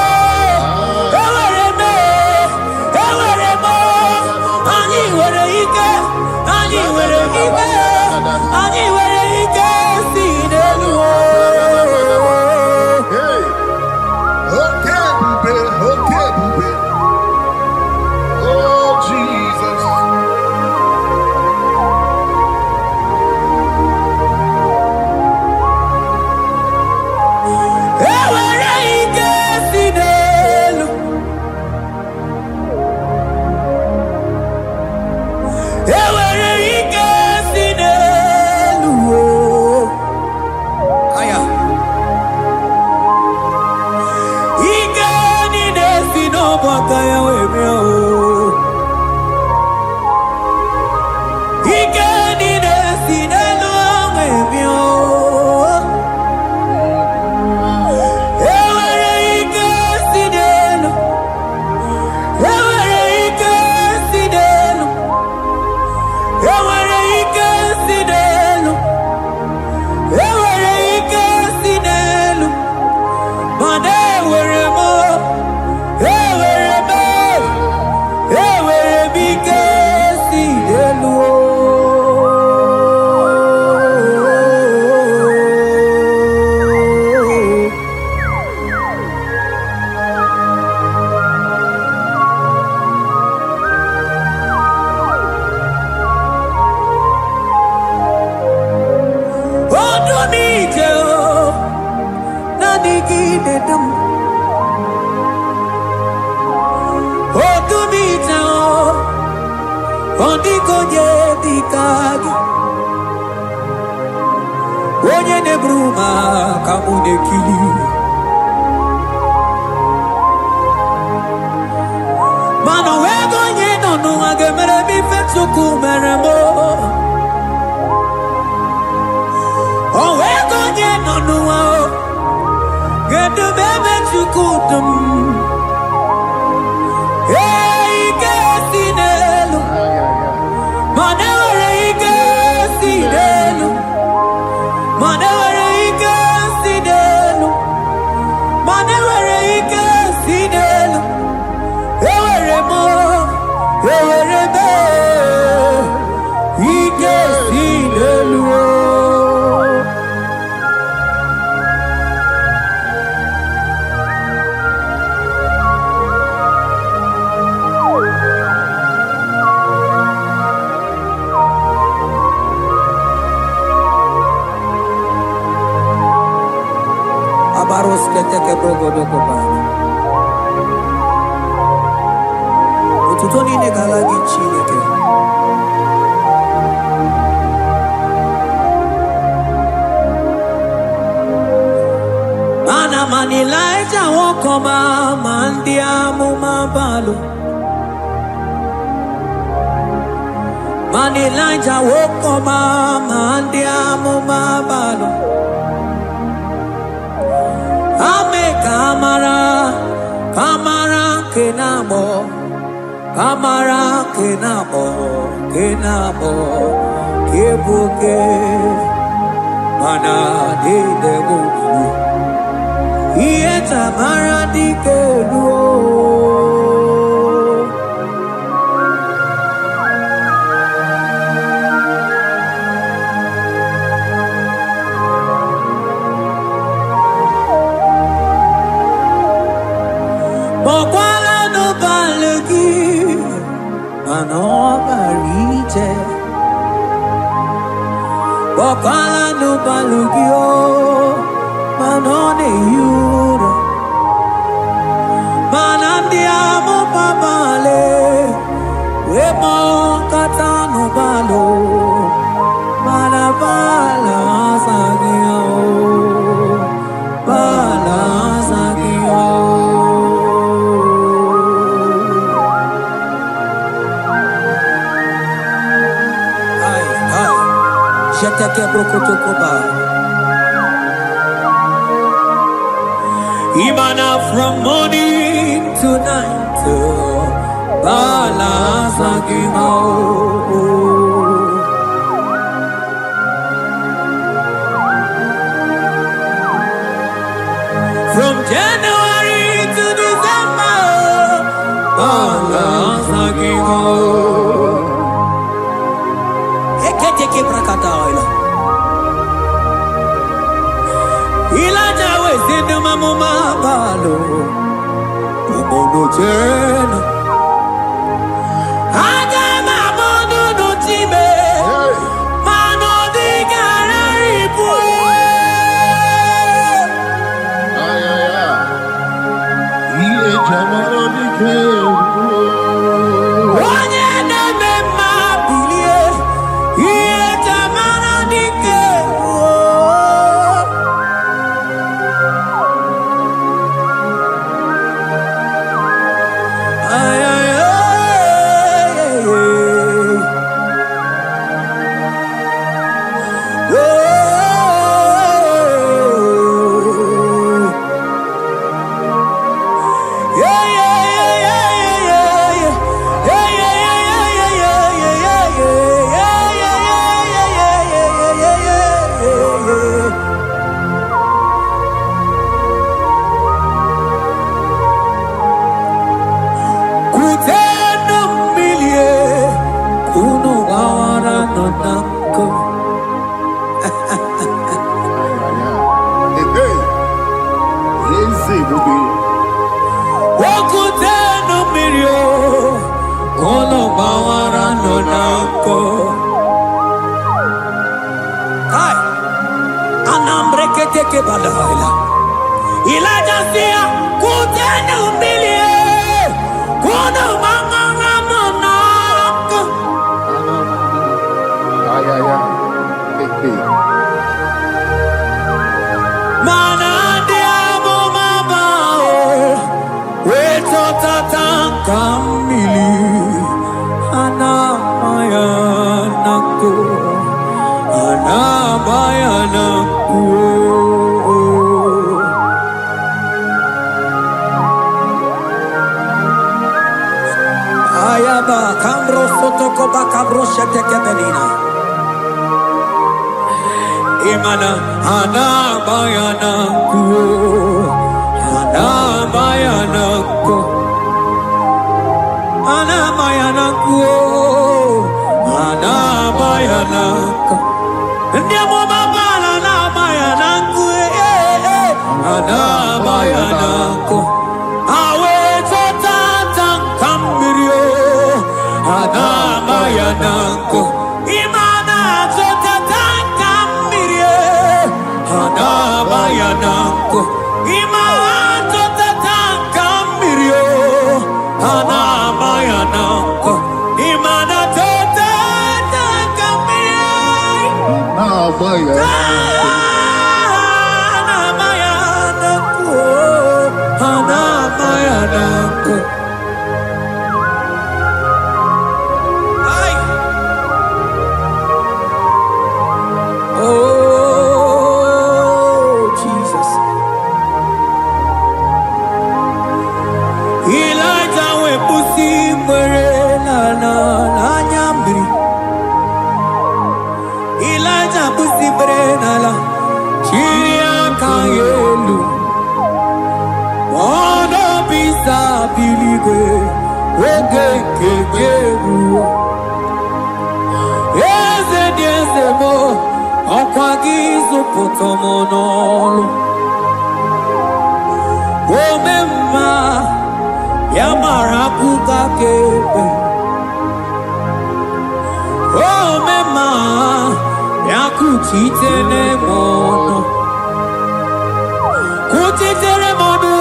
Onye ne bruma kamune kili. Mano wego nye no agemere mi fetuku meremo. O wego onuwa gedu bebe chukudum ike sinelu manewere ike sinelu manewere ike sinelu manewere ike sinelu ewere mo ewere be ike sinelu. Abaros keteke brogodoko bana. Ututoni ne galagi chineke. Mana mani laija wokoma mandiamu mabalu. Mani laija wokoma mandiamu mabalu. Ame kamara, kamara kenabo, kamara kenabo, kenabo, kebuke, mana de debu, iye tamara di keluo. Bokwala no balegi, mano barite. Bokwala no balegi o, mano ne yura. Manandi amo babale, wemo kata no balo, manabala sagio, bala sagio. Imana from morning to night, Balasagimo. From January to December, Balasagimo. Eketeke brakadaila. Ilaja wezindu mamuma balo umono tena aga mamono no time mano di gararipu Iye jamaro di ke. Onye na-eme mma bilie ihe tamara dike Ilaja sia kutenu milie kuno manganga monako mana diamo mabao weto tatanka mili ana maya nako ana maya nako. Boko bakabroshe teke belina. Imana ana bayana ku. Ana bayana ku. Ana bayana ku. Ana bayana ku. Ndiamo babala na bayana ku. Ana bayana ku. Awe tata kambirio. Ana bayana ku. Imana tata kambirio. Ana bayana ku. Imana tata kambirio. Ana bayana ku. Imana tata kambirio. Now, boy, Oh, Jesus. Elijah we pusi mwere na nyambri. Elijah pusi mwere na chiria kayelu. Wano bisa biligwe oge kegeru. Eze diese mo okwagizu putomonolu. Omemma yamarakuka kebe. Omemma yakuchitene mono. Kuchitere mono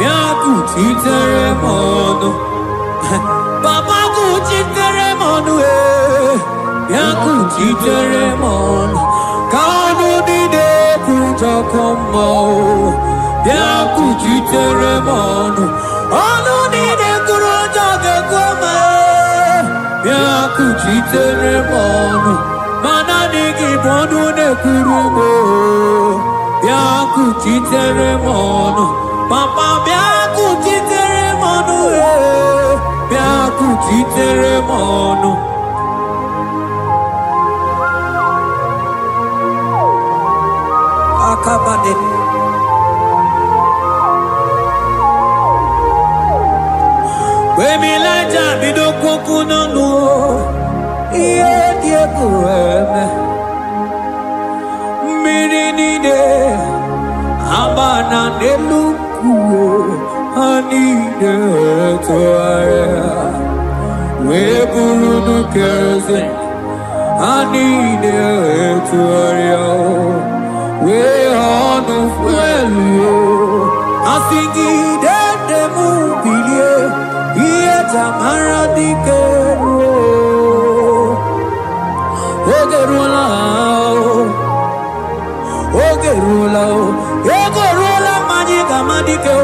yakuchitere mono. Papa kuchitere mono yakuchitere mono. Kanu dide kujakomo yakuchitere mono. Anu dide kurojage koma yakuchitere mono. Mana nigi bono ne kurumo yakuchitere mono. Papa yakuchitere mono yakuchitere mono. Akabade. Wemilaja bidoko kunano iye dieko eme mirinide abana nelukuo anide toaya weburu kerze anide toaya we honu fuelu asingi de mubilie iye tamara dikero ogerula ogerula majiga madike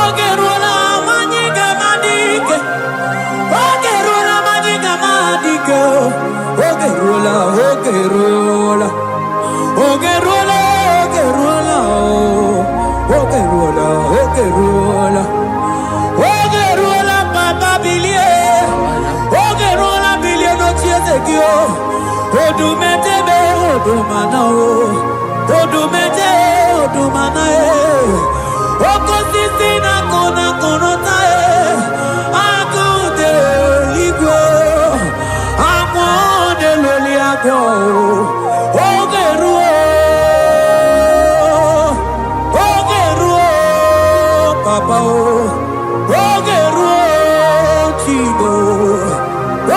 ogerula majiga madike ogerula majiga madike ogerula ogerula ogerula ogerula ogerula ogerula papa bilie ogerula bilie no chiezekio odumetebe odumanao odumete odumanae okosisi na kona konotae akude igwe amode loli agwo ogeruo papa ogeruo chigo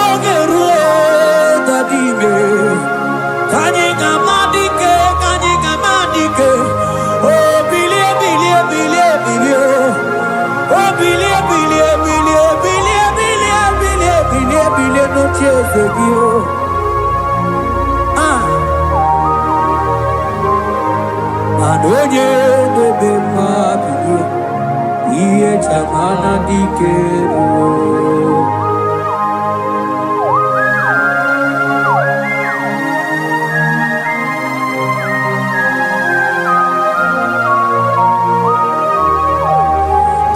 ogeruo dadime kanyika madike oh bilie no chezegio Adoye bebe mabiye iye chamana dikero.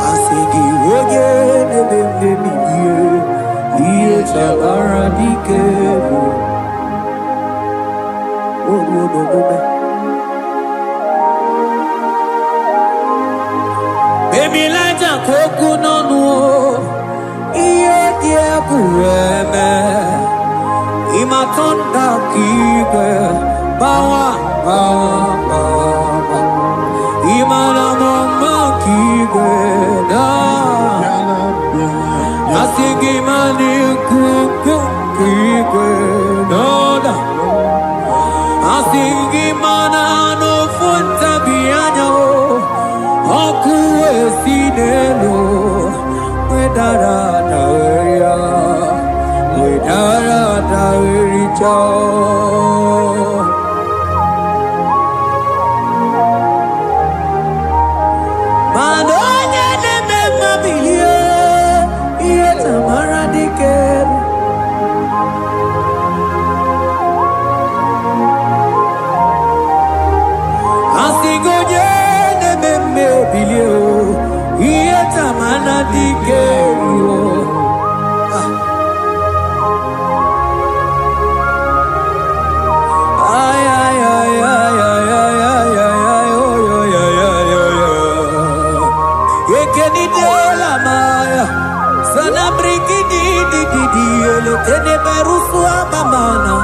Asegi oye bebe miye iye Baby like a coconut no Iye die kueme Imatonda kike Bawa Imana mama kike da Asigi mani kuku kike da Asigi mana no funta bianya Oku esinelo Wedara daweria Wedara dawericha Madonya neme mabilie Iye tamara dikeru Asigoje neme mabilie Iye tamara dikeru Ay ay ay ay ay ay ay ay oh yo yo yo yo Yekeni de la maya sana briki di ele tene barusu amamana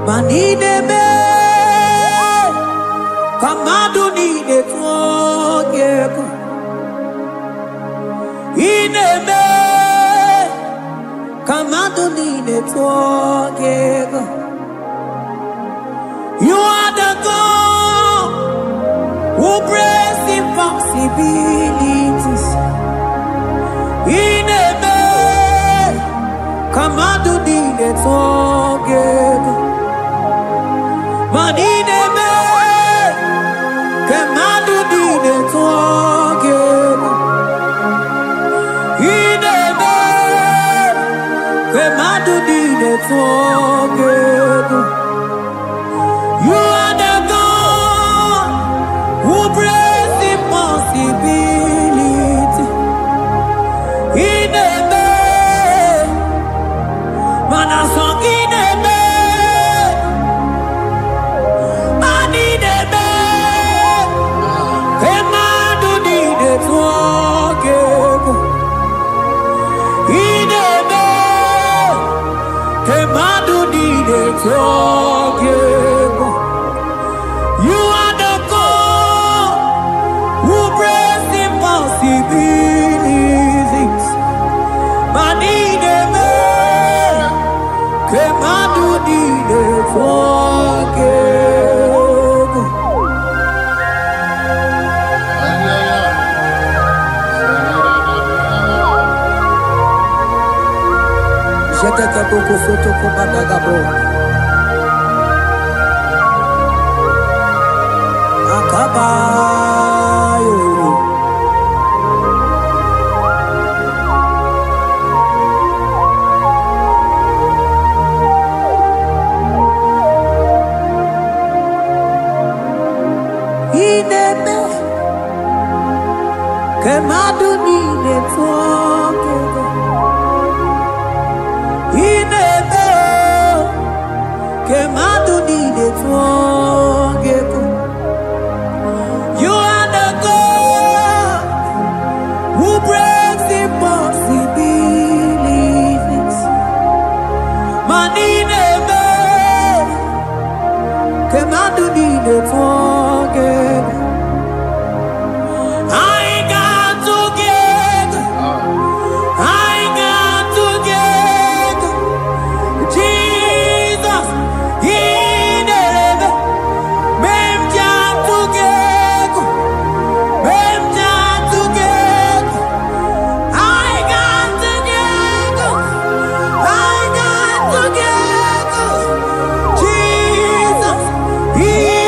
Manine me kamadu ni de twogeko Ine me kamadu ni de twogeko You are the God who breaks impossibilities Ine me kamadu ni de twogeko Manine me Kemadu dine twogeko Ine me Kemadu dine twogeko You are the God who breaks impossibility Ine me Manasong ine me You are the God who breaks impossibilities. Manine me, kemadu dide twogeko. Jetete boko soto komadagabo. Akabayo. Ineme kemadu nine twogeko. Ineme kemadu nine twogeko. You are the God who breaks impossibilities. Manine me kemadu nine twogeko. Yeah.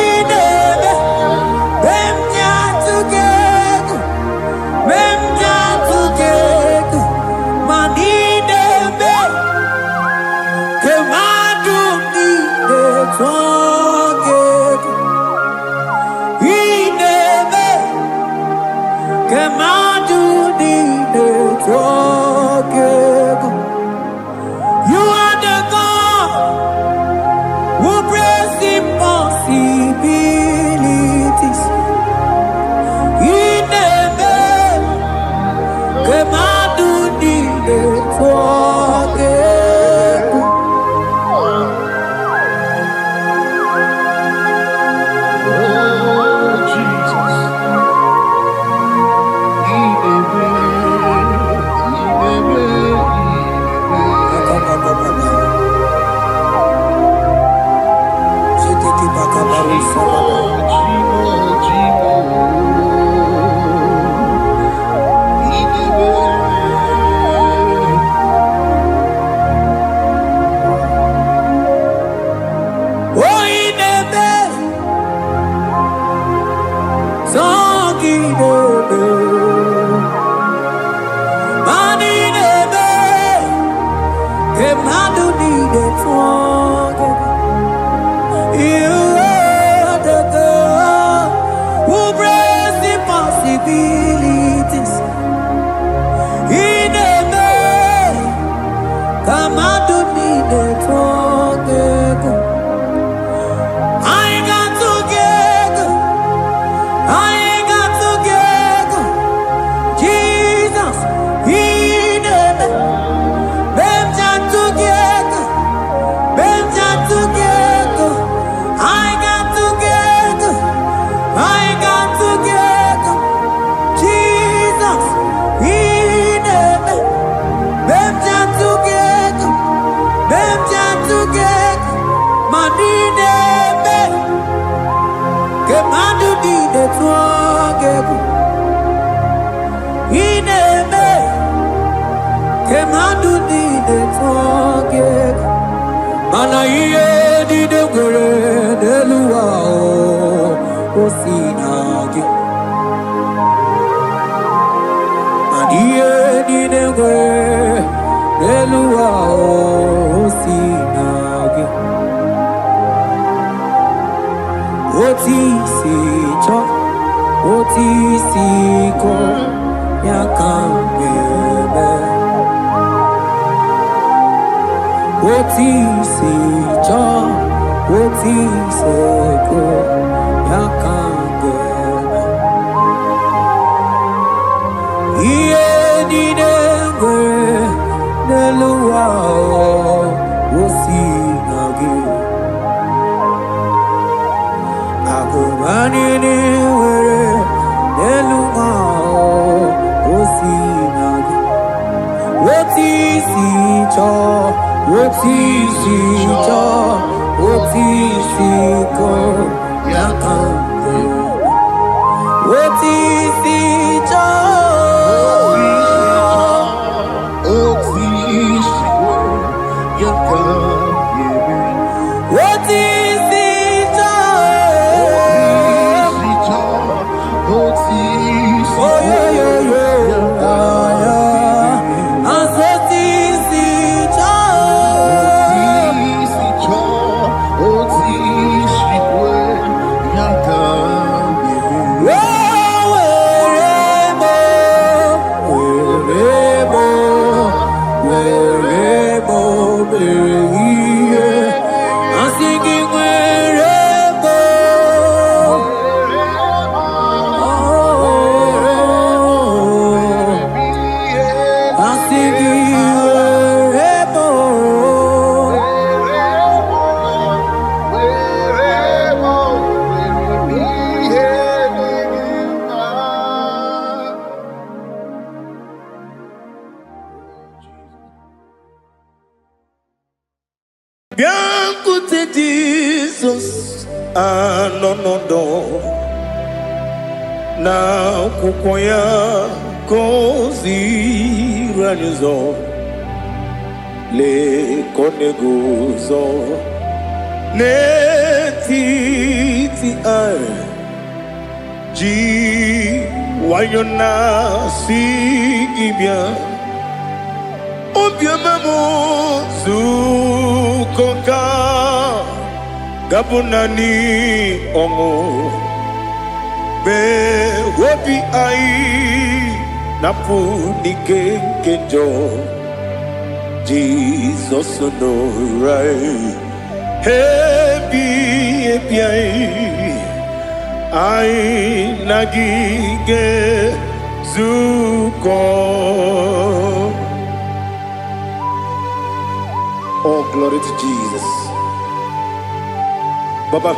Jesus, no. Na kukwaya kozi ranizo le koneguzo ne titi ai ji wayona sigibia obiamamo zukoka gabunani omo be wobi ai napuni kenjo Jesus no right hebi ai nagige zuko. Oh, glory to Jesus. Baba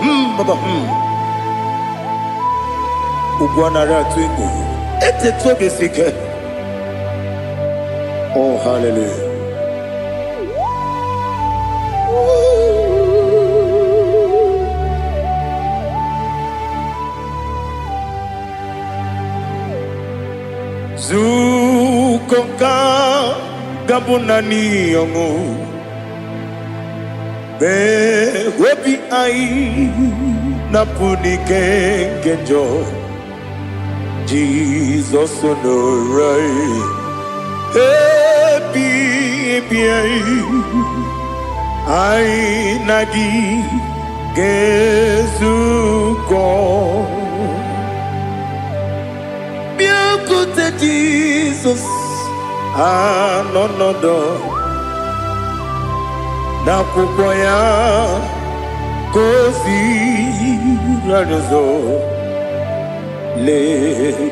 Ugwanara twingu ete toge sike. Oh, hallelujah. Sonka Gabunani Yongo Be Webi Ai Napuni Kenjo Jesus Sonorai Happy Ai Nagi Gezuko Beautiful Jesus Anonodo Nakukoya Kosi Radozo Le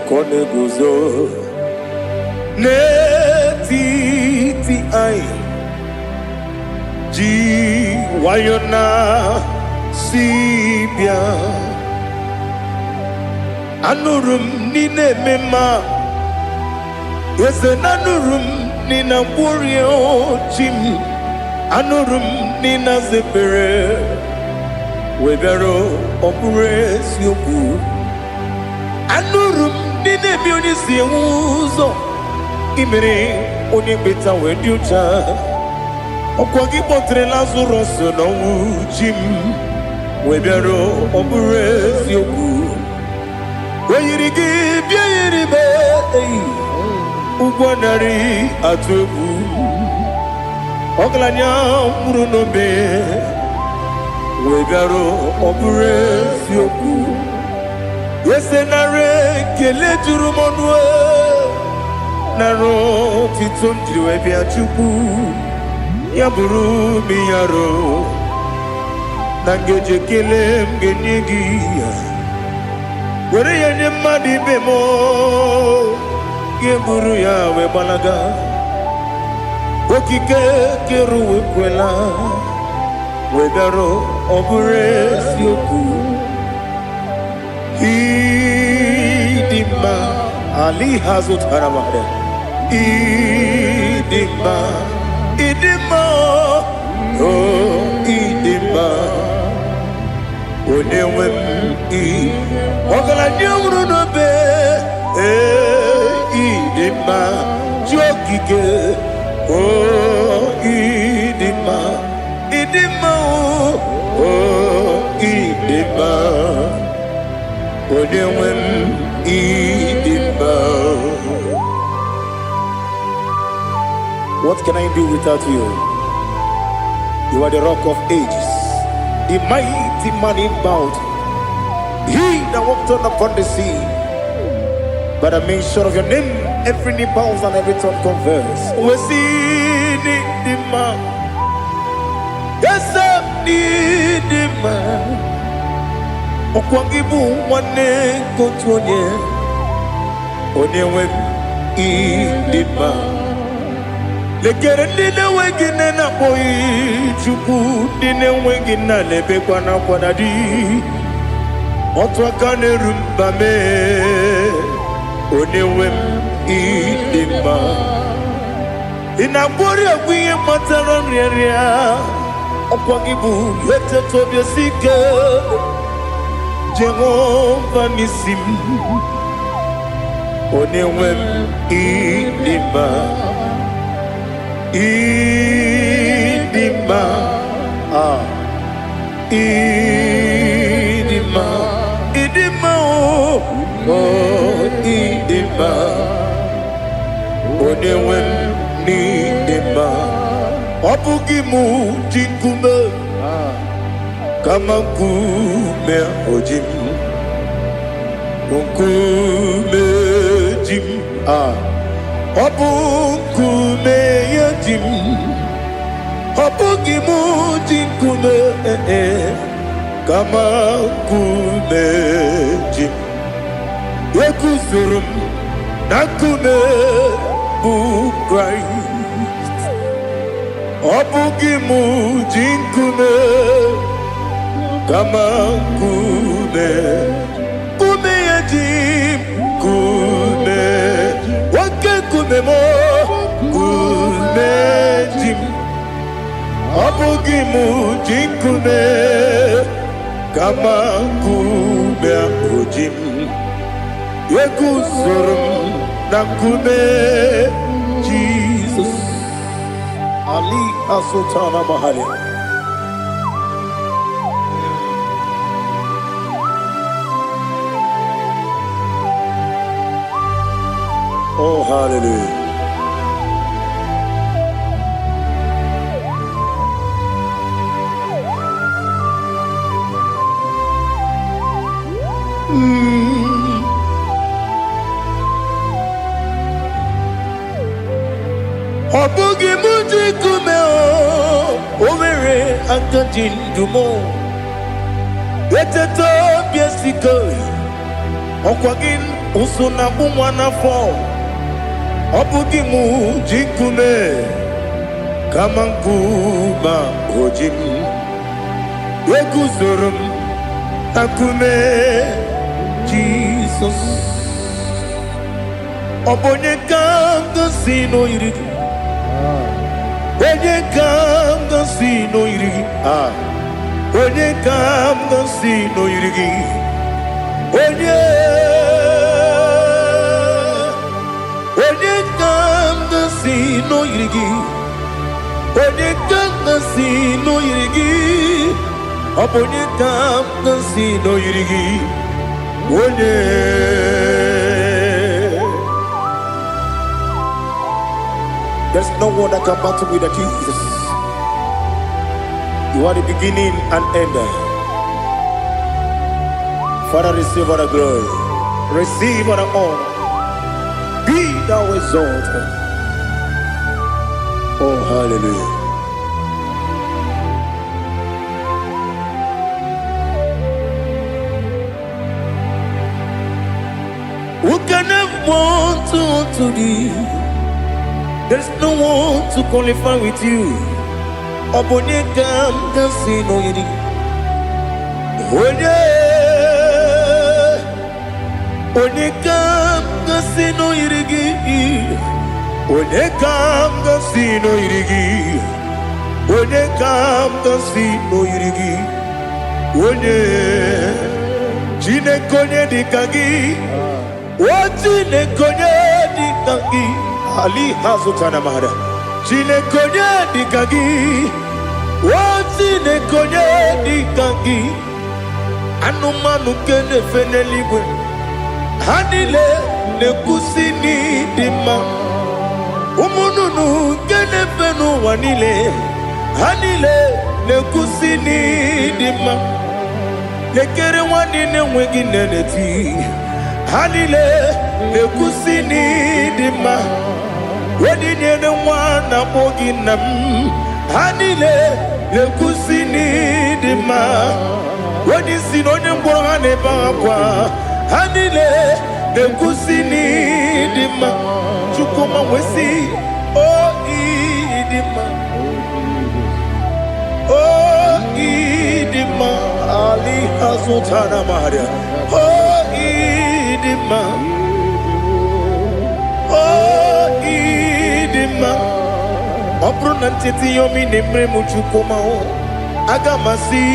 Koneguzo Netiti Ai Ji Wayona Sibia Anurum Nine Mema Yes, Anurum Nina Burio Jim Anurum Nina Zepere Webero Operates Yoku Anurum Nine Bionisi Uzo Imere Onibeta Weducha Okwagi Potre Lazarus no Jim Webero Operates Yoku Weyirigi Biayiribe Ugwanari Atubu Oglanya Murunobe Wegaro Operates Yoku Yesenare Kele Turumonwe Naro Titundri Webia Chuku Yaburu Miyaro Nangeje Kele Mgenyegi Were yenye madi bemo Yeburu ya webalaga Okike keru wekwela Wegaro Operates Yoku Idima Ali Hazut Haramade Idima Oh Idima Onewem Ogala nyamuru no be Idima Jokike Oh Idima Oh Idima Onewem Idima. What can I do without you? You are the rock of ages, the mighty man in battle. He that walked on upon the sea. By the mention of your name, every knee bows and every tongue confess. We see the man. Yes, I need the man. Okwangibu wane kotonye. Onyewe the man. Lekere ndine wengine na boyi chuku ndine wengine lebe kwa na kwa dadi. Otwakane rumbame Onewem Idima Inabori agwiye matara nriaria Okwagibu yete tobye sike Jehova nisim Onewem Idima Idima Idima Idima oh Idima Onewem Idima Obugimu jinkume Kama kume ojim Kume jim Obukume yajim Obugimu jinkume Kama kumejim Yekuzurum Nakume Bu Christ Obugimu jinkume Kama kume Kume yajim Kume Wake kume mo Kume jim Obugimu jinkume Kama kume ojim Yekuzurum Nakume Jesus. Ali Asutana Mahali. Oh, hallelujah. Obugi muji kume o mere akajin dumo. Eteto biesiko okwagin usuna bumwana fo. Obugi muji kume kamankuma ojim. Weguzorum akume Jesus. Obonye kanga sino irigi. Onye kanga sino irigi. Onye kanga sino irigi. Onye kanga sino irigi. Onye kanga sino irigi. Obonye kanga sino irigi. Onye. There's no one that can battle with Jesus. You are the beginning and end. Father, receive all the glory. Receive all the honor. Be thou exalted. Oh, hallelujah. Who can have one to thee? There's no one to qualify with you. Obonye kam kasino yiri. Onye kam kasino yiri. Onye kam kasino yiri. Onye kam kasino yiri. Onye chine konye dikagi. Chine konye dikagi. Ali Hazutana Mahara. Chine konye dikagi. Chine konye dikagi. Anumanu kene fenelibwe. Hanile ne kusini dima. Umununu kene fenu wanile. Hanile ne kusini dima. Lekere wanine wegi neneti. Hanile ne kusini dima. Wedi nyene wana boginam. Hanile le kusini dima. Wedi sinone mbwangane bakwa. Hanile le kusini dima. Chukuma wesi oh idima. Oh idima. Ali Hazutana Maria. Oh idima. Opronantiti yomi nemre muchukoma o agamasi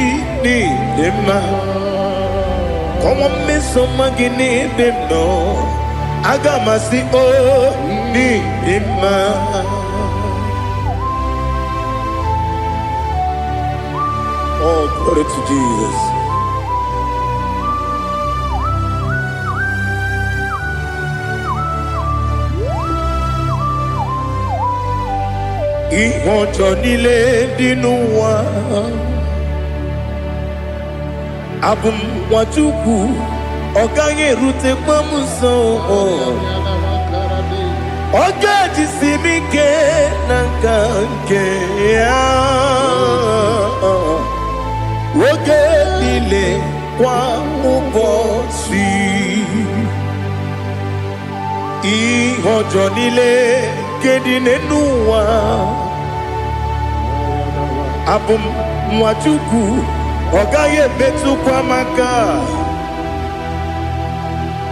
ni dema komo meso magini demno agamasi o ni dema. Oh, glory to Jesus. Ihojo nile dinuwa abum wajuku oganye rute pamuso oga jisimike nankanke ya oge nile kwa ubosi ihojo nile kedinenuwa abum mwachuku ogaye betu kwa maka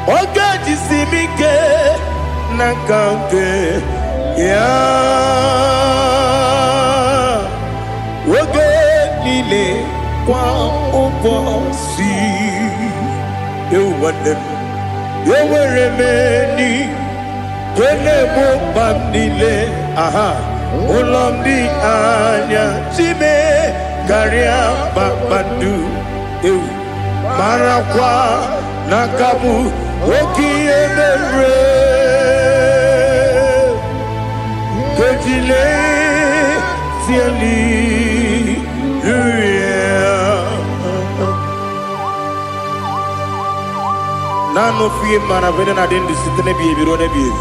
oga jisimike nakanke ya oge nile kwa ubosi ewadem eweremeni Kene mo bandile, aha, ulomdi anya, chime, garia babandu, marakwa, nakamu, oki emere, kejile, siali, Nano fiye mana vene na den disitene biye birone biye.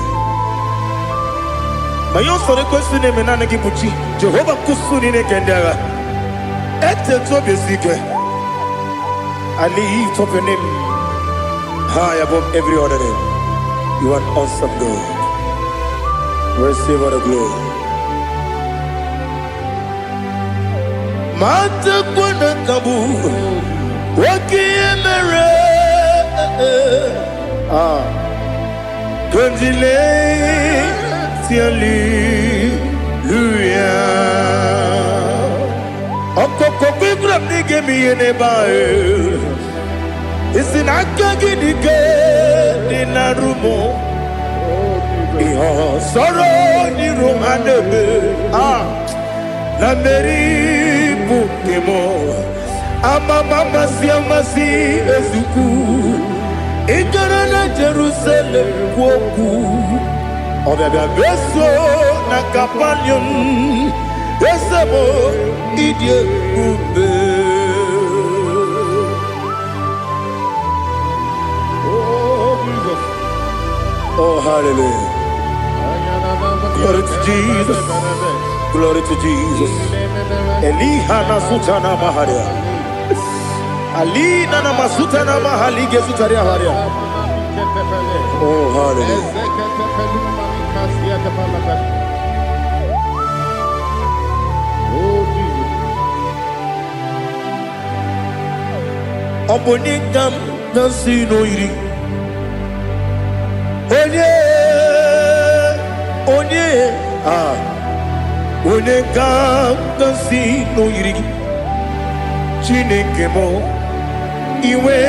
Mayon sore kwesune menane kipuchi. Jehovah kusuni ne kendaga. Ete tobe sike. I lift up your name high above every other name. You are an awesome God. Receive all the glory. Mata kwena kabu. Waki emere. Gondile tiali luya Okoko bigram nige mi ene bae Isinaka gidike dinarumo Iho soro ni romanebe La meri bukemo Ama mama siamasi ezuku Ikarana Jerusalem woku Obebe beso na kapanion Esemo idye ube Oh, Jesus. Oh, hallelujah. Glory to Jesus. Glory to Jesus. Elihana sutana maharia. Alina na masuta na mahali gezutaria haria. Oh, hallelujah. Oh, Jesus. Obonikam nasino iri. Onye, onekam nasino iri. Chineke mo. Iwe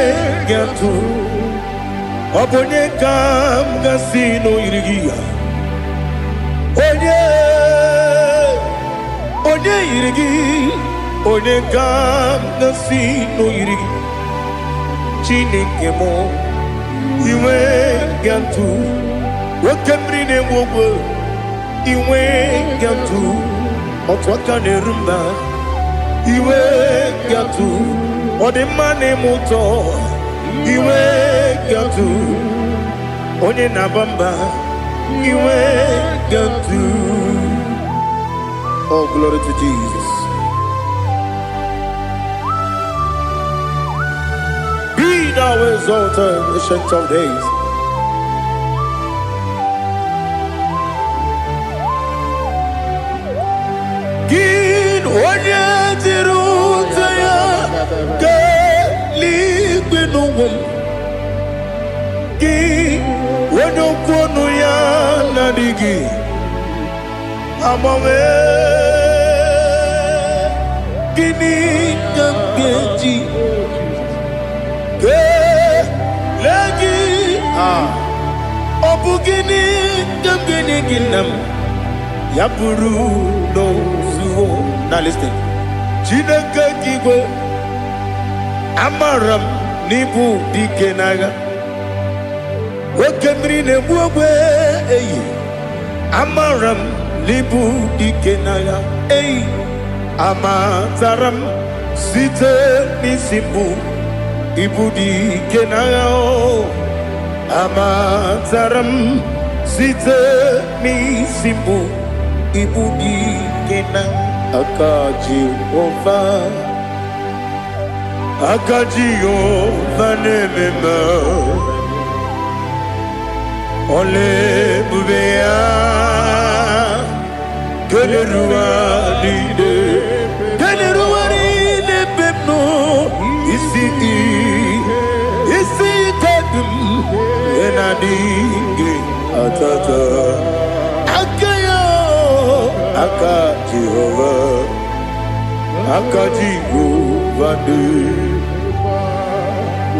gatu Obonye kam gasino irigia Onye irigi Onye kam gasino irigi Chineke mo Iwe gatu Wakemrine mwogo Iwe gatu Otwaka nerumba Iwe gatu Ode mane muto Iwe gatu Onye nabamba Iwe gatu Oh, glory to Jesus. Be thou exalted, ancient of days. Gin onye tirutaya Liquinum Gi Wonokono ya Nadigi Amame Gini Gamgeji Ge Lagi Obugini Gamgini Ginam Yapuru no Zuho. Now listen. Chineke Kigwe Amaram Nibu Dikenaga Wekemri Nebuwe Amaram Nibu Dikenaga Amataram Site Nisimbu Ibu Dikenaga Amataram Site Nisimbu Ibu Dikenaga Akaji Ova nemema Ole bubea Keleruwa lide pepno Isi kadum Enadinge atata Akayo Aka Jehovah Jehovah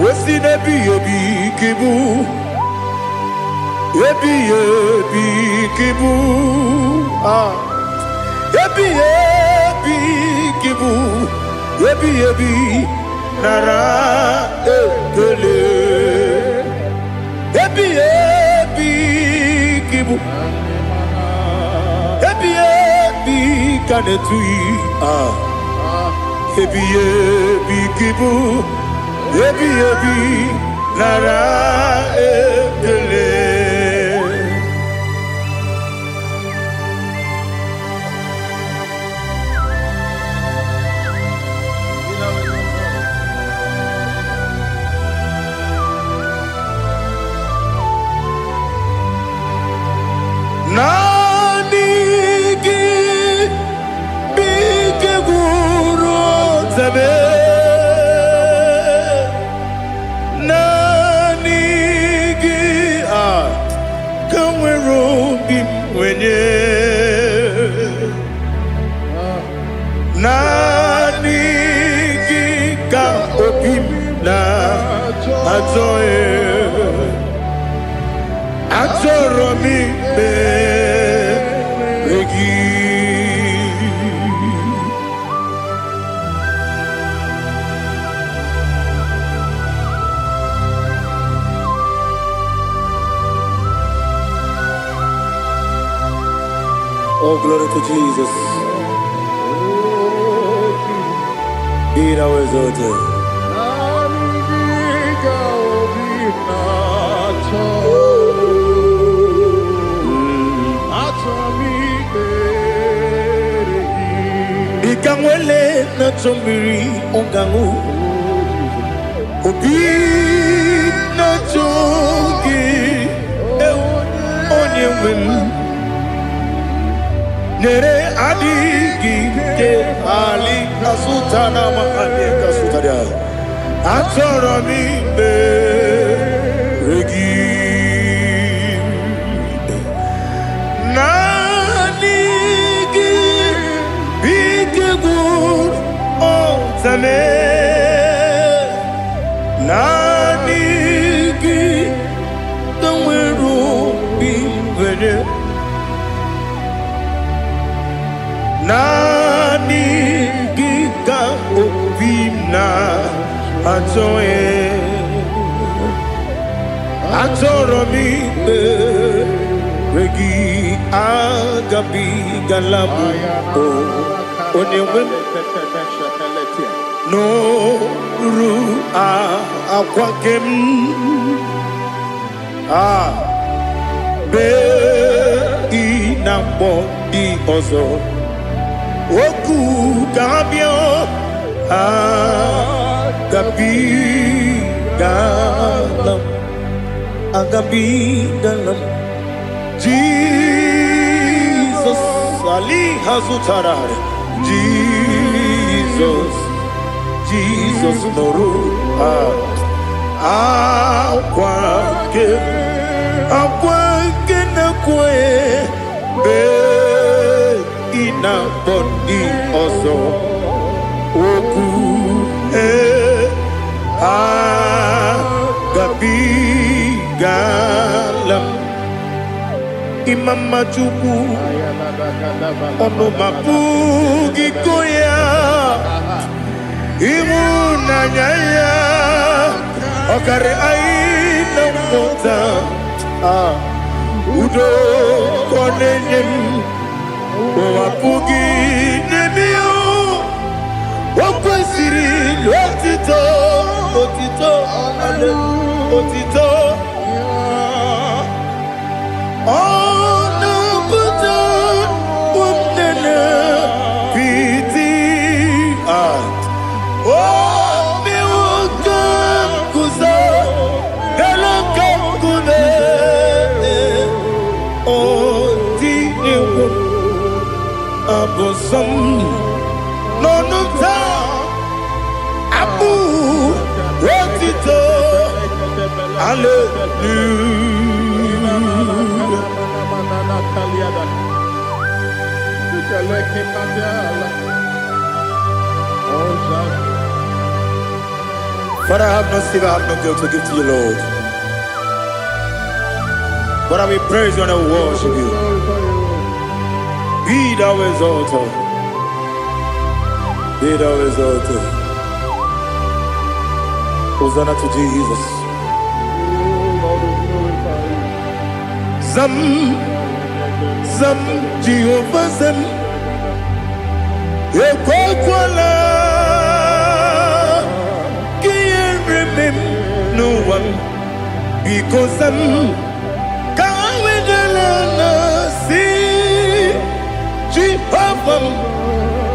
Wesi nebi yobi kibu Ebi ebi kibu. Ebi ebi kibu. Ebi ebi nara ekele. Ebi ebi kibu. Ebi ebi kanetui. Ebi ebi kibu. Ebi ebi nara ekele. Nanigi bige guru zabe. Nanigi kamwero bim wenye. Nanigi ka opim na ajoe. Atoromi beregi. Oh, glory to Jesus. Be thou exalted. Ikangwele na chomiri ongangu. Obi na chogi onye wem. Nere adigi ke ali kasutana mahali kasutaria. Atoromi beregi. Nanigi bige gur otame. Nanigi kamweru bimvene. Nanigi ka opimna ajoe. Atoromi beregi agabi galabu. Onewem no ru akwakem. Be inambo di ozo. Oku gabio agabi galam. Agabi galam. Jesus Ali Hazutarare. Jesus, Jesus Noru. Akwake na kwe be ina body ozo. Oku agabi galam. Imama chuku ono mapugi koya. Imuna nyaya okare aina mota. Udo konenyem wapugi nemio. Wakwesiri lotito otito ale otito. Ono puto umnene piti. Oh mi wakam kuza galakam kude. Oh dini abosam nonumta abu otito. Hallelujah. Father, I have no sin, I have no guilt to give to you, Lord. But we praise you and we worship you. Be thou exalted. Be thou exalted. Hosanna to Jesus. Zam, Zam, Jehovah Zam. Ekwakwala, can't remember no one because Zam. Jehovah,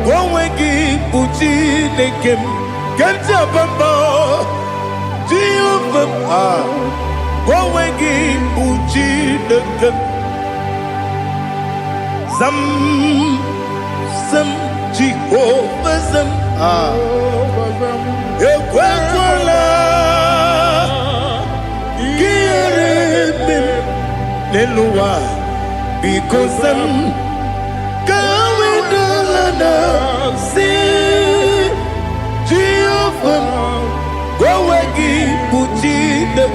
go and give Puchi Nekem, get up and Jehovah, go and give Puchi Nekem. Some Jehovah, some Ekwakwala, Kiremim, Nelua, because some. See Jehovah, go away, Puchi the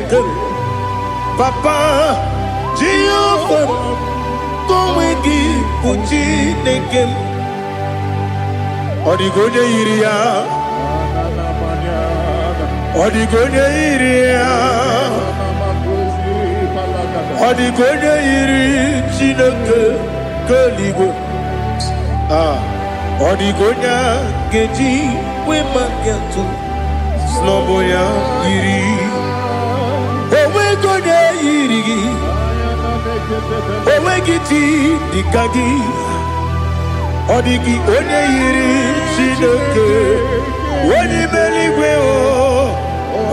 Papa, Jehovah, go away, Puchi the game. Odigonya iria, Odigonya iria, Odigonya iri, Chineke, Kaligo. Odigonya geji we magatu snowboya iri owe gonya iri owe giti dikagi odigi onye iri Chineke woni meligwe o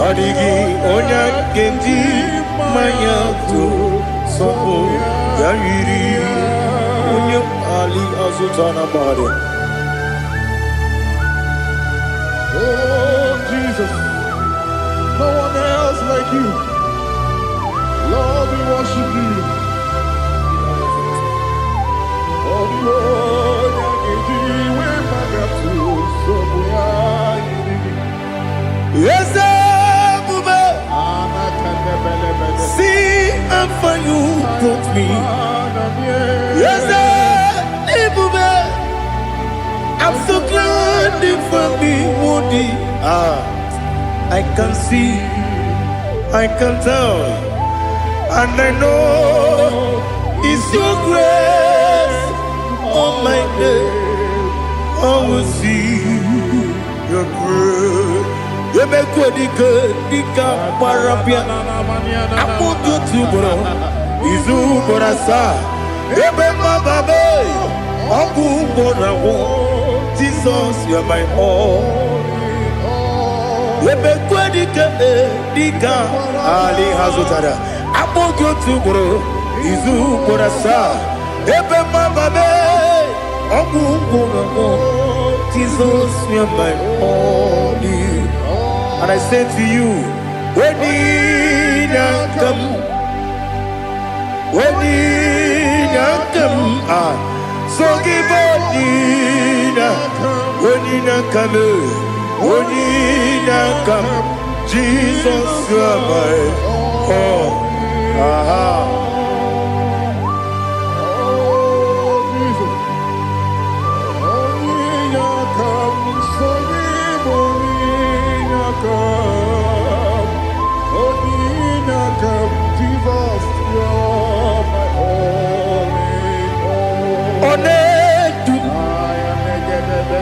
odigi onya geji mayatu sobo ya iri onye ali azutana bade. Oh, Jesus, no one else like you. Lord, we worship you. Oh, Lord, yes, see how far you brought me. Yes, I'm so glad for me, Woody. I can see, I can tell, and I know it's your grace. Oh my God, I will see your grace. You make what you could, you can't parapia. I'm going to bro. Izu borasa, ebe mababe. I'm going to Jesus, you're my all. Ebe kwa dika Ali Hazutara. I'm going to bro. Izu borasa, ebe mababe. I'm going to Jesus, you're my all. And I say to you, when you come, so give up, when you come, Jesus, you are my all.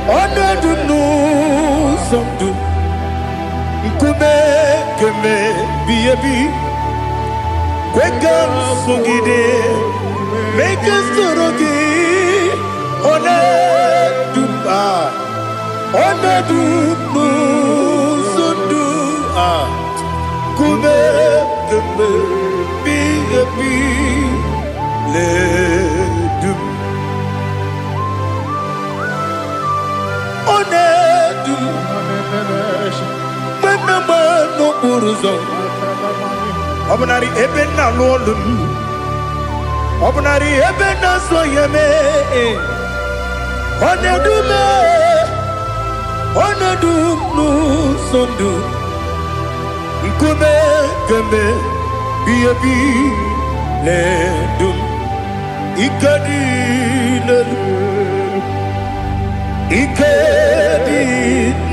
Onedu no somdu keme biebi kwekam sungide make sorogi onedu no somdu keme biebi le dum onedu menama no buruzo obnari ebena lolum obnari ebena soyeme onedu no sondu nkube keme biebi ledum ikedi ledum ikedi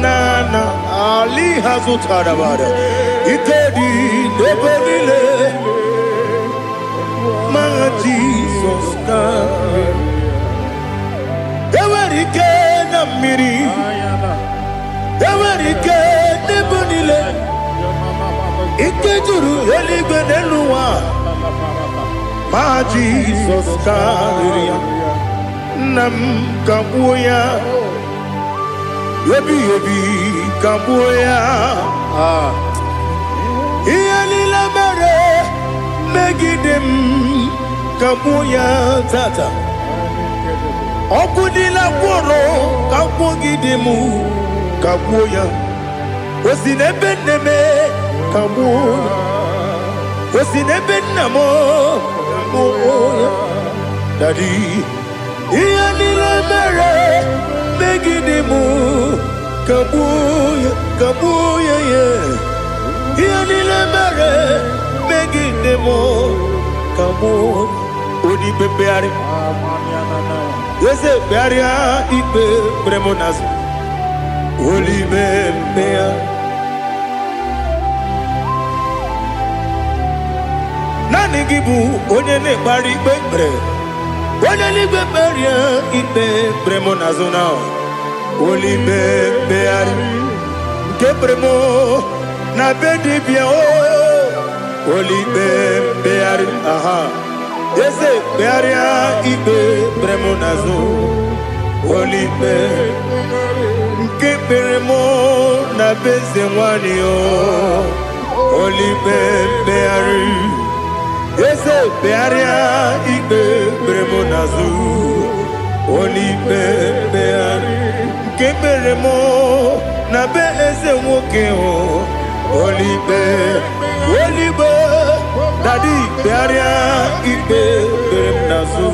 nana ali hazutarabada ikedi debenile ma Jesus come ewerike na mmiri ewerike debenile ikejuru eligwe n'eluwa ma Jesus come nam kabuya yebi kabuya iyalila mere megidem kabuya tata okudila kworo kakwogidemu kabuya osinebenneme kabuya osinebennamo kabuya dadi iyalila mere megidemu kabuya kabuya ye iyalila mere megidemu kabuya odi bebeari yese bearia ipe bremonas oli bebea nani gibu onye ne gbari gbere onye ligbe beria ipe bremonas na oli bebeari nke bremo na bedibia o oli bebeari aha yese bearia ibe bremonazo olibe nke beremo na beze nwani o olibe beari yese bearia ibe bremonazo olibe beari nke beremo na beze nwoke o olibe Daddy, bearia ibe berem nazu,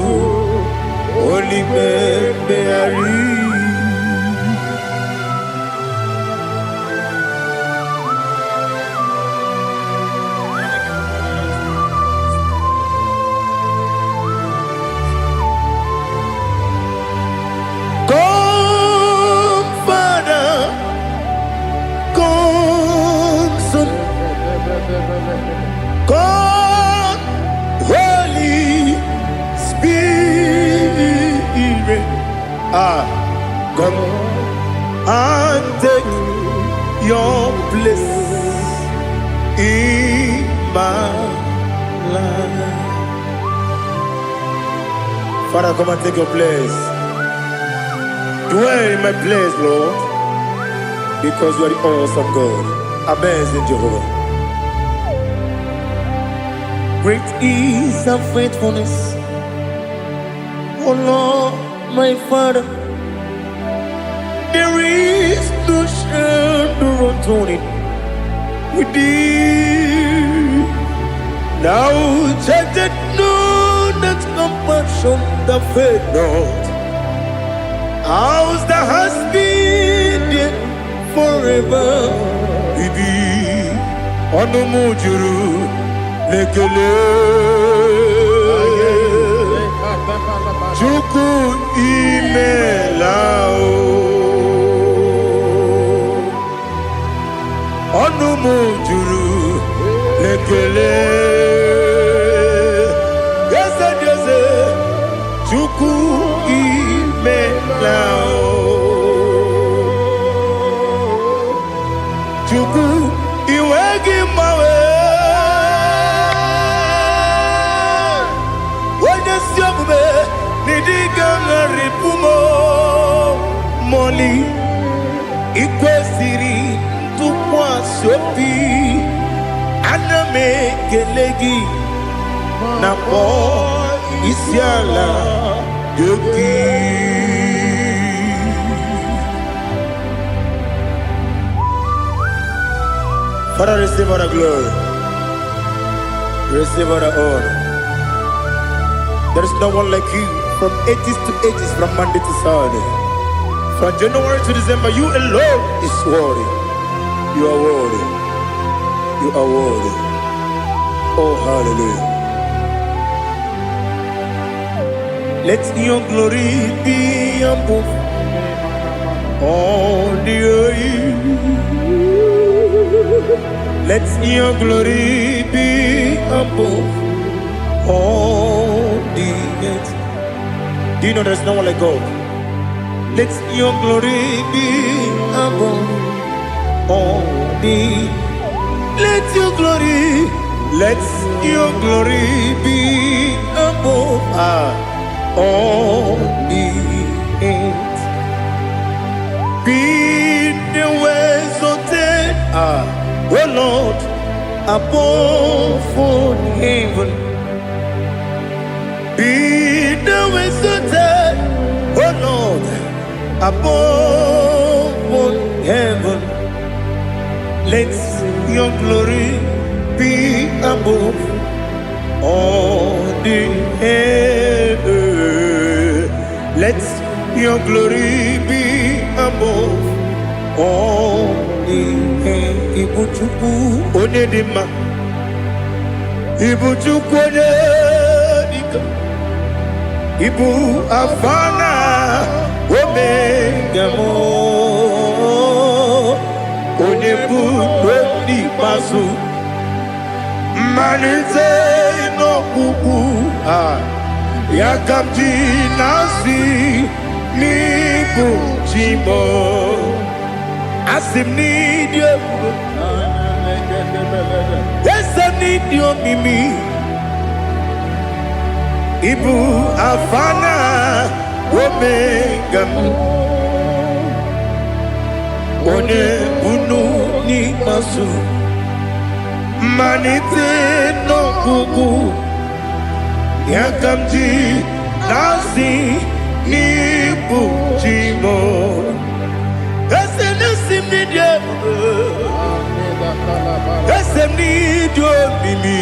oli beari. Come, Father, come, Son, come. Come and take your place in my life. Father, come and take your place. Dwell in my place, Lord, because you are the awesome God. Amazing Jehovah. Great is thy faithfulness, oh Lord, my Father. There is no shadow on it with thee. Now check that no, that compassion that fade not. Ours that has been there forever. Bibi, Onomujuru, Lekele, Chuku Imelao. Onumujuru lekele yese chuku imelao chuku iwegi mawe wende siogube nidiga ngaripumo moli ikwesiri Sopi aname kelegi na po isiala yogi. Father, receive all the glory, receive all the honor. There is no one like you from ages to ages, from Monday to Sunday, from January to December. You alone is worthy. You are worthy. You are worthy. Oh, hallelujah. Let your glory be above all the earth. Let your glory be above all the earth. Do you know there's no one like God? Let your glory be above all the. Let your glory be above all the earth. Be the exalted, oh Lord, above all heaven. Be the exalted, oh Lord, above all heaven. Let your glory be above all the earth. Let your glory be above all the earth. Ibuchuku onedima, Ibuchuku onedika, Ibu afana omega mo. Onebu doni masu manize no kuku yakamji nasi nibu chimo asim nidio esem nidio mimi ibu afana omega mo. One bunu ni masu manite no kuku yakamji nasi ni bujimo esem ni dia esem ni dio mimi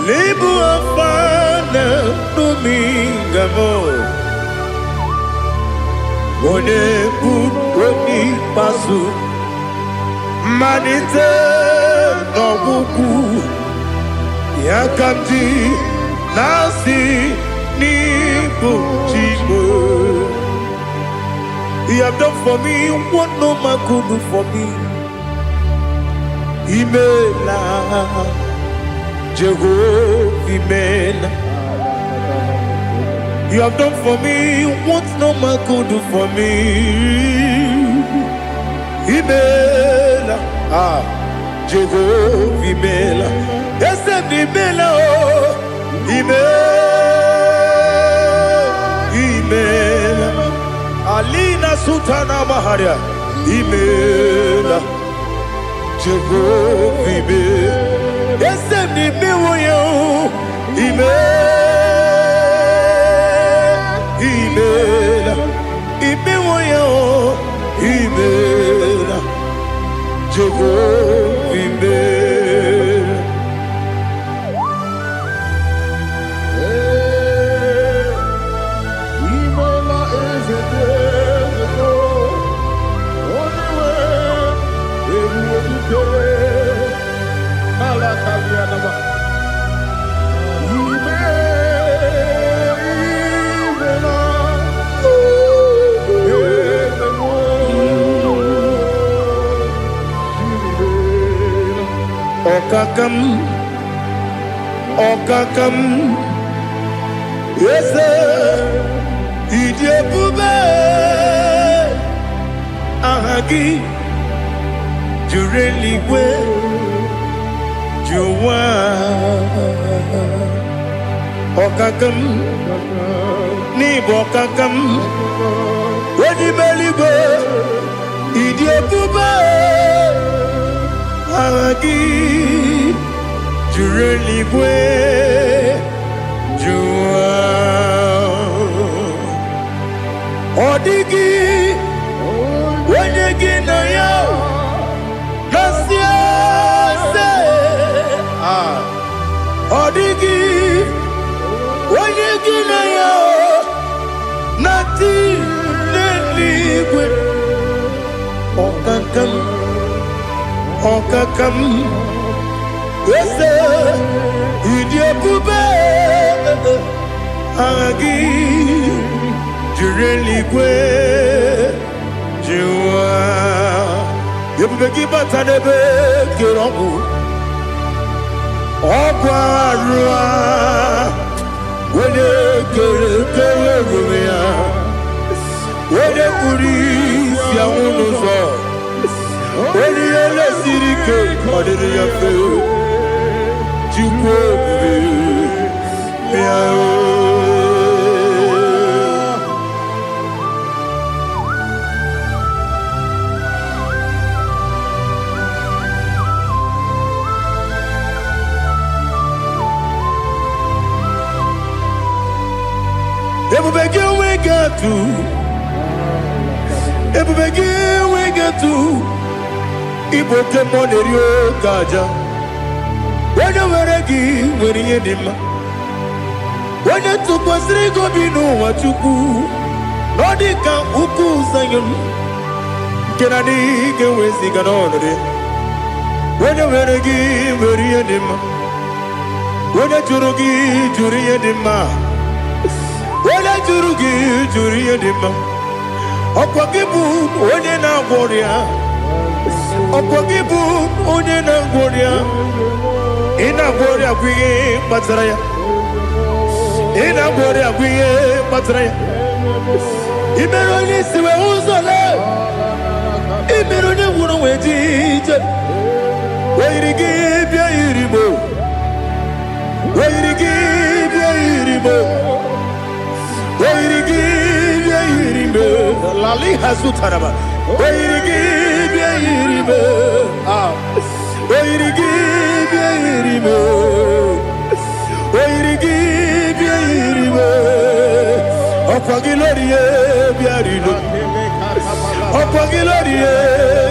lebu afana domingamo. One buni pasu manite no buku yakamji nasi ni bujimo. You have done for me what no man could do for me. Imela Jehovah Imela. You have done for me what no man could do for me. Imela, Jehovah Imela. Yes, Imela, Imela. Alina Sultana Maharia. Imela, Jehovah Imela. Yes, Imela, Imela, Imewoyo, Imela, Jehovah Imela. Imela is a desert, only way they would pay. Alakalianaba. Okakam, yes, Idiabube, Ahagi, Jureli, Juwa, Okakam, Nibokakam, Wadibeligo, Idiabube, Ahagi. Jureligwe Jua Odigi Wenegi na yo Nasia se Odigi Wenegi na yo Nati Neligwe Okakam Yes, Idiabube, Agi Jureligwe Jua Yebeki Batanebe Kiromu Ogwarua Wede Kere Rumia Wede Kuri Siamunuzo Wede Yele Sirike Madere Yafe Jukwe Miao Ebubege we get to Ebubege we get to Iboke monerio kaja Wena weregi weri edima Wena tukwasiri gobinu wachuku Nodika uku sanyon Kenani gewezi ganonore Wena weregi weri edima Wena jurugi juri edima Wena jurugi juri edima Okwagibu onye na gworia Okwagibu onye na gworia Ina gworia kwiye mataraya Ina gworia kwiye mataraya Imero ni siwe uzole Imero ni wuro wejije Wairigi bia iribo Wairigi bia iribo Wairigi bia iribo Lali hasutaraba Wairigi bia iribo Wairigi bia iribo Wairigi bia iribo Okwagilorie bia iribo Okwagilorie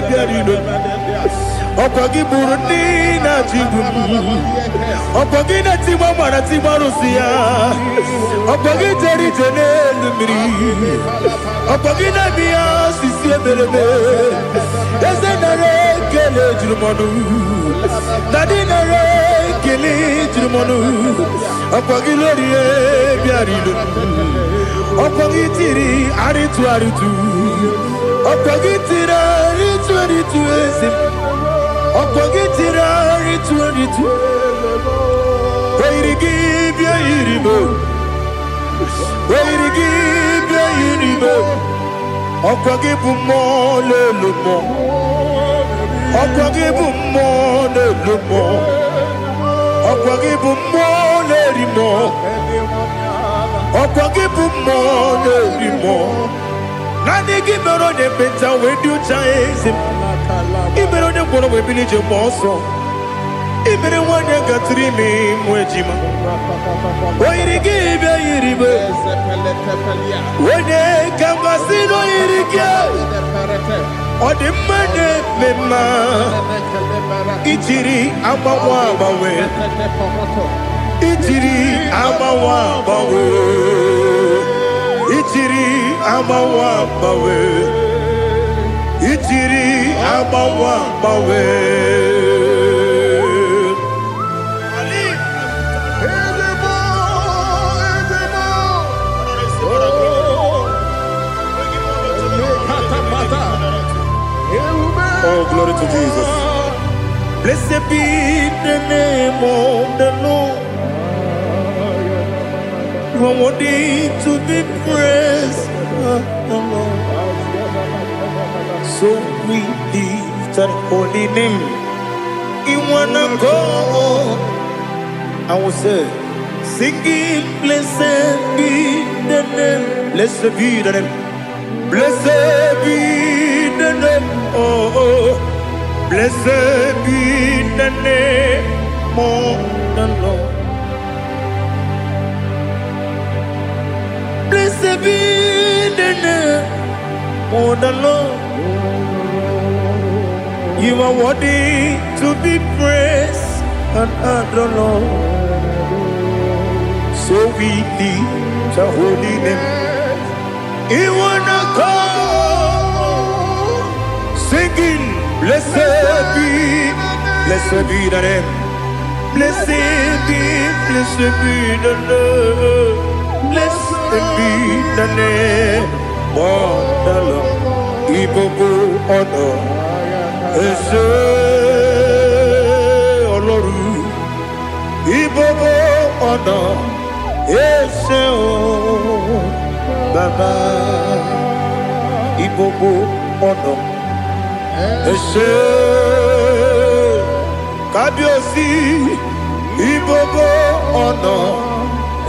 bia iribo Okwagiburundi na jibum Okwagina tiwa mara tiwa rusia Okwagiteri jene lumiri Okwagina biya sisi ebelebe Eze nare kele jirumonu Nadi nare kele jirumonu Okwagilorie biarido Okwagitiri aritu aritu Okwagitiri aritu aritu ezim Okwagitiri aritu aritu Wairigi bia iribo Wairigi bia iribo Okwagibu mo lelumo Okwagibu mo lelumo Okwagibu mo lerimo Okwagibu mo lerimo Nani gibero ne benta wedu chaizim Ibero ne kono webilije moso Ibere wane gatrimi mwejima Wairigi bia iribe Wene kangasino irige Odimane mema Ichiri amawa bawe Ichiri amawa bawe Ichiri amawa bawe Ichiri amawa bawe Oh, glory to Jesus. Blessed be the name of the Lord. You are worthy to be praised. So we lift that holy name. You wanna go? I will say, singing, blessed be the name. Blessed be the name. Blessed be the name. Oh, blessed be the name of the Lord. Blessed be the name of the Lord. You are worthy to be praised and adored, Lord. So we lift the holy name. You wanna call, singing, blessed be the name. Blessed be the name. Blessed be the name of the Lord. IGBO honor. Ese Oloru. IGBO honor. Ese o Baba. IGBO honor. Ese Kabiosi. IGBO honor.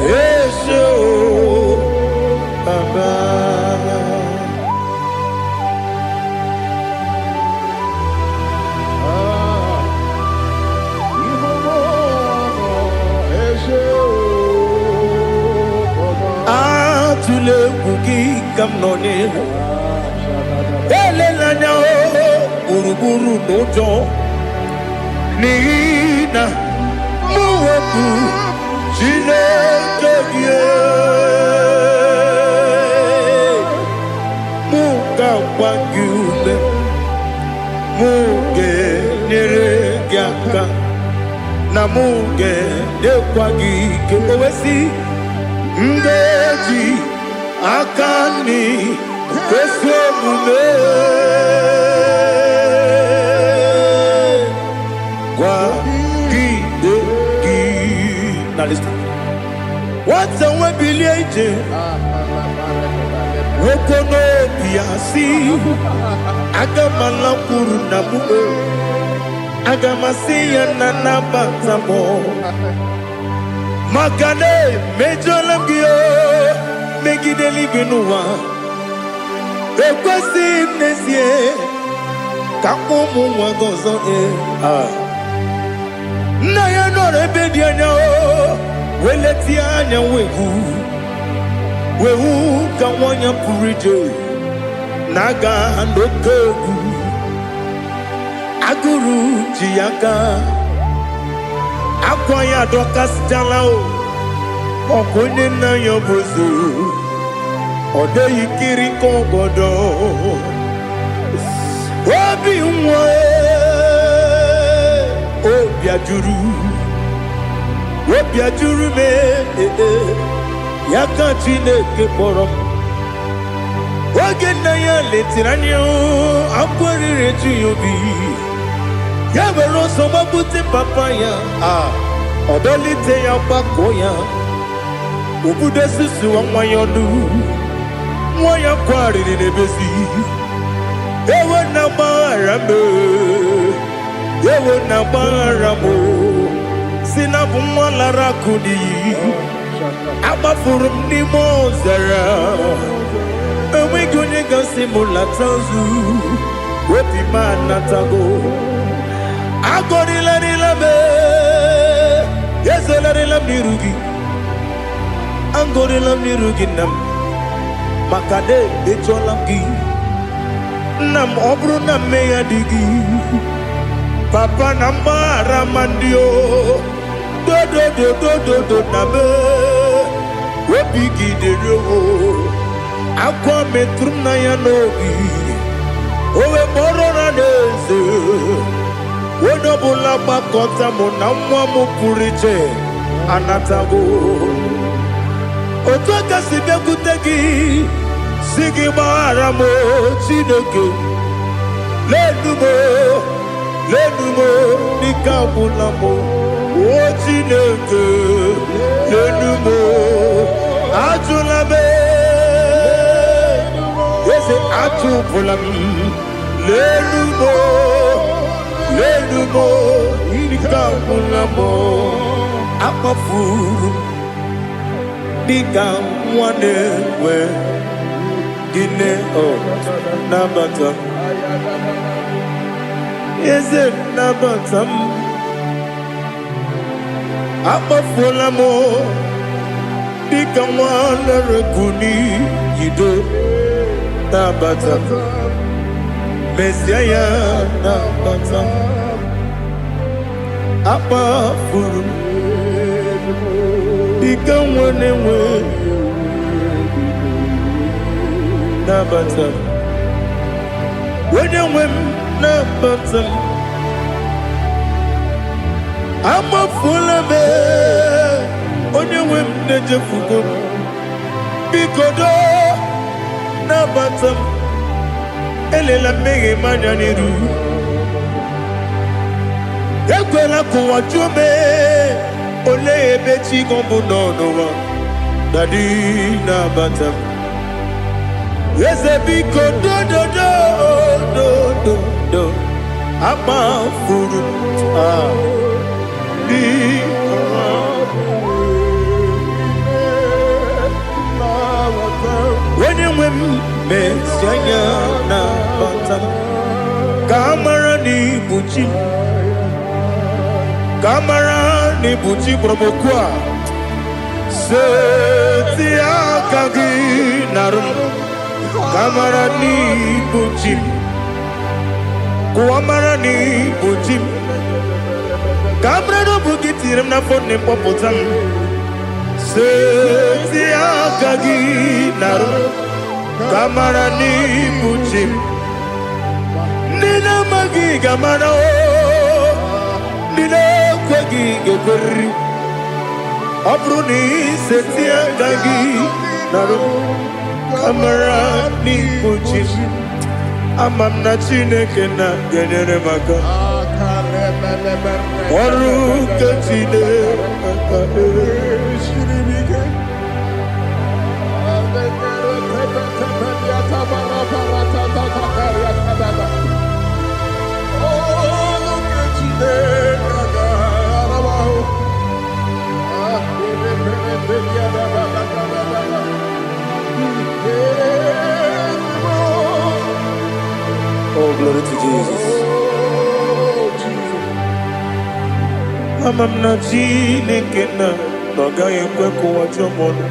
Ese o Baba. Atule kuki kamnone elelanya uruburu nojo nina muweku Chineke muka kwagyume muge neregiaka na muge dekwagike owesi Ngeji akani kwesomume kwa kideki. Now listen. What's a webiliate? Wokono biasi agamala kuru namu agamasiya nanabatamo. Makane mejolamgio megideli genua ekwesi nesie kakomu wagozo na ya nore bedi anya weleti anya wehu kawanya purije naga ndokogu aguru jiyaka Akwaya dokas jalao Okonye na yobozo Ode yikiri kogodo Obi mwe Obi ajuru me Yaka Chineke porom Oge na ya letiranyo Akwari retu yobi Yabero soba puti papaya Odolite ya bakoya Ubude susu wa mwayonu Mwaya kwari ni nebezi Ewe na barame Ewe na baramo Sinabu mwalara kudi Abafurum ni mozara Ewe gonye gansi mulatanzu Wepi manatago Agorila me, yeselala mirugi, angorila mirugi nam, makade becholamgi, nam obru nam meya digi, papa namara mandio, do nabe, wepigi de rowo, akwa metrum na yanogi, owe borona neze. Wodobula bakota mona mwamu puriche anatago Otoka sibekutegi Sigi baramo Chineke Lenumo Nikabulamo O Chineke Lenumo Ajulabe Yese Ajubulam Lenumo Lenumo, Nikamulamo, Apafuru, Nikamwane, Gine, Nabatam. Is it Nabatam? Apafulamo, Nikamwane, Rekuni, Yido, Nabatam. Messiah Nabatam Apa Furu Ikawanewe Nabatam Wenewem Nabatam Apa Fulame Onewem Nejefugo bikodo na batam elela mmehie manya n'iru ekwela kụwa jume ole ebe chi gọbụ n'ọnụwa dadi na batam eze bikodo do ama furu onye nwe m mesi anya na batam ka amara n'ibu chi ka amara n'ibu chi kpọrọmokwu a seti aka gị narụ ka amara n'ibu chi kụwa mara n'ibu chi ka amara n'obu gị tiri m n'afọ na mkpọpụta m seti aka gị narụ ka amara n'ibu chi ndị na-amaghị ga-amara ndị na-ekweghị ga-ekweriri ọ bụrụ na iseti aka gị narụ ka amara n'ibu chi ama m na Chineke na-enyere m aka ọrụ nke Chineke Oh, glory to Jesus. Ama m na Chineke na-agaghị ekwe ka ụwa jụọ m ọnụ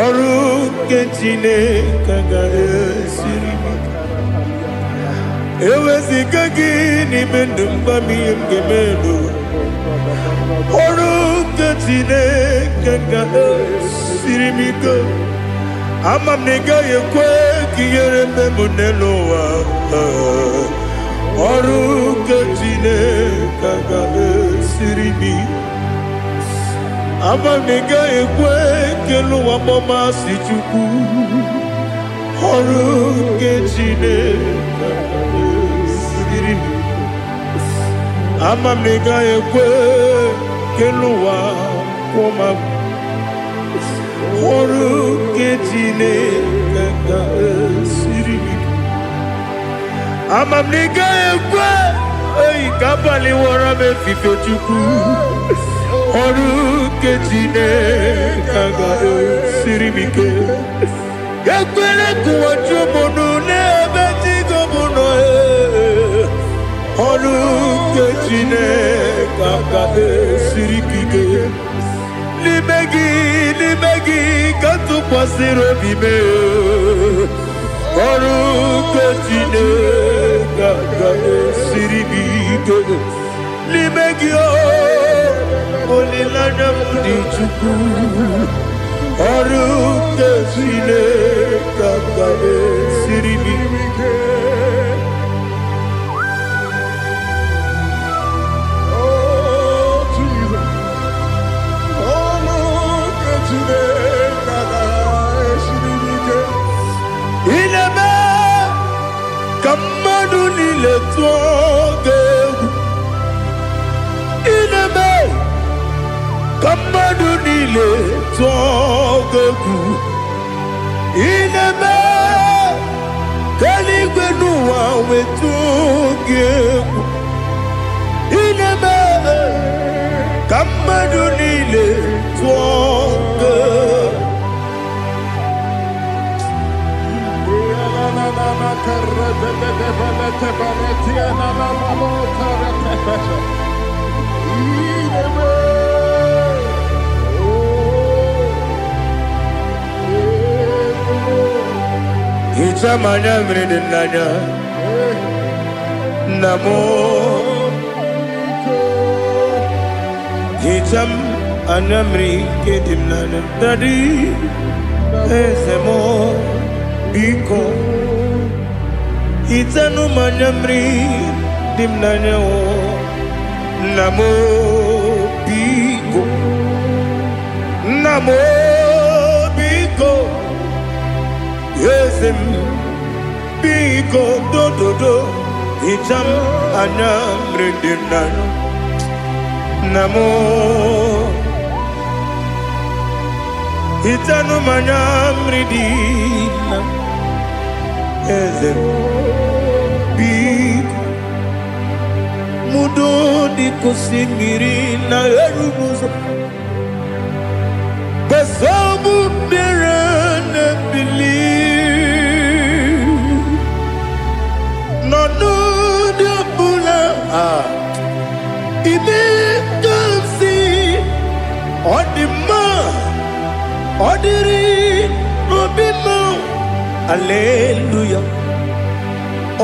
ọrụ nke Chineke ga-esiri m eweziga gị n'ime ndụ mgbam ihe m ga-eme n'ụwa ọrụ nke Chineke ga-esiri m ike ama m na ị gaghị ekwe ka ihere eme m n'elu ụwa ọrụ nke Chineke ga-esiri m ama m na ị gaghị ekwe ka elu ụwa gbamasị Chukwu ọrụ nke Chineke ga-esiri m ama m na ị gaghị ekwe ka elu ụwa kwụma m ọrụ nke Chineke ga-esiri m ama m na ị gaghị ekwe ka abalị wara m efife Chukwu ọrụ nke Chineke ga-esiri m ike ekwere ka ụwa jụọ m n'ebe chi gọbụ nọ ọrụ nke Chineke ga-esiri m ike n'ime gị ka tụkwasịrị obi m ọrụ nke Chineke ga-esiri m ike n'ime gị olileanya m dị Chukwu ọrụ nke Chineke ga-esiri m ike ka mmadụ niile tụọ gị egwu ineme ka mmadụ niile tụọ gị egwu ineme ka eluigwe n'ụwa wee tụọ gị egwu ineme ka mmadụ niile tụọ gị Hichamanya mmiri n'anya nna m hicham anya mmiri nke dị m n'anya dadi eze m biko hichanụ m anya mmiri dị m n'anya nna m biko nna m biko Yesem Biko do Icham Anyam Rindinan Namo Itanu Manyam Ridina Yesem Biko Mudo di kusingiri na erubuzo Besobu birane believe No de bula Ibe kamsi Odima Odiri Obima Alleluia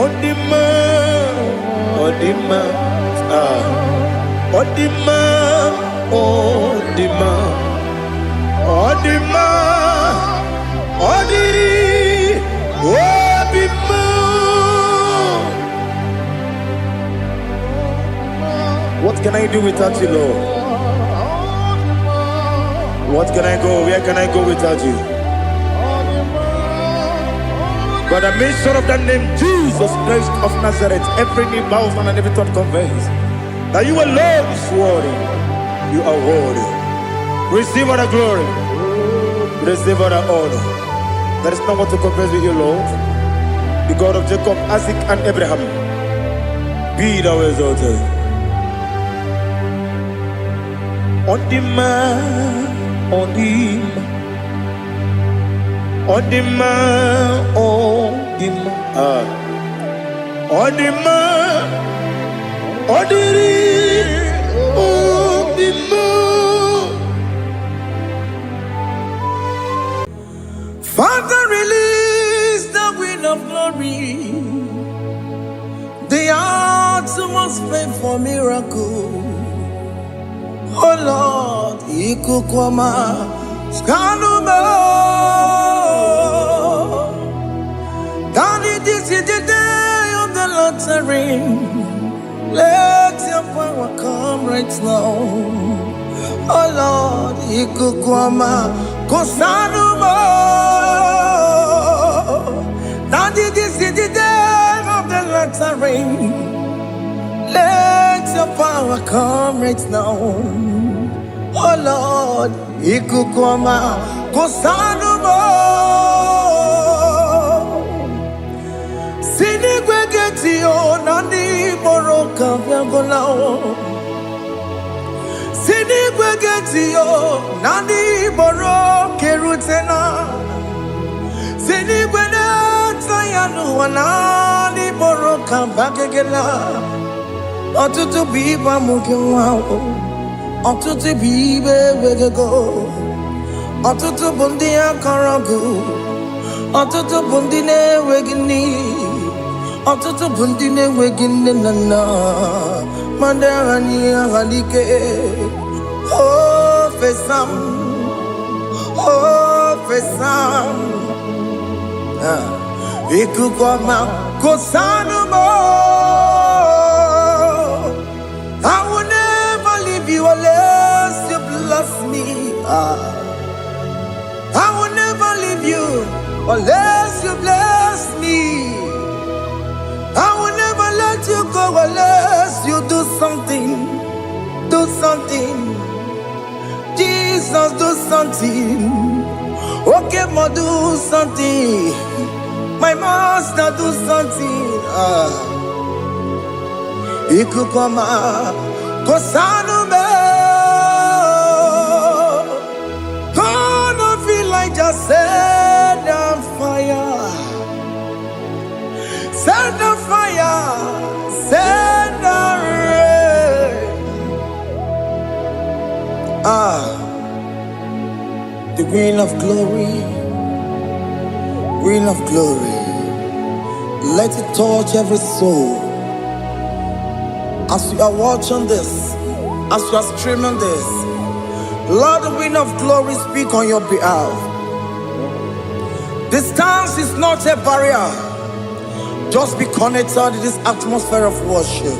Odima Odima Odima Odima Odima Odiri Obima. What can I do without you, Lord? What can I go? Where can I go without you? But the mention of that name, Jesus Christ of Nazareth, every knee bows and every tongue confesses that you alone is worthy. You are worthy. Receive all the glory. Receive all the honor. There is no one to confess with you, Lord. The God of Jacob, Isaac, and Abraham. Be thou exalted. On the man, on the man. Odima, Odima, Odima, Odiri, Odima. Father, release the wind of glory. The hearts must pay for miracle. Oh Lord, Ikukwama, Skanuba. Daddy, this is the day of the Lord's ring. Let your power come right now. Oh Lord, Ikukwama, Kosanuma. Daddy, this is the day of the Lord's ring. Let your power come right now. Oh Lord, Ikukwama, Kosanuma. Sinigwegetio nani boroka vyangolao. Sinigwegetio nani boroke rutena. Sinigweneta yanu wanani boroka bagegela. Otutu biba mukiwao. Otutu bibe wegego. Otutu bundi akaragu. Otutu bundi ne wegini. Otutu bundi ne wegini nana. Mandani halike. Oh fesam. Oh fesam. Ikukwama kosanuma. I will never leave you unless you bless me. I will never leave you unless you bless me. I will never let you go unless you do something. Do something. Jesus, do something. Okay, ma, do something. My master, do something. Ikukwama, Kosanume. Gonna feel like just set on fire. Set on fire. Set on rain. The wind of glory. Wind of glory. Let it touch every soul. As you are watching this, as you are streaming this, Lord, the wind of glory speak on your behalf. Distance is not a barrier. Just be connected to this atmosphere of worship.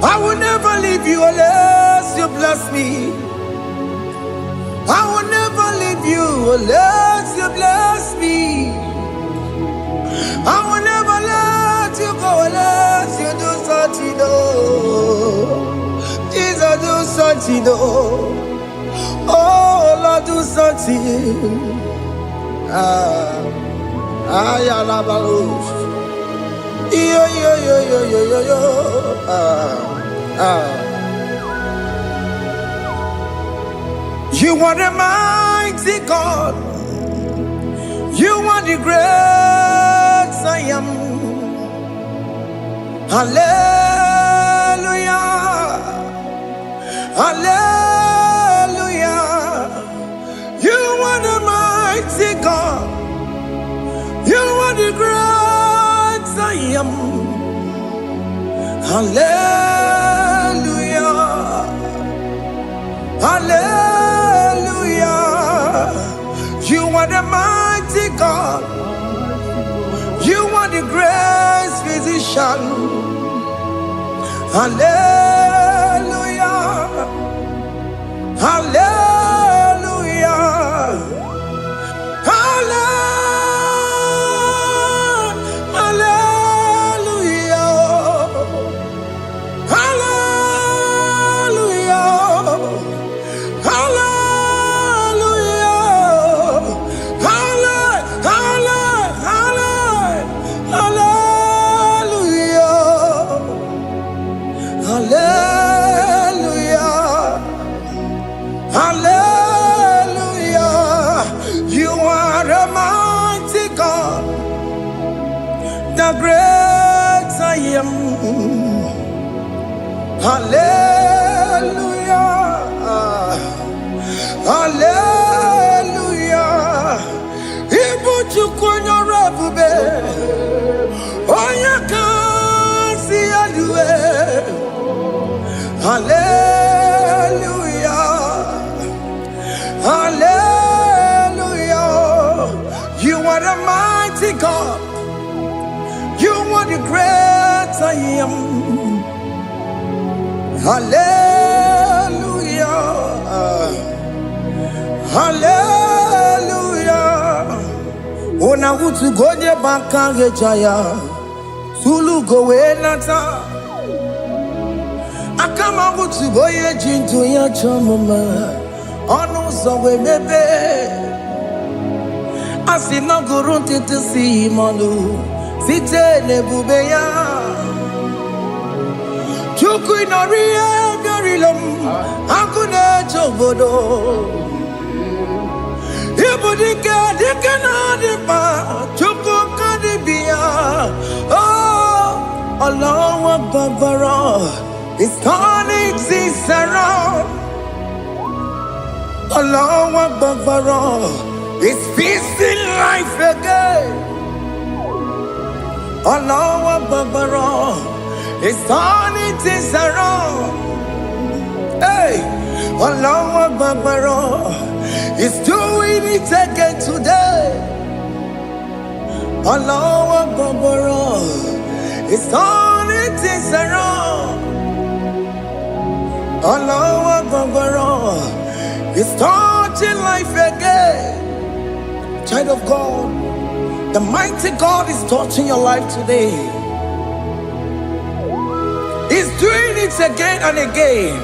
I will never leave you unless you bless me. I will never leave leave you unless you bless me. I will never let you go unless you do something, oh. Jesus, do something, oh. Oh, Lord, do something. Ayalabalush. Yo. You are the mighty God. You are the great I am. Hallelujah. Hallelujah. You are the mighty God. You are the great I am. Hallelujah. Hallelujah. You are the mighty God. You are the great physician. Hallelujah. Hallelujah. Hallelujah. You are a mighty God, the great I am. Hallelujah. Hallelujah. Ibuchukwanya rabube. Oya kasi alue. Hallelujah. Hallelujah. You are the mighty God. You are the great I am. Hallelujah. Hallelujah. Ona utu goje bakange jaya. Sulu gowe nata. Akama utu boye jintu ya chomoma. Onu sowe mebe. Asina gurunti tisi manu. Site nebubeya. Chuku inoria garilom. Akune chobodo. Ibudika dikana dipa. Chuku kadibia. Oh, Allah Akbar. It's turning things around. Allah Akbar. It's peace in life again. Allah Akbar. It's turning things around. Hey, Allah Akbar. It's doing it again today. Allah Akbar. It's turning things around. Allah Akbar. It's touching life again. Child of God, the mighty God is touching your life today. He's doing it again and again.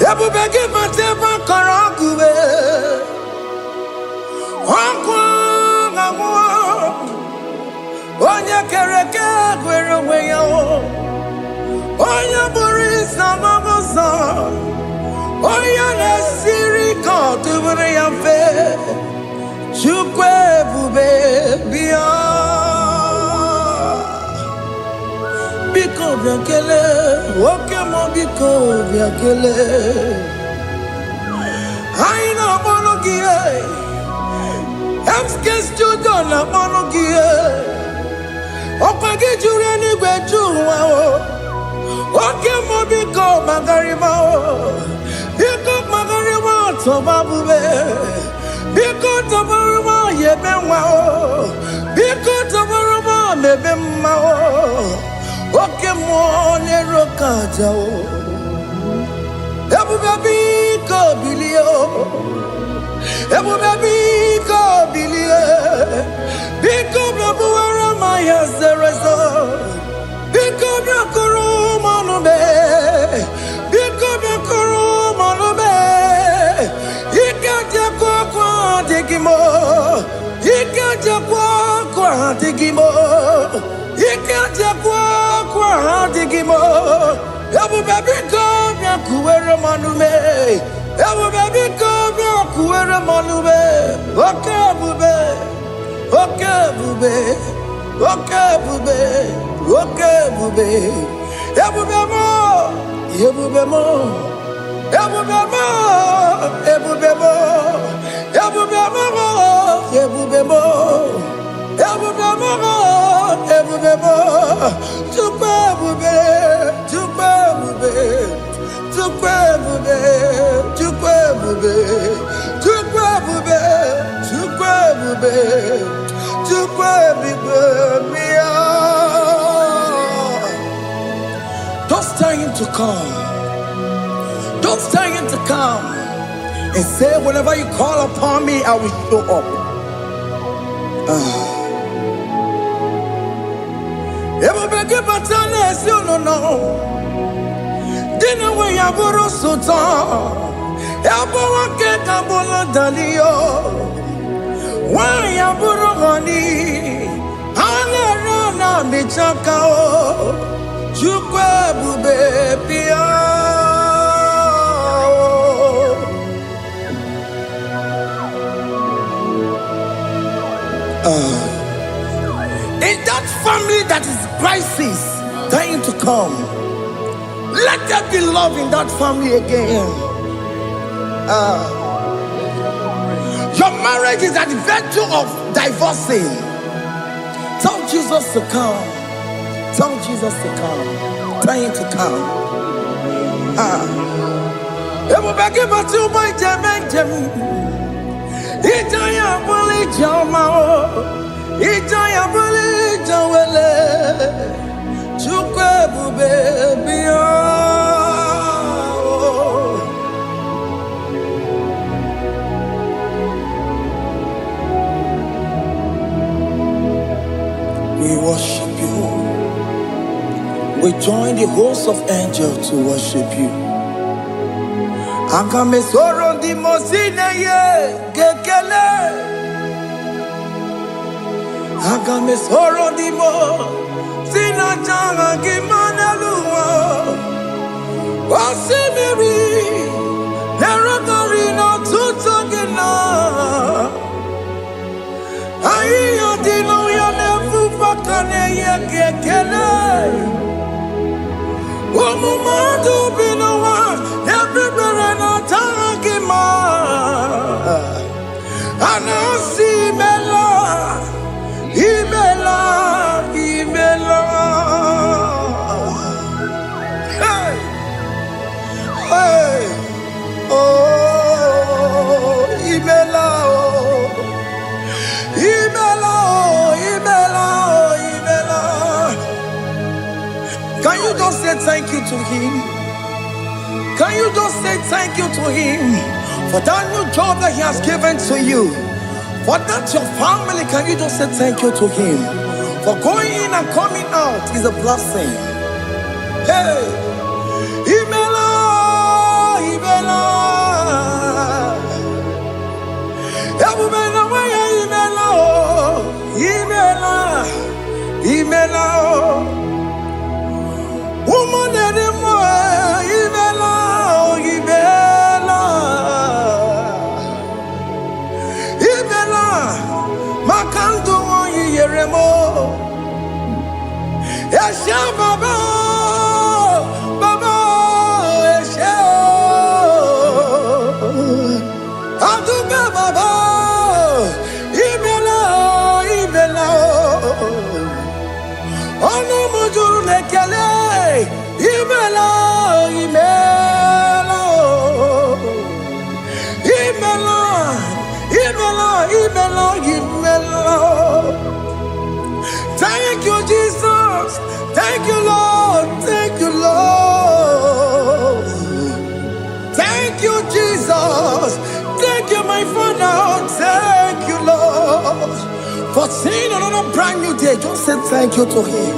Ebubegi mateba karagube. Onya kereke gwerewe yo. Onya burisa mamosa. Onya nesiri kotubure yafe. Chukwe bube biya. Biko biakele. Okemo biko biakele. Haina monogie. Emskes judona monogie. Opagi jure ni gwejuwa o. Okemo biko magarima o. Biko magarima tobabube. Biko tobaruma yebenwa o. Biko tobaruma mebemma o. oke mwone rokajao. Ebu baby ko bilio, ebu baby ko bilie. Biko babu wara maya zerezo, biko bakuru manube, biko bakuru manube. Ikaja kwa digimo, ikaja kwa digimo, ikaja kwa digimo. Ebu baby come ya kuwere manume, ebu baby come ya kuwere manume. Okay bube, okay bube, okay bube, okay bube. Ebu bemo, ebu bemo. Ebubemo, ebubemo, ebubemo, ebubemo, ebubemo, ebubemo. Tukwe bube, tukwe bube, tukwe bube, tukwe bube, tukwe bube, tukwe bube, tukwe bube, mia. Those time to come. Don't stay him to come and say, whenever you call upon me, I will show up. Everybody but unless you don't know. Dinner way I borrow so tall. Elbow get a bola dalio. Why I borrow honey? I'll be chakao. Chukwe bube pia. In that family that is crisis, dying to come, let there be love in that family again. Your marriage is at the verge of divorcing. Tell Jesus to come. Tell Jesus to come. Dying to come. Everybody but you my Jemen. Ijaya buli jamao, ijaya buli jawele, chukwe bube biya. We worship you. We join the host of angels to worship you. Akame soro di mosine ye gekele. Akame soro di mo sina changa kimana luwa. Wasimiri nerotari no tutogina. Ayo dino ya nefu fakane ye gekele. Omumadu binowa everybody no tangima. Anasi mela, imela, imela. Hey, hey, oh, imela, oh, imela, oh, imela, oh, imela. Can you just say thank you to him? Can you just say thank you to him for that new job that he has given to you? For that your family, can you just say thank you to him? For going in and coming out is a blessing. Hey, Imela, Imela, Imela, Imela, Imela, woman anymore, Imela, Imela, Imela, Makanto, Yeremo, Yasha Baba, Baba, Yasha, Aduba Baba, Imela, Imela. Ono mujuru nekele, imela, imela, imela, imela, imela, imela. Thank you, Jesus. Jesus. Thank you, Lord. Thank you, Lord. Thank you, Jesus. Thank you, my Father. Thank you, Lord. For seeing another brand new day. Just say thank you to Him.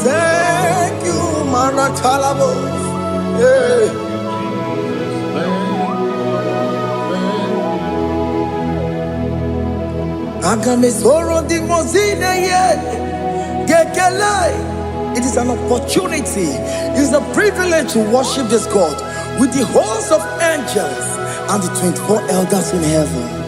Thank you, Maratalabo. Yeah. It is an opportunity, it is a privilege to worship this God with the host of angels and the 24 elders in heaven.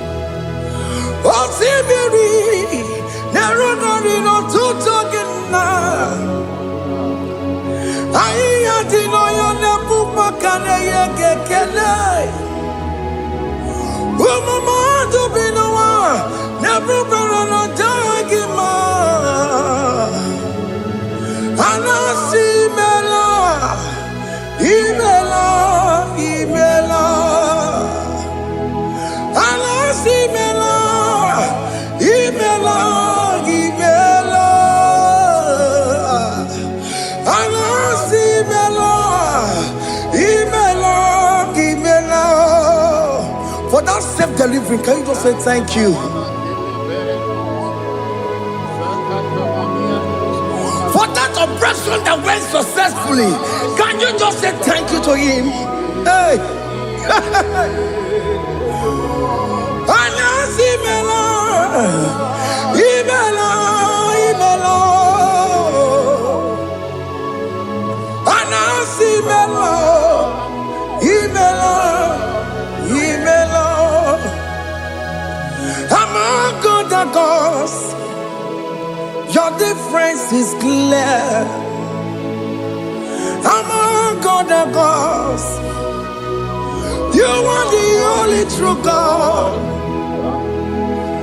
For that safe delivery, can you just say thank you? For that operation that went successfully, can you just say thank you to Him? Hey! Your difference is clear. Among God and gods, you are the only true God.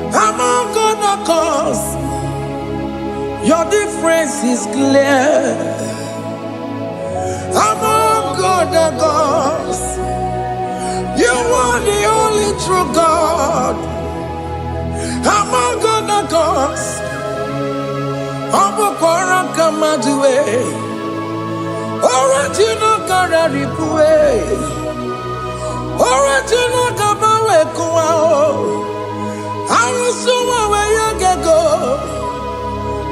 Among God and gods, your difference is clear. Among God and gods, you are the only true God. Among God and gods, Abukora Kamadue, Original Kararipue, Original Kabawe Kuao, Arusuma Wayagago,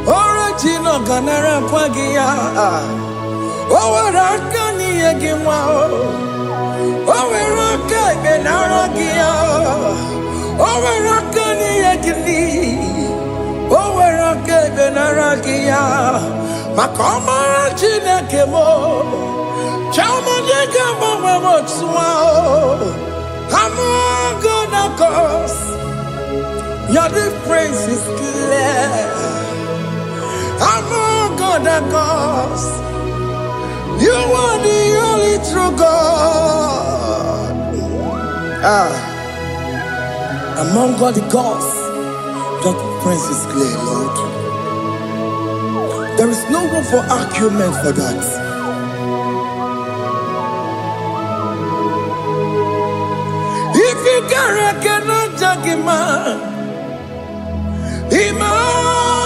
Original Ganara Pagia, Owarakani Yagimao, Owaraka Benaragia, Owarakani Yagini. Benaragia, Makoma Chinakemo, Chamanegamo Motswao, Among God of course, your difference is clear. Among God of course, you are the only true God. Among God the gods, your difference is clear, Lord. There is no room for argument for that. If you cannot judge him, Emmanuel.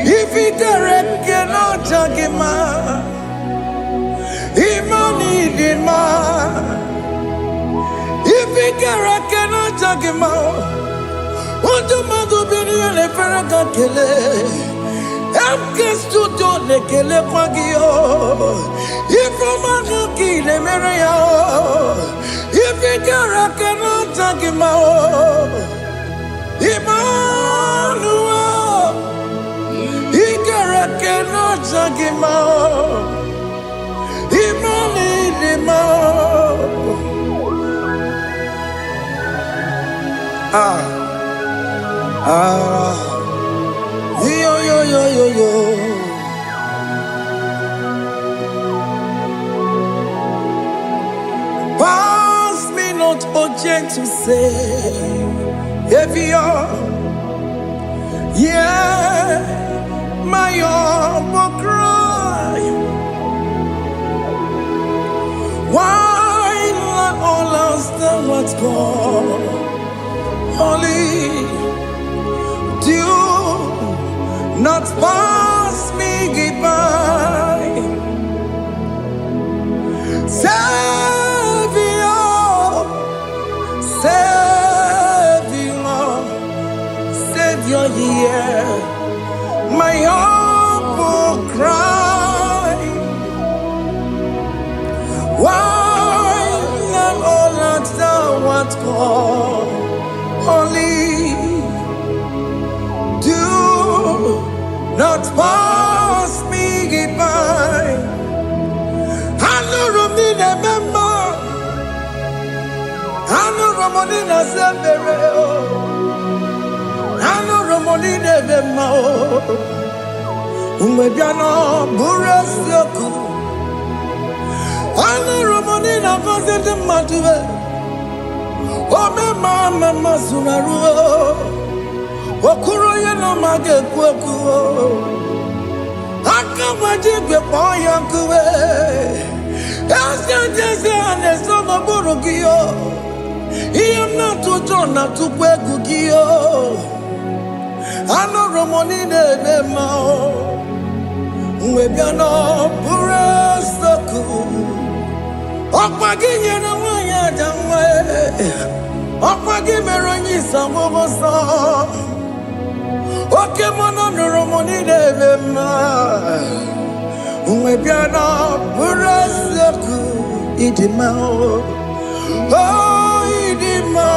If you cannot judge him, Emmanuel. If you cannot judge him, Madu Binian Ferraga Kele, Amkes to Done Kele Pagio, if Romaki Le Merea, if Igara cannot take him out, Emmanuel, Igara cannot take him out, Emmanuel. Yo. Pass me not, oh gentle Savior. Yeah, my humble cry. Why not all else than what's gone? Only you not pass me by. Savior, Savior, Savior, hear my humble cry. Why not all that thou art called holy? Do not pass me by. Hanu Romina member, Hanu Romonina Zembere, Hanu Romonina member, Umebiano Burasyoku, Hanu Romonina Vazende Matue, Ome Mama Masunaru, Okuro Yeno Mage Kweku. Akamajibe poyankuwe, Asante ane somo burugio. Iyam na tujona tukwegugio. Ano romonine nemao. Mwebiano burastoku. Okpagi nyena wanya jamwe. Okpagi meronyi samobosa. Oke mono noromoni devema, umebiana burasaku idima oh idima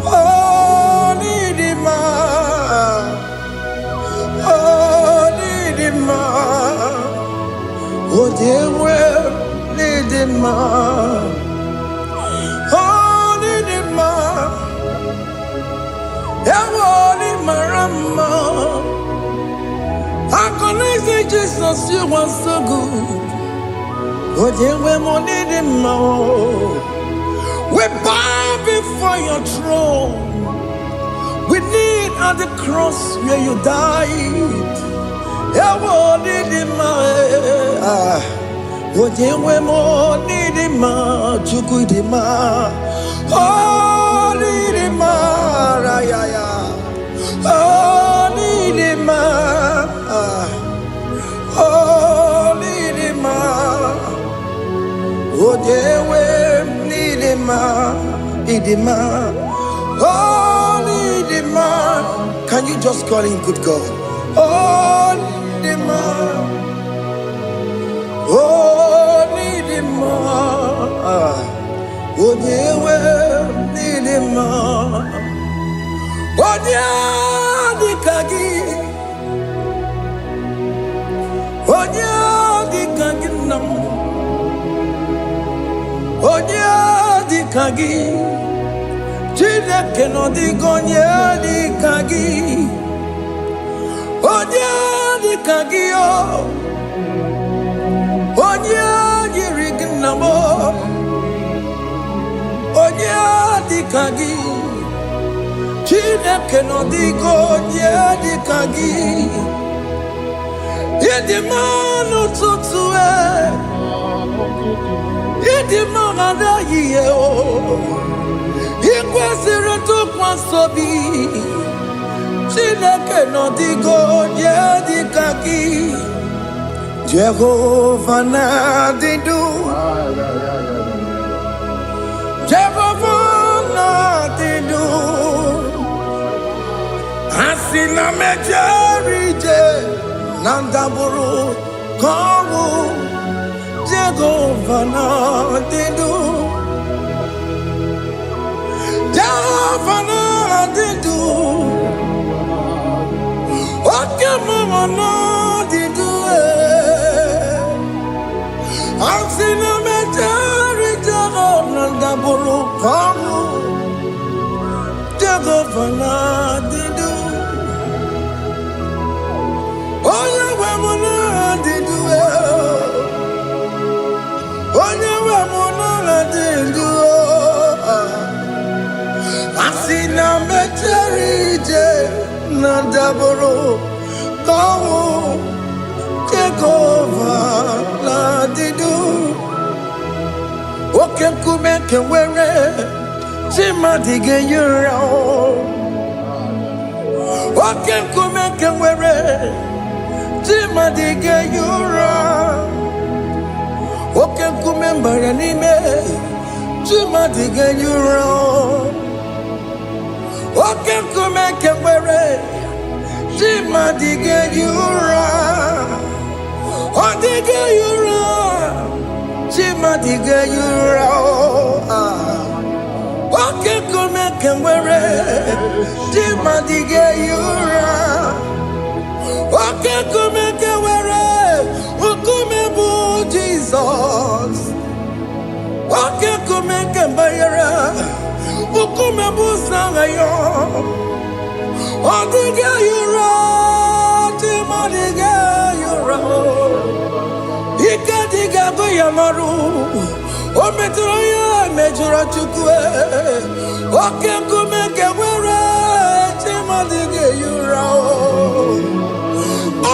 oh idima oh idima oh dewe idima oh idima. Yawoni marama, I can say Jesus, you are so good. Oh, yeah, we need him more. We bow before your throne. We need at the cross where you died. Yawoni him more. Oh, yeah, we need him more. Chuku him more. Oh, need him more. Oh, need him oh, need him oh, dewe, need him oh, need him. Can you just call him good God? Oh, need him oh, need him oh, dewe, need him Onya di kagi nam, onya di kagi, chile que no digo onya di kagi, onya di kagi onya di rignamo, onya di kagi. Chineke no digo di kagi Yedi manu tutue Yedi magada yiye o Ikwesire tukwa sobi Chineke no digo di kagi Jehovah na didu Jehovah na didu Asina mejerije Nandaburu Koru Jehovah na didu Jehovah na didu Oke mama na didu Asina mejerije Nandaburu Koru Jehovah na didu Oya we mona didu Oya we mona didu Asina mecherije Nandaburu Koru Jehovah na didu Oke kumeke were Chima dige yura Oke kume kewere Jima dige yura Oke kume mbara nime Jima dige yura Oke kume kewere Jima dige yura Odige yura Jima dige yura Oke kume kewere Jima dige yura Oke kume kewere Ukume bu Jesus Oke kume kewere Ukume bu sangayo Odige yura Jima dige yura Ika diga go yamaru O metro ya mejura chukwe Oke kume kewere Jima dige yura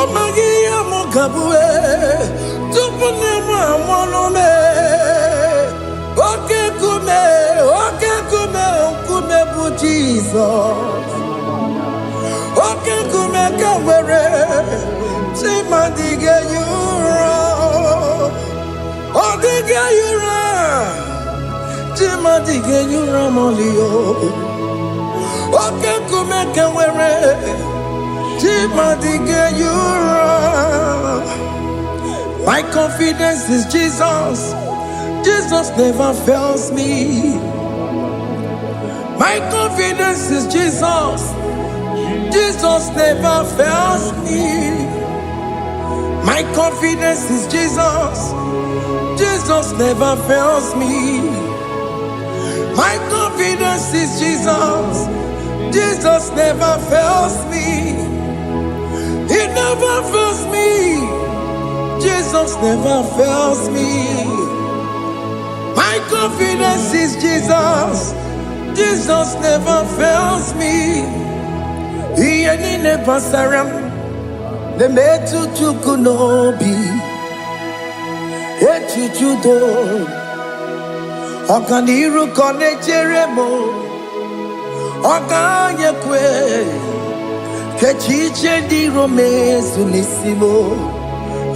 Omagi ya mukabue Tupune mwa mwanome Oke kume bu Jesus Oke kume kewere Jima dige yura Odige yura Jima dige yura molio Oke kume kewere Jima dige yura My confidence is Jesus Jesus never fails me My confidence is Jesus Jesus never fails me My confidence is Jesus Jesus never fails me My confidence is Jesus Jesus never fails me He never fails me Jesus never fails me My confidence is Jesus Jesus never fails me He ain't never saram The metu chukunobi Echuchudo Okaniru kone jeremo Okanye kwe Kechiche di romezu nisimo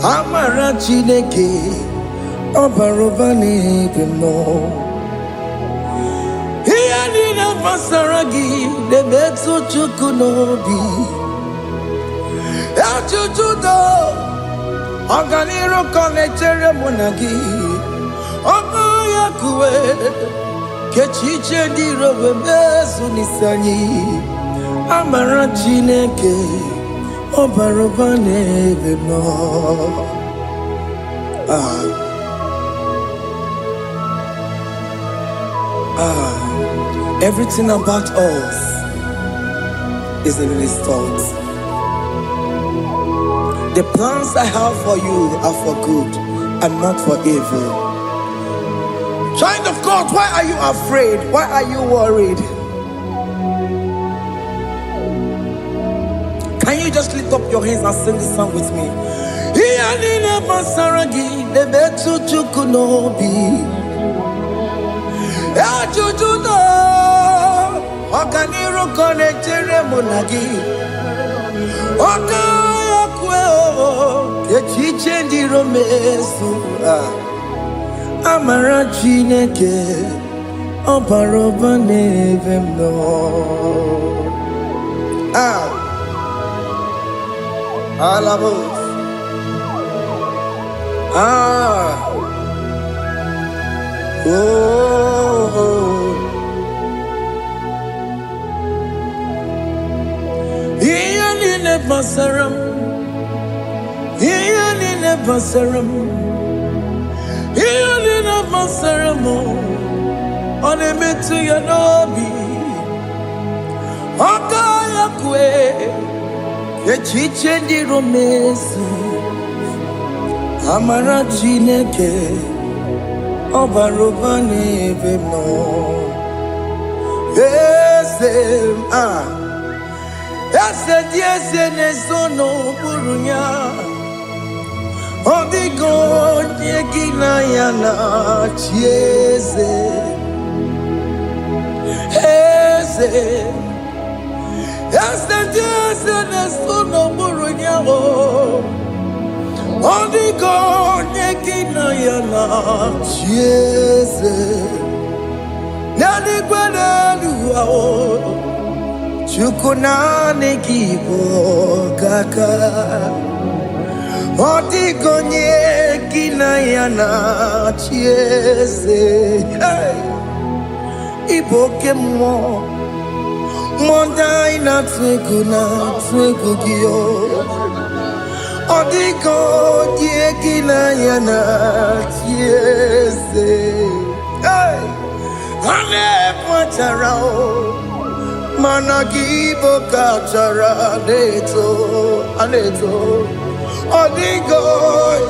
Amara chineke Obarobane bimo Hiya nina pasaragi The metu chukunobi Echuchudo Okaniru kone jeremo nagi Okanye kwe Kechiche di romezu nisanyi Amara chineke Obarobane bimo Everything about us is in His thoughts. The plans I have for you are for good and not for evil. Child of God, why are you afraid? Why are you worried? Can you just lift up your hands and sing this song with me? Iyanina basaragi nebetu chukunobi Echuchudo Okaniru kone jeremo nagi Okaya kweo Kechiche ndi romesu Amara chineke Obarobane bimo Alabos Iyanine basaram Iyanine basaram Iyanine basaram Onemetu yanobi Okaya kwe Kechiche ndi romesu Amara chineke Obarobane bimo Ese diese nesono burunya Odigo diegina yana chiese Ese no burunyao. Odigo nyekina yana chiese. Nani gwada luao. Chukuna nekibo kaka. Odigo nyekina yana chiese. Hey. Iboke mo. Mondai na twegu gio. Odigo diegina yana tiese. Hey, ane pacharao. Managibo kachara aneto. Odigo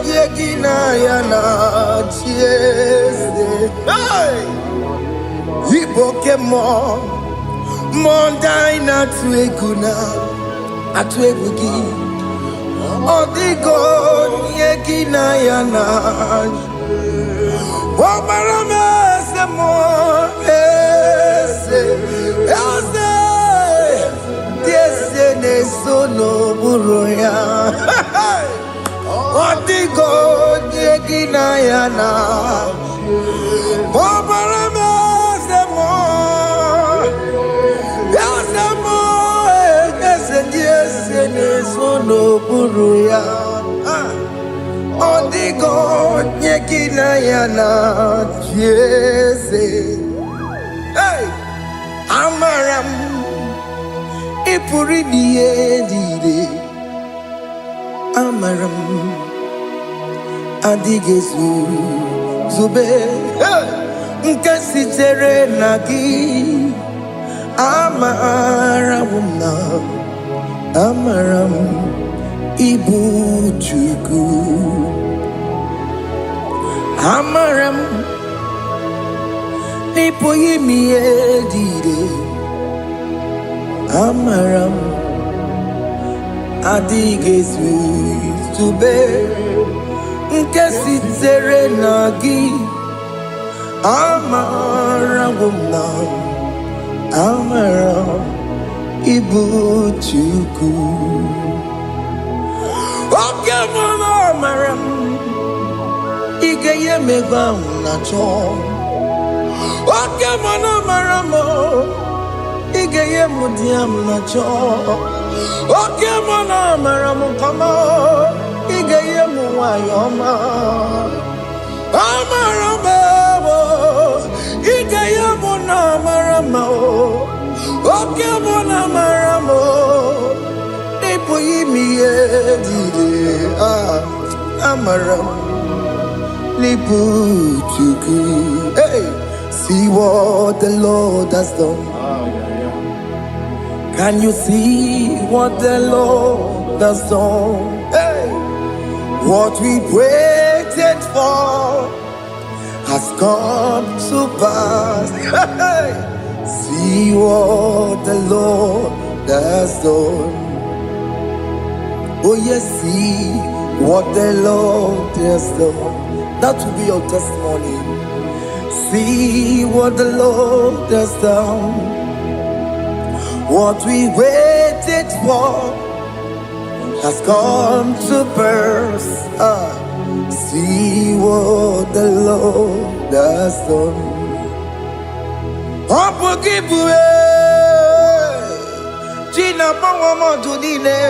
diegina yana tiese. Hey, iboke mo. Mondai na twegu gi. Odigo yekina yana. Wamarame se mo ese tiese ne sono buroya. Odigo yekina yana. Wamarame se mo. Sono buruya. Odigo nyekina yana tiese. Hey, amaram ipuri diye. Amaram adigezu zube. Nkasi tere nagi. Amaram Amaram ibu chuku. Amaram nipo yimi edide. Amaram adigezu tube. Nkesi tere nagi. Amaram Amaram ibu chuku. Oke mwana amaram. Igeye megwa unacho. Oke mwana amaramo. Igeye mudiam nacho. Oke mwana amaramo kama. Igeye muwayoma. Amaramo. Igeye mwana amaramo. Oke mwana amaramo. Nipo yimi edide. Amaram. Nipo chuku. Hey, see what the Lord has done. Can you see what the Lord has done? Hey, what we waited for has come to pass. Hey, see what the Lord has done. Oh yes, see what the Lord has done. That will be your testimony. See what the Lord has done. What we waited for has come to pass. See what the Lord has done. Gina Mama Dunine.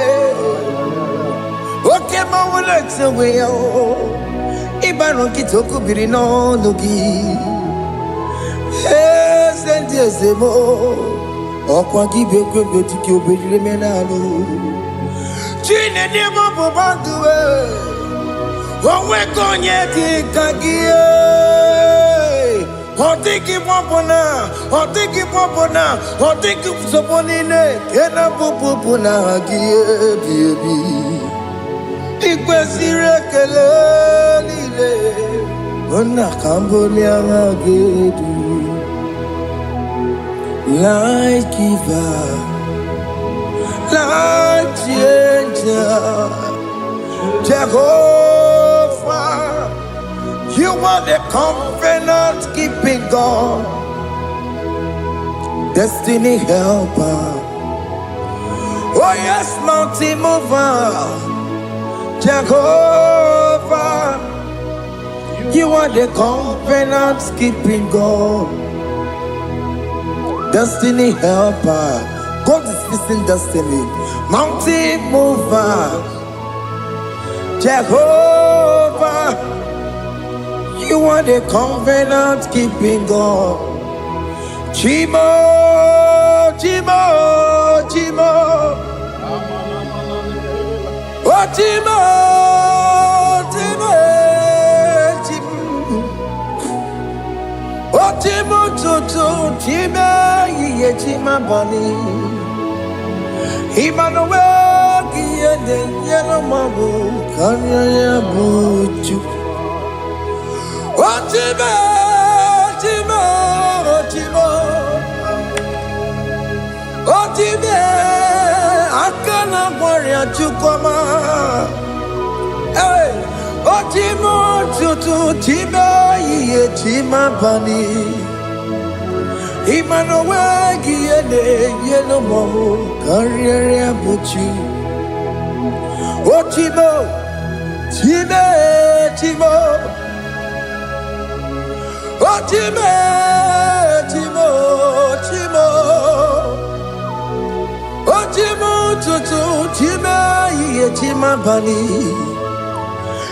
Okay, Mama, let's away. Ibano Kitoku Birino Nugi. Yes, and yes, Okwa give you good to kill Billy Menano. Gina never Bobanduwe. Oh, we're going yet, Kagia. Oh, take him up on her. Oh, take him up on her. Oh, take him upon in it. Can I put on a baby? It was irregularly. On a Cambodia, light giver, light changer, Jehovah, you are the covenant keeping God, destiny helper. Oh yes, mountain mover, Jehovah. You are the covenant keeping God, destiny helper. God is fixing destiny. Mountain mover, Jehovah. You are the covenant keeping God. Chimo, Chimo, Chimo. Oh, Chimo, Chimo, Chimo. Oh, Chimo, Chimo, Chimo, Ye, Chimo, Bani. Emmanuel, Giede, Yellow Mabu, Kanya Buchu. Oh, Chimo, Chimo, Chimo. Oh, Chimo, Akana Warrior Chukoma. Hey, oh, Chimo, Chutu, Chimo, Ye, Chimo, Bani. Emmanuel, Giede, Yellow Mabu, Kanya Buchu. Oh, Chimo, Chimo, Chimo. Oh, Chimo, Chimo, Chimo. Oh, Chimo, Tutu, Chimo, Ye, Chimo, Bani.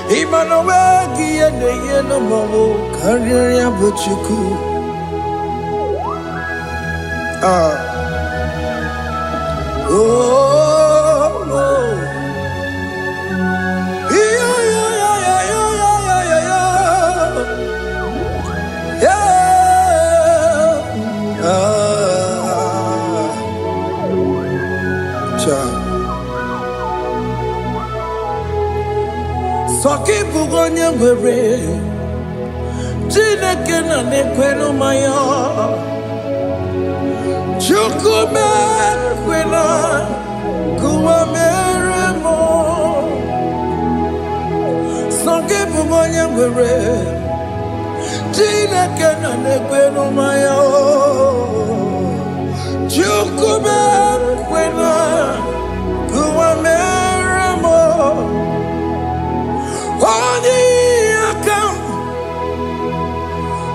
Emmanuel, Giede, Yellow Mabu, Kanya Buchuku. Oh, oh. Yeah, yeah, yeah, yeah, yeah, yeah, yeah, yeah. Soki bugonye were, Chineke na nekwenu maya. Chukume kwena, kuwa meremo. Soki bugonye were, Chineke na nekwenu maya. Chukume kwena, kuwa meremo.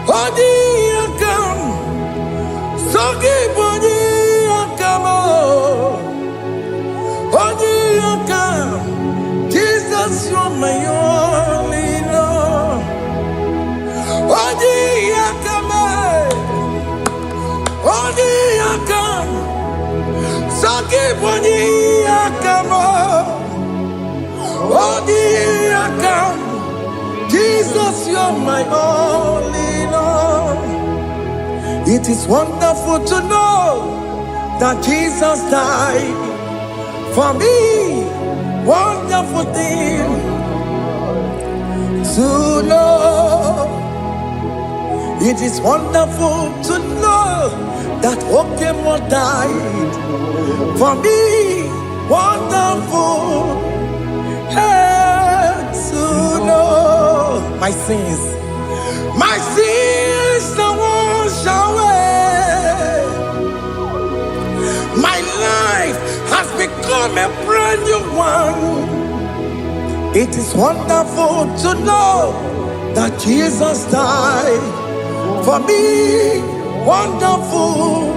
Odi akam, soki bodi akamo. Odi akam, Jesus you're my only Lord. Odi akam, soki bodi akamo. Odi akam, Jesus you're my only Lord. It is wonderful to know that Jesus died for me. Wonderful thing to know. It is wonderful to know that Okemo died for me. Wonderful to know my sins are washed away. My life has become a brand new one. It is wonderful to know that Jesus died for me. Wonderful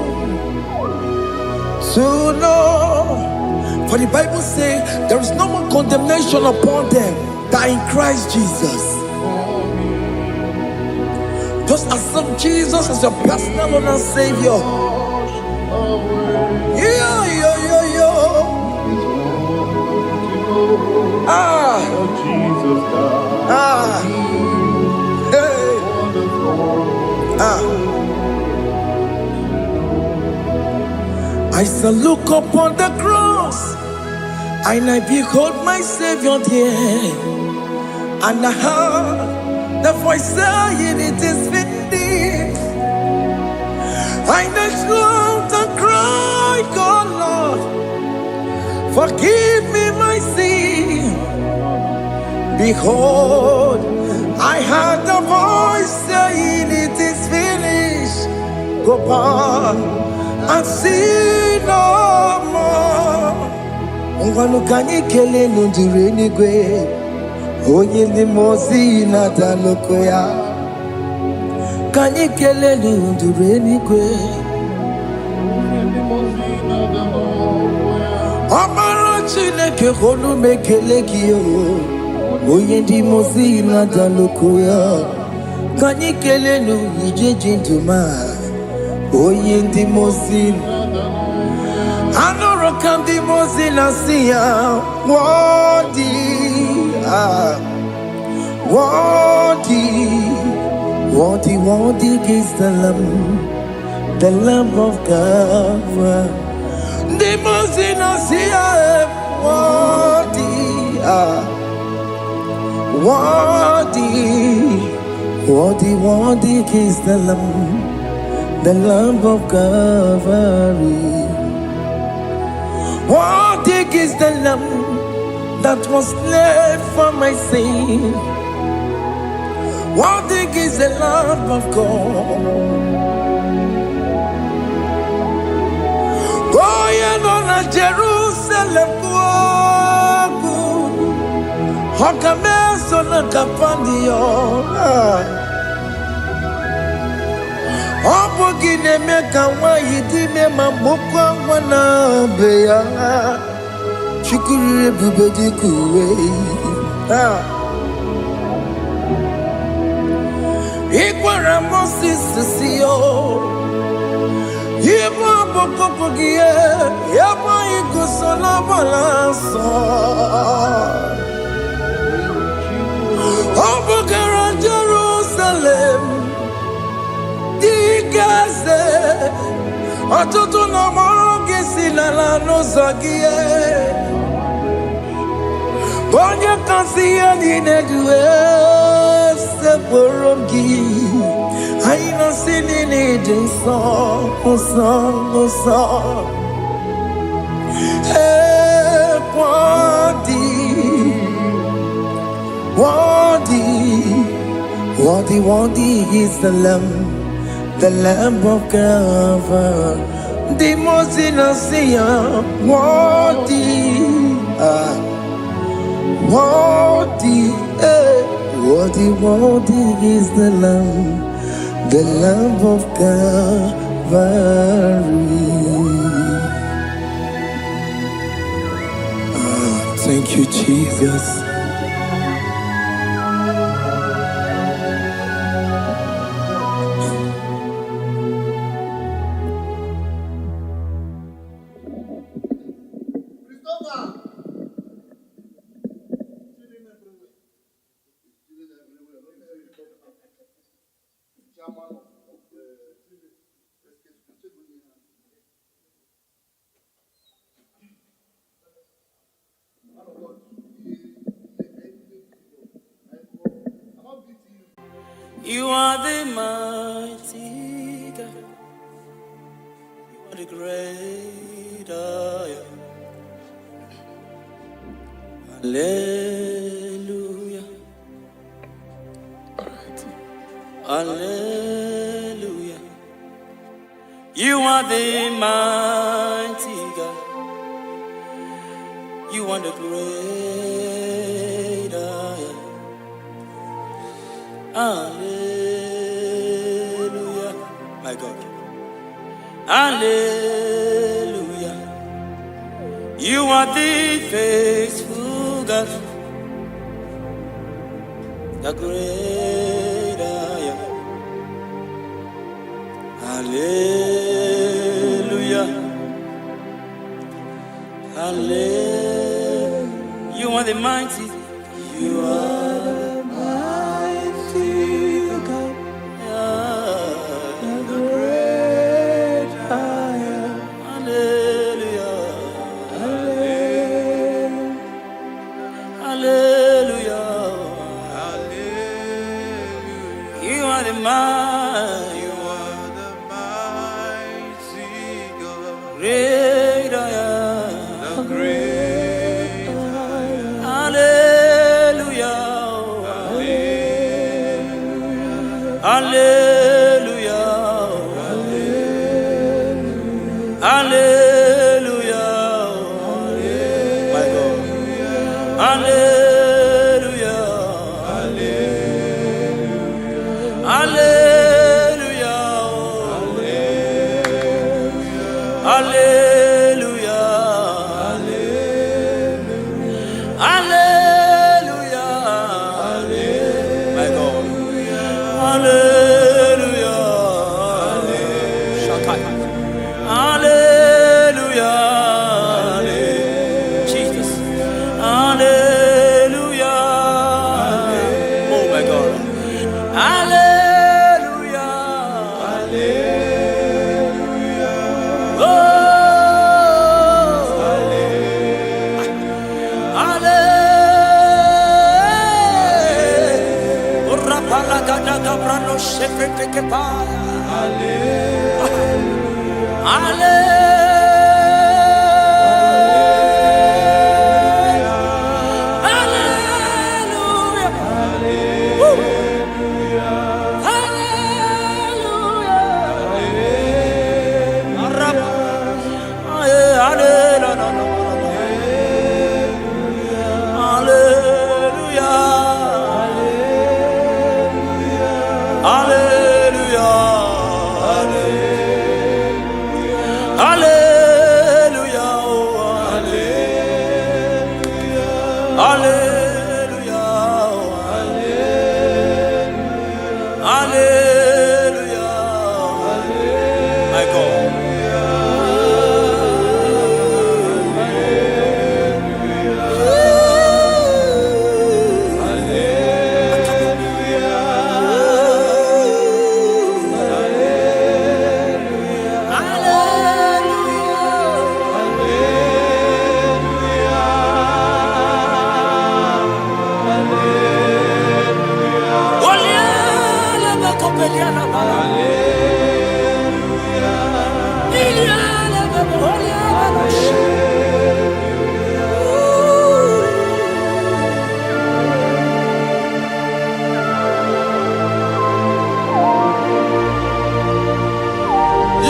to know. For the Bible says there is no more condemnation upon them that are in Christ Jesus. Just accept Jesus as your personal Lord and Savior. Yeah, yeah, yeah, yeah. Ah, ah, hey, ah. I shall look upon the cross, and I behold my Savior there, and I heard the voice saying, "It is finished." I knelt and cried, "God, Lord, forgive me my sin." Behold, I heard the voice saying, "It is finished." Go back and sin no more. Ngwanu kanyi kele nundure nigwe. Onye ndi mozi nata loko ya. Kanyi kele nundure nigwe. Amaro Chineke honu mekele kiyo. Onye ndi mozi nata loko ya. Kanyi kele nu ije jintuma. Onye ndi mozi. Anoro kandi mozi nasiya. Wadi. Worthy is the Lamb of God. The Moses here, worthy is the Lamb of Calvary. Worthy is the Lamb that was slain for my sin. Worthy is the Lamb of God. Going on a Jerusalem, Hokames on a Capandio. Opogine meka wa yidime mamukwa wana beya. Chukuri bubedi kuwe. Ikwara Moses siyo. Yeba bokopogie. Yeba ikusola balansa. Obogara Jerusalem. Digaze. Atutu na morongi sinala no zagie. Bonya kansiya ninedue seporongi. Aina sinini jinson, song. Hey, worthy is the Lamb of God. The most innocent, worthy is the Lamb of Calvary. Thank you, Jesus. You are the mighty God. You are the great I am. Hallelujah. Hallelujah. You are the mighty God. You are the great I am. Hallelujah, my God. Hallelujah. You are the faithful God, the great I am. Hallelujah. Hallelujah. You are the mighty. You are the Hallelujah. Hallelujah. My God. Hallelujah. Hallelujah. Jesus. Hallelujah. Oh my God. Hallelujah. Oh. Hallelujah. Rapalagada gabrano shefete kepaya.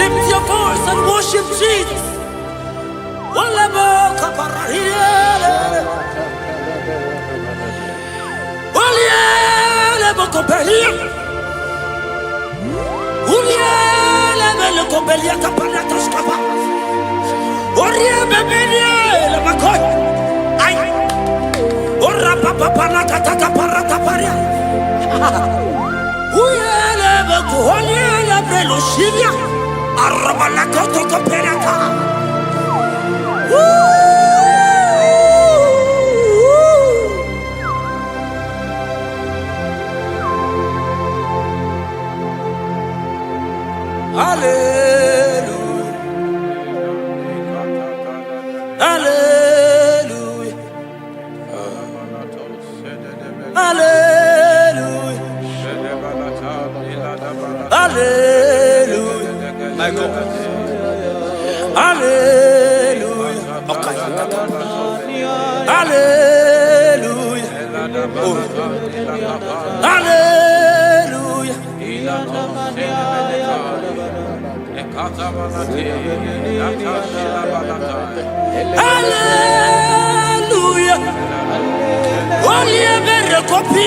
Lift your voice and worship Jesus. Hallelujah. Hallelujah. Hallelujah. Hallelujah. My God. Hallelujah. Okay. Hallelujah. Oh. Hallelujah. Hallelujah. Only a better copy.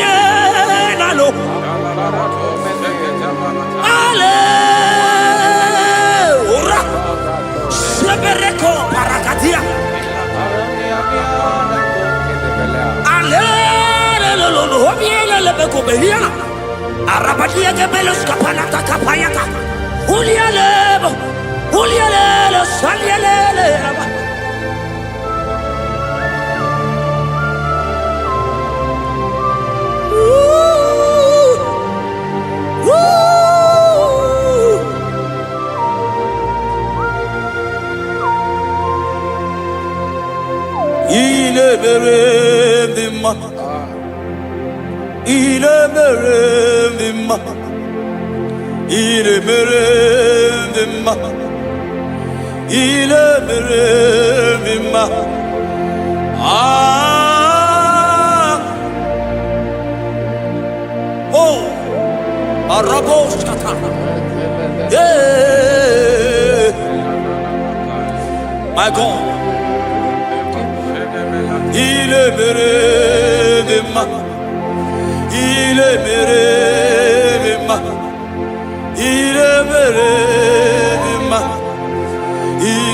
Hallelujah. Sebereko parakatia. Hallelujah. Hobiela lebeko behiana. Arabadia gebelos kapalata kapayaka. Ulialebo. Ulialelo salialele. Oh, Arabos kata. Yeah, my God. Il est merveilleux, il est merveilleux, il est merveilleux, il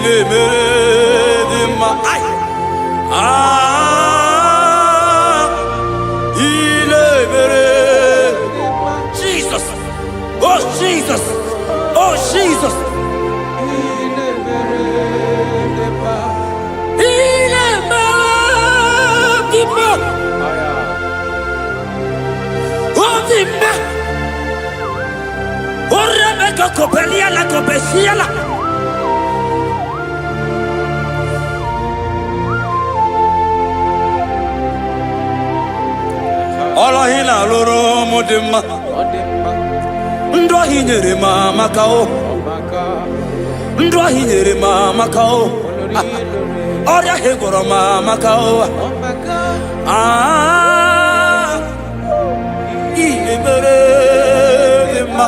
Siala. Ola hina loro modema. Ndo hinyere mama kao. Ndo hinyere mama kao. Oria hegoro mama kao. Inemere ma.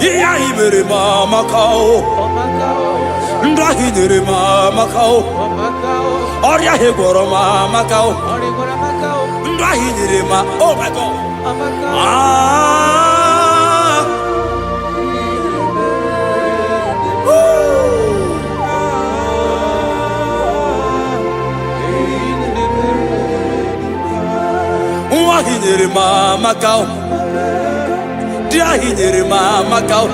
Iya imere mama kao. Ndo hinyere mama kao. Oria hegoro mama kao. Ndo hinyere ma. Oh my God. Hinyere mama kao. Dia hinyere mama kao.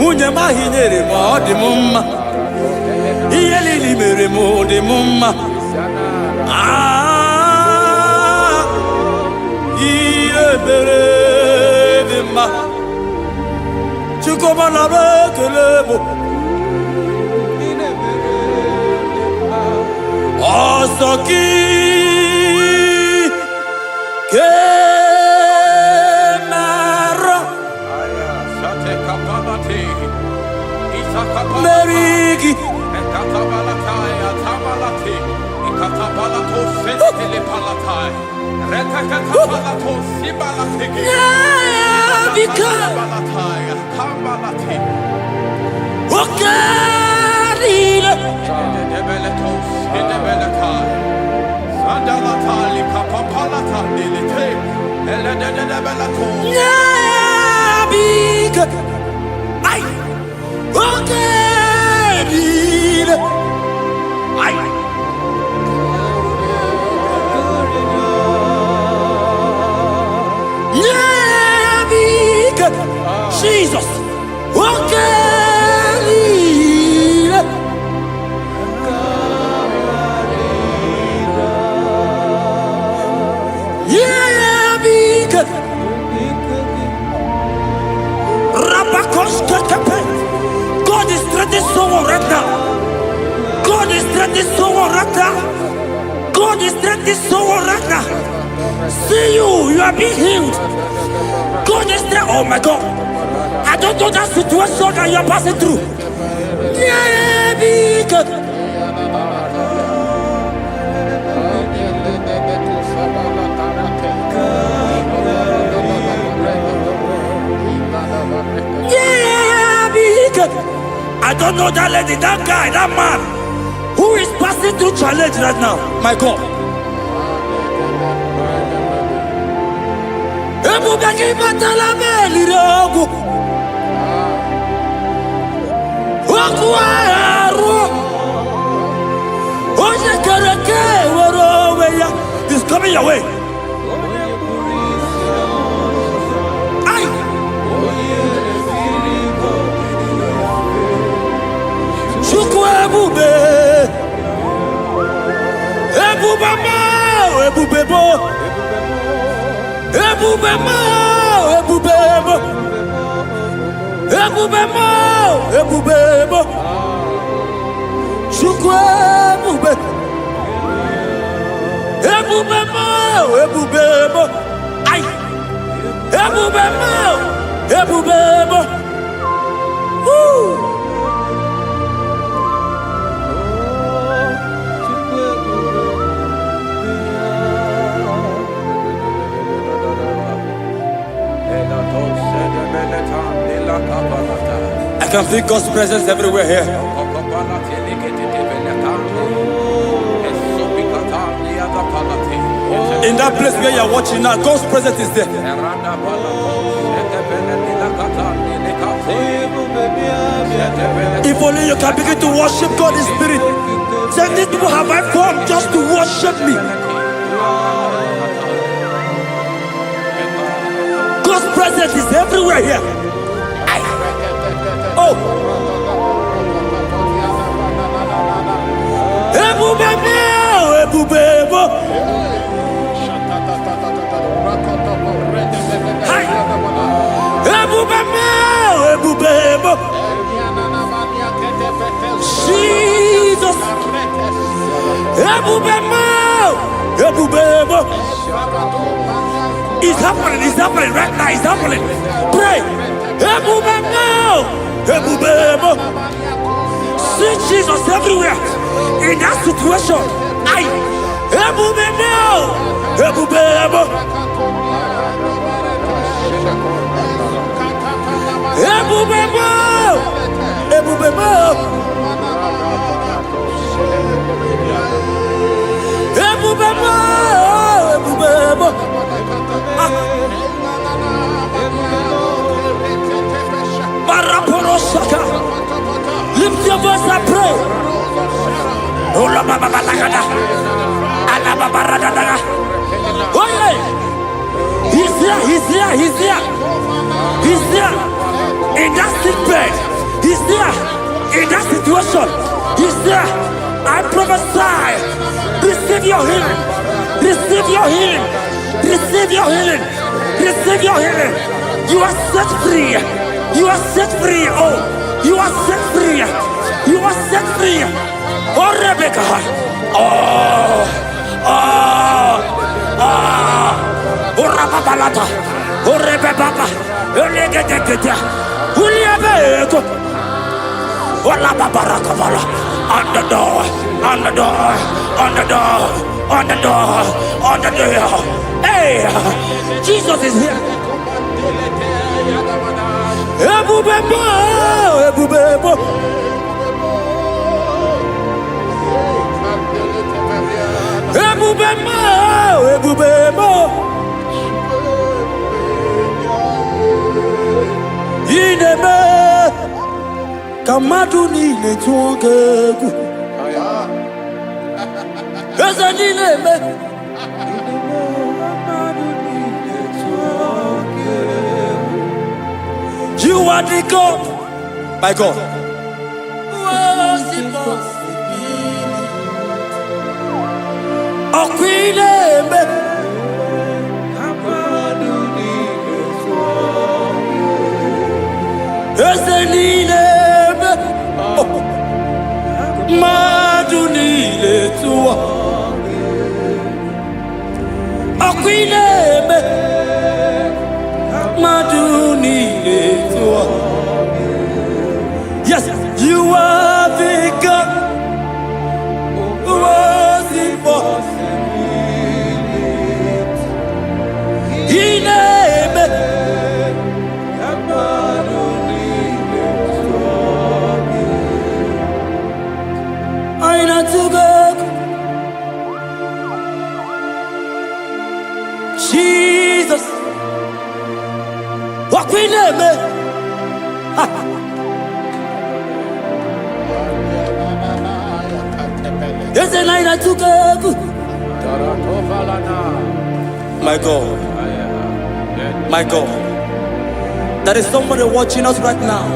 Unye ma hinyere ma di mumma. Iye lili mere mo di mumma. Iye mere di ma. Chukoma la bekelemo. Osoki. Kemaro Merigi Ekatabalataya tabalati Ikatabalato sentele palatai Retakatabato sibalatiki Ikatabalatai Kambalati Okarila Debeletos Debeletai Sandalatali kapapalata dilite Eledebelato Nabika Ay Okarila Ay Nabika Jesus Okarila God is threatening someone right now. God is threatening someone right now. God is threatening someone right now. See you are being healed. God is threatening. Oh my God. I don't know that situation that you are passing through. Yeah, be good. I don't know that lady, that guy, that man who is passing through challenge right now. My God. He's coming your way. I can feel God's presence everywhere here. In that place where you are watching now, God's presence is there. If only you can begin to worship God in spirit. Say, these people have I formed just to worship me. God's presence is everywhere here. Oh. Ebubebo. It's happening right now, it's happening. Pray. See Jesus everywhere. In that situation. Lift your voice and pray. He's here. In that sick bed. He's there. In that situation. He's there. I prophesy. Receive your healing. Receive your healing. Receive your healing. Receive your healing. You are set free. You are set free. Oh, you are set free. You are set free. Oh, Rebecca. Oh, Rababalata. Oh, Rebecca. Uliabeto. Oh, Lababarakabala. On the door. On the door. On the door. On the door. On the door. Hey, Jesus is here. Ebubebo. Ineme kamadu ni letuongegu. Eza ineme. You are the God, my God. Was impossible. Oh, Queen Embe. Ezenine Madunile tua. Oh, Queen Embe. Madunile tua. Yes, you are the God who was impossible. Ineme. Aina to go. Jesus. What we name? There's a line I took up. My God. My God. There is somebody watching us right now.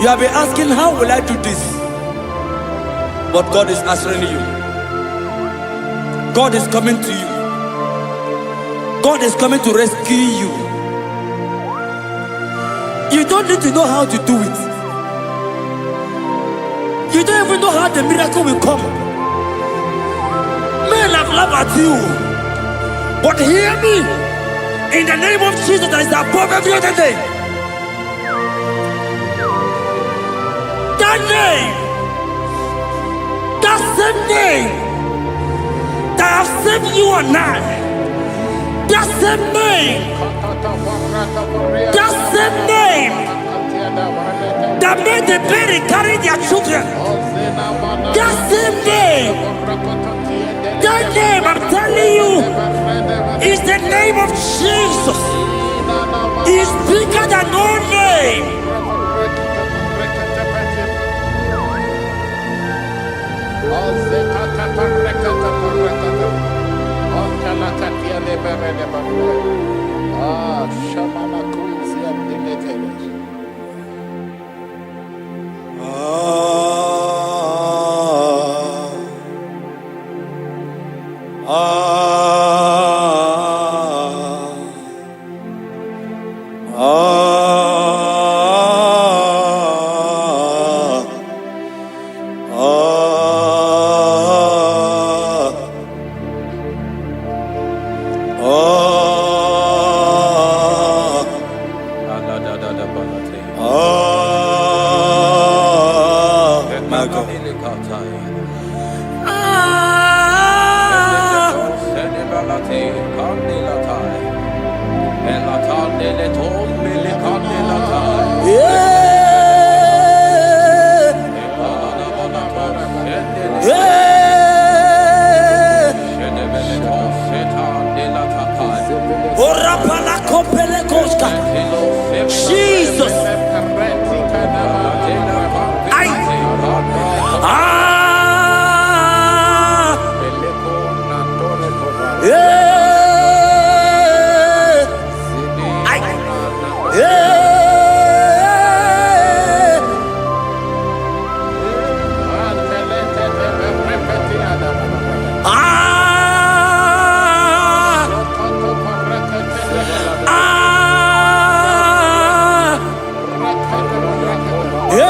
You have been asking, how will I do this? But God is answering you. God is coming to you. God is coming to rescue you. You don't need to know how to do it. You don't even know how the miracle will come. Men have laughed at you. But hear me. In the name of Jesus that is above every other name. That name. That same name. That have saved you and I. That same name. That same name. That made the parents carry their children. That same name. That name, I'm telling you, is the name of Jesus. It's bigger than all name. Yeah. Ay. Yeah. Ah. Ah. Yeah.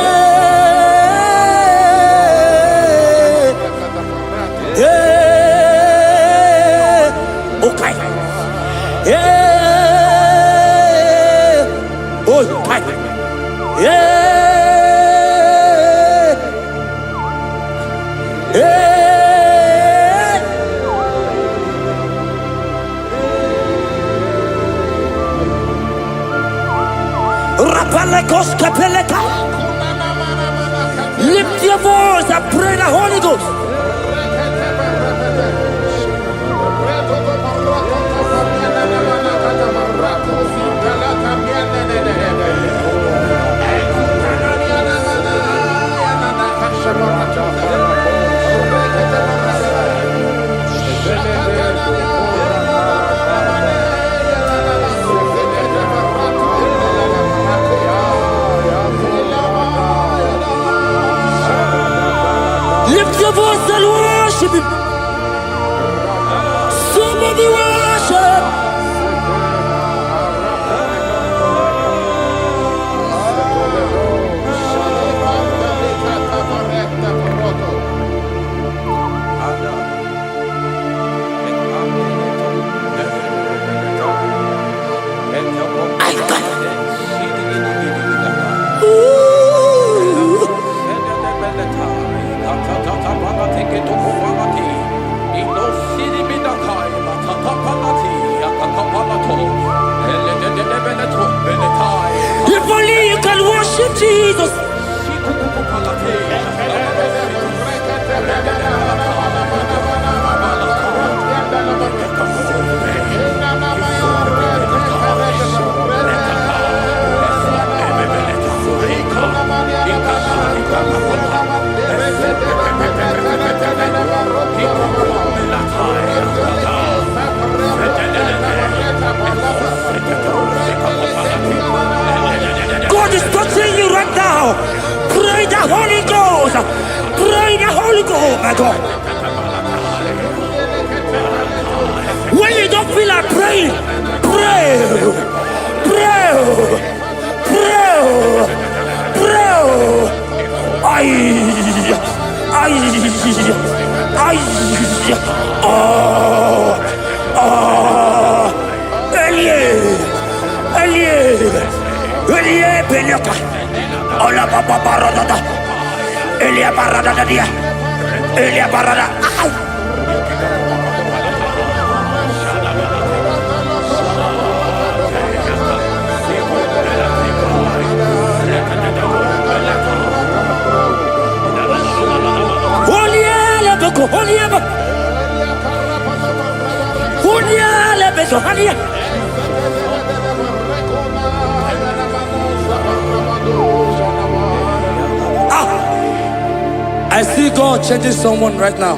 Yeah. Okay. Yeah. Okay. Yeah. Yeah. Rapalekos kapeleka. Lift your voice and pray the Holy Ghost. Lift your voice and worship Him. Somebody worship. If only you can worship Jesus. God is touching you right now. Pray the Holy Ghost. Pray the Holy Ghost, my God. When you don't feel like praying, pray. Pray. Pray. Pray. Ay. Ay. Ay. Oh. Oh. Elie. Elie. Elie Beleka. Ola Baba Barada. Elie Barada dia. Elie Barada. Oliele beko, oliele. Oliele beko, oliele. I see God changing someone right now.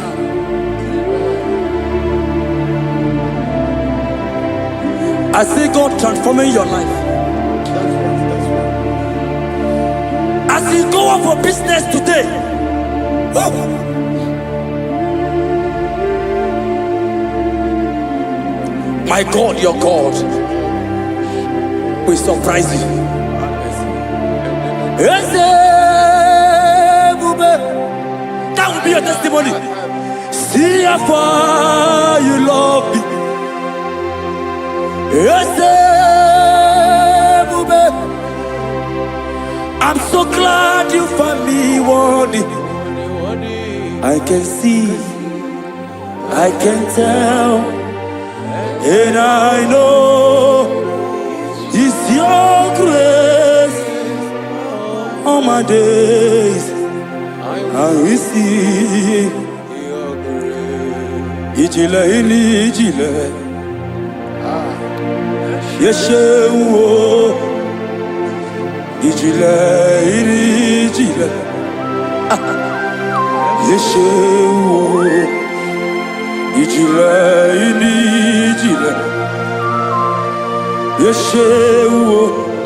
I see God transforming your life. As you go out for business today, my God, your God will surprise you. That will be your testimony. See how far you love me. I'm so glad you found me worthy. I can see, I can tell, and I know it's your grace. All my days I will see. Ijile ini ijile, Yeshewo. Ijile ini ijile, Yeshewo. Ijile ini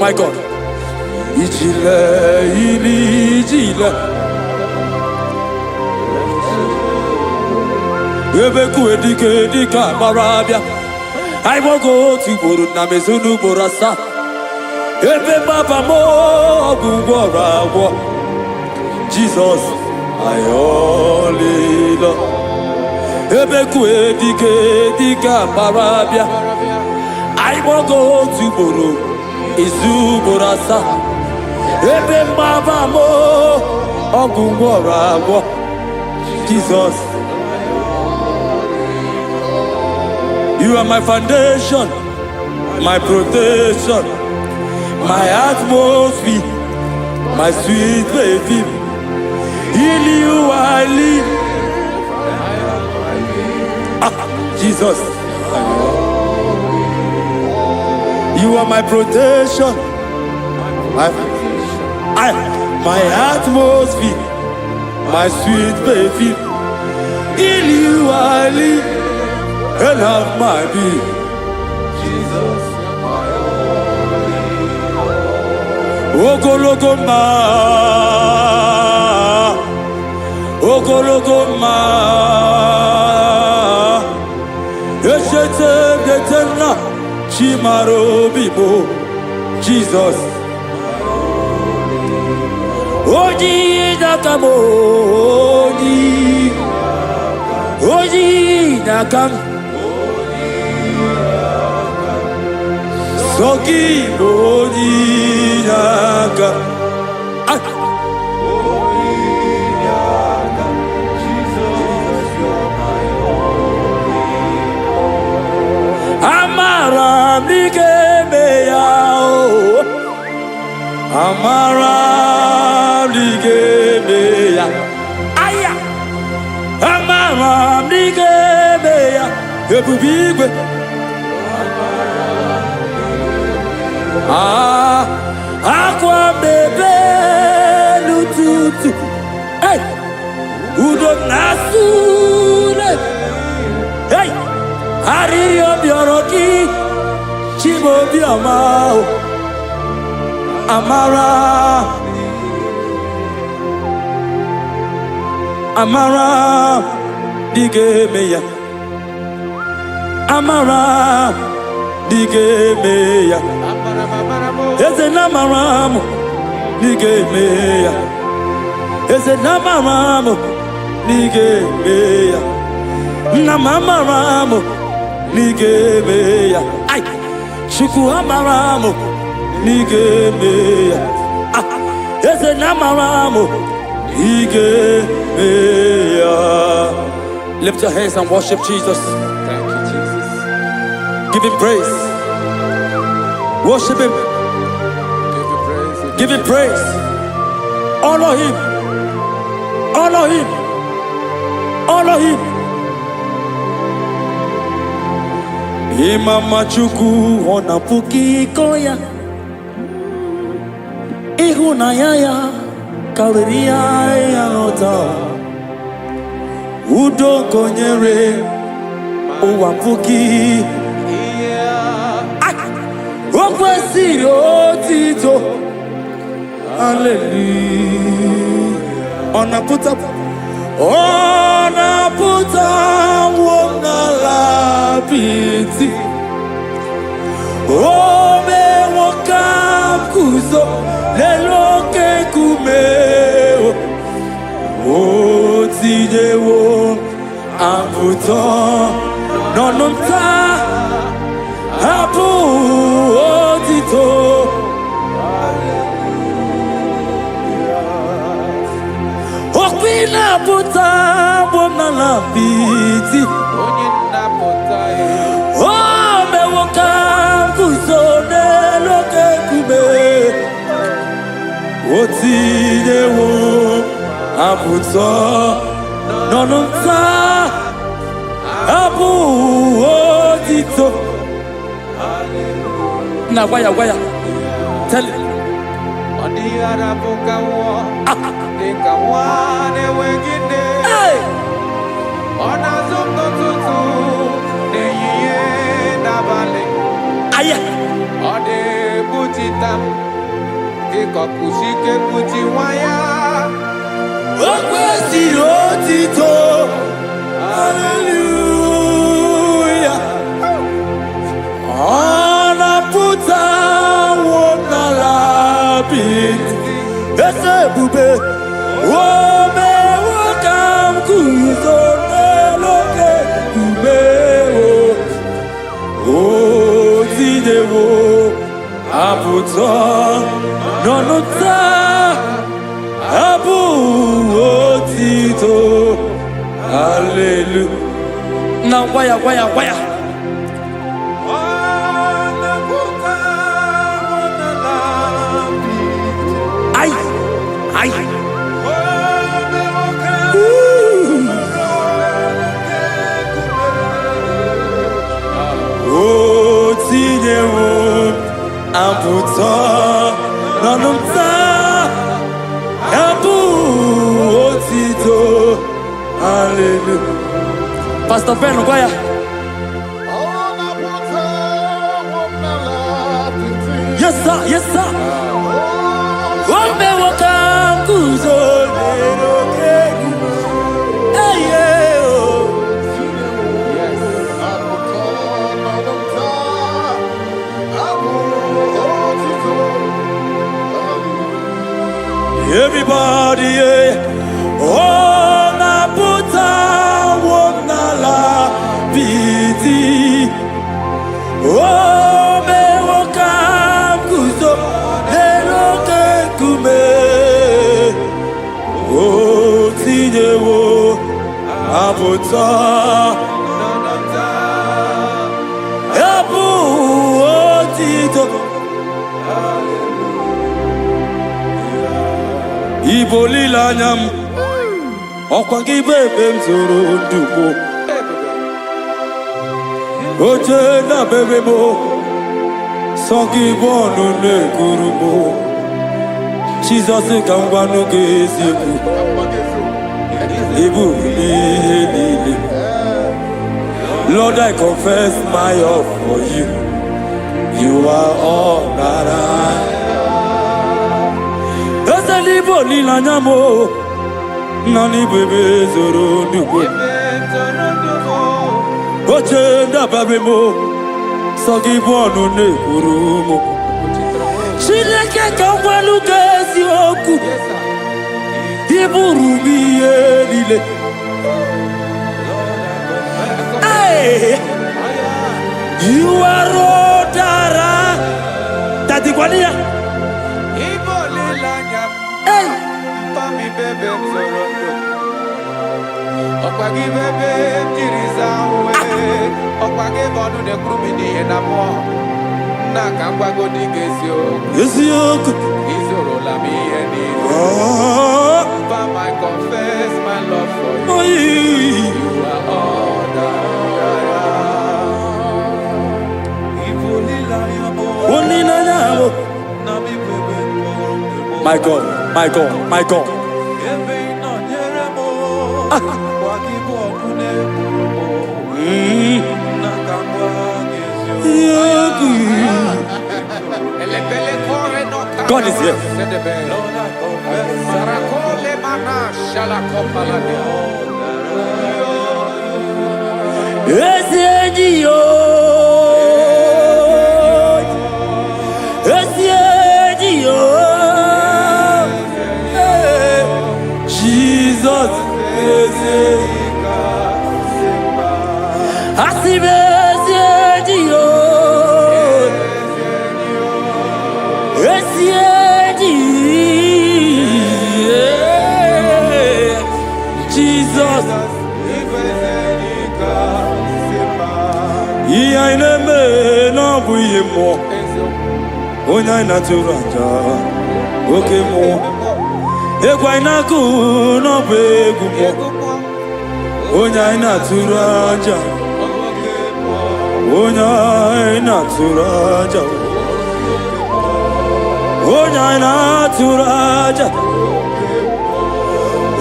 My God. Ijile, ijile. Ebeku edika marabia. I will go to Buru Namezunu Borasa. Ebe Baba mo Gugora. Jesus, I only love. Ebeku edika marabia. I will go to Buru Izu Borasa. Ebe Baba mo Gugora. Jesus. You are my foundation, my protection, my atmosphere, my sweet baby. In you I live. Jesus. You are my protection, my atmosphere, my sweet baby. In you I live. And have my being. Jesus, my only. Ogologoma, Ogologoma, Eshete Getena, Chimaro Bibo, Jesus. Oji Nakamo, Oji Nakam. Soki Oniyaga Jesus, you're my only. Amara Nigemeya Amara Nigemeya Aya Amara Nigemeya Ebubigwe Aqua bebe lututu, hey, udo nasule, hey, hariyo bioroki, chibo biamao, amara, amara, digemeya, amara, digemeya. Eze namaramu nigemeya. Eze namaramu nigemeya. Namaramu nigemeya. Ay, shuku amaramu nigemeya. Eze namaramu nigemeya. Lift your hands and worship Jesus. Thank you, Jesus. Give him praise. Worship him. Give him praise. Honor him. Honor him. Honor him. Imama chuku ona puki koya. Ihunaya ya kawiria ya ota. Udo konyere uwa puki. Okwesiri otito. Hallelujah. Onaputa wona lapiti. Ome wokam kuzo leloke kumeo. Otidewo amputo nononta apu otito. Okwina puta wona lapiti. Ome wokam kuzo leloke kumeo. Otidewo amputo nononta apu otito. Now why? Tell it. Hey. Aya. Ikokushike kujiwaya. Okwesi otito. Hallelujah. Anaputa wonalabit. Ese bube. Ome wakam kuzone loke kubeo. Otidewo aputa nonota abu otito. Hallelujah. Now wire. Ay. Otidewo aputa nonota abu otito. Hallelujah. Pastor Ben, choir. Yes, sir. Wambe wakam kuzo lero kegu. Hey, yeah, oh. Everybody, yeah. Oh, naputa wonala biti. Oh, me wakam kuzo lero kekume. Oh, tidewo aputa abu otito. Ibolilanyam okwa gị bebe m zoro ndugbo. Oche na bebe mo sọ gị bụ ọnụ na-ekuru mo. Jizọs ka m gwanụ gị eziokwu, ị bụ ihe niile. Lord, I confess my love for you. You are all that I. Eze n'ibo n'ilanya mo, nani bebe zoro ndugbo. Oche ndababe mo, sọ gị bụ ọnụ na-ekwuru mo. Chineke ka m gwanụ gị eziokwu, ị bụrụ m ihe niile. You are all that I. Tati kwaniya. Hey. Pami bebe mzorondo. Okwagi bebe mjirizawe. Okwagi bonu de krumini enamo. Na kangwago digesio. Eziokwu. Izoro la mi eni. Pam, I confess my love for you. Oh, You are all that I am. My God. God is here. Jesus. Jesus. I never know we more. Onya na turaja. Okay more. Ekwa na ku no begu mo. Onya na turaja. Onya na turaja. Onya na turaja.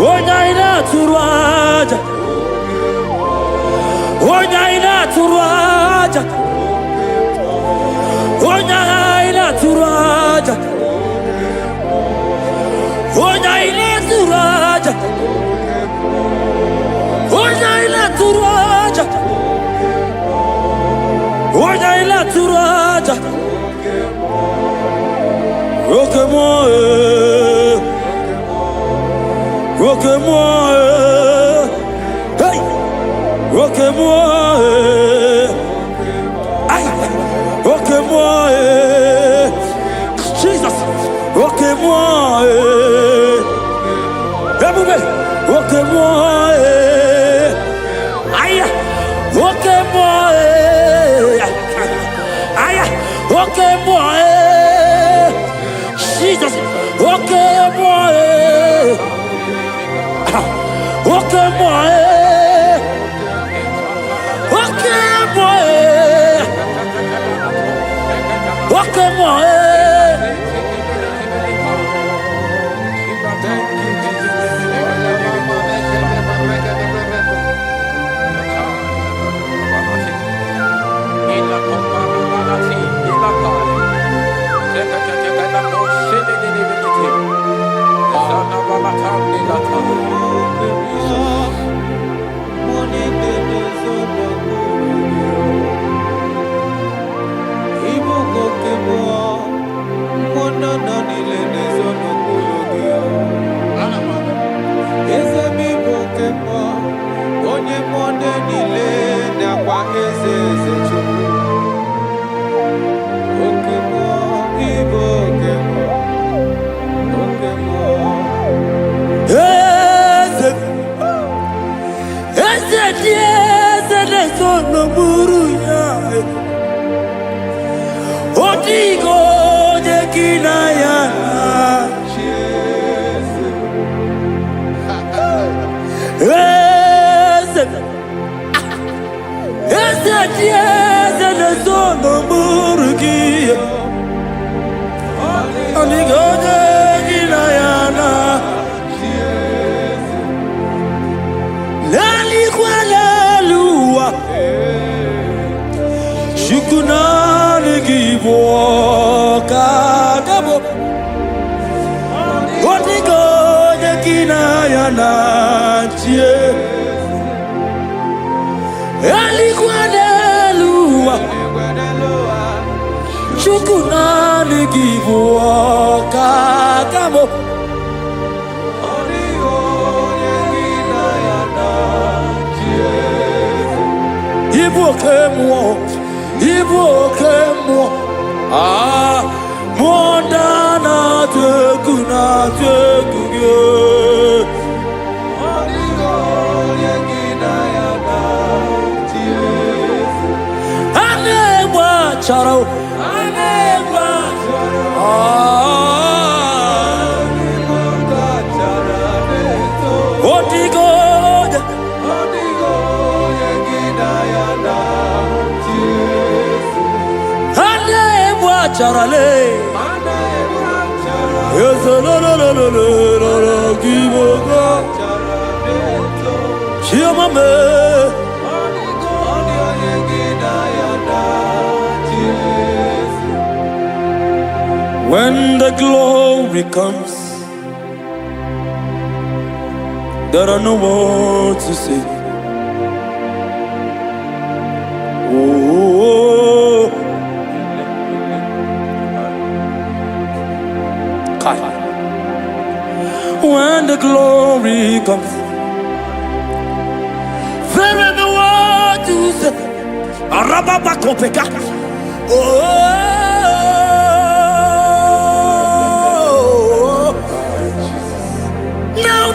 Onya na turaja. Onya na turaja. Onya na turaja. Oya ila turaja. Roque-moi, roque-moi, hey, roque-moi, aïe, roque-moi, Jesus, roque-moi, roque-moi, aïe, roque-moi, aïe, roque-moi. Jesus, roque-moi, roque-moi, roque-moi, roque-moi. When the glory comes, there are no words to say. Oh, when the glory comes, there are no words to say. Arababakopeka. Oh.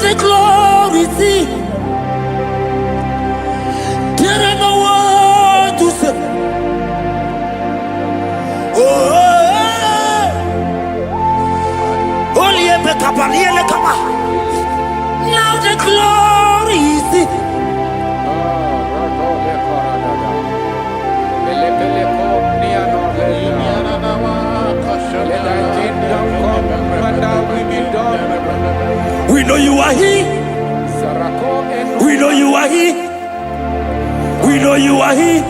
The glory, see, there ain't no word to say. Now the glory, see. We know you are here. We know you are here. We know you are here.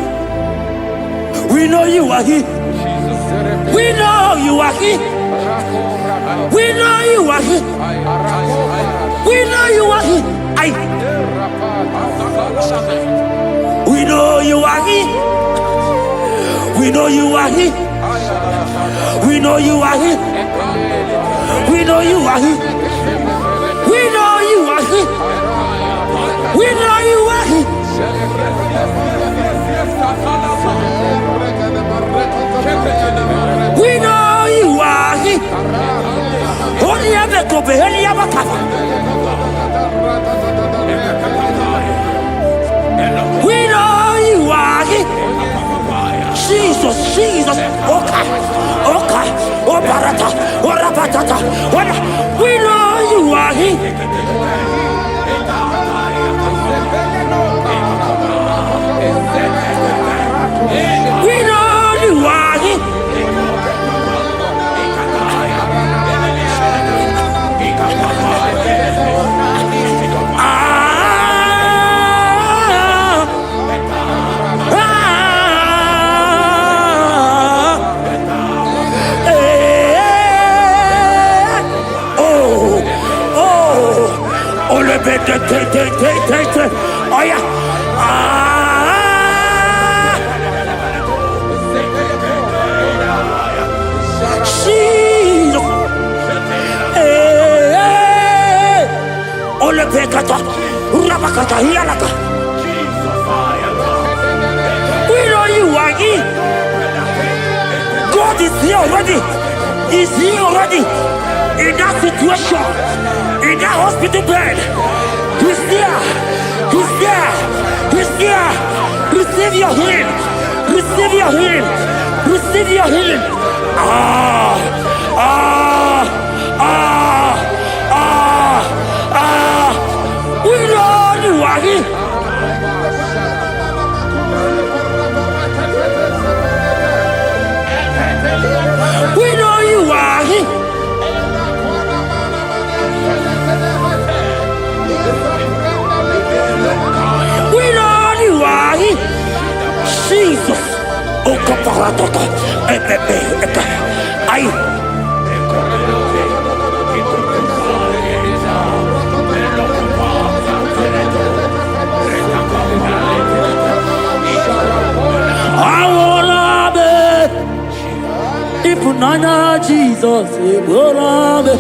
We know you are here. We know you are here. We know you are here. We know you are here. We know you are here. We know you are here. We know you are here. We know you are here. We know you are here. We know you are here. We know you are here. Only ever go be only ever come. We know you are here. Jesus, Jesus, okay, okay, oh barata, oh rabatata, we know you are here. We know you are here. Oh yeah. Jesus. Ole pekata. Rabakata hialaka. We know you are here. God is here already. He's here already. In that situation, in that hospital bed, he's there. He's there. He's there. Receive your healing. Receive your healing. Receive your healing. We know you are here. We know you are here. We know you are here. Jesus. Oh, kaparatata. Aye. I wanna be. If nana Jesus, I wanna be.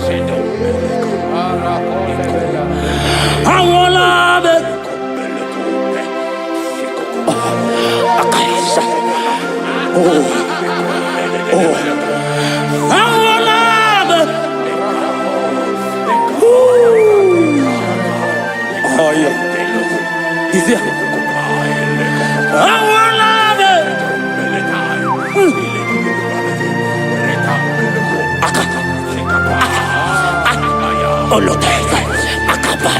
I wanna be. Oh yeah. He's here. I wanna be. Oloteka, akaba,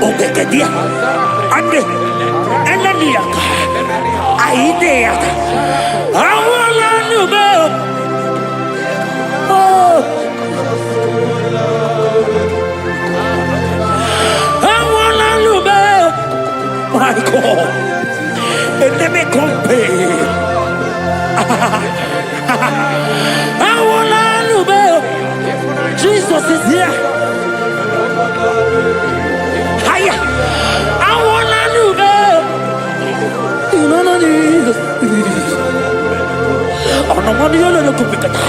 ogekedia, ande, enaniaka, aideaka, awala nube. Oh, awala nube. My God, enemy compare. Awala nube. Jesus is here. Hiya! I wanna know that. You know no Jesus. Oh no money no no kupikata.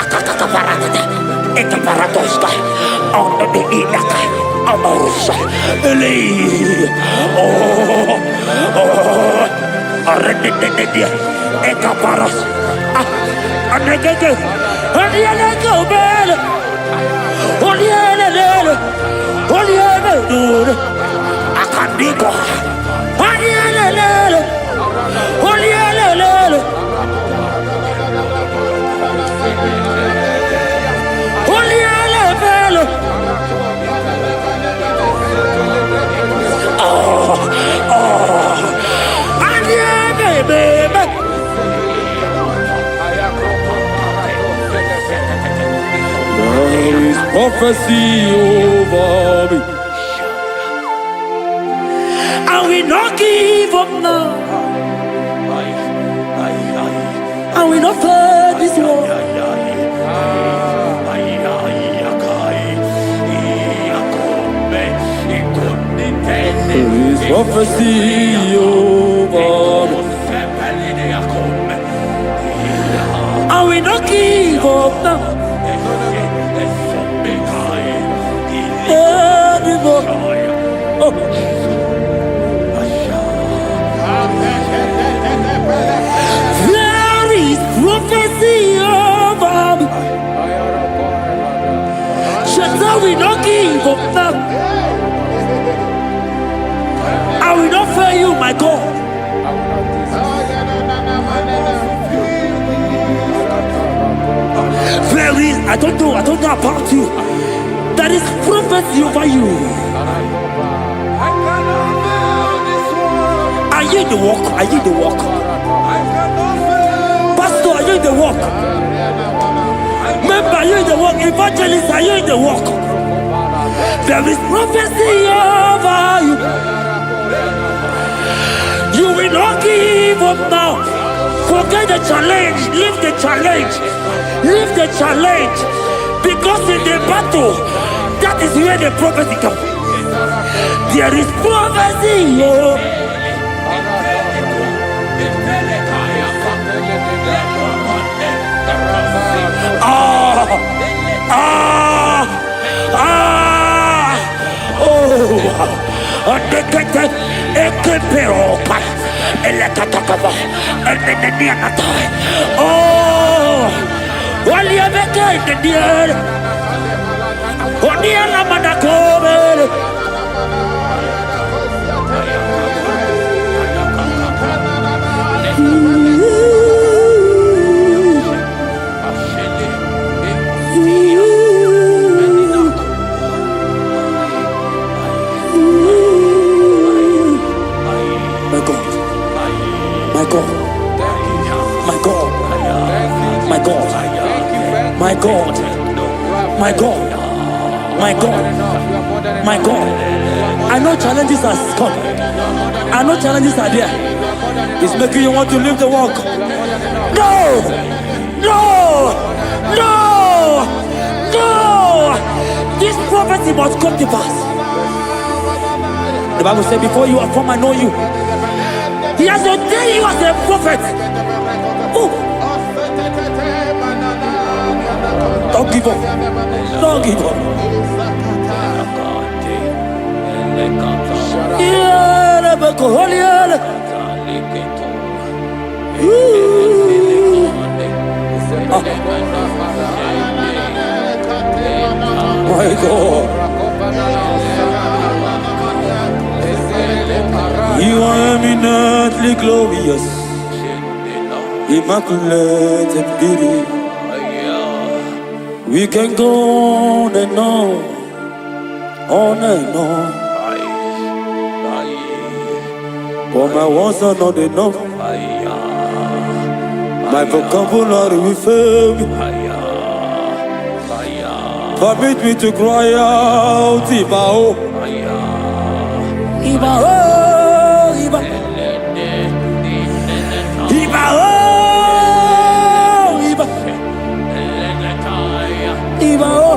Akaka parata. Eka paratoska. Oh no de ilaka. Amorosa. Eli. Oh. Arende dia. Eka paras. Anegege. Adiana go bel. Oliele. Oliele. Akandiko. Oliele. Oliele. Oliele. Oh. Adiele, baby. There is prophecy over me. And we not give up now. And we not fear this war. There is prophecy over me. up now. Anymore. Oh. There is prophecy over me. Shaitan will not give up now. I will not fail you, my God. There is, I don't know about you. There is prophecy over you. Are you in the walk? Are you in the walk? Pastor, are you in the walk? Member, are you in the walk? Evangelist, are you in the walk? There is prophecy over you. You will not give up now. Forget the challenge. Leave the challenge. Leave the challenge. Because in the battle, that is where the prophecy comes. There is prophecy. Oh. My God, my God, my God, my God. I know challenges are coming. I know challenges are there. It's making you want to leave the walk. No, no, no, no. This prophecy must come to pass. The Bible said, before you are formed, I know you. He has ordained you as a prophet. Oh. Don't give up. Don't give up. My God. You are eminently glorious, immaculate and beauty. We can go on and on and on. But my words are not enough. My vocabulary will fail me. Permit me to cry out, IGBO. IGBO, IGBO, IGBO.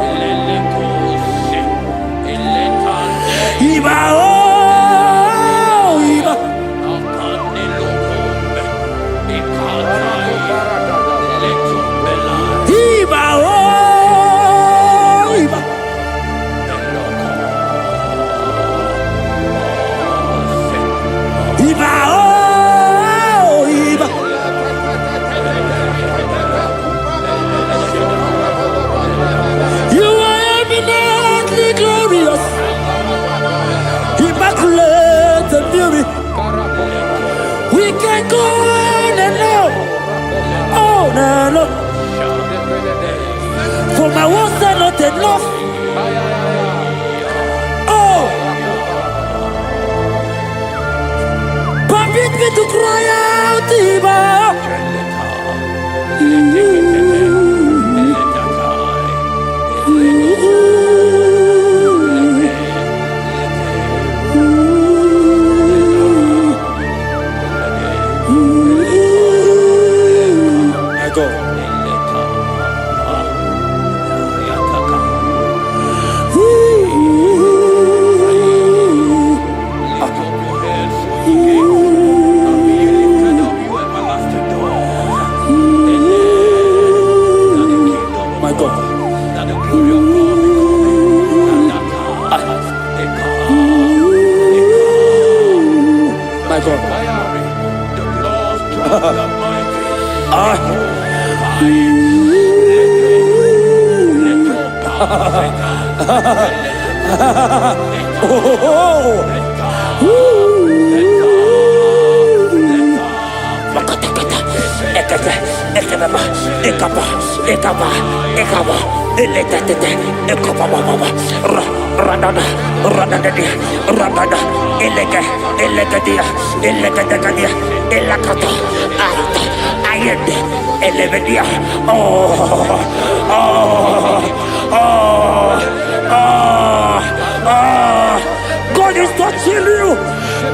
God is touching you.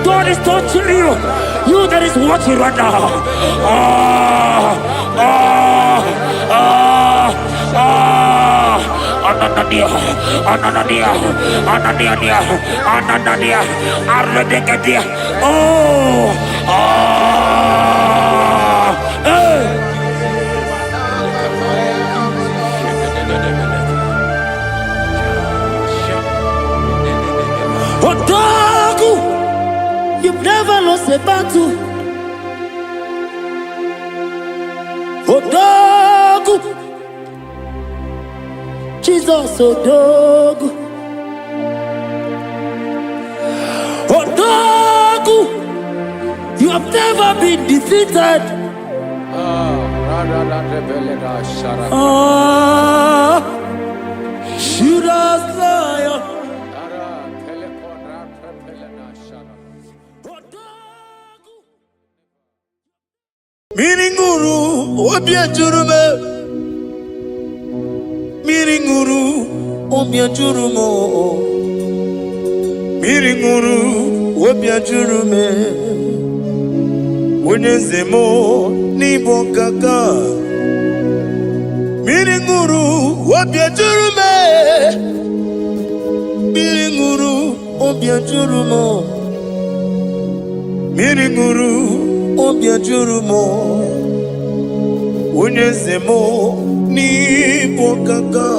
God is touching you. You that is watching right now. Ananadia, Arredegadia. Otaku, you've never lost a battle. Otaku, Jesus, Otaku. Otaku, you have never been defeated. Judas lion. Miringuru, obiajurume. Miringuru, obiajurumo. Miringuru, obiajurume. Unyezemo, nibokaka. Miringuru, obiajurume. Miringuru, obiajurumo. Miringuru, obiajurumo. Unyezemo, nibokaka.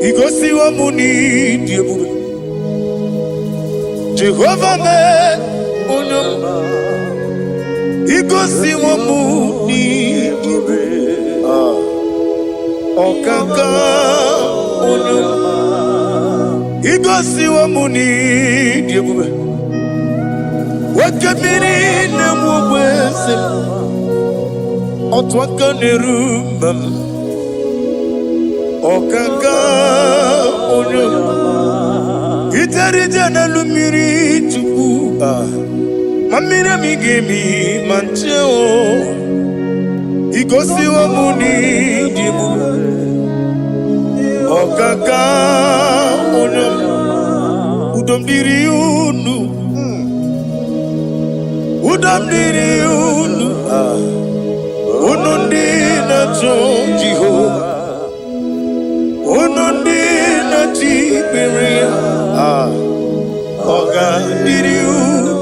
Igosi wa muni diebube. Jehovah me unyoma. Igosi wa muni diebube. Okaka unyoma. Igosi wa muni diebube. Wakabiri na mwese. Otwaka nerumam. Okaka unyoma. Itarija na lumiri tuku. Mamira migemi mancheo. Igosi wa muni dibu. Okaka unyoma. Udomdiri unu. Udomdiri unu. Unundi na Jehovah. Unundi na Tiberia. Oga diri unu.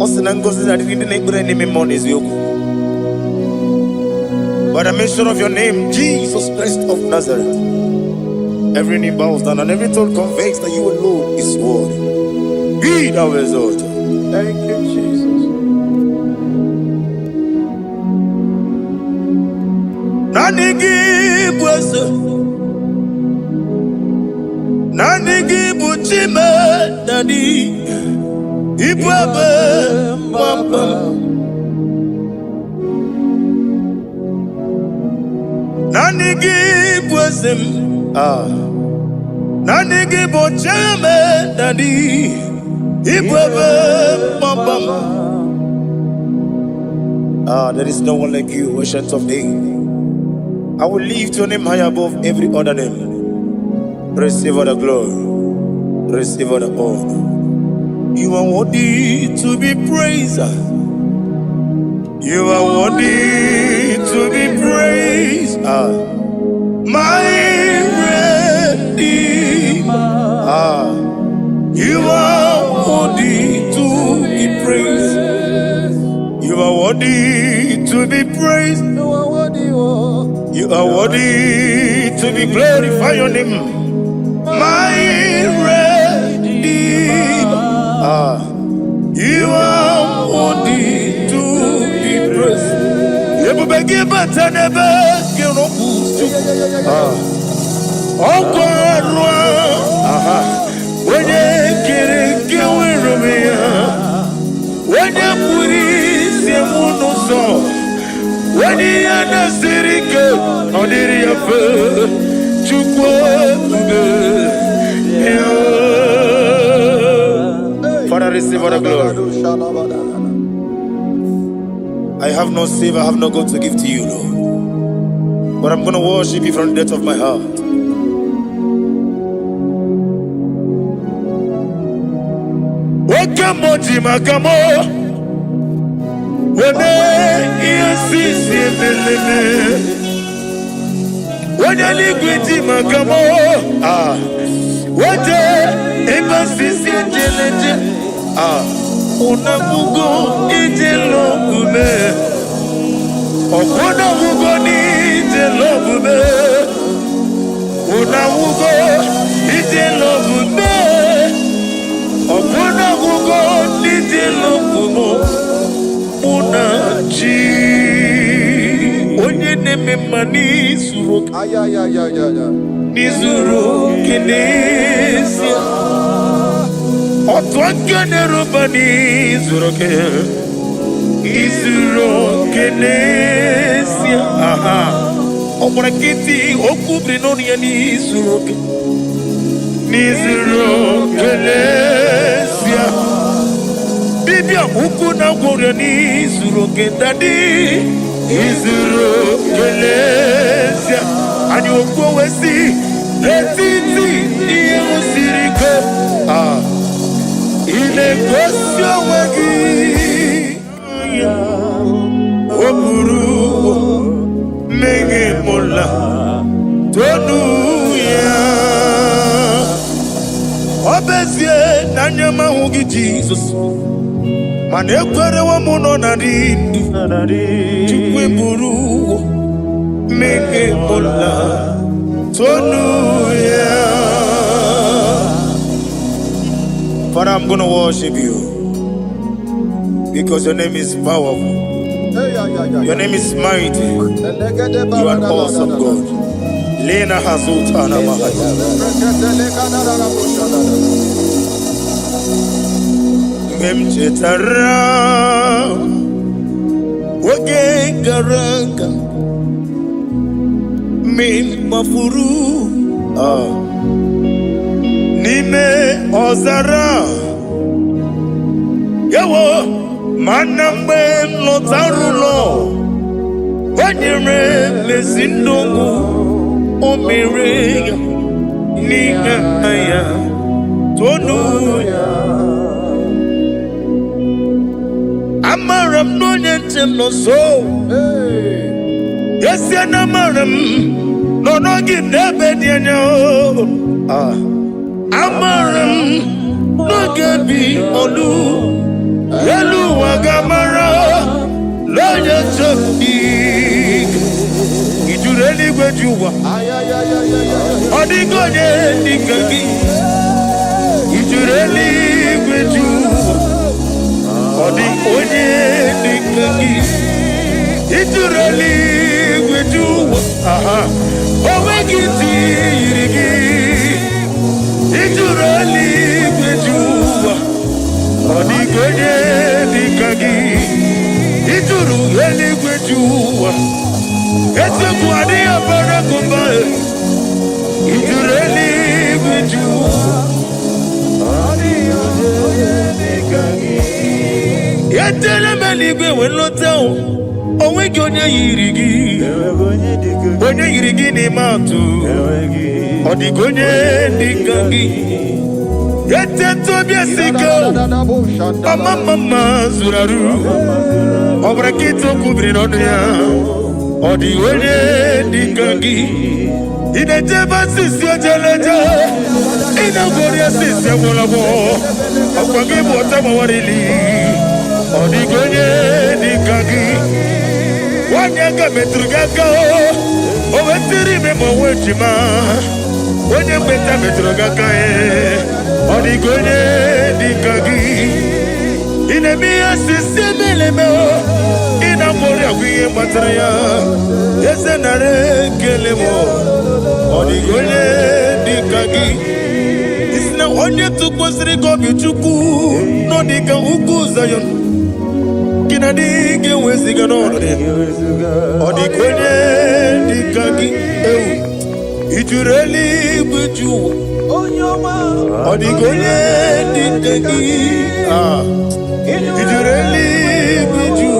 Osinangozi na diri nebure ni memonies yoku. By the mention of your name, Jesus Christ of Nazareth, every knee bows down and every tongue confesses that you alone is worthy. Be thou exalted. Thank you, Jesus. Nanigi bwese, nanigi buchime nani, ibwebe mamba. Nanigi bwese, nanigi buchime nani, ibwebe mamba. There is no one like you, ancient of days. I will lift your name high above every other name. Receive all the glory, receive all the honor. You are worthy to be praised. You are worthy to be praised. My Redeemer. You are worthy to be praised. You are worthy to be praised. You are worthy to be glorified your name. My Redeemer. You are worthy to be praised. You begin but I never get up. Oh God, when you get away, when you put it, you won't so. When you are the city girl, on the river, you go. Father, receive all the glory. I have no save, I have no God to give to you, Lord. But I'm going to worship you from the depth of my heart. Come on, Jima, come on. When you see when you live with Jima, come on. What Unamugo ijelobume Okonamugo ijelobume Unamugo ijelobume Okonamugo ijelobume Unachi Onye neme mani suru Nizuru kinesia Otwakane rubani zuroke Izuro kenesia Aha Omurakiti okubri nonia ni zuroke Nizuro kenesia Bibia ukuna wore ni zuroke Dadi Izuro kenesia Ani okwo wesi Letiti Iye usiriko Ah Ile kosyo wagi Oburu Menge mola Tonu ya Obezie Nanyama hugi Jesus Manekwere wa muno narindi Chukwe buru Menge mola Tonu ya Father, I'm going to worship you because your name is powerful. Your name is mighty. You are awesome God. Lena Hazutana Mahaya. Memchetara Wage Garanga Min Mafuru Nime Ozara Yawo Manambe Lotarulo Wanyere Mesindongu Omire Nigaya Tonuya Amaram no Yentem no so Yes, Yanamaram No no give Nebediano Amaram no gabi olu Yelu wagamara Loya chokdi Ijureli gwejuwa Odigonye nikagi Ijureli gwejuwa Odigonye nikagi Ijureli gwejuwa Owegiti yirigi Ijureli gwejuwa Odigonye nikagi Ijureli gwejuwa Ese kwadi abara kumbae Ijureli gwejuwa Odigonye nikagi Yetele meligwe wenlotao Owegonye yirigi Onye yirigi ni matu Odigonye nikagi Yete tobia siko Mama zuraru Obrakito kubri nonia Odigonye nikagi Inejeba sisi ojeleje Inagoria sisi wolawo Okwagibu otama warili Odigonye nikagi Wanyaga metrugaka Owetiri memo wejima Onye mbeta metrugaka Odigonye nikagi Inemia sisemeleme ina moria wiye matraya esenare kelemo odigole dikagi isna onye tukwasiri gobi chuku no dika uku zayon kinadi ge wesiga no odigole dikagi ijureli buju odigole dikagi ijureli buju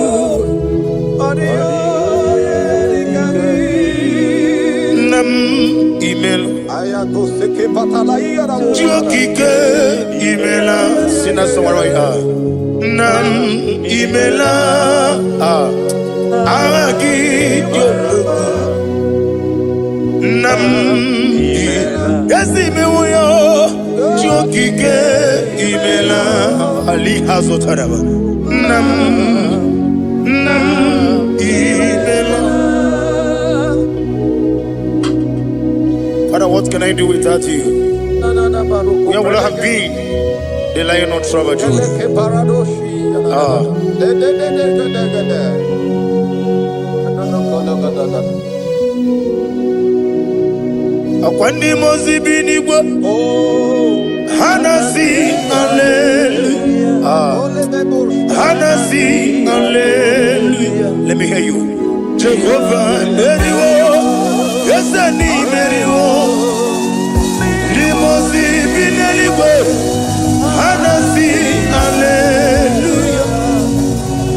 nam email Jokike imela sina somara nam imela agi nam yasi mewoyo Jokike imela ali hazotaraba nam imela. Father, what can I do without you? Where would I have been? The lion of trouble. Akwandi mozibini gwa Hanasi hallelujah. Hanasi hallelujah. Let me hear you. Jehovah Meriwo Yesani Meriwo Limosi Bineligwe Hanasi hallelujah.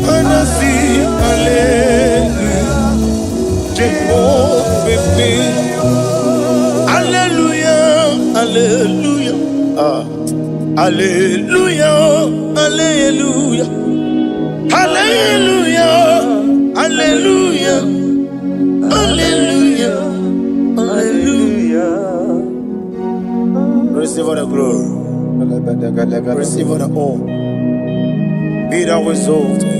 Hanasi hallelujah. Jehovah hallelujah. Hallelujah. Hallelujah. Hallelujah. Hallelujah. Hallelujah. Hallelujah. Hallelujah. Receive all the glory. Receive all the honor. Be thou exalted.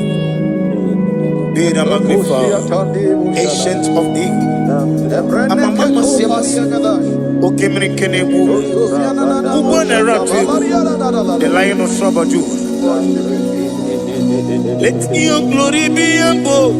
Be thou magnified. Ancient of days. The lion of trouble. Let your glory be above.